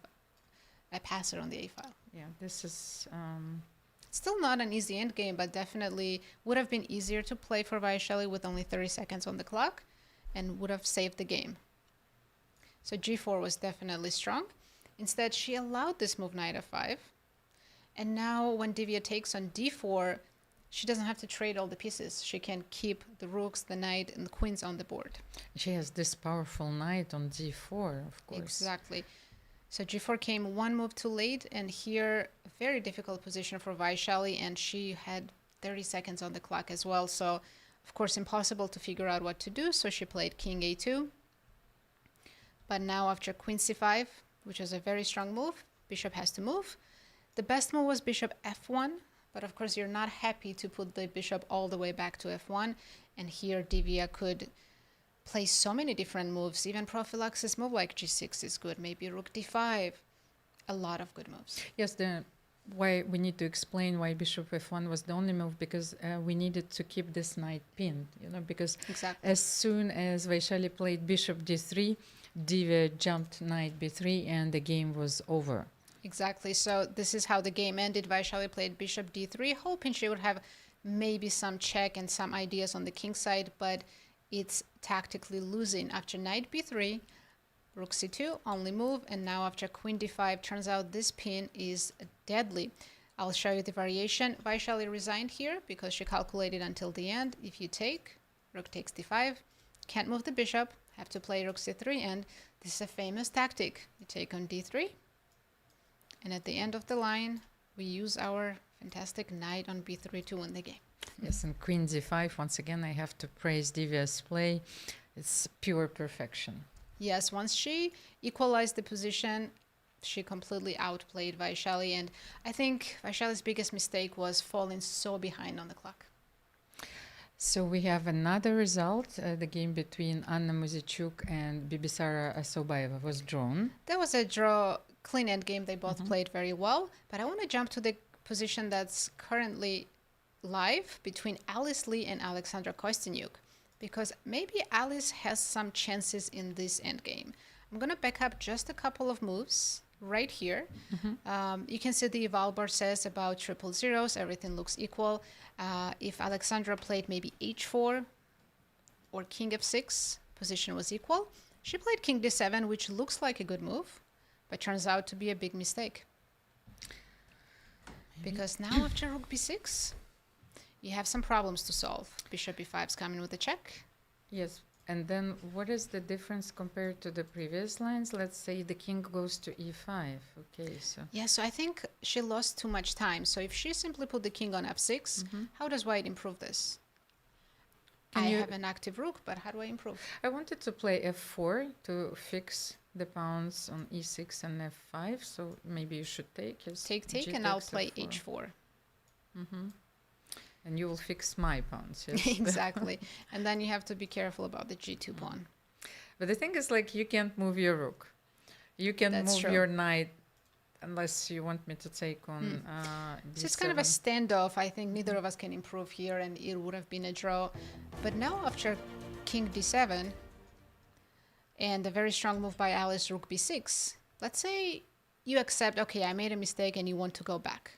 a passer on the a file. Yeah, this is... Still not an easy endgame, but definitely would have been easier to play for Vaishali with only 30 seconds on the clock and would have saved the game. So g4 was definitely strong. Instead, she allowed this move knight f5. And now when Divya takes on d4, she doesn't have to trade all the pieces. She can keep the rooks, the knight, and the queens on the board. She has this powerful knight on d4, of course. Exactly. So g4 came one move too late, and here a very difficult position for Vachier-Lagrave, and she had 30 seconds on the clock as well. So, of course, impossible to figure out what to do. So she played king a2. But now after queen c5, which is a very strong move, bishop has to move. The best move was bishop f1, but of course you're not happy to put the bishop all the way back to f1. And here Divya could play so many different moves. Even prophylaxis move like g6 is good. Maybe rook d5. A lot of good moves. Yes, why we need to explain why bishop f1 was the only move, because we needed to keep this knight pinned, because exactly. As soon as Vachier-Lagrave played bishop d3, Divya jumped knight b3 and the game was over. Exactly. So this is how the game ended. Vachier-Lagrave played bishop d3, hoping she would have maybe some check and some ideas on the king side, but it's tactically losing. After knight b3, rook c2, only move, and now after queen d5, turns out this pin is deadly. I'll show you the variation. Vachier-Lagrave resigned here because she calculated until the end. If you take, rook takes d5, can't move the bishop, have to play rook c3, and this is a famous tactic. You take on d3, and at the end of the line, we use our fantastic knight on b3 to win the game. Yes, and queen d5, once again, I have to praise Divya's play. It's pure perfection. Yes, once she equalized the position, she completely outplayed Vachier-Lagrave, and I think Vachier-Lagrave's biggest mistake was falling so behind on the clock. So we have another result. The game between Anna Muzychuk and Bibisara Sobaeva was drawn. There was a draw, clean end game. They both played very well, but I want to jump to the position that's currently live between Alice Lee and Alexandra Kostyniuk, because maybe Alice has some chances in this endgame. I'm going to back up just a couple of moves right here. You can see the eval bar says about triple zeros, everything looks equal. If Alexandra played maybe h4 or king f6, position was equal. She played king d7, which looks like a good move, but turns out to be a big mistake. Because now after rook b6, you have some problems to solve. Bishop e5 is coming with a check. Yes, and then what is the difference compared to the previous lines? Let's say the king goes to e5. Okay, so... Yeah, so I think she lost too much time. So if she simply put the king on f6, how does white improve this? I have an active rook, but how do I improve? I wanted to play f4 to fix the pawns on e6 and f5, so maybe you should take. Yes, Take, and I'll play h4. And you will fix my pawns, yes? Exactly. And then you have to be careful about the g2 pawn. But the thing is, like, you can't move your rook. You can move your knight unless you want me to take on So it's kind of a standoff. I think neither of us can improve here, and it would have been a draw. But now after king d7 and a very strong move by Alice, rook b6, let's say you accept, okay, I made a mistake and you want to go back.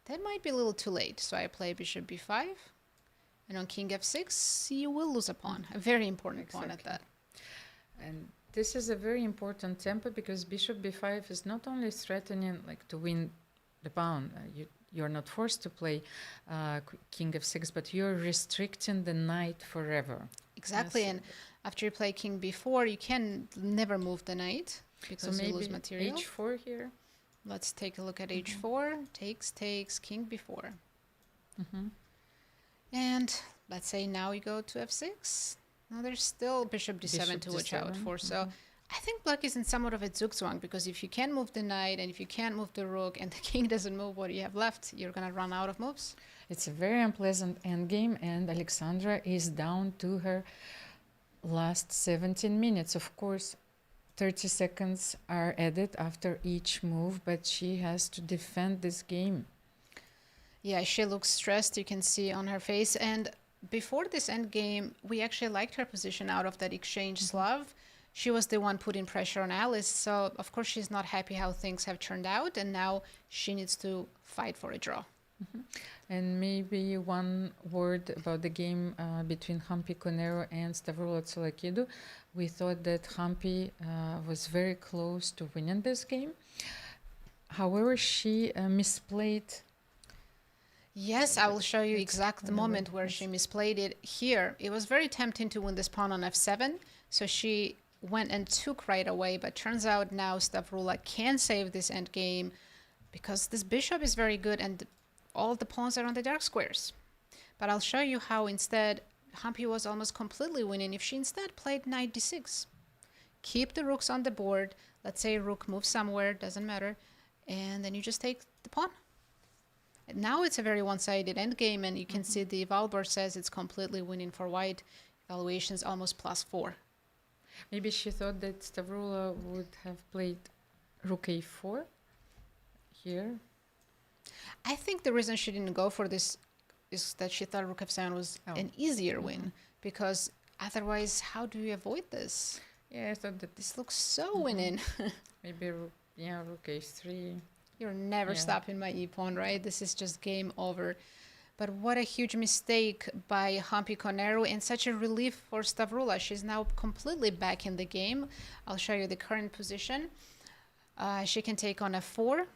That might be a little too late. So I play bishop b5, and on king f6, you will lose a pawn, a very important pawn at that. And this is a very important tempo, because bishop b5 is not only threatening like to win the pawn. You're not forced to play king f6, but you're restricting the knight forever. Exactly, and after you play king b4, you can never move the knight because you lose material. h4 here. Let's take a look at h4. Takes, king b4. And let's say now you go to f6. Now there's still bishop d7 to watch out for. So I think black is in somewhat of a zugzwang, because if you can't move the knight and if you can't move the rook and the king doesn't move, what do you have left? You're going to run out of moves. It's a very unpleasant endgame, and Alexandra is down to her last 17 minutes. Of course, 30 seconds are added after each move, but she has to defend this game. Yeah, she looks stressed, you can see on her face. And before this endgame, we actually liked her position out of that exchange Slav. She was the one putting pressure on Alice, so of course she's not happy how things have turned out, and now she needs to fight for a draw. And maybe one word about the game between Hampi Conero and Stavrola Tsolakidou. We thought that Hampi was very close to winning this game. However, she misplayed. Yes, I will show you exact the moment where she misplayed it here. It was very tempting to win this pawn on f7, so she went and took right away, but turns out now Stavrula can save this endgame because this bishop is very good and all the pawns are on the dark squares. But I'll show you how instead Hampi was almost completely winning if she instead played knight d6. Keep the rooks on the board. Let's say rook moves somewhere, doesn't matter, and then you just take the pawn. Now it's a very one-sided endgame, and you can see the Valborg says it's completely winning for white. Evaluation's almost +4. Maybe she thought that Stavrula would have played rook a4 here. I think the reason she didn't go for this is that she thought rook f7 was an easier win, because otherwise, how do you avoid this? Yeah, I thought that this looks so winning. Maybe rook h3. You're never stopping my e-pawn, right? This is just game over. But what a huge mistake by Hampi Coneru and such a relief for Stavrula. She's now completely back in the game. I'll show you the current position. She can take on f4.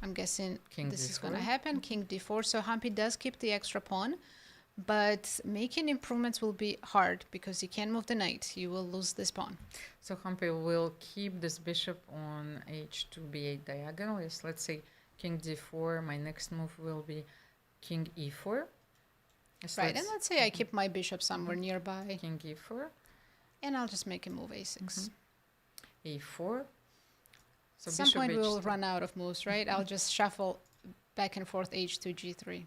I'm guessing this is going to happen. King d4. So Hampi does keep the extra pawn. But making improvements will be hard because you can't move the knight. You will lose this pawn. So Hampi will keep this bishop on h2 b8 diagonal. Yes, let's say king d4. My next move will be king e4. Yes, right, and let's say I keep my bishop somewhere nearby. King e4. And I'll just make a move a6. a4. So at some point we will run out of moves, right? I'll just shuffle back and forth h2, g3.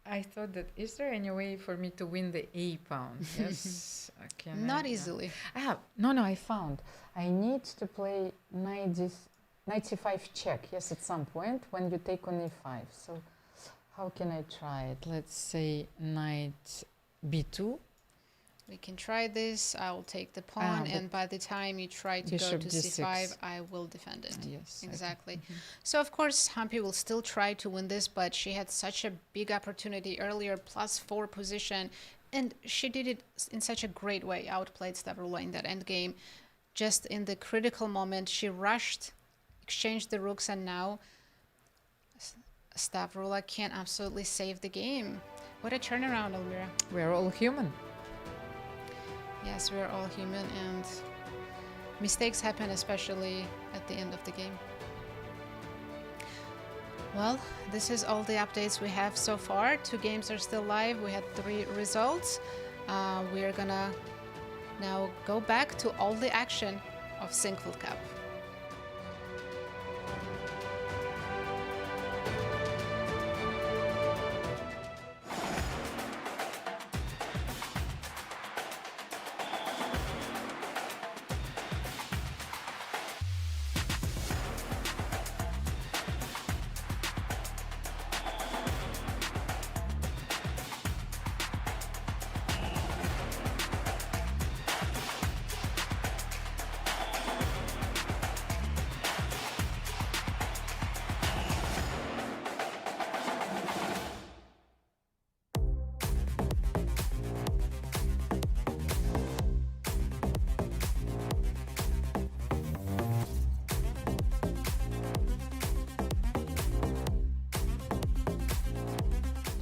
I thought that, is there any way for me to win the a pawn? Yes. Not easily. I found. I need to play knight c5 check, yes, at some point when you take on e5. So how can I try it? Let's say knight b2. We can try this. I'll take the pawn, and by the time you try to go to c5, I will defend it. Yes, exactly. So of course, Hampi will still try to win this, but she had such a big opportunity earlier, +4 position, and she did it in such a great way. Outplayed Stavrula in that endgame. Just in the critical moment, she rushed, exchanged the rooks, and now Stavrula can absolutely save the game. What a turnaround, Almira. We're all human. Yes, we're all human, and mistakes happen, especially at the end of the game. Well, this is all the updates we have so far. 2 games are still live. We had 3 results. We are gonna now go back to all the action of Sinquefield Cup.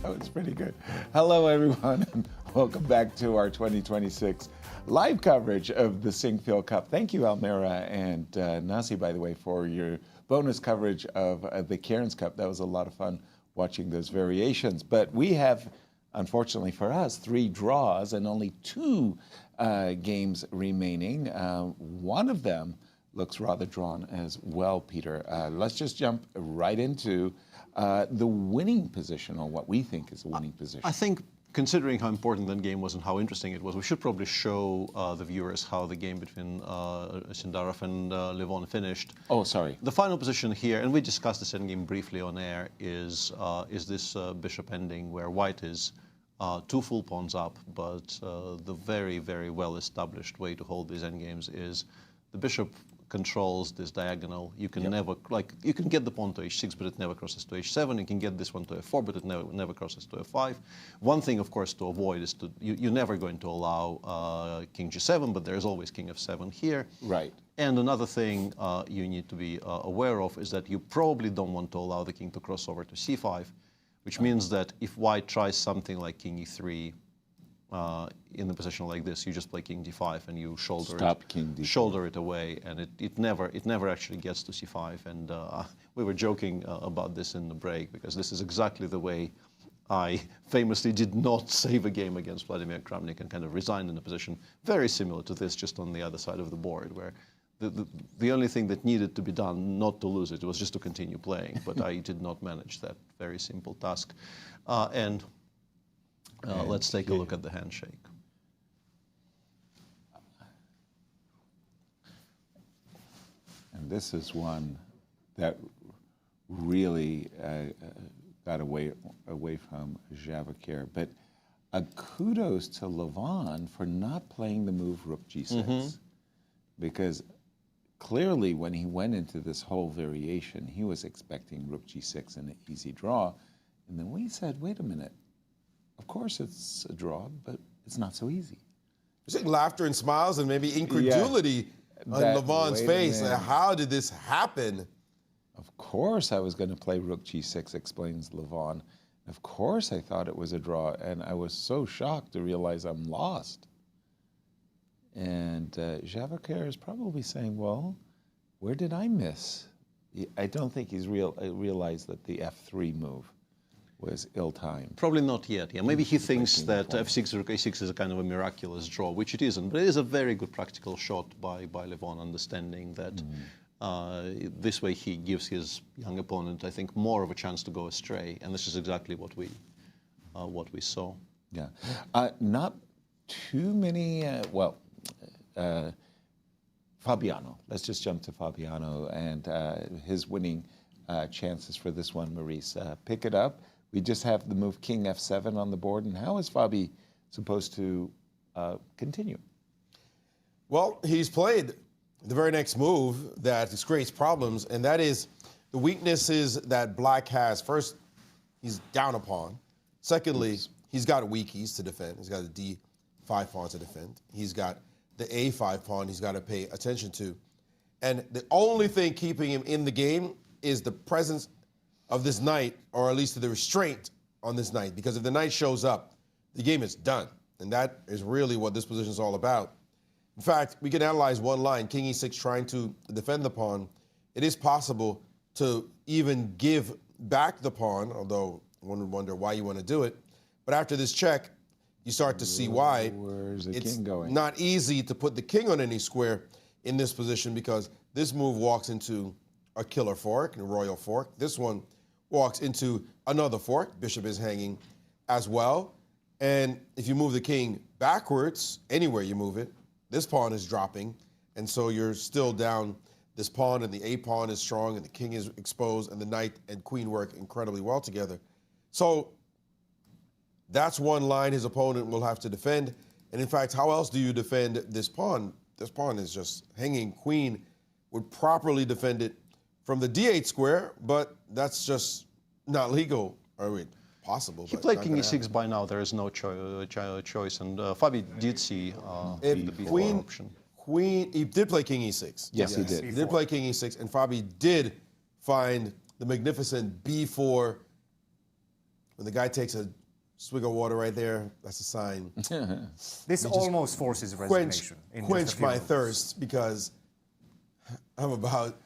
Oh, it's pretty good. Hello, everyone, and welcome back to our 2026 live coverage of the Sinquefield Cup. Thank you, Almira and Nasi, by the way, for your bonus coverage of the Cairns Cup. That was a lot of fun watching those variations. But we have, unfortunately for us, 3 draws and only 2 games remaining. One of them looks rather drawn as well, Peter. Let's just jump right into the winning position, or what we think is a winning position. I think, considering how important that game was and how interesting it was, we should probably show the viewers how the game between Sindarov and Levon finished. Oh, sorry. The final position here, and we discussed this endgame briefly on air, is this bishop ending where white is 2 full pawns up, but the very, very well-established way to hold these endgames is the bishop controls this diagonal. You can never, like, you can get the pawn to h6, but it never crosses to h7. You can get this one to f4, but it never crosses to f5. One thing, of course, to avoid is you're never going to allow king g7, but there's always king f7 here. Right. And another thing you need to be aware of is that you probably don't want to allow the king to cross over to c5, which means that if white tries something like king e3, in a position like this, you just play king d5 and you shoulder it away, and it never actually gets to c5. And we were joking about this in the break, because this is exactly the way I famously did not save a game against Vladimir Kramnik and kind of resigned in a position very similar to this, just on the other side of the board, where the only thing that needed to be done not to lose it was just to continue playing, but I did not manage that very simple task. Let's take a look at the handshake. And this is one that really got away from Javokhir. But kudos to Levon for not playing the move rook g6. Because clearly when he went into this whole variation, he was expecting rook g6 and an easy draw. And then we said, wait a minute. Of course it's a draw, but it's not so easy. You're seeing laughter and smiles and maybe incredulity on Levon's face. How did this happen? Of course I was going to play rook g6, explains Levon. Of course I thought it was a draw, and I was so shocked to realize I'm lost. And Javokhir is probably saying, well, where did I miss? I don't think he's realized that the f3 move was ill-timed. Probably not yet. Yeah, maybe he thinks that f6 rook a6 is a kind of a miraculous draw, which it isn't. But it is a very good practical shot by Levon, understanding that this way he gives his young opponent, I think, more of a chance to go astray. And this is exactly what we saw. Yeah, not too many. Fabiano. Let's just jump to Fabiano and his winning chances for this one, Maurice. Pick it up. We just have the move king f7 on the board, and how is Fabi supposed to continue? Well, he's played the very next move that creates problems, and that is the weaknesses that black has. First, he's down a pawn. Secondly, he's got weakies to defend. He's got a d5 pawn to defend. He's got the a5 pawn he's got to pay attention to. And the only thing keeping him in the game is the presence of this knight, or at least the restraint on this knight, because if the knight shows up, the game is done. And that is really what this position is all about. In fact, we can analyze one line, king e6 trying to defend the pawn. It is possible to even give back the pawn, although one would wonder why you want to do it. But after this check, you start to see why it's not easy to put the king on any square in this position, because this move walks into a killer fork, a royal fork. This one walks into another fork. Bishop is hanging as well. And if you move the king backwards, anywhere you move it, this pawn is dropping. And so you're still down this pawn, and the a pawn is strong, and the king is exposed, and the knight and queen work incredibly well together. So that's one line his opponent will have to defend. And in fact, how else do you defend this pawn? This pawn is just hanging. Queen would properly defend it from the d8 square, but that's just not legal. I mean, possible. He played king e6 by now. There is no choice. And Fabi did see the b4 option. He did play king e6. Yes, he did. He did play king e6, and Fabi did find the magnificent b4. When the guy takes a swig of water right there, that's a sign. This almost forces resignation. Quench my thirst, because I'm about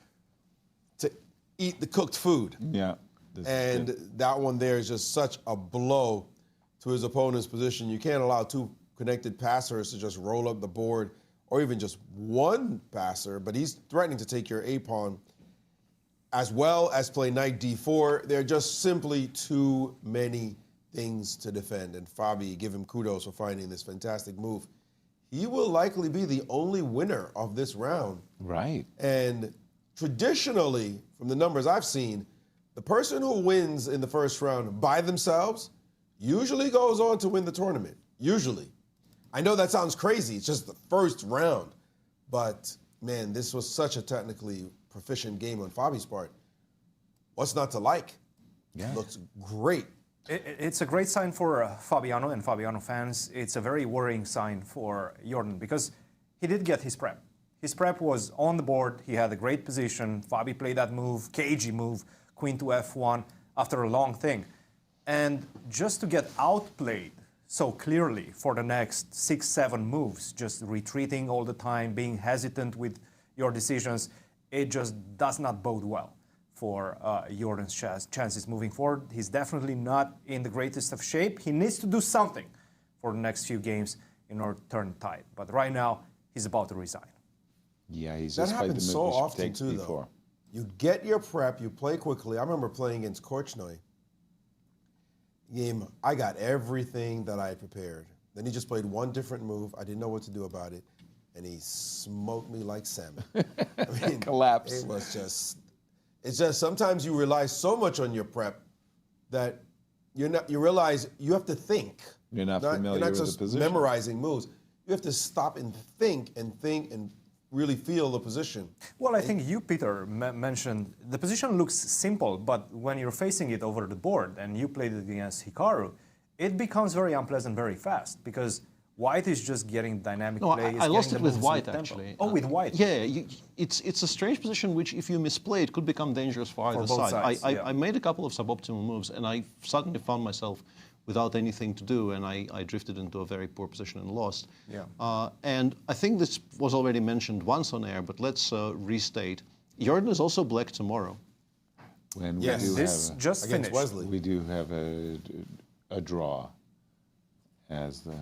to eat the cooked food. Yeah. And that one there is just such a blow to his opponent's position. You can't allow two connected passers to just roll up the board, or even just one passer, but he's threatening to take your a-pawn as well as play knight d4. There are just simply too many things to defend. And Fabi, give him kudos for finding this fantastic move. He will likely be the only winner of this round. Right. And traditionally, from the numbers I've seen, the person who wins in the first round by themselves usually goes on to win the tournament. Usually. I know that sounds crazy. It's just the first round. But man, this was such a technically proficient game on Fabi's part. What's not to like? Yeah. Looks great. It's a great sign for Fabiano and Fabiano fans. It's a very worrying sign for Jorden because he did get his prep. His prep was on the board. He had a great position. Fabi played that move, cagey move, queen to f1 after a long thing. And just to get outplayed so clearly for the next 6, 7 moves, just retreating all the time, being hesitant with your decisions, it just does not bode well for Jorden's chances moving forward. He's definitely not in the greatest of shape. He needs to do something for the next few games in order to turn the tide. But right now, he's about to resign. Yeah, he's That just played the happens move so Bishop often takes too, before. though. You get your prep, you play quickly. I remember playing against Korchnoi. Game, I got everything that I had prepared. Then he just played one different move. I didn't know what to do about it, and he smoked me like salmon. I mean, collapse. It was just. It's just sometimes you rely so much on your prep that you realize you have to think. You're not familiar you're not with just the position. memorizing moves. You have to stop and think and really feel the position. Well, I think you, Peter, mentioned the position looks simple, but when you're facing it over the board and you played it against Hikaru, it becomes very unpleasant very fast because White is just getting dynamic play. I lost it with White, actually. Oh, with White. Yeah, it's a strange position which, if you misplay, it could become dangerous for either both side. sides, I made a couple of suboptimal moves, and I suddenly found myself without anything to do, and I drifted into a very poor position and lost. Yeah. And I think this was already mentioned once on air, but let's restate. Jorden is also black tomorrow. And Yes. we do This have just against finished. Wesley. we do have a draw as the.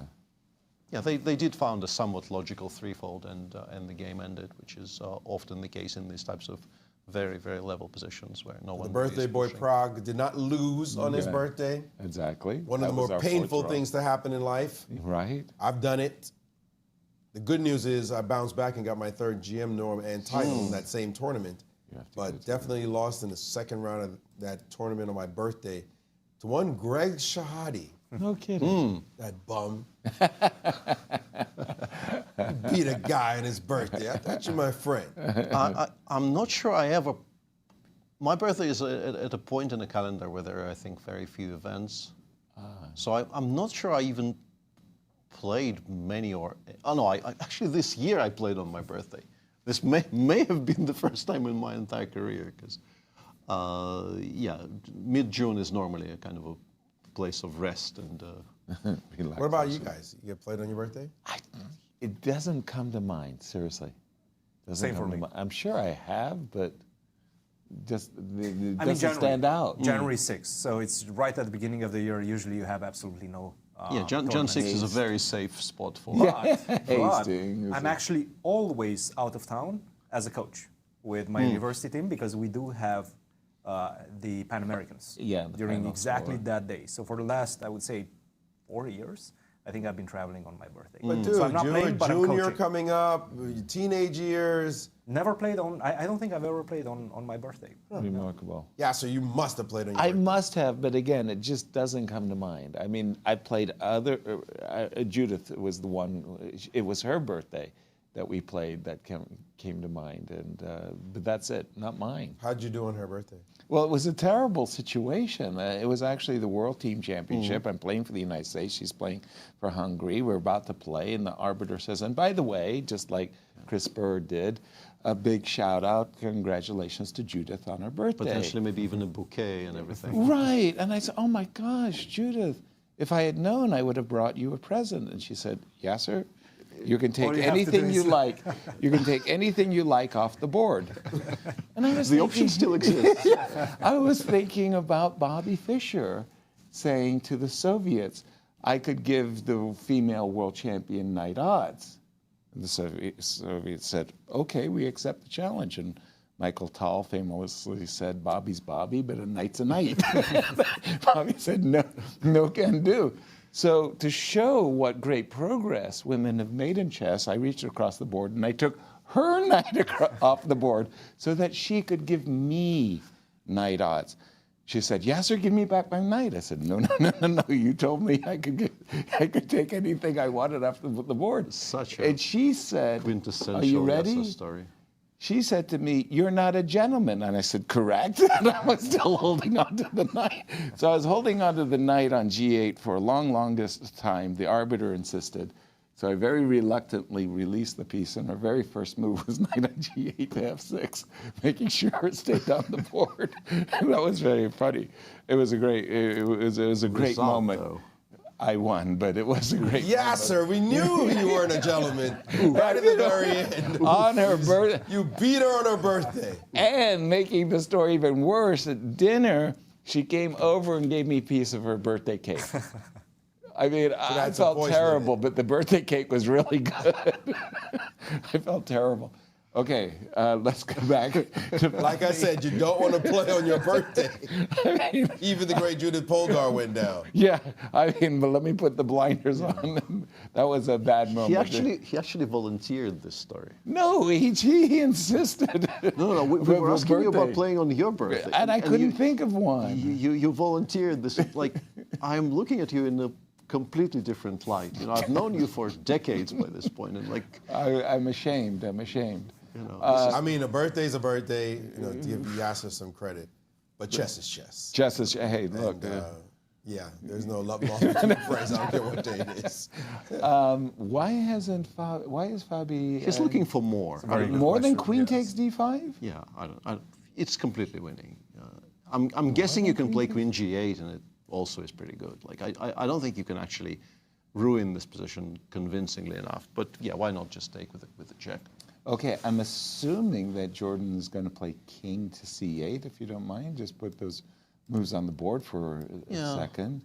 Yeah, they did found a somewhat logical threefold, and the game ended, which is often the case in these types of very, very level positions where no one. The birthday is boy pushing. Prague did not lose on his Yeah. birthday. Exactly. One of That the was more our painful fourth draw. things to happen in life. Right. I've done it. The good news is I bounced back and got my 3rd GM norm and title in that same tournament. But definitely lost in the second round of that tournament on my birthday to one Greg Shahadi. No kidding. That bum. Beat a guy on his birthday. I thought you were my friend. I'm not sure I ever. My birthday is at a point in the calendar where there are, I think, very few events. So I'm not sure I even played many or. Oh no! I actually this year I played on my birthday. This may have been the first time in my entire career because, yeah, mid-June is normally a kind of a place of rest and. What about you guys? You get played on your birthday? It doesn't come to mind, seriously. Doesn't Same come for to me. mind. I'm sure I have, but just it I doesn't mean, stand out. January 6th, so it's right at the beginning of the year. Usually you have absolutely no. Yeah, Jan 6 is a very safe spot for. But Hastings. I'm actually always out of town as a coach with my university team because we do have the Pan Americans Yeah, the during Pan exactly Tour. that day. So for the last, I would say, 4 years, I think I've been traveling on my birthday. But dude, So I'm not playing, but I'm junior coaching. coming up, your teenage years. Never played on. I don't think I've ever played on my birthday. Remarkable. Yeah, so you must have played on your I birthday. must have, but again, it just doesn't come to mind. I mean, I played other. Judith was the one. It was her birthday that we played that came to mind, and but that's it, not mine. How'd you do on her birthday? Well, it was a terrible situation. It was actually the World Team Championship. I'm playing for the United States. She's playing for Hungary. We're about to play, and the arbiter says, and by the way, just like Chris Bird did, a big shout out, congratulations to Judith on her birthday. Potentially, maybe even a bouquet and everything. Right. And I said, oh my gosh, Judith, if I had known, I would have brought you a present. And she said, Yasser, you can take anything you like. You can take anything you like off the board. And I was The option still exists. I was thinking about Bobby Fischer saying to the Soviets, I could give the female world champion night odds. And the Soviets said, okay, we accept the challenge. And Michael Tal famously said, Bobby's Bobby, but a night's a night. Bobby said, no can do. So to show what great progress women have made in chess, I reached across the board and I took her knight off the board so that she could give me knight odds. she said, Yasser, give me back my knight. I said, no. You told me I could take anything I wanted off the board. And she said, are you ready? Yasser story. She said to me, you're not a gentleman. And I said, correct. And I was still holding on to the knight. So I was holding on to the knight on G8 for a longest time. The arbiter insisted. So I very reluctantly released the piece, and our very first move was knight on G8 to F6, making sure it stayed on the board. And that was very funny. It was a great, it was a great moment. Though. I won, but it was a great Yeah, sir, we knew you weren't a gentleman. Right at the very end. On her birthday. You beat her on her birthday. And making the story even worse, at dinner, she came over and gave me a piece of her birthday cake. I mean, I felt terrible, but the birthday cake was really good. I felt terrible. Okay, let's go back to Like I said, you don't want to play on your birthday. Even the great Judith Polgar went down. Yeah, I mean, but let me put the blinders on. That was a bad moment. He actually volunteered this story. No, he insisted. No, we were asking you about playing on your birthday. And I couldn't think of one. You volunteered this, like, I'm looking at you in a completely different light. You know, I've known you for decades by this point, and like, I'm ashamed. You know, I mean, a birthday's a birthday. You know, to give Yasser some credit, but chess is chess. Chess is hey, look. Yeah, there's no love lost between friends. I don't care what day it is. Why is Fabi? He's looking for more. More than Queen takes D5? Yeah, I don't, it's completely winning. I'm guessing you can play Queen G8, and it also is pretty good. Like I don't think you can actually ruin this position convincingly enough. But yeah, why not just take with the check? Okay, I'm assuming that Jorden is going to play King to C8, if you don't mind. Just put those moves on the board for a second.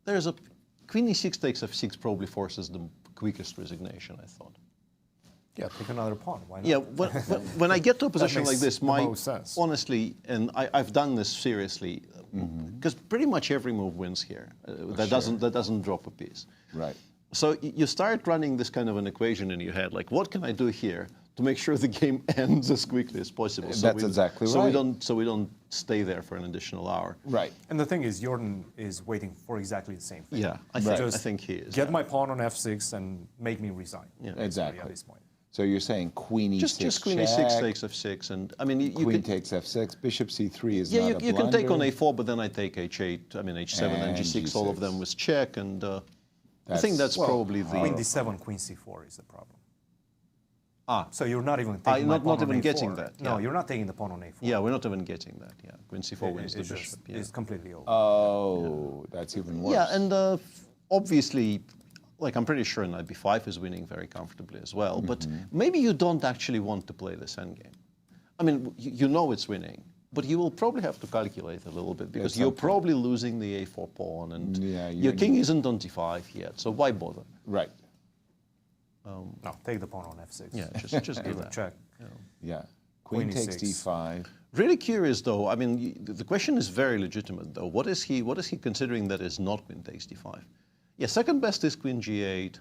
There's a Queen E6 takes F6 probably forces the quickest resignation, I thought. Yeah, pick another pawn. Why not? Yeah, when I get to a position like this, sense. Honestly, and I've done this seriously, because pretty much every move wins here. That doesn't drop a piece. Right. So you start running this kind of an equation in your head, like, what can I do here to make sure the game ends as quickly as possible? That's exactly right. So we don't stay there for an additional hour. Right. And the thing is, Jorden is waiting for exactly the same thing. Yeah, I think he is. Get my pawn on F6 and make me resign. Yeah, exactly. At this point. So you're saying Queen E6 just Queen E6 takes F6, and I mean Queen takes F6, Bishop C3 is not a blunder. You can take on A4, but then I take H8, I mean H7 and G6, G6. All of them with check, and I think that's probably the... Queen D7, Queen C4 is the problem. So you're not even taking not on even A4. getting that. No, yeah. you're not taking the pawn on A4. Yeah, we're not even getting that. Yeah, Queen C4 wins the bishop. It's completely over. Oh, that's even worse. Yeah, and obviously, like I'm pretty sure Knight B5 is winning very comfortably as well. But maybe you don't actually want to play this endgame. I mean, you know it's winning, but you will probably have to calculate a little bit because you're probably losing the A4 pawn, and your king isn't on D5 yet. So why bother? Right. No, take the pawn on F6. Yeah, just do that. Check. Yeah. Queen takes D5. Really curious, though. I mean, the question is very legitimate, though. What is he considering that is not Queen takes D5? Yeah, second best is Queen G8.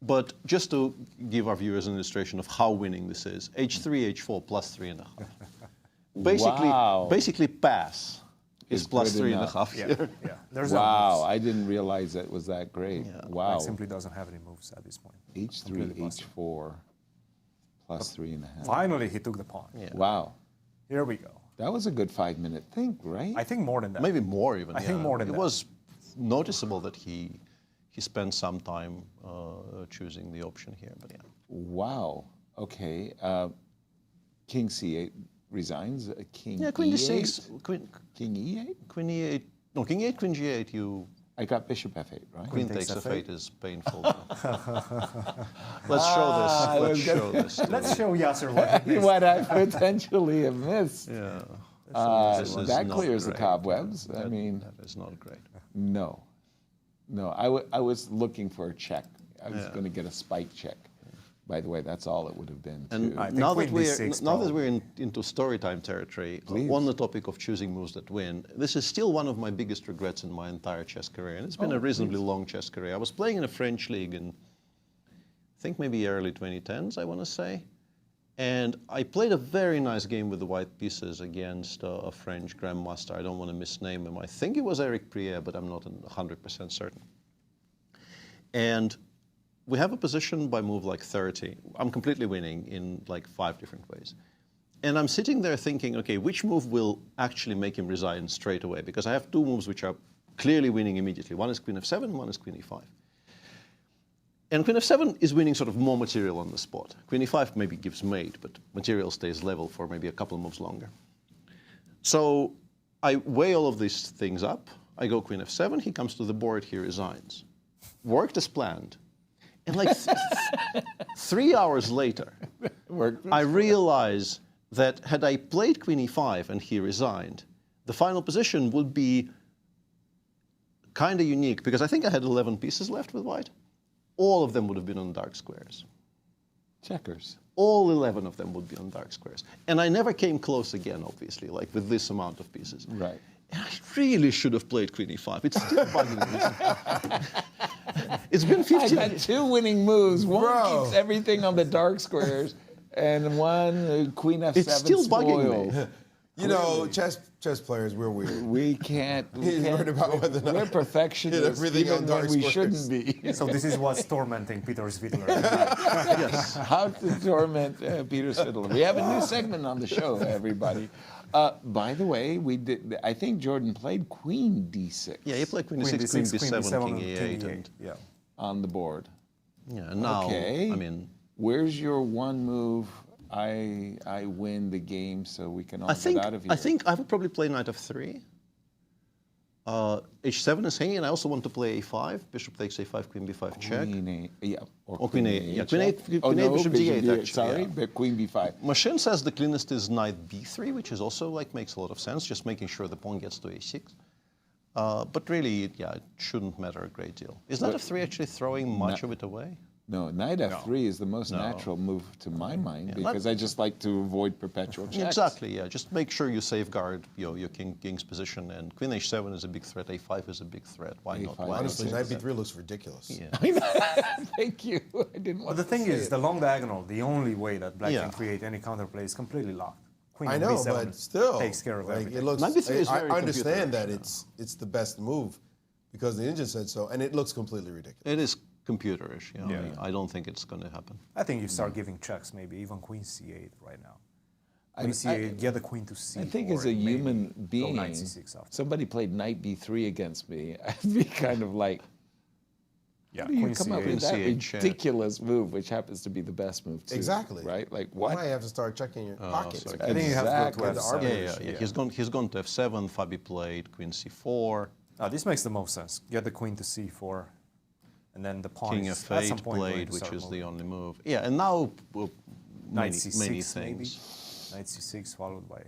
But just to give our viewers an illustration of how winning this is, H3, H4 plus 3.5. Basically pass is plus 3.5 here. Yeah. There's wow, I didn't realize that was that great. Yeah. Wow. Simply doesn't have any moves at this point. H3, H4 plus 3.5. Finally, he took the pawn. Yeah. Wow. Here we go. That was a good 5-minute think, right? I think more than that. Maybe more even. I think more than that. It was noticeable that he spent some time choosing the option here, but yeah. Wow. Okay. King C8 resigns. King Queen E8? D6. King E8? Queen E8. No, King 8, Queen G8. I got Bishop F8, right? Queen takes F8 is painful. Let's show this. Let's show Yasser what I potentially have missed. Yeah. That clears the cobwebs. I mean, that is not great. No. I was looking for a check. I was going to get a spike check. By the way, that's all it would have been. And now that we're into storytime territory, on the topic of choosing moves that win, this is still one of my biggest regrets in my entire chess career. And it's been a reasonably long chess career. I was playing in a French league in, I think maybe early 2010s, I want to say. And I played a very nice game with the white pieces against a French grandmaster. I don't want to misname him. I think it was Eric Prier, but I'm not 100% certain. And we have a position by move like 30. I'm completely winning in like 5 different ways. And I'm sitting there thinking, okay, which move will actually make him resign straight away? Because I have 2 moves which are clearly winning immediately. One is Queen f7, one is Queen e5. And Queen f7 is winning sort of more material on the spot. Queen e5 maybe gives mate, but material stays level for maybe a couple of moves longer. So I weigh all of these things up. I go Queen f7, he comes to the board, he resigns. Worked as planned. And like 3 hours later, I realize that had I played Queen e5 and he resigned, the final position would be kind of unique, because I think I had 11 pieces left with white. All of them would have been on dark squares. Checkers. All 11 of them would be on dark squares. And I never came close again, obviously, like with this amount of pieces. Right. And I really should have played Queen e5. It's still bugging me. It's been 15 I got 2 winning moves. One keeps everything on the dark squares, and one Queen f7 It's still bugging me. You know, chess players, we're weird. We can't. He's worried about whether or not we're perfectionists, everything even on dark when we squares. shouldn't be. So this is what's tormenting Peter Svidler. Yes. How to torment Peter Svidler. We have a new segment on the show, everybody. By the way, we did. I think Jorden played Queen d6. Yeah, he played Queen d6, Queen b7, King e8, and yeah, on the board. Yeah, and now, okay. I mean, where's your one move? I win the game, so we can all get out of here. I think I would probably play knight f3. h7 is hanging, and I also want to play a5. Bishop takes a5, queen b5 check. Queen a, yeah, or queen a. Yeah, queen a, oh, queen no, a, bishop d8, actually. Sorry, yeah. but queen b5. Machine says the cleanest is knight b3, which is also like makes a lot of sense, just making sure the pawn gets to a6. But really, yeah, it shouldn't matter a great deal. Is knight f3 actually throwing much of it away? No, knight f3 is the most natural move to my mind, because I just like to avoid perpetual checks. Exactly, yeah. Just make sure you safeguard your king's position, and queen h7 is a big threat, a5 is a big threat. Why not? Honestly, knight b3 looks ridiculous. Yeah. Thank you. I didn't want But the to thing say is, it. the long diagonal, the only way that black can create any counterplay is completely locked. Queen I know, b7 but still, takes care of everything. it looks. Knight b3 is very I understand computerish, that it's the best move because the engine said so, and it looks completely ridiculous. It is computerish. You know? Yeah. I mean, I don't think it's going to happen. I think you start giving checks, maybe even queen c8 right now. Queen c8, get the queen to c4. I think as a human being, knight c6 after. somebody played knight b3 against me, I'd be kind of like, yeah, how do you queen come up c8, with that c8 check. ridiculous move, which happens to be the best move too? Exactly. Right? Like Why what? you have to start checking your pockets? sorry. I think you have to go to Exactly. the Yeah. arbitration. He's gone to f7. Fabi played queen c4. This makes the most sense. Get the queen to c4, and then the pawn King is at some f8 point going played, to which start is the moving. only move. Yeah, and now Knight many c6 maybe. things. Knight c6 followed by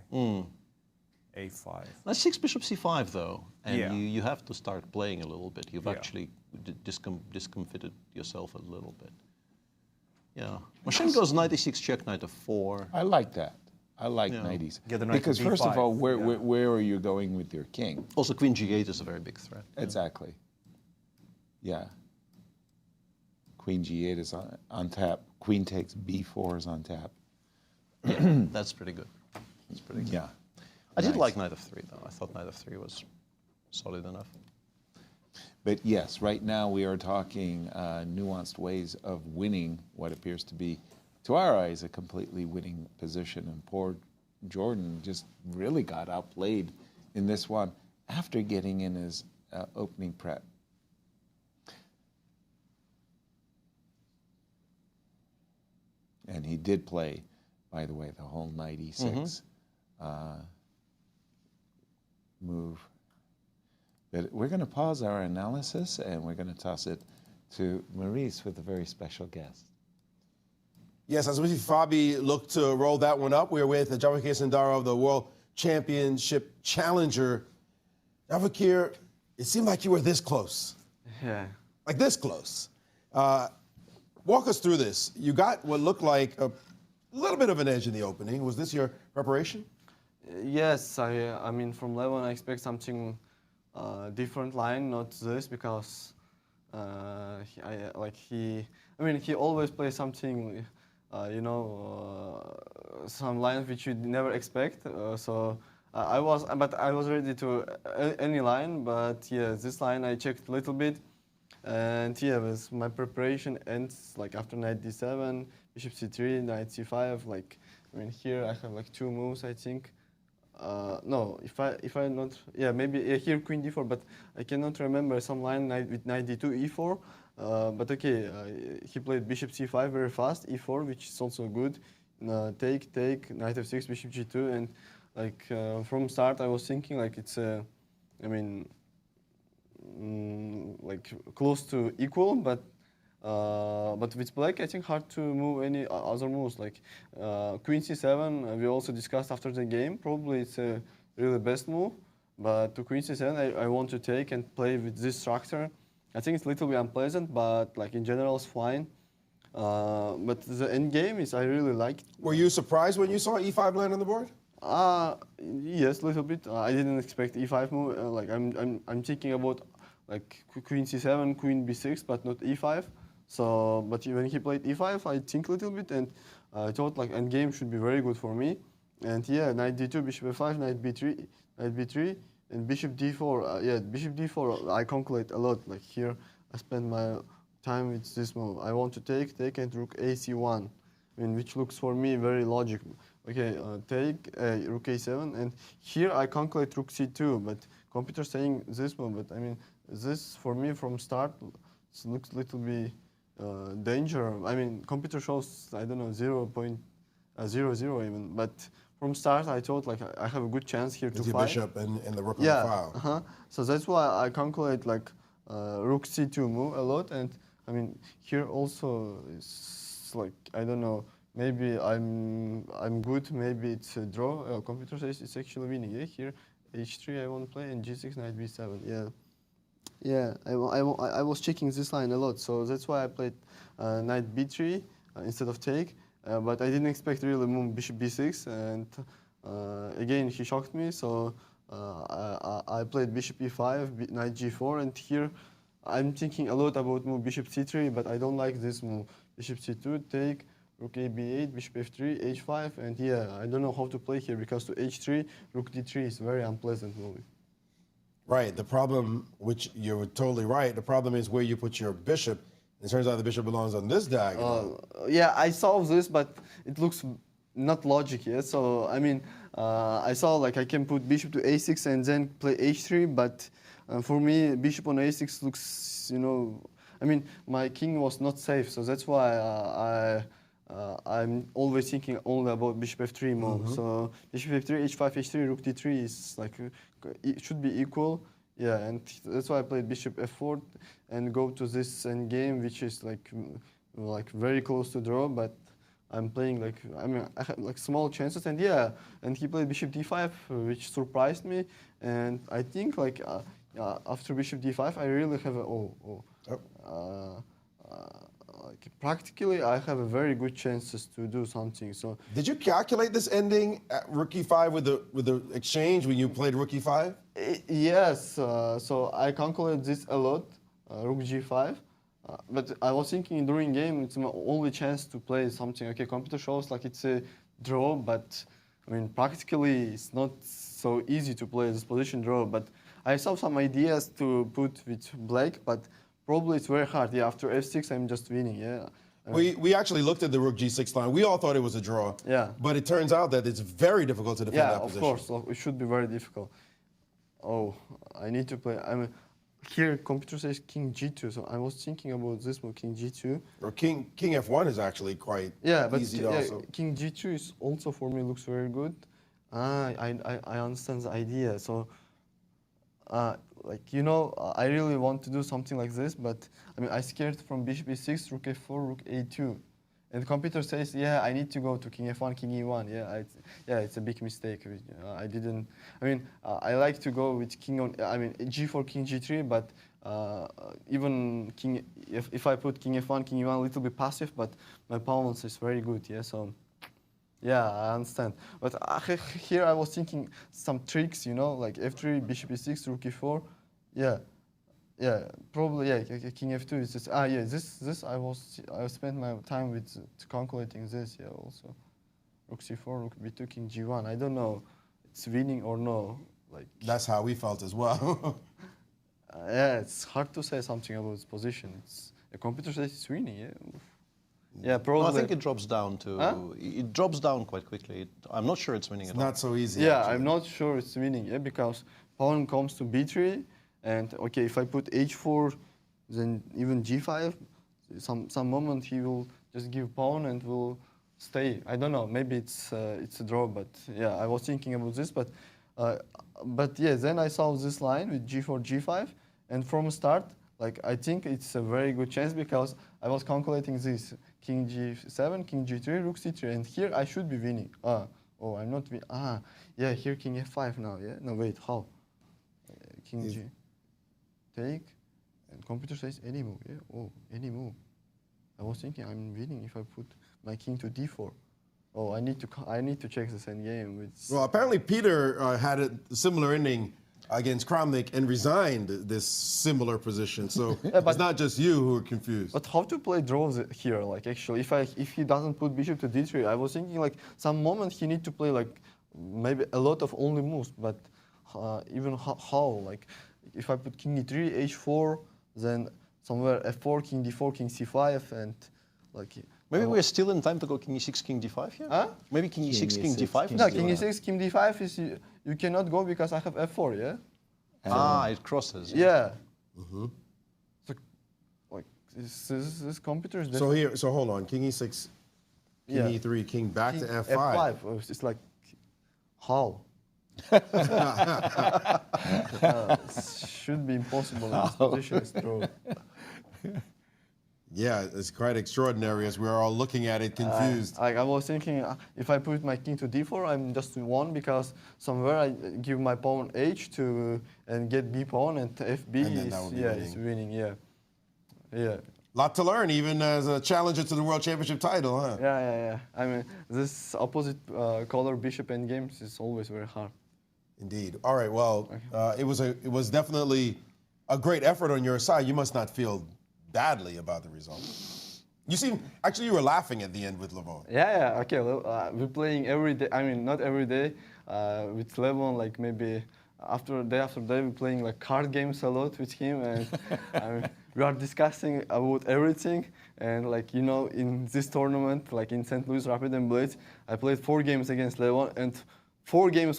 a5. Knight 6, bishop c5 though, and Yeah. you have to start playing a little bit. You've Yeah. actually discomfited yourself a little bit. Yeah. Machine goes knight e6 check, knight f4. I like that. I like Yeah. knight e6. Get the knight to Because first of d5, all, where are you going with your king? Also, queen g8 is a very big threat. Exactly. Yeah. Queen g8 is on tap. Queen takes b4 is on tap. That's pretty good. That's pretty good. Yeah. I did Nice. like knight f3 though. I thought knight f3 was solid enough. But yes, right now we are talking nuanced ways of winning what appears to be, to our eyes, a completely winning position. And poor Jorden just really got outplayed in this one after getting in his opening prep. And he did play, by the way, the whole knight e6 move. But we're going to pause our analysis and we're going to toss it to Maurice with a very special guest. Yes, as we see Fabi look to roll that one up, we're with Javokhir Sindarov, the World Championship Challenger. Javokhir, it seemed like you were this close. Yeah. Like this close. Walk us through this. You got what looked like a little bit of an edge in the opening. Was this your preparation? Yes, I mean, from Levon, I expect something different line, not this, because he always plays something some lines which you never expect. I was ready to any line, but yeah, this line I checked a little bit, and yeah, with my preparation ends like after knight d7, bishop c3, knight c5. Like, I mean, here I have like 2 moves, I think. No, if I not, yeah, maybe here queen d4, but I cannot remember some line with knight d2, e4. But okay, he played bishop c5 very fast, e4, which is also good. Take, knight f6, bishop g2, and like from start I was thinking like it's like close to equal, but with black I think hard to move any other moves. Like queen c7 we also discussed after the game. Probably it's a really best move, but to queen c7 I want to take and play with this structure. I think it's a little bit unpleasant, but like in general it's fine. But the end game is I really like. Were you surprised when you saw e5 land on the board? Yes, a little bit. I didn't expect e5 move. Like I'm thinking about like queen c7, queen b6, but not e5. So, but when he played e5, I think a little bit, and I thought like endgame should be very good for me. And yeah, knight d2, bishop f5, knight b3, and bishop d4. Yeah, bishop d4. I calculate a lot. Like here, I spend my time with this move. I want to take, and rook ac1. I mean, which looks for me very logical. Okay, take rook a7, and here I calculate rook c2, but computer saying this move. But I mean, this for me from start looks a little bit danger. I mean, computer shows I don't know 0.00 even, but from start I thought like I have a good chance here to fight. The bishop and the rook on the file. So that's why I calculate like rook c2 move a lot, and I mean here also it's like I don't know. Maybe I'm good. Maybe it's a draw. Computer says it's actually winning. Yeah, here h3 I want to play, and g6 knight b7. Yeah. I was checking this line a lot, so that's why I played knight b3 instead of take. But I didn't expect really move bishop b6, and again he shocked me. So I played bishop e5, knight g4, and here I'm thinking a lot about move bishop c3, but I don't like this move. Bishop c2, take. Rook a b8, bishop f3, h5, and yeah, I don't know how to play here because to h3, rook d3 is very unpleasant move. Right. The problem, which you're totally right, the problem is where you put your bishop. It turns out the bishop belongs on this diagonal. Yeah, I saw this, but it looks not logic. Yeah. So I mean, I saw like I can put bishop to a6 and then play h3, but for me, bishop on a6 looks, I mean, my king was not safe, so that's why I'm always thinking only about bishop f3 move. So bishop f3, h5, h3, rook d3 is like it should be equal. Yeah, and that's why I played bishop f4 and go to this endgame, which is like very close to draw. But I'm playing like I had like small chances, and yeah, and he played bishop d5, which surprised me. And I think like after bishop d5, I really have like practically, I have a very good chances to do something. So, did you calculate this ending at rook e5 with the exchange when you played rook e5? Yes. So I calculated this a lot, rook g5. But I was thinking during game, it's my only chance to play something. Okay, computer shows like it's a draw, but I mean practically it's not so easy to play this position draw. But I saw some ideas to put with black, but probably it's very hard. Yeah, after f6, I'm just winning. Yeah. We actually looked at the rook g6 line. We all thought it was a draw. Yeah. But it turns out that it's very difficult to defend that position. Yeah, of course. It should be very difficult. Oh, I need to play. Here, computer says king g2, so I was thinking about this move, king g2. Or king f1 is actually quite easy also. King g2 is also for me looks very good. I understand the idea. So. Like I really want to do something like this, but I mean I scared from bishop e6, rook f4, rook a2, and the computer says I need to go to king f1, king e1. It's a big mistake. I didn't. I mean I like to go with king on. I mean g4, king g3, but even king if I put king f1, king e1, a little bit passive, but my pawn is very good. Yeah, so. Yeah, I understand. But here I was thinking some tricks, like f3, bishop e6, rook e4. Yeah. Yeah, probably King F2 is just this I spent my time with calculating this also. Rook C4, Rook B2, King G1. I don't know, it's winning or no. Like that's how we felt as well. Yeah, it's hard to say something about its position. The computer says it's winning. Yeah, probably. No, I think it drops down to it drops down quite quickly. I'm not sure it's winning. It's not so easy. Yeah, actually. I'm not sure it's winning. Yeah, because pawn comes to B3. And okay, if I put H4, then even G5, some moment he will just give pawn and will stay. I don't know. Maybe it's a draw, but yeah, I was thinking about this, but yeah, then I saw this line with G4, G5, and from start, like I think it's a very good chance because I was calculating this: King G7, King G3, Rook C3, and here I should be winning. Oh, I'm not winning. Yeah, here King F5 now. Yeah, no wait, how? King G. Take, and computer says any move. Yeah, oh, any move. I was thinking I'm winning if I put my king to d4. Oh, I need to check this endgame. Well, apparently Peter had a similar ending against Kramnik and resigned this similar position. So it's not just you who are confused. But how to play draws here? Like actually, if he doesn't put bishop to d3, I was thinking like some moment he need to play like maybe a lot of only moves. But even how like. If I put king e3, h4, then somewhere f4, king d4, king c5, and like... Maybe we're still in time to go king e6, king d5 here? Huh? Maybe king e6, king d5? No, king e6, king d5 is... You cannot go because I have f4, yeah? It crosses. Yeah. Mm-hmm. So, like, this computer is... So hold on, king e6, king e3, king back king to f5. f5, it's like, how? Should be impossible in this position. It's true. Yeah, it's quite extraordinary as we're all looking at it confused. I was thinking if I put my king to d4, I'm just one because somewhere I give my pawn h to and get b pawn and fb is winning. Yeah. Lot to learn, even as a challenger to the World Championship title, huh? Yeah. I mean, this opposite color bishop endgames is always very hard. Indeed. All right. Well, it was definitely a great effort on your side. You must not feel badly about the result. You were laughing at the end with Levon. Yeah. Okay. We're playing every day. I mean, not every day. With Levon, like maybe day after day, we're playing like card games a lot with him, and I mean, we are discussing about everything. And like in this tournament, like in St. Louis Rapid and Blitz, I played 4 games against Levon, and 4 games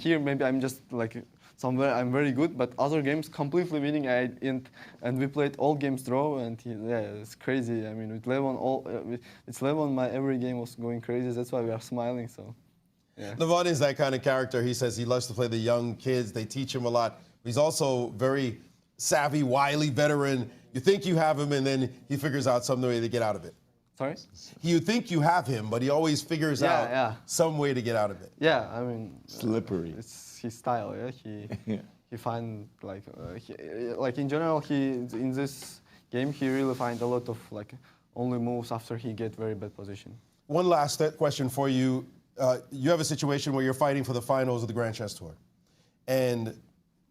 here maybe I'm just like somewhere I'm very good, but other games completely winning. And we played all games draw, and it's crazy. I mean, with Levon, it's Levon. My every game was going crazy. That's why we are smiling. So, yeah. Levon is that kind of character. He says he loves to play the young kids. They teach him a lot. He's also very savvy, wily veteran. You think you have him, and then he figures out some way to get out of it. Sorry? You think you have him, but he always figures out some way to get out of it. Yeah, I mean... Slippery. It's his style, yeah? He find, like in general, in this game, he really find a lot of, like, only moves after he get very bad position. One last question for you. You have a situation where you're fighting for the finals of the Grand Chess Tour, and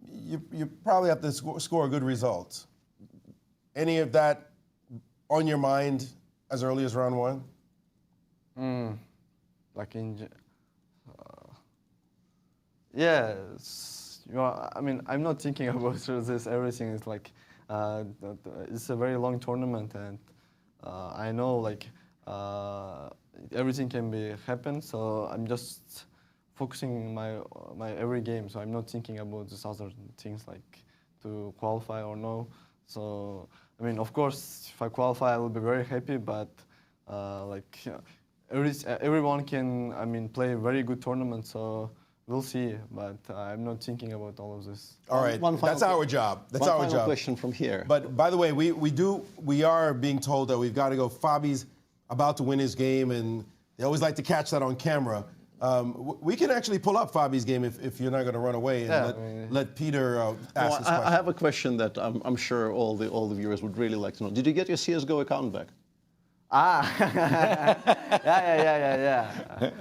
you probably have to score a good result. Any of that on your mind as early as round 1? Like I mean, I'm not thinking about this. Everything is like, it's a very long tournament, and I know like everything can happen. So I'm just focusing my every game. So I'm not thinking about these other things like to qualify or no. So I mean, of course, if I qualify, I will be very happy. But everyone can, play a very good tournament. So we'll see. But I'm not thinking about all of this. All right, that's our job. That's our job. One final question from here. But by the way, we are being told that we've got to go. Fabi's about to win his game, and they always like to catch that on camera. We can actually pull up Fabi's game if you're not going to run away and let Peter ask his question. I have a question that I'm sure all the viewers would really like to know. Did you get your CSGO account back? Yeah.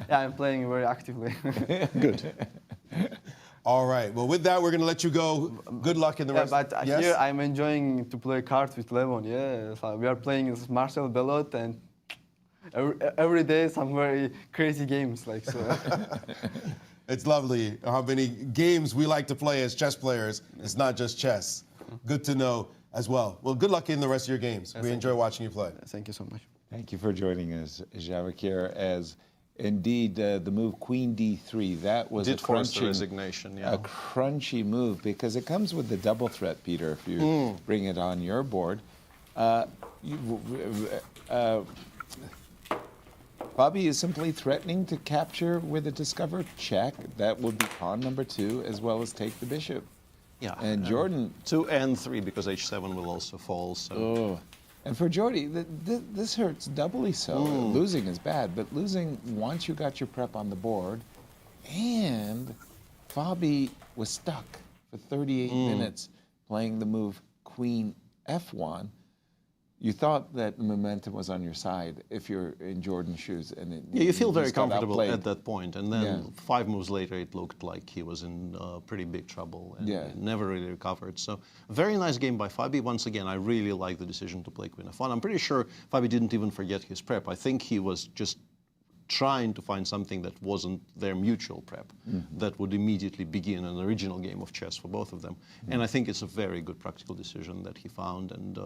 Yeah, I'm playing very actively. Good. All right. Well, with that, we're going to let you go. Good luck in the rest. But Yes? here I'm enjoying to play cards with Levon. Yeah, so we are playing this Marcel Belot, and every day some very crazy games. Like so. It's lovely how many games we like to play as chess players. It's not just chess. Good to know as well. Well, good luck in the rest of your games. We enjoy watching you play. Thank you so much. Thank you for joining us, Javokhir. As indeed the move Queen D3, that was Did a force the crunching, resignation, yeah. a crunchy move because it comes with the double threat, Peter. If you bring it on your board, Fabi is simply threatening to capture with a discover check. That would be pawn number 2, as well as take the bishop. Yeah. And Jorden 2 and 3 because H7 will also fall. So. Oh. And for Jordy, this hurts doubly so. Losing is bad, but losing once you got your prep on the board, and Fabi was stuck for 38 minutes playing the move Queen F1. You thought that the momentum was on your side if you're in Jordan's shoes. And Yeah, you feel very just got comfortable outplayed. at that point. And then 5 moves later, it looked like he was in pretty big trouble and never really recovered. So very nice game by Fabi. Once again, I really like the decision to play Queen F1. I'm pretty sure Fabi didn't even forget his prep. I think he was just trying to find something that wasn't their mutual prep that would immediately begin an original game of chess for both of them. And I think it's a very good practical decision that he found. And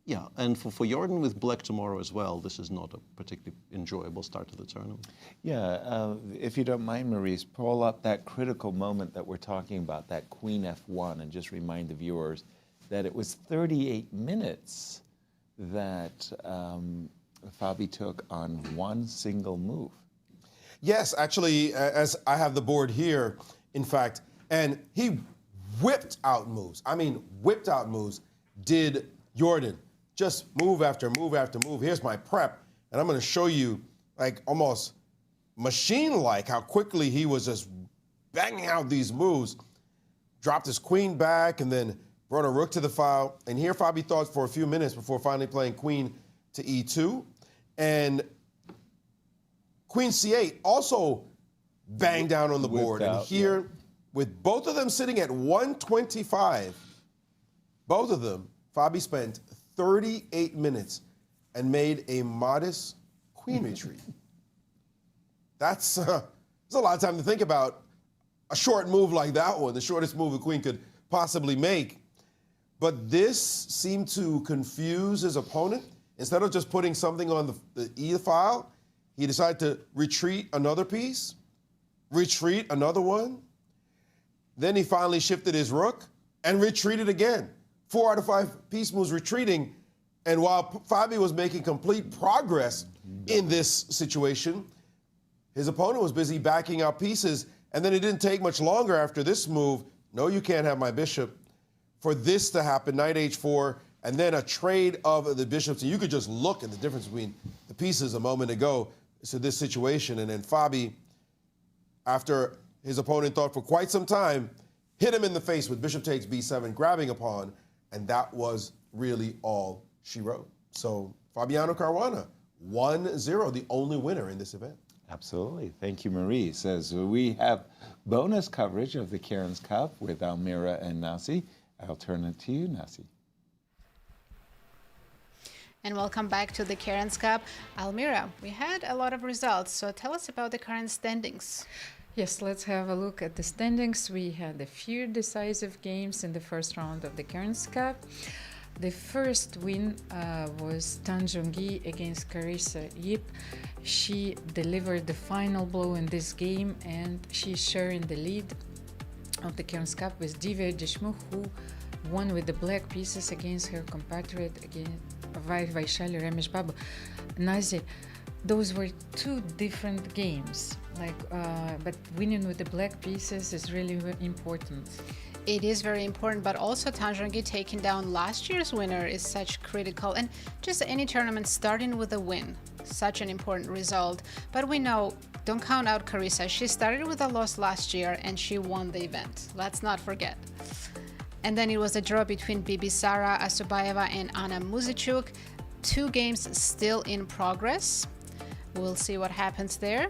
yeah, and for Jorden with black tomorrow as well, this is not a particularly enjoyable start to the tournament. Yeah, if you don't mind, Maurice, pull up that critical moment that we're talking about, that Queen F1, and just remind the viewers that it was 38 minutes that Fabi took on one single move. Yes, actually, as I have the board here, in fact, and he whipped out moves. I mean, whipped out moves, did Jorden. Just move after move after move. Here's my prep, and I'm going to show you, like, almost machine-like how quickly he was just banging out these moves. Dropped his queen back and then brought a rook to the file. And here Fabi thought for a few minutes before finally playing queen to E2. And queen C8 also banged down on the board. And here, with both of them sitting at 125, both of them, Fabi spent 38 minutes and made a modest queen retreat. That's a lot of time to think about a short move like that one, the shortest move a queen could possibly make. But this seemed to confuse his opponent. Instead of just putting something on the E file, he decided to retreat another piece, retreat another one. Then he finally shifted his rook and retreated again. 4 out of 5 piece moves retreating. And while Fabi was making complete progress in this situation, his opponent was busy backing out pieces. And then it didn't take much longer after this move, no, you can't have my bishop, for this to happen, knight h4, and then a trade of the bishops. And you could just look at the difference between the pieces a moment ago to this situation. And then Fabi, after his opponent thought for quite some time, hit him in the face with bishop takes b7, grabbing a pawn. And that was really all she wrote. So Fabiano Caruana, 1-0, the only winner in this event. Absolutely. Thank you, Maurice. As we have bonus coverage of the Cairns Cup with Almira and Nasi, I'll turn it to you, Nasi. And welcome back to the Cairns Cup. Almira, we had a lot of results, so tell us about the current standings. Yes, let's have a look at the standings. We had a few decisive games in the first round of the Cairns Cup. The first win was Tan Jong-gi against Carissa Yip. She delivered the final blow in this game, and she's sharing the lead of the Cairns Cup with Divya Deshmukh, who won with the black pieces against her compatriot, against Vaishali Ramesh Babu. Nazi, those were two different games, but winning with the black pieces is really important. It is very important, but also Tan Jong-gi taking down last year's winner is such critical, and just any tournament starting with a win, such an important result. But we know, don't count out Carissa. She started with a loss last year and she won the event. Let's not forget. And then it was a draw between Bibisara Asubayeva and Anna Muzichuk. 2 games still in progress. We'll see what happens there.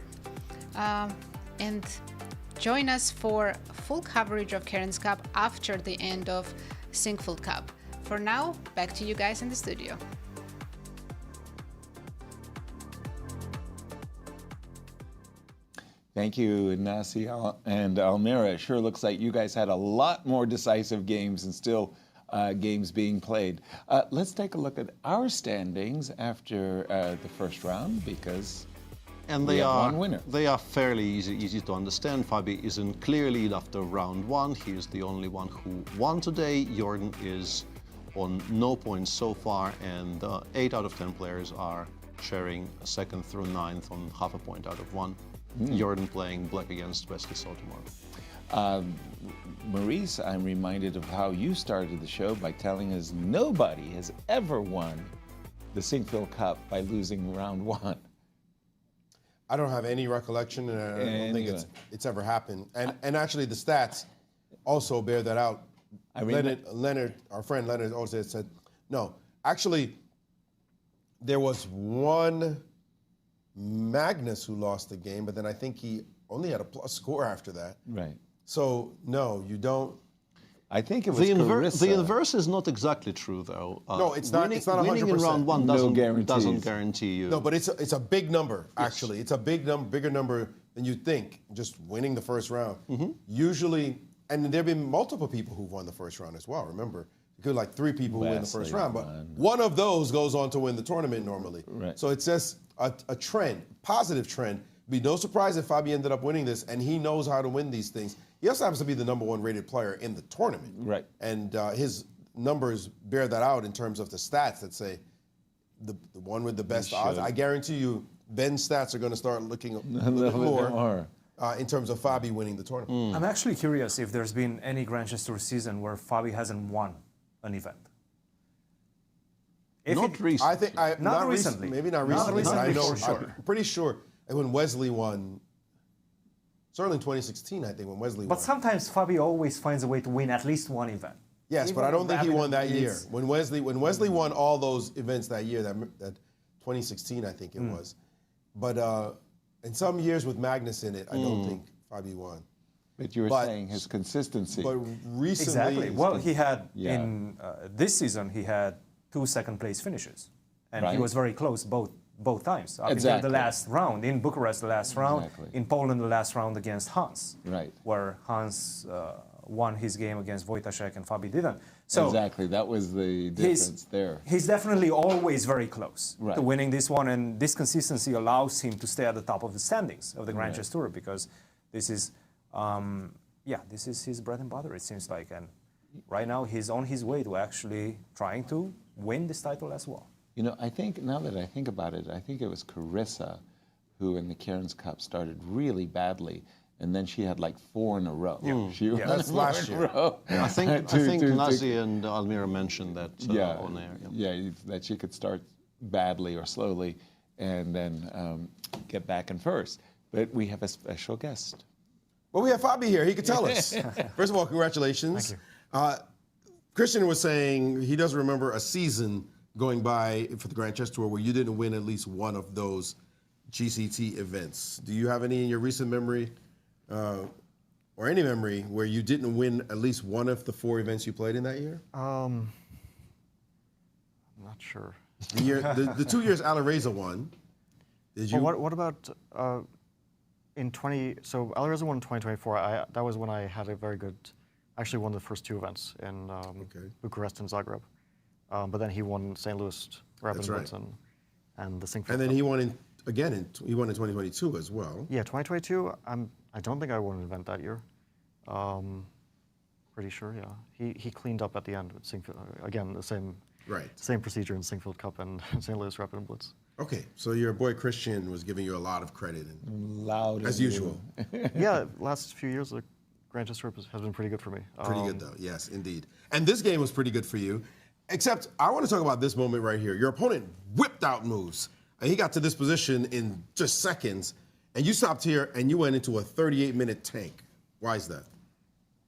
And join us for full coverage of Cairns Cup after the end of Sinquefield Cup. For now, back to you guys in the studio. Thank you, Nasi and Almira. It sure looks like you guys had a lot more decisive games and still games being played. Let's take a look at our standings after the first round, because we have one winner. They are fairly easy to understand. Fabi is in clear lead after round one. He is the only one who won today. Jorden is on no points so far, and 8 out of 10 players are sharing 2nd through 9th on half a point out of 1. Jorden playing black against Wesley tomorrow. Maurice, I'm reminded of how you started the show by telling us nobody has ever won the Sinquefield Cup by losing round 1. I don't have any recollection, and I don't think it's ever happened. And actually, the stats also bear that out. Leonard, our friend Leonard, also said, no, actually, there was one Magnus who lost the game, but then I think he only had a plus score after that. Right. So, no, you don't. I think it was the inverse is not exactly true, though. No, it's not. It's not 100%. Winning in round 1 doesn't guarantee you. No, but it's a big number. Actually, it's a bigger number than you'd think. Just winning the first round. Usually, and there've been multiple people who've won the first round as well. Remember, it could like 3 people who win the first round, but one of those goes on to win the tournament normally. Right. So it's just a trend, positive trend. Be no surprise if Fabi ended up winning this, and he knows how to win these things. He also happens to be the #1 rated player in the tournament. Right. And his numbers bear that out in terms of the stats that say the one with the best odds. I guarantee you Ben's stats are going to start looking a little bit more in terms of Fabi winning the tournament. I'm actually curious if there's been any Grand Chess Tour season where Fabi hasn't won an event. Not recently. I think not recently. Maybe not recently. But I know, for sure. I'm pretty sure when Wesley won. Certainly in 2016, I think, when Wesley won. But sometimes Fabi always finds a way to win at least one event. Yes, but I don't think he won that year. When Wesley won all those events that year, that 2016, I think it was. But in some years with Magnus in it, I don't think Fabi won. But you were saying his consistency. But recently... Exactly. Well, he had, in this season, he had 2 second-place finishes. And he was very close both times. Up until the last round. In Bucharest, the last round. In Poland, the last round against Hans. Right. Where Hans won his game against Wojtaszek and Fabi didn't. So exactly, that was the difference there. He's definitely always very close to winning this one, and this consistency allows him to stay at the top of the standings of the Grand Chess Tour, because this is, this is his bread and butter, it seems like. And right now he's on his way to actually trying to win this title as well. You know, I think, now that I think about it, I think it was Carissa who in the Cairns Cup started really badly, and then she had like 4 in a row. That's last year. I think Nazi and Almira mentioned that on air. Yeah, that she could start badly or slowly and then get back in first. But we have a special guest. Well, we have Fabi here. He could tell us. First of all, congratulations. Thank you. Christian was saying he doesn't remember a season going by for the Grand Chess Tour where you didn't win at least one of those GCT events. Do you have any in your recent memory, or any memory, where you didn't win at least one of the 4 events you played in that year? I'm not sure. The 2 years Alireza won. Did you? Well, what about in 20? So Alireza won in 2024. That was when I had a very good. Actually, won the first 2 events in Bucharest and Zagreb. But then he won St. Louis Rapid Blitz and the Sinquefield. And then Cup. he won in 2022 as well. Yeah, 2022. I don't think I won an event that year. Pretty sure, yeah. He cleaned up at the end with Sinquefield. Again, the same procedure in Sinquefield Cup and St. Louis Rapid and Blitz. Okay, so your boy Christian was giving you a lot of credit, as usual. Yeah, last few years the Grand Chess Tour has been pretty good for me. Pretty good though, yes, indeed. And this game was pretty good for you, except I want to talk about this moment right here. Your opponent whipped out moves. And he got to this position in just seconds, and you stopped here and you went into a 38-minute tank. Why is that?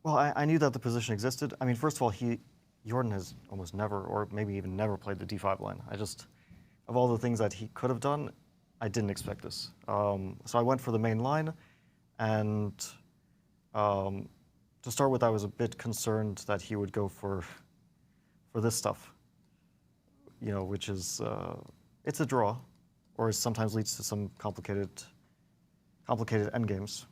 Well, I knew that the position existed. I mean, first of all, Jorden has almost never, or maybe even never played the d5 line. Of all the things that he could have done, I didn't expect this. So I went for the main line, and To start with, I was a bit concerned that he would go for this stuff, you know, which is, it's a draw, or it sometimes leads to some complicated endgames.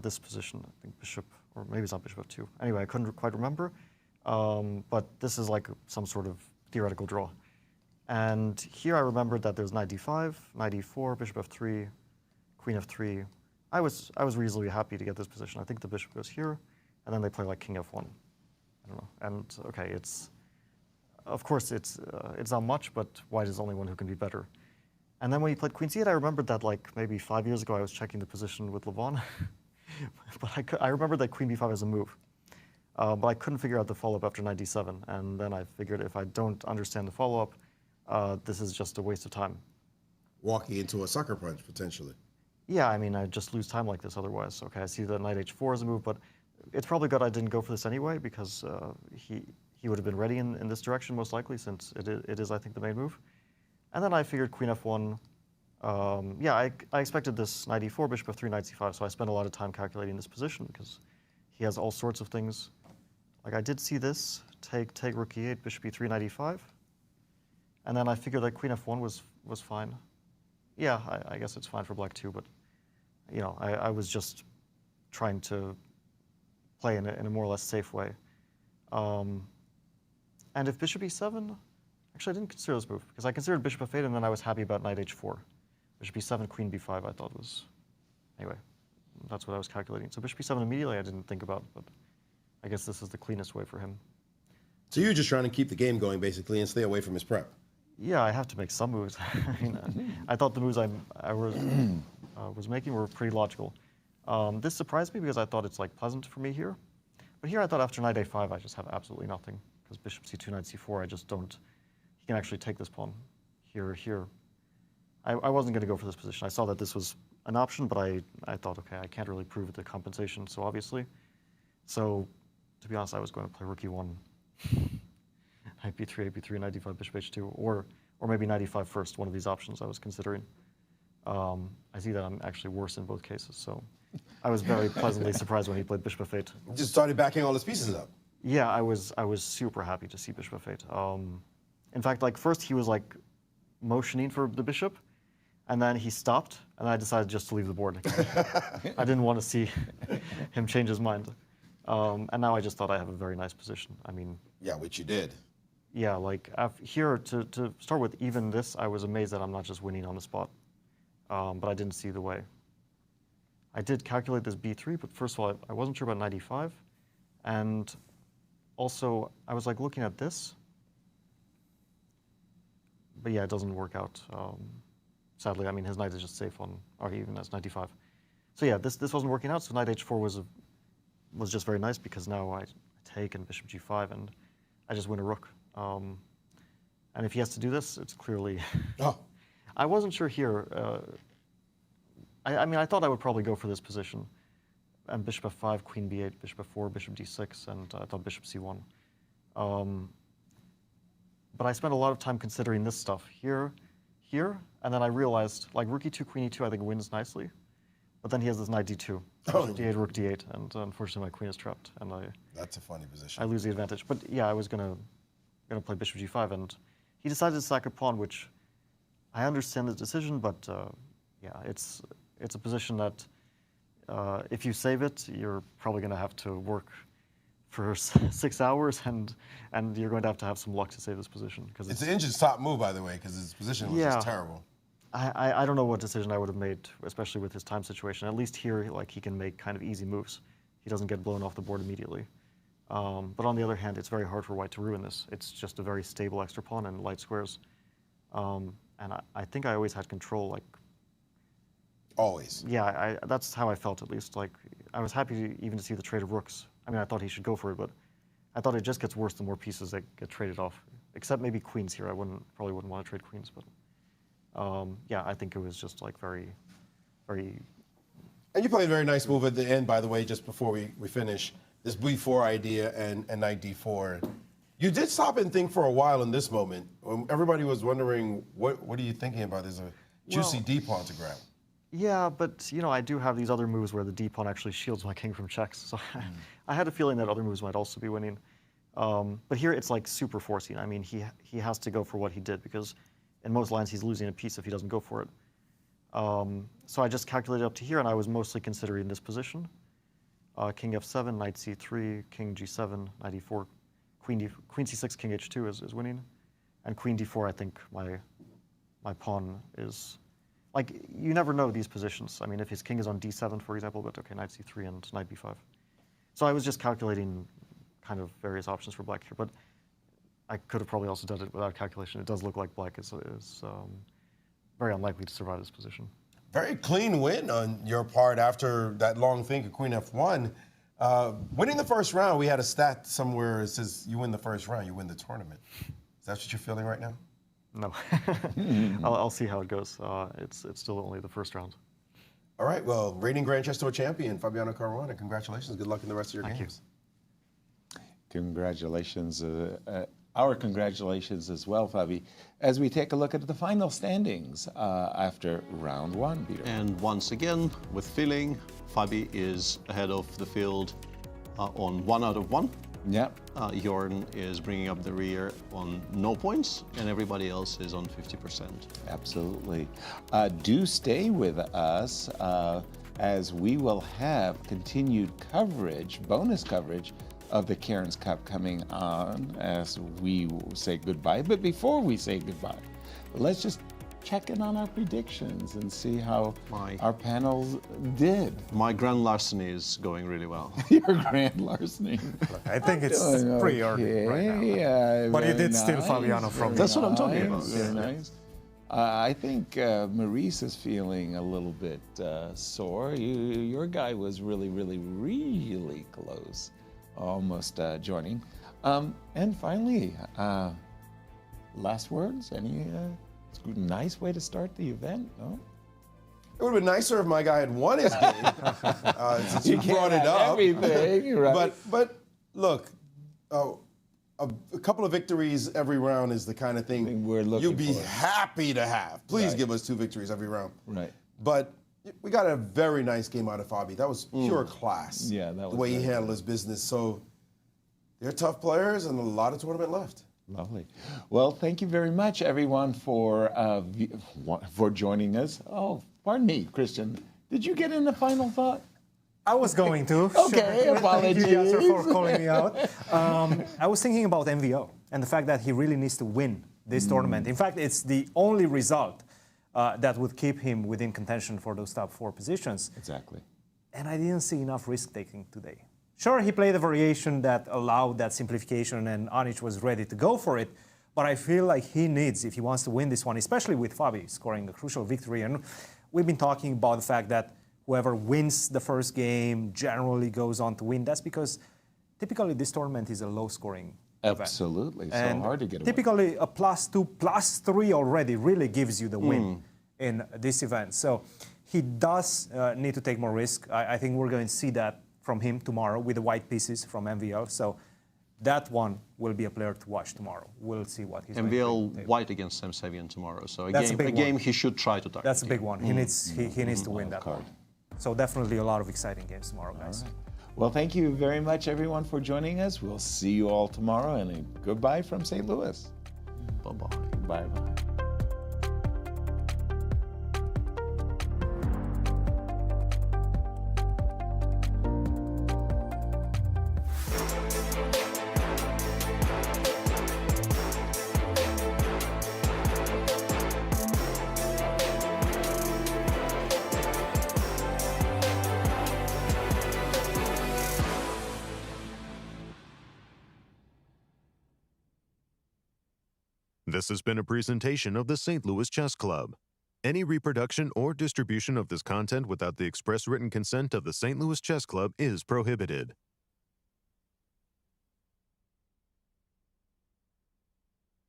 This position, I think bishop, or maybe it's not bishop f2. Anyway, I couldn't quite remember, but this is like some sort of theoretical draw. And here I remembered that there's knight d5, knight e4, bishop f3, queen f3. I was reasonably happy to get this position. I think the bishop goes here, and then they play like king f1. I don't know. And okay, of course it's not much, but white is the only one who can be better. And then when he played queen c8, I remembered that like maybe 5 years ago I was checking the position with Levon, but I remembered that queen b5 is a move. But I couldn't figure out the follow-up after knight d7, and then I figured if I don't understand the follow-up, this is just a waste of time. Walking into a sucker punch, potentially. Yeah, I mean, I'd just lose time like this otherwise. Okay, I see that knight h4 is a move, but it's probably good I didn't go for this anyway, because he would have been ready in this direction, most likely, since it is, I think, the main move. And then I figured queen f1. Yeah, I expected this knight e4, bishop f3, knight c5, so I spent a lot of time calculating this position, because he has all sorts of things. Like, I did see this, take rook e8, bishop e3, knight e5. And then I figured that queen f1 was fine. Yeah, I guess it's fine for black too, but you know, I was just trying to play in a more or less safe way. And if bishop e7, actually I didn't consider this move, because I considered bishop f8 and then I was happy about knight h4. Bishop e7, queen b5 I thought was, anyway, that's what I was calculating. So bishop e7 immediately I didn't think about, but I guess this is the cleanest way for him. So you're just trying to keep the game going, basically, and stay away from his prep. Yeah, I have to make some moves. I mean, I thought the moves I was making were pretty logical. This surprised me because I thought it's like pleasant for me here. But here I thought after knight a5 I just have absolutely nothing, because bishop c2, knight c4 I just don't. He can actually take this pawn here. I wasn't going to go for this position. I saw that this was an option, but I thought, okay, I can't really prove the compensation so obviously. So to be honest, I was going to play rook e1. Knight b3, a3, knight d5, bishop h2, or maybe knight e5 first, one of these options I was considering. I see that I'm actually worse in both cases, so I was very pleasantly surprised when he played bishop f8. Just started backing all his pieces up. Yeah, I was super happy to see bishop f8. In fact, like first he was like motioning for the bishop, and then he stopped, and I decided just to leave the board. I didn't want to see him change his mind. And now I just thought I have a very nice position. I mean... Yeah, which you did. Yeah, like here, to start with, even this, I was amazed that I'm not just winning on the spot. But I didn't see the way. I did calculate this b3, but first of all, I wasn't sure about knight e5. And also, I was like looking at this. But yeah, it doesn't work out. Sadly, I mean, his knight is just safe on, or even as knight e5. So yeah, this wasn't working out, so knight h4 was just very nice, because now I take and bishop g5, and I just win a rook. And if he has to do this, it's clearly... Oh. I wasn't sure here. I mean, I thought I would probably go for this position. And bishop f5, queen b8, bishop f4, bishop d6, and I thought bishop c1. But I spent a lot of time considering this stuff here, and then I realized, like, rook e2, queen e2, I think wins nicely. But then he has this knight d2, d8, rook d8, and unfortunately my queen is trapped, and That's a funny position. I lose the advantage. But yeah, I was gonna play bishop g5, and he decided to sack a pawn, which I understand the decision, but yeah, it's a position that if you save it, you're probably gonna have to work for 6 hours, and you're going to have some luck to save this position. Because it's the engine's top move, by the way, because his position was just terrible. I don't know what decision I would have made, especially with his time situation. At least here, like, he can make kind of easy moves. He doesn't get blown off the board immediately. But on the other hand, it's very hard for white to ruin this. It's just a very stable extra pawn and light squares. And I think I always had control, like... Always? Yeah, that's how I felt, at least. Like, I was happy even to see the trade of rooks. I mean, I thought he should go for it, but I thought it just gets worse the more pieces that get traded off. Except maybe queens here. I probably wouldn't want to trade queens, but... yeah, I think it was just like very... And you played a very nice move at the end, by the way, just before we finish. This b4 idea and knight d4. You did stop and think for a while in this moment. Everybody was wondering, what are you thinking about? There's a juicy d pawn to grab. Yeah, but you know, I do have these other moves where the d-pawn actually shields my king from checks, so I had a feeling that other moves might also be winning. But here it's like super forcing. I mean, he has to go for what he did because in most lines he's losing a piece if he doesn't go for it. So I just calculated up to here, and I was mostly considering this position. King f7, knight c3, king g7, knight e4, queen c6, king h2 is winning. And queen d4, I think my pawn is... Like, you never know these positions. I mean, if his king is on d7, for example, but okay, knight c3 and knight b5. So I was just calculating kind of various options for black here, but I could have probably also done it without calculation. It does look like black is very unlikely to survive this position. Very clean win on your part after that long think of queen f1. Winning the first round, we had a stat somewhere that says you win the first round, you win the tournament. Is that what you're feeling right now? No. I'll see how it goes. It's still only the first round. All right, well, reigning Grand Chess Tour champion, Fabiano Caruana, congratulations. Good luck in the rest of your Thank games. Congratulations. Our congratulations as well, Fabi, as we take a look at the final standings after round one, Peter. And once again, with feeling, Fabi is ahead of the field on 1 out of 1. Yeah. Jorden is bringing up the rear on no points, and everybody else is on 50%. Absolutely. Do stay with us as we will have continued coverage, bonus coverage, of the Cairns Cup coming on as we say goodbye. But before we say goodbye, let's just check in on our predictions and see how our panels did. My grand larceny is going really well. Your grand larceny. I think it's pretty early right now. But you did steal Fabiano from me. That's what I'm talking about. Very nice. I think Maurice is feeling a little bit sore. Your guy was really, really, really close, almost joining. And finally, last words? Any nice way to start the event? No? It would have been nicer if my guy had won his game, since you brought it up. Everything, right? But look, a couple of victories every round is the kind of thing we're looking you'd be for. happy to have. Please Right. give us 2 victories every round. Right. But we got a very nice game out of Fabi. That was pure class. Yeah, that was the way he very handled his business. So they're tough players and a lot of tournament left. Lovely. Well, thank you very much, everyone, for joining us. Oh, pardon me, Cristian. Did you get in a final thought? I was going to. Okay, apologies. Thank you, Yasser, for calling me out. I was thinking about MVO and the fact that he really needs to win this tournament. In fact, it's the only result that would keep him within contention for those top 4 positions. Exactly. And I didn't see enough risk-taking today. Sure, he played a variation that allowed that simplification, and Anish was ready to go for it. But I feel like he needs, if he wants to win this one, especially with Fabi scoring a crucial victory. And we've been talking about the fact that whoever wins the first game generally goes on to win. That's because typically this tournament is a low-scoring event. Absolutely. So And hard to get away. typically a +2, +3 already really gives you the win in this event. So he does need to take more risk. I think we're going to see that from him tomorrow with the white pieces from MVL. So that one will be a player to watch tomorrow. We'll see what he's going to MVL do. white against Sevian tomorrow. So That's a a big game one. he should try to target. That's a big one. He needs to win that one. So definitely a lot of exciting games tomorrow, guys. Well, thank you very much, everyone, for joining us. We'll see you all tomorrow, and a goodbye from St. Louis. Bye-bye. Bye-bye. This has been a presentation of the St. Louis Chess Club. Any reproduction or distribution of this content without the express written consent of the St. Louis Chess Club is prohibited.